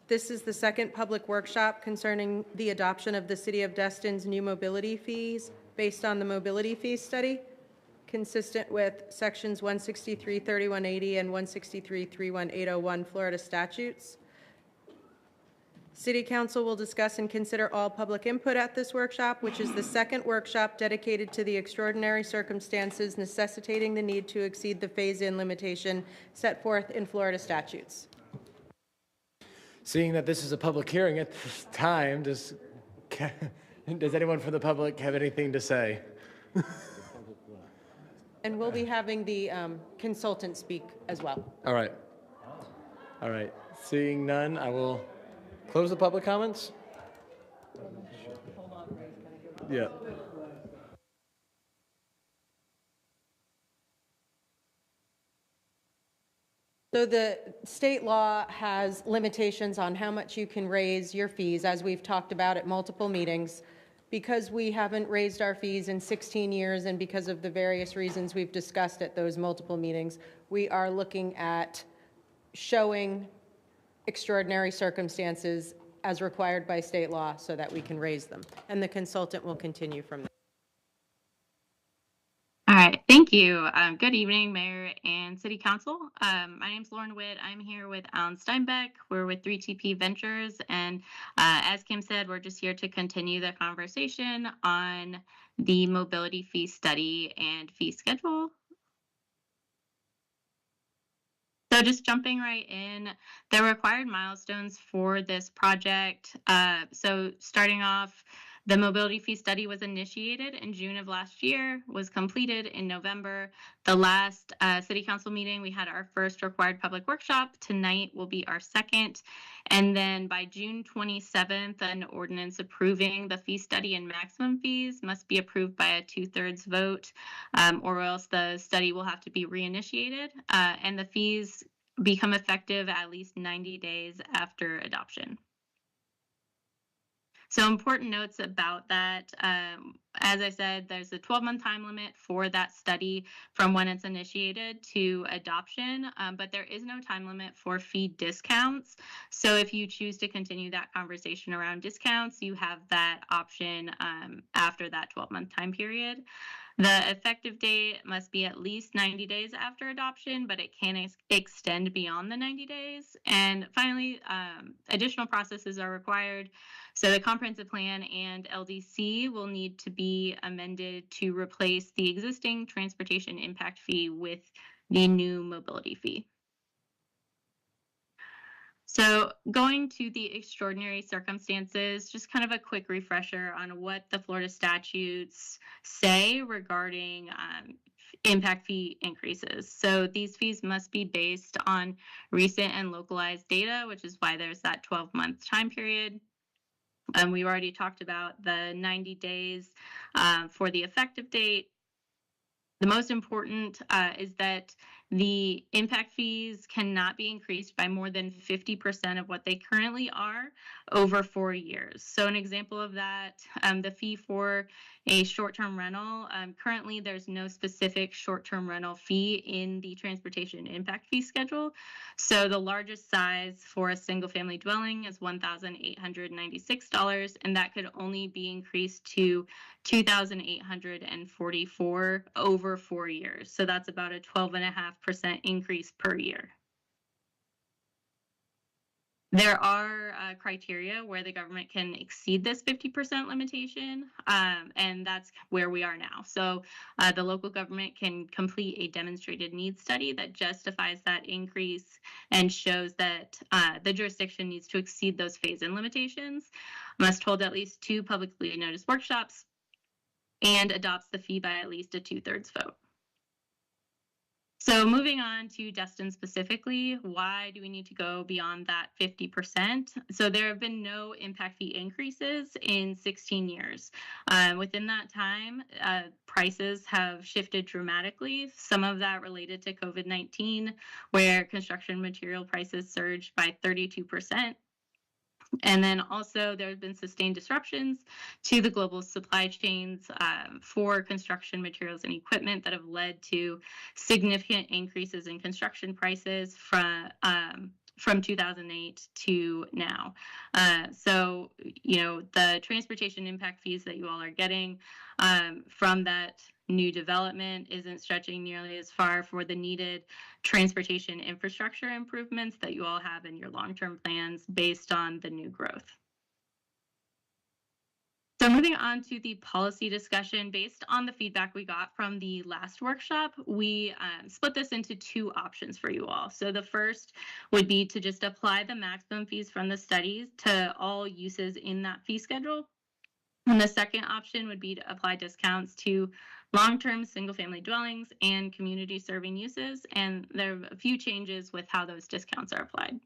[SPEAKER 6] this is the second public workshop concerning the adoption of the City of Destin's new mobility fees based on the mobility fee study, consistent with sections 163-3180 and 163-31801 Florida statutes. City Council will discuss and consider all public input at this workshop, which is the second workshop dedicated to the extraordinary circumstances necessitating the need to exceed the phase-in limitation set forth in Florida statutes.
[SPEAKER 1] Seeing that this is a public hearing at this time, does anyone from the public have anything to say?
[SPEAKER 6] And we'll be having the consultant speak as well.
[SPEAKER 1] All right. All right. Seeing none, I will close the public comments. Yeah.
[SPEAKER 6] So the state law has limitations on how much you can raise your fees, as we've talked about at multiple meetings. Because we haven't raised our fees in 16 years and because of the various reasons we've discussed at those multiple meetings, we are looking at showing extraordinary circumstances as required by state law so that we can raise them. And the consultant will continue from there.
[SPEAKER 2] All right, thank you. Good evening, Mayor and City Council. My name's Lauren Witt. I'm here with Alan Steinbeck. We're with 3TP Ventures, and as Kim said, we're just here to continue the conversation on the mobility fee study and fee schedule. So just jumping right in, the required milestones for this project. So starting off, the mobility fee study was initiated in June of last year, was completed in November. The last City Council meeting, we had our first required public workshop. Tonight will be our second. And then by June 27th, an ordinance approving the fee study and maximum fees must be approved by a 2/3 vote, or else the study will have to be reinitiated. And the fees become effective at least 90 days after adoption. So important notes about that. As I said, there's a 12-month time limit for that study from when it's initiated to adoption, but there is no time limit for fee discounts. So if you choose to continue that conversation around discounts, you have that option after that 12-month time period. The effective date must be at least 90 days after adoption, but it can extend beyond the 90 days. And finally, additional processes are required. So the comprehensive plan and LDC will need to be amended to replace the existing transportation impact fee with the new mobility fee. So going to the extraordinary circumstances, just kind of a quick refresher on what the Florida statutes say regarding impact fee increases. So these fees must be based on recent and localized data, which is why there's that 12-month time period. We've already talked about the 90 days for the effective date. The most important is that the impact fees cannot be increased by more than 50% of what they currently are over 4 years. So an example of that, the fee for a short-term rental, currently there's no specific short-term rental fee in the transportation impact fee schedule. So the largest size for a single-family dwelling is $1,896, and that could only be increased to $2,844 over 4 years. So that's about a 12.5% increase per year. There are criteria where the government can exceed this 50% limitation, and that's where we are now. So the local government can complete a demonstrated needs study that justifies that increase and shows that the jurisdiction needs to exceed those phase-in limitations, must hold at least 2 publicly noticed workshops, and adopts the fee by at least a 2/3 vote. So moving on to Destin specifically, why do we need to go beyond that 50%? So there have been no impact fee increases in 16 years. Within that time, prices have shifted dramatically. Some of that related to COVID-19, where construction material prices surged by 32%. And then also there have been sustained disruptions to the global supply chains for construction materials and equipment that have led to significant increases in construction prices from 2008 to now. So, the transportation impact fees that you all are getting from that new development isn't stretching nearly as far for the needed transportation infrastructure improvements that you all have in your long-term plans based on the new growth. So moving on to the policy discussion, based on the feedback we got from the last workshop, we split this into two options for you all. So the first would be to just apply the maximum fees from the studies to all uses in that fee schedule. And the second option would be to apply discounts to long-term single-family dwellings and community serving uses. And there are a few changes with how those discounts are applied.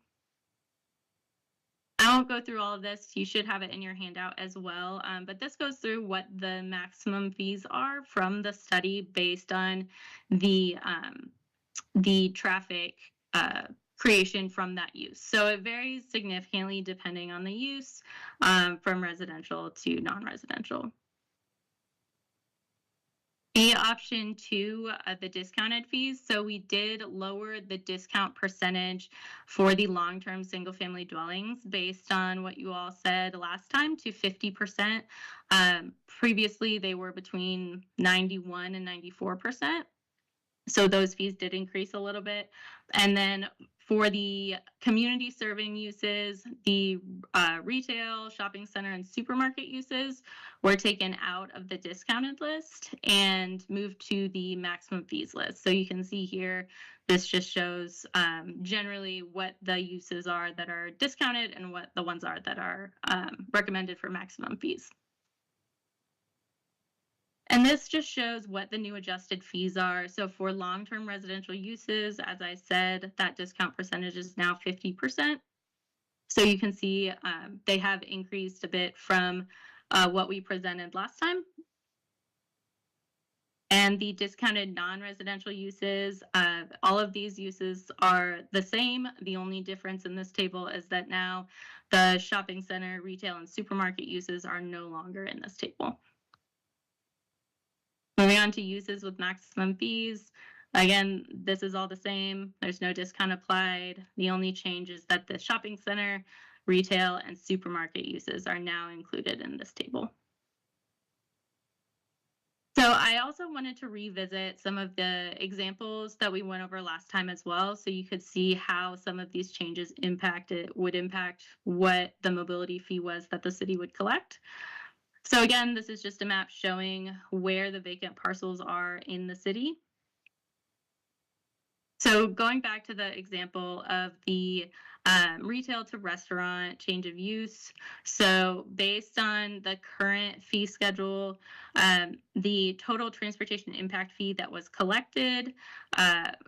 [SPEAKER 2] I won't go through all of this. You should have it in your handout as well. But this goes through what the maximum fees are from the study based on the traffic creation from that use. So it varies significantly depending on the use from residential to non-residential. The option two, the discounted fees. So we did lower the discount percentage for the long-term single-family dwellings based on what you all said last time to 50%. Previously, they were between 91 and 94%. So those fees did increase a little bit. And then for the community serving uses, the retail, shopping center, and supermarket uses were taken out of the discounted list and moved to the maximum fees list. So you can see here, this just shows generally what the uses are that are discounted and what the ones are that are recommended for maximum fees. And this just shows what the new adjusted fees are. So for long-term residential uses, as I said, that discount percentage is now 50%. So you can see they have increased a bit from what we presented last time. And the discounted non-residential uses, all of these uses are the same. The only difference in this table is that now the shopping center, retail, and supermarket uses are no longer in this table. Moving on to uses with maximum fees. Again, this is all the same. There's no discount applied. The only change is that the shopping center, retail, and supermarket uses are now included in this table. So I also wanted to revisit some of the examples that we went over last time as well, so you could see how some of these changes would impact what the mobility fee was that the city would collect. So again, this is just a map showing where the vacant parcels are in the city. So going back to the example of the retail to restaurant change of use. So based on the current fee schedule, the total transportation impact fee that was collected,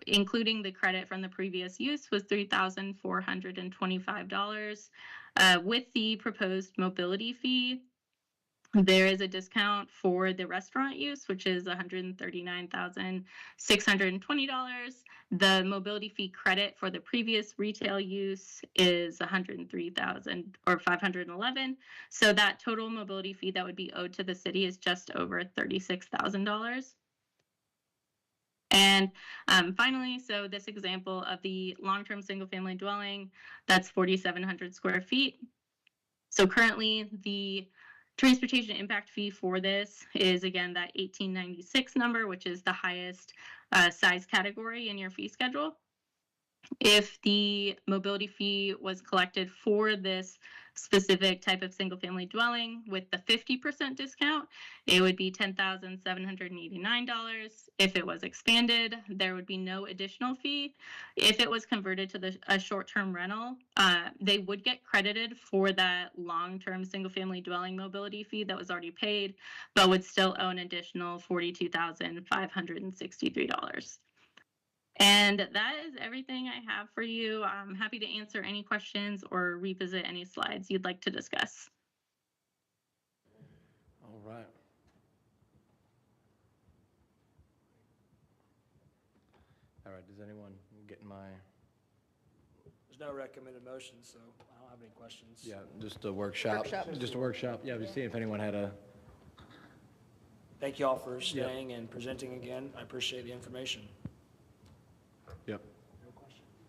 [SPEAKER 2] including the credit from the previous use, was $3,425. With the proposed mobility fee, there is a discount for the restaurant use, which is $139,620. The mobility fee credit for the previous retail use is $103,511. So that total mobility fee that would be owed to the city is just over $36,000. And finally, so this example of the long-term single-family dwelling, that's 4,700 square feet. So currently, the transportation impact fee for this is, again, that 1896 number, which is the highest size category in your fee schedule. If the mobility fee was collected for this specific type of single-family dwelling with the 50% discount, it would be $10,789. If it was expanded, there would be no additional fee. If it was converted to a short-term rental, they would get credited for that long-term single-family dwelling mobility fee that was already paid, but would still owe an additional $42,563. And that is everything I have for you. I'm happy to answer any questions or revisit any slides you'd like to discuss.
[SPEAKER 15] All right. All right, does anyone get my?
[SPEAKER 9] There's no recommended motion, so I don't have any questions.
[SPEAKER 15] Yeah, just a workshop. Just a workshop. Yeah, just see if anyone had a.
[SPEAKER 9] Thank you all for staying and presenting again. I appreciate the information.
[SPEAKER 15] Yep.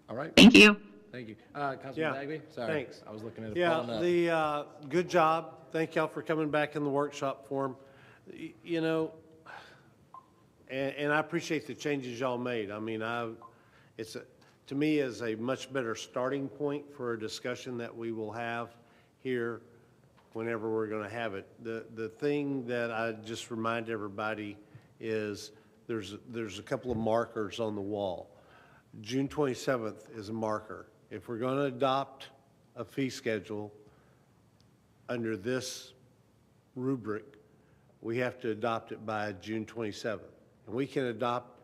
[SPEAKER 15] All right.
[SPEAKER 2] Thank you.
[SPEAKER 15] Thank
[SPEAKER 1] Thank you. Councilman Bagby? Sorry.
[SPEAKER 5] Thanks.
[SPEAKER 1] I was looking at it.
[SPEAKER 5] Yeah, good job. Thank y'all for coming back in the workshop form. You know, and I appreciate the changes y'all made. I mean, to me, is a much better starting point for a discussion that we will have here whenever we're going to have it. The thing that I just remind everybody is there's a couple of markers on the wall. June 27th is a marker. If we're going to adopt a fee schedule under this rubric, we have to adopt it by June 27th. And we can adopt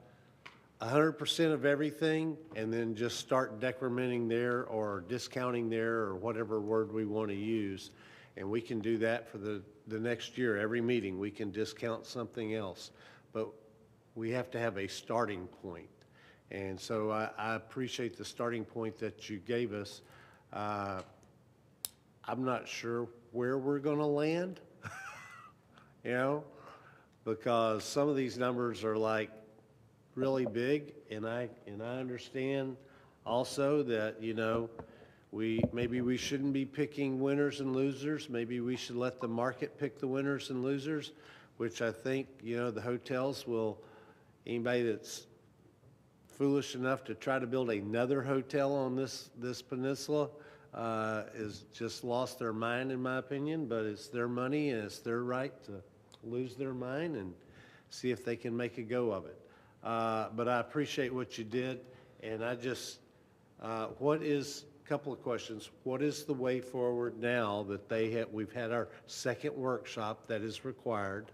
[SPEAKER 5] 100% of everything and then just start decrementing there or discounting there or whatever word we want to use. And we can do that for the next year. Every meeting, we can discount something else. But we have to have a starting point. And so I appreciate the starting point that you gave us. I'm not sure where we're going to land, you know, because some of these numbers are like really big, and I understand also that, you know, maybe we shouldn't be picking winners and losers. Maybe we should let the market pick the winners and losers, which I think, you know, the hotels will, anybody that's foolish enough to try to build another hotel on this peninsula is just lost their mind, in my opinion. But it's their money and it's their right to lose their mind and see if they can make a go of it. But I appreciate what you did, and I just couple of questions. What is the way forward now that we've had our second workshop that is required?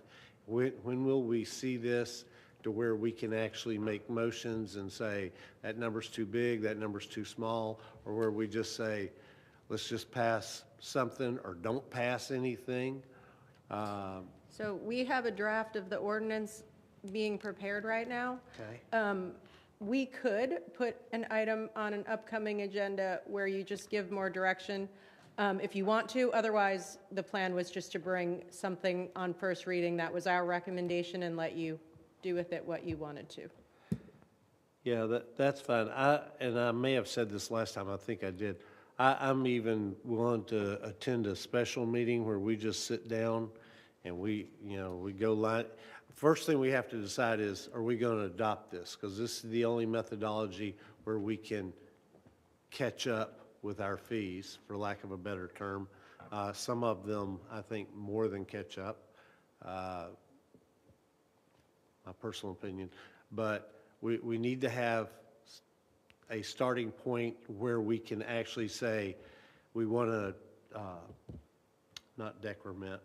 [SPEAKER 5] When will we see this to where we can actually make motions and say, that number's too big, that number's too small, or where we just say, let's just pass something or don't pass anything?
[SPEAKER 6] So we have a draft of the ordinance being prepared right now.
[SPEAKER 5] Okay.
[SPEAKER 6] We could put an item on an upcoming agenda where you just give more direction if you want to. Otherwise, the plan was just to bring something on first reading. That was our recommendation, and let you do with it what you wanted to.
[SPEAKER 5] Yeah, that's fine. And I may have said this last time, I think I did. I'm even willing to attend a special meeting where we just sit down and we go line. First thing we have to decide is, are we going to adopt this? Because this is the only methodology where we can catch up with our fees, for lack of a better term. Some of them, I think, more than catch up. My personal opinion. But we need to have a starting point where we can actually say we want to not decrement.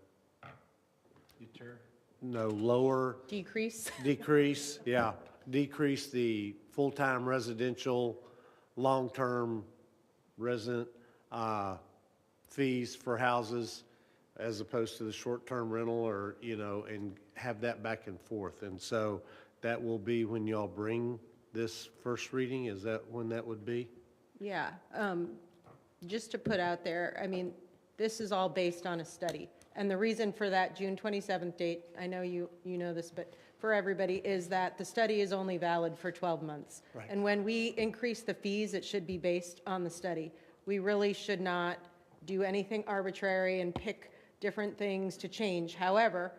[SPEAKER 1] Deter.
[SPEAKER 5] No, lower.
[SPEAKER 6] Decrease.
[SPEAKER 5] Decrease, yeah. Decrease the full-time residential, long-term resident fees for houses as opposed to the short-term rental, or, you know, and have that back and forth. And so that will be when y'all bring this first reading. Is that when that would be?
[SPEAKER 6] Yeah. Just to put out there, I mean, this is all based on a study. And the reason for that June 27th date, I know you know this, but for everybody, is that the study is only valid for 12 months.
[SPEAKER 5] Right.
[SPEAKER 6] And when we increase the fees, it should be based on the study. We really should not do anything arbitrary and pick different things to change. However,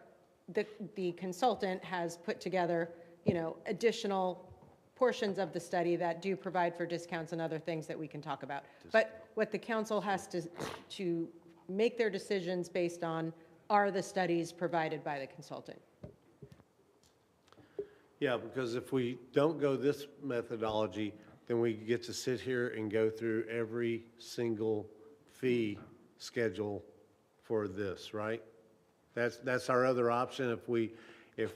[SPEAKER 6] the consultant has put together, you know, additional portions of the study that do provide for discounts and other things that we can talk about. But what the council has to make their decisions based on are the studies provided by the consultant.
[SPEAKER 5] Yeah, because if we don't go this methodology, then we get to sit here and go through every single fee schedule for this, right? That's our other option. If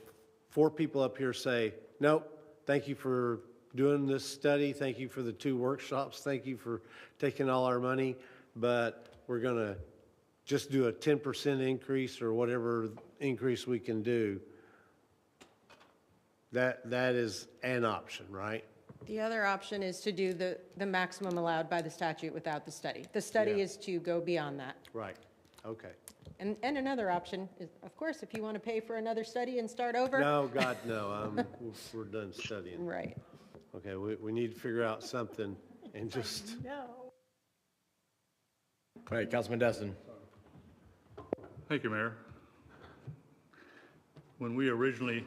[SPEAKER 5] 4 people up here say, nope, thank you for doing this study, thank you for the 2 workshops, thank you for taking all our money, but we're going to just do a 10% increase or whatever increase we can do, that is an option, right?
[SPEAKER 6] The other option is to do the maximum allowed by the statute without the study. The study
[SPEAKER 5] Yeah.
[SPEAKER 6] is to go beyond that.
[SPEAKER 5] Right, okay.
[SPEAKER 6] And another option is, of course, if you want to pay for another study and start over.
[SPEAKER 5] No, God, no, we're done studying.
[SPEAKER 6] Right.
[SPEAKER 5] Okay, we need to figure out something and just,
[SPEAKER 6] No.
[SPEAKER 17] All right, Councilman Destin.
[SPEAKER 16] Thank you, Mayor. When we originally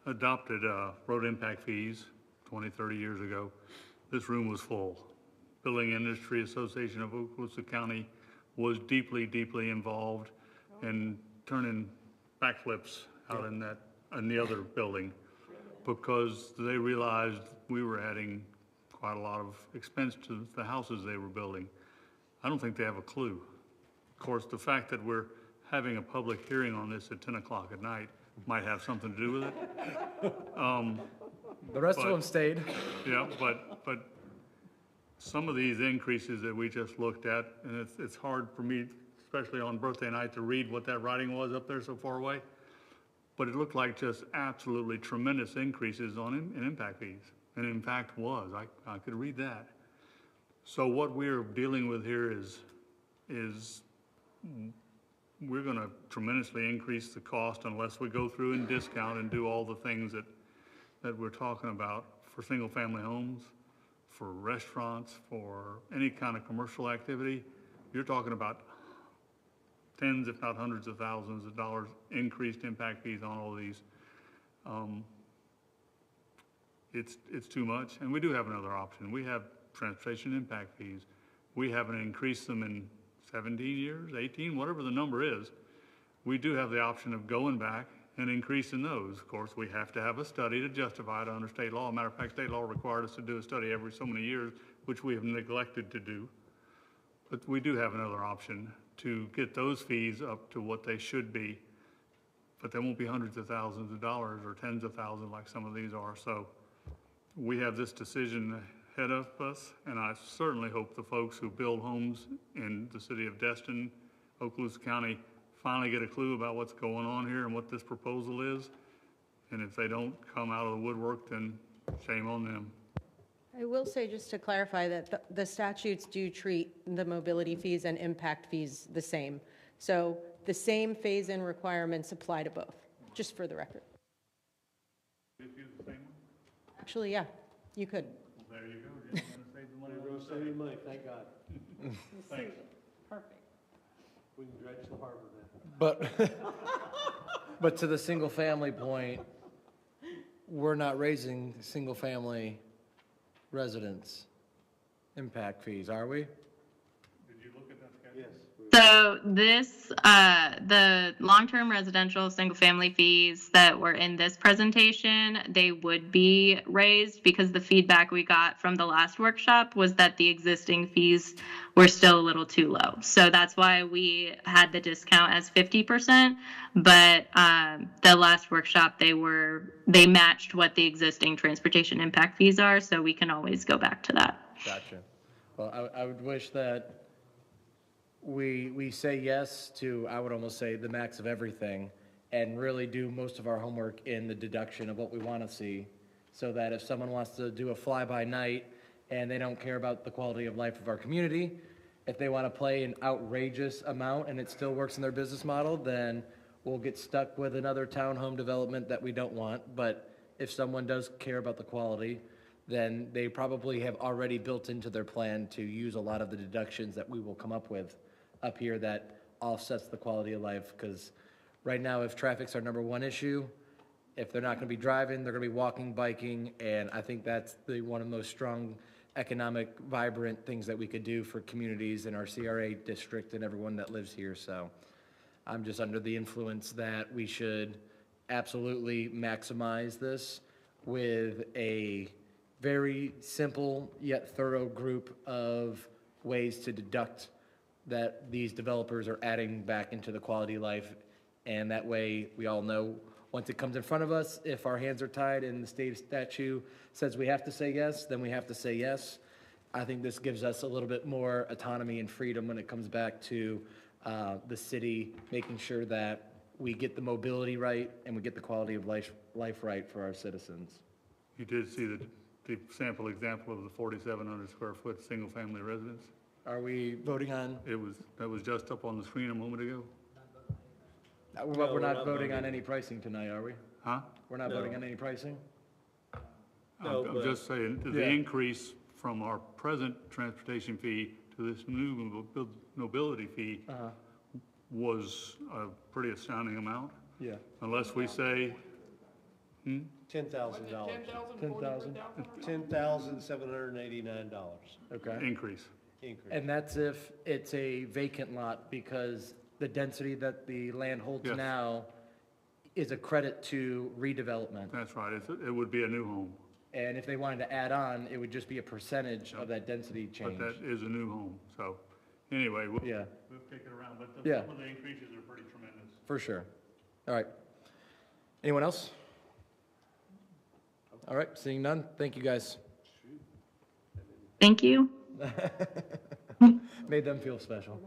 [SPEAKER 16] adopted road impact fees 20, 30 years ago, this room was full. Building Industry Association of Okaloosa County was deeply, deeply involved in turning backflips out in the other building because they realized we were adding quite a lot of expense to the houses they were building. I don't think they have a clue. Of course, the fact that we're having a public hearing on this at 10 o'clock at night might have something to do with it.
[SPEAKER 17] The rest of them stayed.
[SPEAKER 16] Yeah, but some of these increases that we just looked at, and it's hard for me, especially on birthday night, to read what that writing was up there so far away, but it looked like just absolutely tremendous increases in impact fees, and in fact was. I could read that. So what we're dealing with here is we're going to tremendously increase the cost unless we go through and discount and do all the things that we're talking about for single-family homes, for restaurants, for any kind of commercial activity. You're talking about tens, if not hundreds of thousands of dollars increased impact fees on all these. It's too much, and we do have another option. We have transportation impact fees. We haven't increased them in 17 years, 18, whatever the number is. We do have the option of going back and increasing those. Of course, we have to have a study to justify it under state law. Matter of fact, state law required us to do a study every so many years, which we have neglected to do. But we do have another option to get those fees up to what they should be. But they won't be hundreds of thousands of dollars or tens of thousands like some of these are. So we have this decision ahead of us, and I certainly hope the folks who build homes in the city of Destin, Okaloosa County, finally get a clue about what's going on here and what this proposal is. And if they don't come out of the woodwork, then shame on them.
[SPEAKER 6] I will say, just to clarify, that the statutes do treat the mobility fees and impact fees the same. So the same phase-in requirements apply to both, just for the record. Actually, yeah, you could.
[SPEAKER 16] There you go. You're going to save the money.
[SPEAKER 15] We're going to save money, thank God.
[SPEAKER 16] Thanks.
[SPEAKER 6] Perfect.
[SPEAKER 15] We can dredge the harbor then.
[SPEAKER 17] But to the single-family point, we're not raising single-family residents' impact fees, are we?
[SPEAKER 16] Did you look at that schedule?
[SPEAKER 15] Yes.
[SPEAKER 2] So this, the long-term residential single-family fees that were in this presentation, they would be raised because the feedback we got from the last workshop was that the existing fees were still a little too low. So that's why we had the discount as 50%. But the last workshop, they matched what the existing transportation impact fees are. So we can always go back to that.
[SPEAKER 17] Gotcha. Well, I would wish that we say yes to, I would almost say, the max of everything, and really do most of our homework in the deduction of what we want to see, so that if someone wants to do a fly-by-night and they don't care about the quality of life of our community, if they want to play an outrageous amount and it still works in their business model, then we'll get stuck with another townhome development that we don't want. But if someone does care about the quality, then they probably have already built into their plan to use a lot of the deductions that we will come up with up here that offsets the quality of life. Because right now, if traffic's our number one issue, if they're not going to be driving, they're going to be walking, biking, and I think that's one of the most strong economic, vibrant things that we could do for communities in our CRA district and everyone that lives here. So I'm just under the influence that we should absolutely maximize this with a very simple yet thorough group of ways to deduct that these developers are adding back into the quality of life. And that way we all know once it comes in front of us, if our hands are tied and the state statute says we have to say yes, then we have to say yes. I think this gives us a little bit more autonomy and freedom when it comes back to the city making sure that we get the mobility right and we get the quality of life right for our citizens.
[SPEAKER 16] You did see the sample example of the 4,700 square foot single-family residence?
[SPEAKER 17] Are we voting on?
[SPEAKER 16] That was just up on the screen a moment ago.
[SPEAKER 17] We're not voting on any pricing tonight, are we?
[SPEAKER 16] Huh?
[SPEAKER 17] We're not voting on any pricing?
[SPEAKER 16] I'm just saying, the increase from our present transportation fee to this new mobility fee was a pretty astounding amount.
[SPEAKER 15] Yeah.
[SPEAKER 16] Unless we say,
[SPEAKER 5] $10,000. $10,789.
[SPEAKER 17] Okay.
[SPEAKER 16] increase.
[SPEAKER 17] And that's if it's a vacant lot, because the density that the land holds
[SPEAKER 16] Yes.
[SPEAKER 17] now is a credit to redevelopment.
[SPEAKER 16] That's right, it would be a new home,
[SPEAKER 17] And if they wanted to add on, it would just be a percentage of that density
[SPEAKER 16] but
[SPEAKER 17] change.
[SPEAKER 16] that is a new home, so, anyway, we'll
[SPEAKER 17] Yeah.
[SPEAKER 16] kick it around, but
[SPEAKER 17] Yeah.
[SPEAKER 16] some of the increases are pretty tremendous.
[SPEAKER 1] For sure. All right. Anyone else? All right, seeing none, thank you, guys.
[SPEAKER 2] Thank you.
[SPEAKER 17] Made them feel special.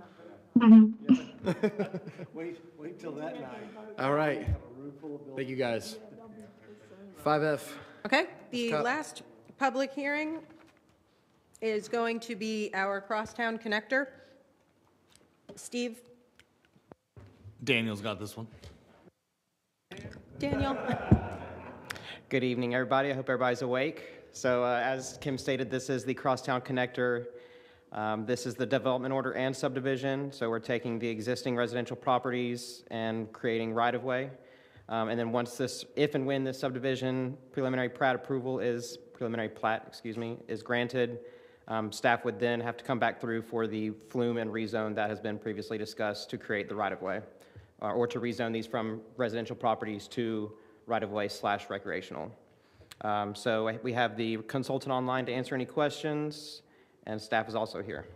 [SPEAKER 5] Wait till that night.
[SPEAKER 1] All right. Thank you, guys. 5F.
[SPEAKER 6] Okay, the
[SPEAKER 1] Scott.
[SPEAKER 6] last public hearing is going to be our crosstown connector. Steve?
[SPEAKER 7] Daniel's got this one.
[SPEAKER 6] Daniel?
[SPEAKER 10] Good evening, everybody. I hope everybody's awake. So as Kim stated, this is the Crosstown Connector. This is the development order and subdivision. So we're taking the existing residential properties and creating right-of-way. And then once this, if and when this subdivision preliminary plat, is granted, staff would then have to come back through for the flume and rezone that has been previously discussed to create the right-of-way, or to rezone these from residential properties to right-of-way / recreational. So we have the consultant online to answer any questions, and staff is also here.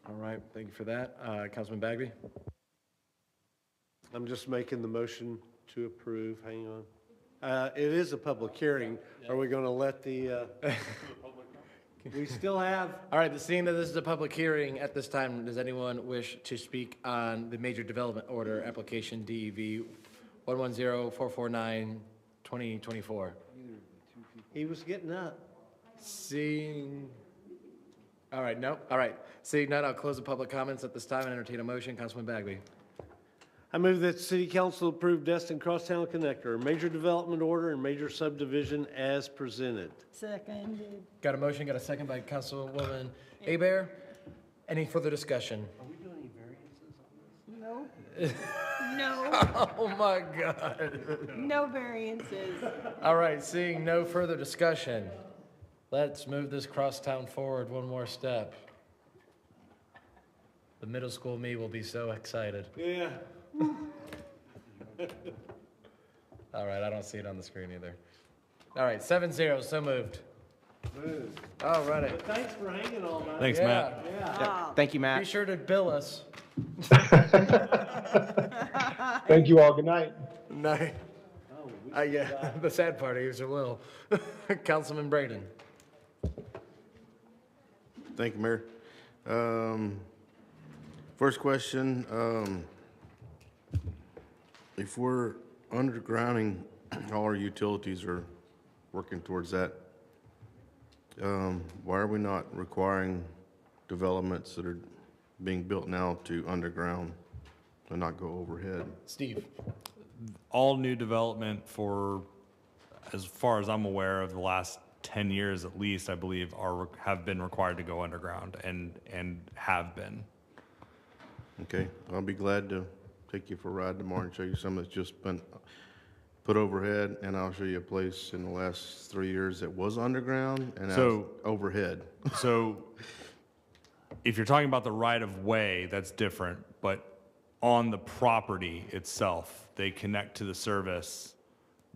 [SPEAKER 17] All right, thank you for that. Councilman Bagby?
[SPEAKER 5] I'm just making the motion to approve. Hang on. It is a public hearing. Are we going to let the, we still have,
[SPEAKER 1] All right, seeing that this is a public hearing at this time, does anyone wish to speak on the major development order application DEV 110449-2024?
[SPEAKER 5] he was getting up.
[SPEAKER 1] Seeing, all right, no, all right. Seeing none, I'll close the public comments at this time and entertain a motion. Councilman Bagby.
[SPEAKER 5] I move that City Council approve Destin Crosstown Connector, major development order and major subdivision as presented.
[SPEAKER 3] Seconded.
[SPEAKER 1] Got a motion, got a second by Councilwoman Abear. Any further discussion?
[SPEAKER 5] Are we doing any variances on this?
[SPEAKER 3] No. No.
[SPEAKER 1] Oh, my God.
[SPEAKER 3] No variances.
[SPEAKER 1] All right, seeing no further discussion, let's move this crosstown forward one more step. The middle school me will be so excited.
[SPEAKER 5] Yeah.
[SPEAKER 1] All right, I don't see it on the screen either. All right, 7-0, so moved.
[SPEAKER 5] Moved.
[SPEAKER 1] All righty.
[SPEAKER 5] But thanks for hanging all night.
[SPEAKER 7] Thanks, Matt.
[SPEAKER 5] Yeah.
[SPEAKER 10] Thank you,
[SPEAKER 1] Be
[SPEAKER 10] Matt.
[SPEAKER 1] sure to bill us.
[SPEAKER 22] Thank you all. Good night.
[SPEAKER 1] Night. Yeah, the sad part is it will. Councilman Braden.
[SPEAKER 14] Thank you, Mayor. First question, if we're undergrounding, all our utilities are working towards that, why are we not requiring developments that are being built now to underground and not go overhead?
[SPEAKER 1] Steve.
[SPEAKER 7] All new development for, as far as I'm aware of the last 10 years at least, I believe, have been required to go underground and have been.
[SPEAKER 14] Okay, I'll be glad to take you for a ride tomorrow and show you some that's just been put overhead, and I'll show you a place in the last 3 years that was underground and now it's overhead.
[SPEAKER 7] So if you're talking about the right-of-way, that's different, but on the property itself, they connect to the service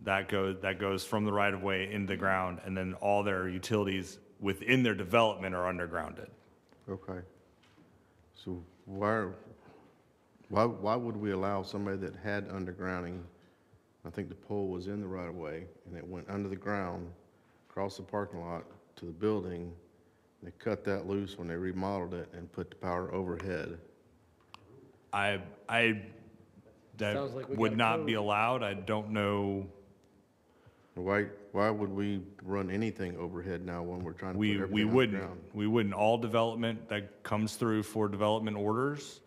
[SPEAKER 7] that goes from the right-of-way into the ground, and then all their utilities within their development are undergrounded.
[SPEAKER 14] Okay. So why would we allow somebody that had undergrounding? I think the pole was in the right of way and it went under the ground, across the parking lot to the building. They cut that loose when they remodeled it and put the power overhead.
[SPEAKER 7] That
[SPEAKER 1] Sounds like we
[SPEAKER 7] would
[SPEAKER 1] got a
[SPEAKER 7] not
[SPEAKER 1] code.
[SPEAKER 7] be allowed. I don't know.
[SPEAKER 14] Why would we run anything overhead now when we're trying to put
[SPEAKER 7] We
[SPEAKER 14] everything
[SPEAKER 7] wouldn't.
[SPEAKER 14] underground?
[SPEAKER 7] We wouldn't. All development that comes through for development orders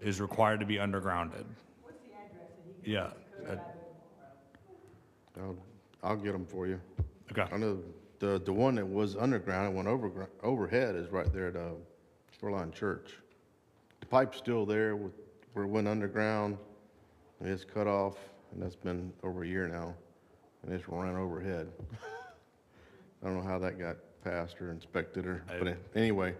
[SPEAKER 7] is required to be undergrounded. What's the address? Yeah.
[SPEAKER 14] I'll get them for you.
[SPEAKER 7] Okay.
[SPEAKER 14] I know the one that was underground, it went overhead, is right there at Shoreline Church. The pipe's still there where it went underground, and it's cut off, and that's been over a year now, and it's run overhead. I don't know how that got passed or inspected, but anyway,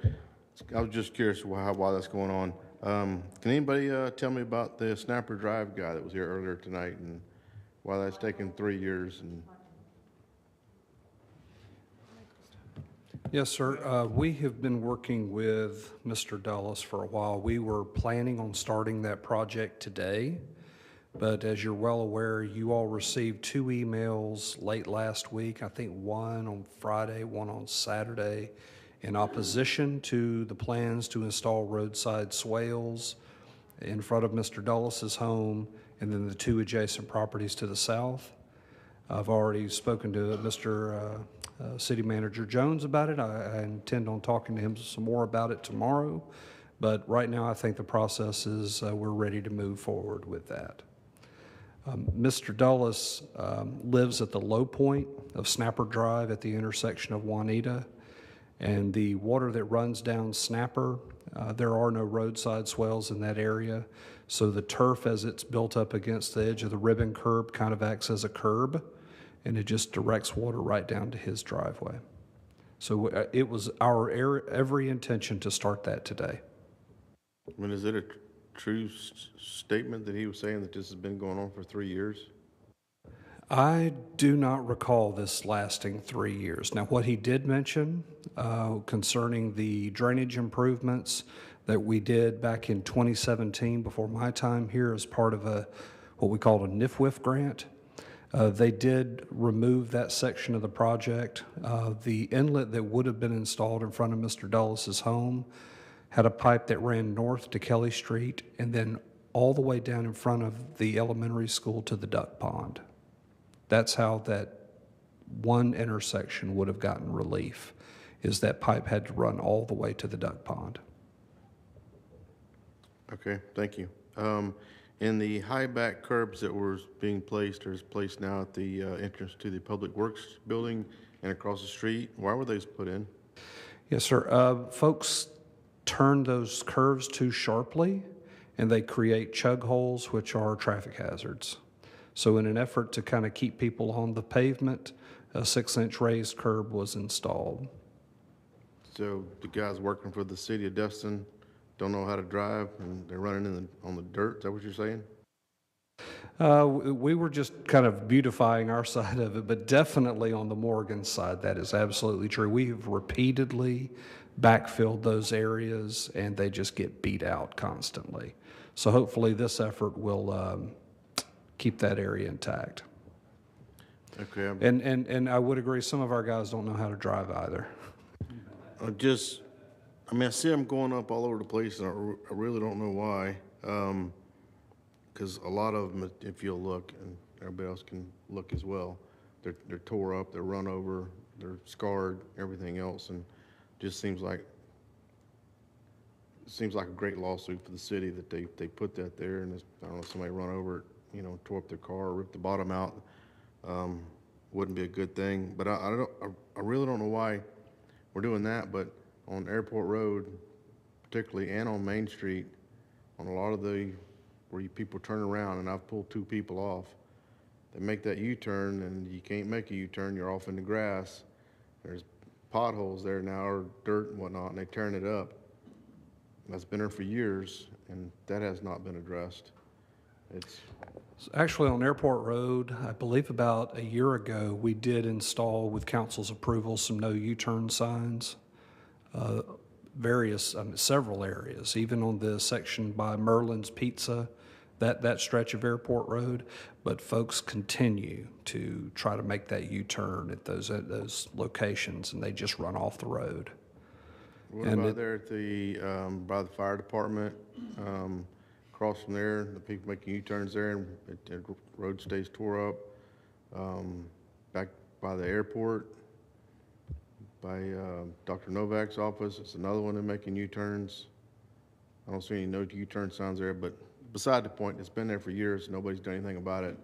[SPEAKER 14] I was just curious why that's going on. Can anybody tell me about the Snapper Drive guy that was here earlier tonight and why that's taken 3 years? And
[SPEAKER 8] Yes, sir. We have been working with Mr. Dulles for a while. We were planning on starting that project today, but as you're well aware, you all received 2 emails late last week, I think one on Friday, one on Saturday, in opposition to the plans to install roadside swales in front of Mr. Dulles' home and then the 2 adjacent properties to the south. I've already spoken to Mr. City Manager Jones about it. I intend on talking to him some more about it tomorrow, but right now I think the process is we're ready to move forward with that. Mr. Dulles lives at the low point of Snapper Drive at the intersection of Juanita, and the water that runs down Snapper, there are no roadside swales in that area, so the turf as it's built up against the edge of the ribbon curb kind of acts as a curb, and it just directs water right down to his driveway. So it was our every intention to start that today.
[SPEAKER 14] I mean, is it a true statement that he was saying that this has been going on for 3 years?
[SPEAKER 8] I do not recall this lasting 3 years. Now, what he did mention concerning the drainage improvements that we did back in 2017 before my time here as part of what we called a NIFWIF grant, they did remove that section of the project. The inlet that would have been installed in front of Mr. Dulles' home had a pipe that ran north to Kelly Street and then all the way down in front of the elementary school to the duck pond. That's how that one intersection would have gotten relief, is that pipe had to run all the way to the duck pond.
[SPEAKER 14] Okay, thank you. And the high back curbs that were being placed or is placed now at the entrance to the Public Works building and across the street, why were those put in?
[SPEAKER 8] Yes, sir. Folks turn those curves too sharply and they create chug holes, which are traffic hazards. So in an effort to kind of keep people on the pavement, a 6-inch raised curb was installed.
[SPEAKER 14] So the guys working for the city of Destin don't know how to drive and they're running on the dirt, is that what you're saying?
[SPEAKER 8] We were just kind of beautifying our side of it, but definitely on the Morgan side, that is absolutely true. We have repeatedly backfilled those areas and they just get beat out constantly. So hopefully this effort will keep that area intact.
[SPEAKER 14] Okay.
[SPEAKER 8] And I would agree, some of our guys don't know how to drive either.
[SPEAKER 14] I see them going up all over the place, and I really don't know why. Because a lot of them, if you'll look, and everybody else can look as well, they're tore up, they're run over, they're scarred, everything else, and just seems like a great lawsuit for the city that they put that there, and I don't know, somebody run over it, tore up their car, or ripped the bottom out. Wouldn't be a good thing, but I really don't know why we're doing that. But on Airport Road, particularly, and on Main Street, on a lot of where people turn around, and I've pulled 2 people off, they make that U-turn, and you can't make a U-turn. You're off in the grass. There's potholes there now, or dirt and whatnot, and they turn it up. That's been there for years, and that has not been addressed.
[SPEAKER 8] Actually, on Airport Road, I believe about a year ago, we did install, with council's approval, some no U-turn signs. Several areas, even on the section by Merlin's Pizza, that stretch of Airport Road, but folks continue to try to make that U-turn at those locations, and they just run off the road.
[SPEAKER 14] What about there at by the fire department? Across from there, the people making U-turns there, and the road stays tore up. Back by the airport, by Dr. Novak's office, it's another one they're making U-turns. I don't see any no U-turn signs there, but beside the point, it's been there for years. Nobody's done anything about it,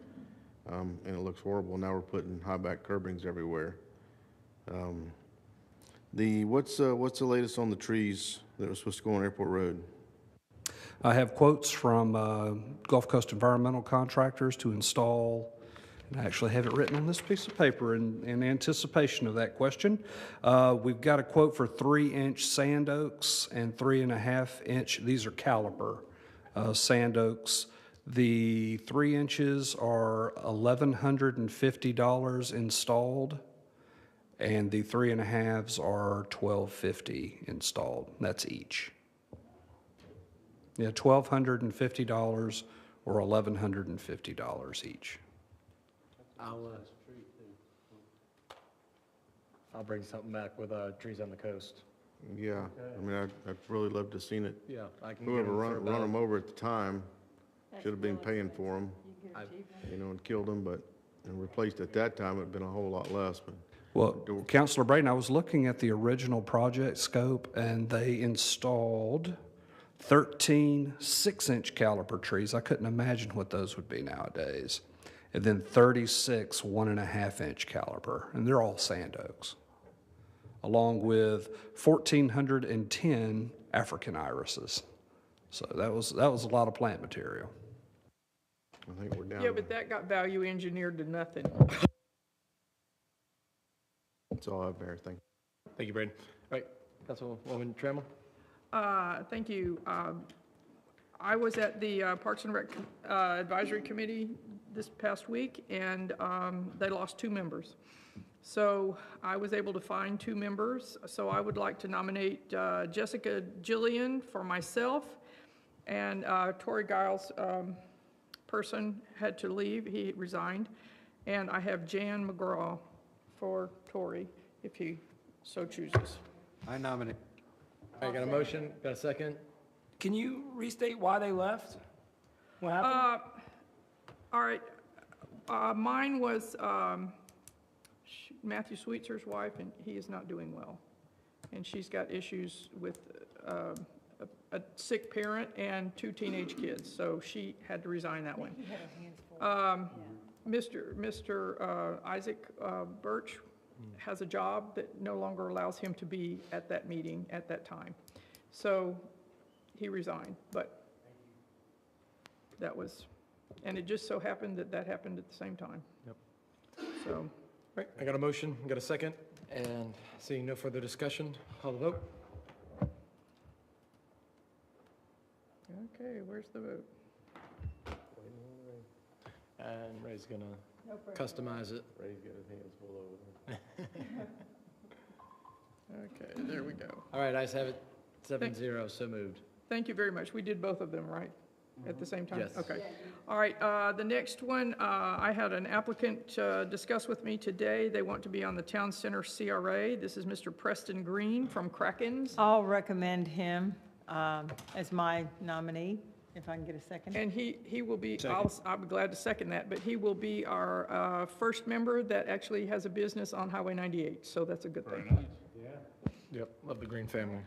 [SPEAKER 14] and it looks horrible. Now we're putting high back curbings everywhere. What's the latest on the trees that were supposed to go on Airport Road?
[SPEAKER 8] I have quotes from Gulf Coast Environmental Contractors to install, and I actually have it written on this piece of paper in anticipation of that question. We've got a quote for 3-inch sand oaks and 3.5-inch, these are caliper sand oaks. The 3 inches are $1,150 installed, and the 3.5s are $1,250 installed. That's each. Yeah, $1,250 or $1,150 each.
[SPEAKER 17] I'll bring something back with trees on the coast.
[SPEAKER 14] Yeah, I mean, I'd really love to have seen it.
[SPEAKER 17] Yeah, I can.
[SPEAKER 14] Whoever run them over at the time should have been paying for them, and killed them, and replaced at that time, it'd been a whole lot less, but.
[SPEAKER 8] Well, Councilor Braden, I was looking at the original project scope, and they installed 13 6-inch caliper trees. I couldn't imagine what those would be nowadays. And then 36 1.5-inch caliper, and they're all sand oaks, along with 1,410 African irises. So that was a lot of plant material.
[SPEAKER 14] I think we're down.
[SPEAKER 4] Yeah, but that got value engineered to nothing.
[SPEAKER 14] That's all I have, Mayor. Thank you.
[SPEAKER 17] Thank you, Braden. All right, Councilwoman Trammell?
[SPEAKER 4] Thank you. I was at the Parks and Rec Advisory Committee this past week, and they lost 2 members. So I was able to find 2 members. So I would like to nominate Jessica Gillian for myself, and Tori Giles' person had to leave. He resigned. And I have Jan McGraw for Tori, if he so chooses.
[SPEAKER 22] I nominate.
[SPEAKER 17] I got a motion, got a second? Can you restate why they left? What happened?
[SPEAKER 4] All right. Mine was Matthew Sweetzer's wife, and he is not doing well. And she's got issues with a sick parent and 2 teenage kids, so she had to resign that one. Mr. Isaac Birch has a job that no longer allows him to be at that meeting at that time. So he resigned, but that was, and it just so happened that happened at the same time.
[SPEAKER 17] Yep.
[SPEAKER 4] So.
[SPEAKER 17] All right, I got a motion, got a second, and seeing no further discussion, call the vote.
[SPEAKER 4] Okay, where's the vote?
[SPEAKER 17] And Ray's gonna customize it.
[SPEAKER 14] Ray's got his hands full over there.
[SPEAKER 4] Okay, there we go.
[SPEAKER 17] All right, ayes have it, 7-0, so moved.
[SPEAKER 4] Thank you very much. We did both of them, right? At the same time?
[SPEAKER 17] Yes.
[SPEAKER 4] Okay. All right, the next one, I had an applicant discuss with me today. They want to be on the Town Center CRA. This is Mr. Preston Green from Krakens.
[SPEAKER 3] I'll recommend him as my nominee, if I can get a second.
[SPEAKER 4] And he will be, I'll be glad to second that, but he will be our first member that actually has a business on Highway 98, so that's a good thing.
[SPEAKER 17] Yep, love the Green family.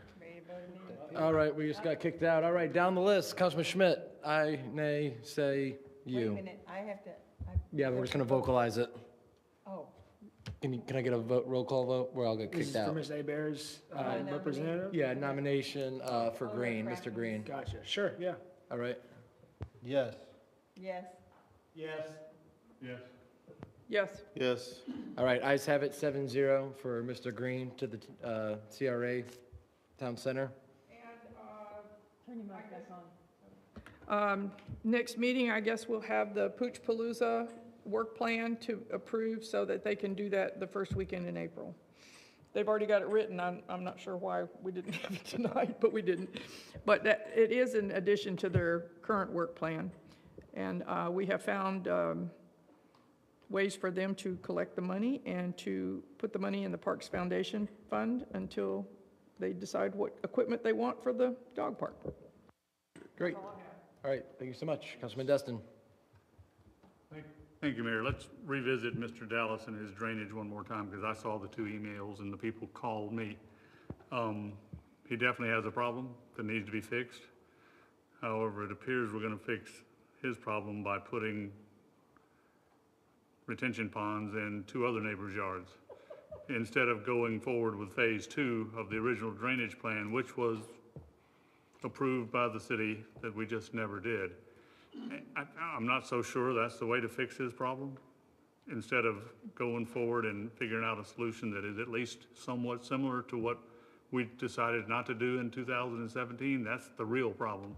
[SPEAKER 17] All right, we just got kicked out. All right, down the list, Councilman Schmidt, aye, nay, say, you.
[SPEAKER 3] Wait a minute, I have to.
[SPEAKER 17] Yeah, we're just gonna vocalize it.
[SPEAKER 3] Oh.
[SPEAKER 17] Can I get a vote, roll call vote, where I'll get kicked out?
[SPEAKER 22] Ms. Hebert's representative?
[SPEAKER 17] Yeah, nomination for Green, Mr. Green.
[SPEAKER 22] Gotcha, sure, yeah.
[SPEAKER 17] All right,
[SPEAKER 15] Yes.
[SPEAKER 3] Yes.
[SPEAKER 22] Yes.
[SPEAKER 16] Yes.
[SPEAKER 4] Yes.
[SPEAKER 14] Yes.
[SPEAKER 17] all right, ayes have it, 7-0 for Mr. Green to the CRA Town Center.
[SPEAKER 3] Turn your mic back on.
[SPEAKER 4] Next meeting, I guess we'll have the Pooch Palooza work plan to approve so that they can do that the first weekend in April. They've already got it written. I'm not sure why we didn't have it tonight, but we didn't. But it is in addition to their current work plan. And we have found ways for them to collect the money and to put the money in the Parks Foundation Fund until they decide what equipment they want for the dog park.
[SPEAKER 17] Great. All right, thank you so much. Councilman Destin.
[SPEAKER 16] Thank you, Mayor. Let's revisit Mr. Dallas and his drainage one more time, because I saw the 2 emails and the people called me. He definitely has a problem that needs to be fixed. However, it appears we're gonna fix his problem by putting retention ponds in 2 other neighbors' yards. instead of going forward with phase 2 of the original drainage plan, which was approved by the city that we just never did. I'm not so sure that's the way to fix his problem. Instead of going forward and figuring out a solution that is at least somewhat similar to what we decided not to do in 2017, that's the real problem.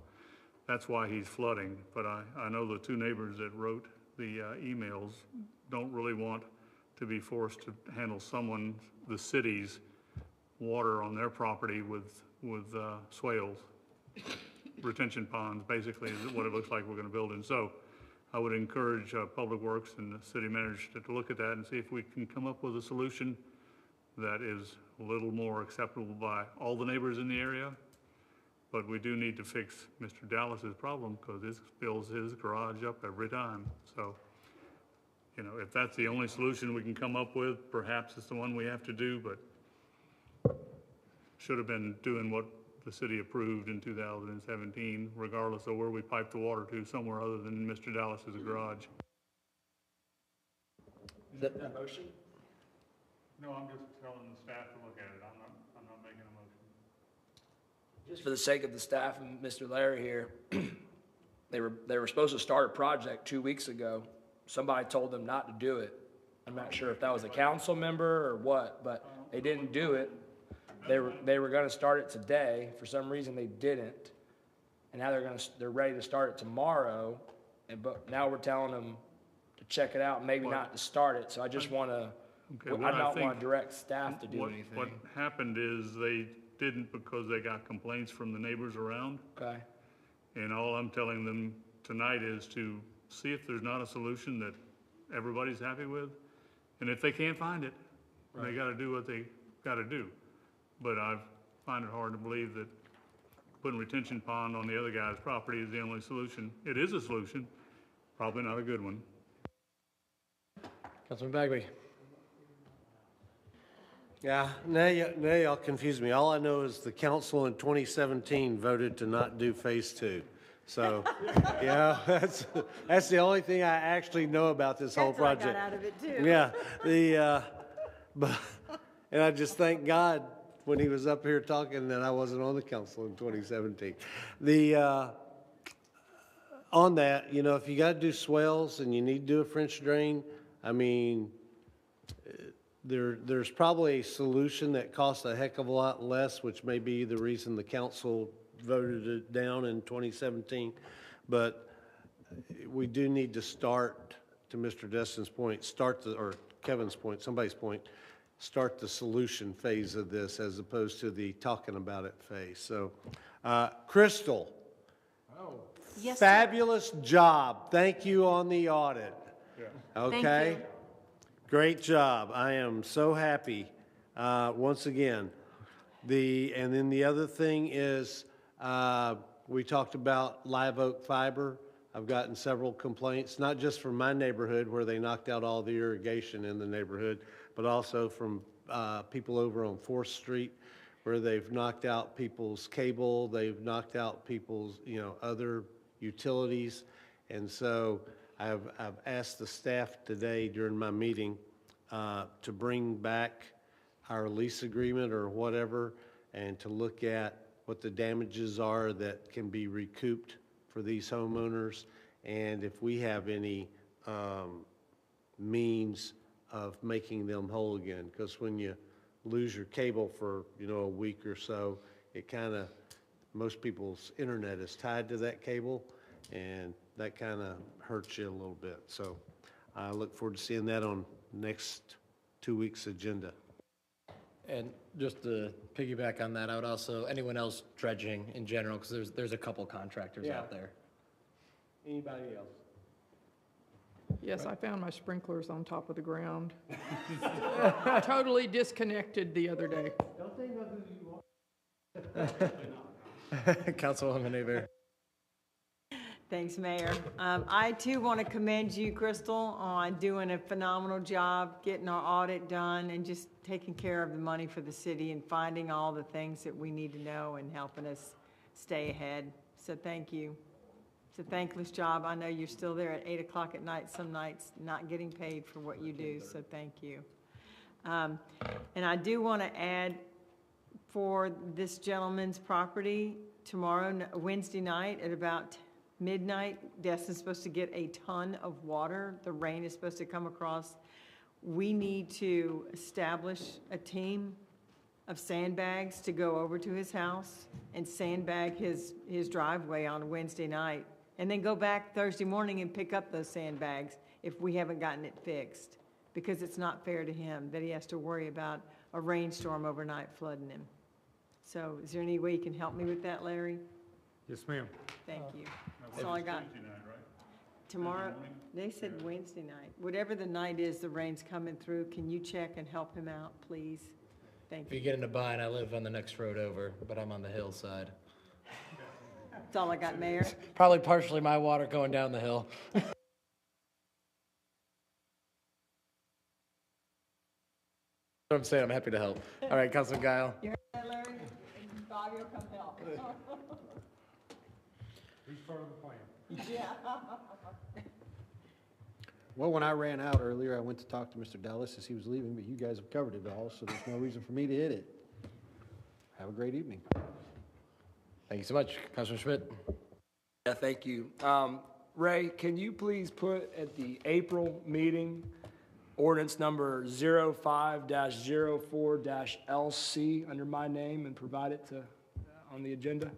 [SPEAKER 16] That's why he's flooding. But I know the two neighbors that wrote the emails don't really want to be forced to handle the city's water on their property with swales. Retention ponds, basically, is what it looks like we're gonna build in. So I would encourage Public Works and the city manager to look at that and see if we can come up with a solution that is a little more acceptable by all the neighbors in the area. But we do need to fix Mr. Dallas's problem because it fills his garage up every time. So, you know, if that's the only solution we can come up with, perhaps it's the one we have to do, but should have been doing what the city approved in 2017, regardless of where we pipe the water to, somewhere other than Mr. Dallas's garage.
[SPEAKER 9] Is that a motion?
[SPEAKER 16] No, I'm just telling the staff to look at it. I'm not making a motion.
[SPEAKER 9] Just for the sake of the staff and Mr. Larry here, they were supposed to start a project 2 weeks ago. Somebody told them not to do it. I'm not sure if that was a council member or what, but they didn't do it. They were going to start it today. For some reason, they didn't, and now they're ready to start it tomorrow. But now we're telling them to check it out, maybe not to start it. So I just want to.
[SPEAKER 16] Okay,
[SPEAKER 9] I don't want to direct staff to do anything.
[SPEAKER 16] What happened is they didn't because they got complaints from the neighbors around.
[SPEAKER 9] Okay.
[SPEAKER 16] And all I'm telling them tonight is to see if there's not a solution that everybody's happy with. And if they can't find it, they got to do what they got to do. But I find it hard to believe that putting retention pond on the other guy's property is the only solution. It is a solution, probably not a good one.
[SPEAKER 17] Councilman Bagby.
[SPEAKER 5] Yeah, now y'all confuse me. All I know is the council in 2017 voted to not do phase 2. So, yeah, that's the only thing I actually know about this whole project.
[SPEAKER 3] That's what I got out of it too.
[SPEAKER 5] Yeah, and I just thank God when he was up here talking that I wasn't on the council in 2017. On that, you know, if you got to do swales and you need to do a French drain, I mean, there's probably a solution that costs a heck of a lot less, which may be the reason the council voted it down in 2017. But we do need to start, to Mr. Destin's point, or Kevin's point, somebody's point, start the solution phase of this as opposed to the talking about it phase. So, Crystal.
[SPEAKER 23] Yes,
[SPEAKER 5] Fabulous job. Thank you on the audit. Okay?
[SPEAKER 23] Thank you.
[SPEAKER 5] Great job. I am so happy, once again. And then the other thing is, we talked about live oak fiber. I've gotten several complaints, not just from my neighborhood where they knocked out all the irrigation in the neighborhood, but also from people over on 4th Street where they've knocked out people's cable, they've knocked out people's, other utilities. And so I've asked the staff today during my meeting to bring back our lease agreement or whatever and to look at what the damages are that can be recouped for these homeowners, and if we have any means of making them whole again. Because when you lose your cable for, a week or so, it kind of, most people's internet is tied to that cable, and that kind of hurts you a little bit. So I look forward to seeing that on next 2 weeks' agenda.
[SPEAKER 17] And just to piggyback on that, I would also, anyone else dredging in general, because there's a couple contractors out there.
[SPEAKER 5] Anybody else?
[SPEAKER 4] Yes, I found my sprinklers on top of the ground. Totally disconnected the other day.
[SPEAKER 5] Don't they know who you are?
[SPEAKER 17] Councilwoman Aber.
[SPEAKER 3] Thanks, Mayor. I too want to commend you, Crystal, on doing a phenomenal job, getting our audit done and just taking care of the money for the city and finding all the things that we need to know and helping us stay ahead. So thank you. It's a thankless job. I know you're still there at 8 o'clock at night, some nights, not getting paid for what you do, so thank you. And I do want to add, for this gentleman's property, tomorrow, Wednesday night, at about midnight, Destin's supposed to get a ton of water. The rain is supposed to come across. We need to establish a team of sandbags to go over to his house and sandbag his driveway on Wednesday night, and then go back Thursday morning and pick up those sandbags if we haven't gotten it fixed, because it's not fair to him that he has to worry about a rainstorm overnight flooding him. So is there any way you can help me with that, Larry?
[SPEAKER 18] Yes, ma'am.
[SPEAKER 3] Thank you. That's all I got. Tomorrow, they said Wednesday night. Whatever the night is, the rain's coming through. Can you check and help him out, please? Thank
[SPEAKER 17] If you
[SPEAKER 3] you.
[SPEAKER 17] get in a bind, I live on the next road over, but I'm on the hillside.
[SPEAKER 3] That's all I got, Mayor.
[SPEAKER 1] Probably partially my water going down the hill. What I'm saying, I'm happy to help. All right, Councilman Guile.
[SPEAKER 3] You heard that, Larry? Bobby will come help.
[SPEAKER 18] He's part of the plan.
[SPEAKER 3] Yeah.
[SPEAKER 21] Well, when I ran out earlier, I went to talk to Mr. Dallas as he was leaving, but you guys have covered it all, so there's no reason for me to hit it. Have a great evening.
[SPEAKER 1] Thank you so much, Councilman Schmidt.
[SPEAKER 9] Yeah, thank you. Ray, can you please put at the April meeting, ordinance number 05-04-LC under my name and provide it to, on the agenda?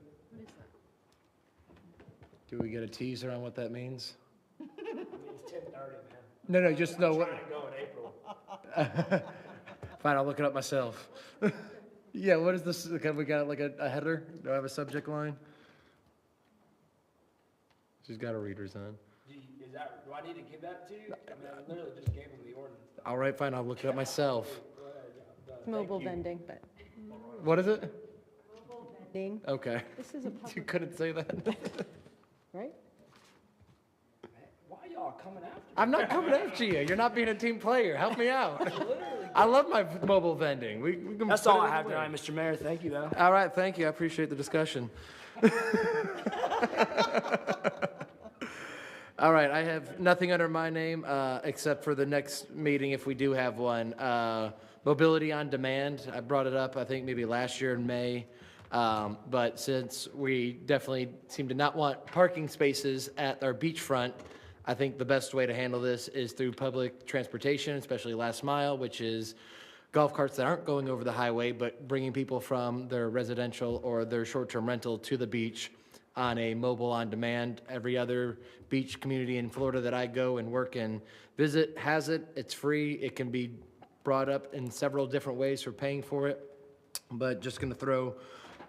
[SPEAKER 17] Do we get a teaser on what that means?
[SPEAKER 9] It's 10:30, man.
[SPEAKER 17] No, just know what.
[SPEAKER 9] Trying to go in April.
[SPEAKER 17] Fine, I'll look it up myself.
[SPEAKER 1] Yeah, what is this? Okay, we got like a header? Do I have a subject line?
[SPEAKER 17] She's got a reader's on.
[SPEAKER 9] Do I need to give that to you? I mean, I literally just gave him the ordinance.
[SPEAKER 1] All right, fine, I'll look it up myself.
[SPEAKER 6] Mobile vending, but
[SPEAKER 1] What is it?
[SPEAKER 6] vending,
[SPEAKER 1] Okay.
[SPEAKER 6] this is a
[SPEAKER 1] You
[SPEAKER 6] public,
[SPEAKER 1] couldn't say that?
[SPEAKER 6] right?
[SPEAKER 9] Why y'all coming after me?
[SPEAKER 1] I'm not coming after you. You're not being a team player. Help me out. I love my mobile vending. We can
[SPEAKER 9] That's
[SPEAKER 1] put
[SPEAKER 9] all
[SPEAKER 1] it
[SPEAKER 9] I have
[SPEAKER 1] anywhere.
[SPEAKER 9] tonight, Mr. Mayor. Thank you, though.
[SPEAKER 1] All right, thank you. I appreciate the discussion. All right, I have nothing under my name except for the next meeting, if we do have one. Mobility on demand, I brought it up, I think maybe last year in May. But since we definitely seem to not want parking spaces at our beachfront, I think the best way to handle this is through public transportation, especially last mile, which is golf carts that aren't going over the highway, but bringing people from their residential or their short-term rental to the beach on a mobile on demand. Every other beach community in Florida that I go and work and visit has it. It's free. It can be brought up in several different ways for paying for it. But just going to throw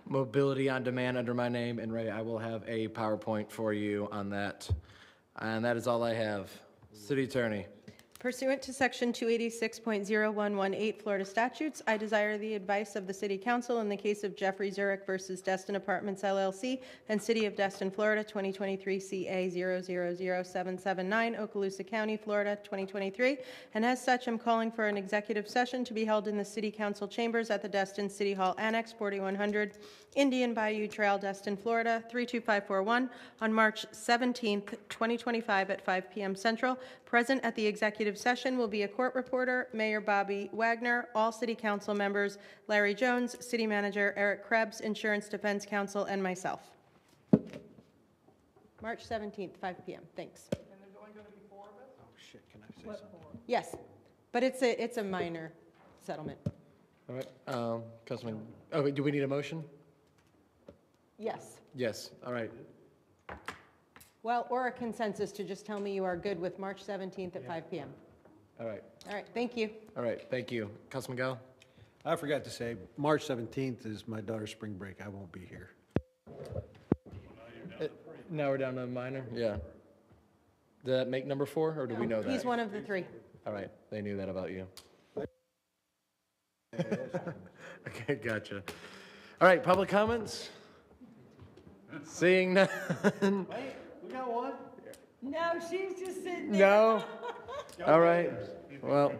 [SPEAKER 1] mobility on demand under my name, and Ray, I will have a PowerPoint for you on that. And that is all I have. City Attorney.
[SPEAKER 6] Pursuant to Section 286.0118 Florida statutes, I desire the advice of the City Council in the case of Jeffrey Zurich versus Destin Apartments LLC and City of Destin, Florida, 2023 CA 000779, Okaloosa County, Florida, 2023. And as such, I'm calling for an executive session to be held in the City Council chambers at the Destin City Hall Annex, 4100 Indian Bayou Trail, Destin, Florida, 32541 on March 17th, 2025 at 5 p.m. Central. Present at the executive session will be a court reporter, Mayor Bobby Wagner, all city council members, Larry Jones, city manager Eric Krebs, insurance defense counsel, and myself. March 17th, 5 p.m. Thanks.
[SPEAKER 21] And there's only going to be 4 of us? Oh, shit, can I say something?
[SPEAKER 6] Yes, but it's a minor settlement.
[SPEAKER 1] All right, Councilman, oh, do we need a motion?
[SPEAKER 6] Yes.
[SPEAKER 1] Yes, all right.
[SPEAKER 6] Well, or a consensus to just tell me you are good with March 17th at 5 p.m.
[SPEAKER 1] All right,
[SPEAKER 6] All right, thank you.
[SPEAKER 1] all right, thank you. Councilman Gall?
[SPEAKER 21] I forgot to say, March 17th is my daughter's spring break. I won't be here.
[SPEAKER 1] Now we're down to minor? Yeah. Did that make number 4, or do we know that?
[SPEAKER 6] He's one of the 3.
[SPEAKER 1] All right, they knew that about you. Okay, gotcha. All right, public comments? Seeing none?
[SPEAKER 21] Wait, we got one?
[SPEAKER 3] No, she's just sitting there.
[SPEAKER 1] No? All right, well.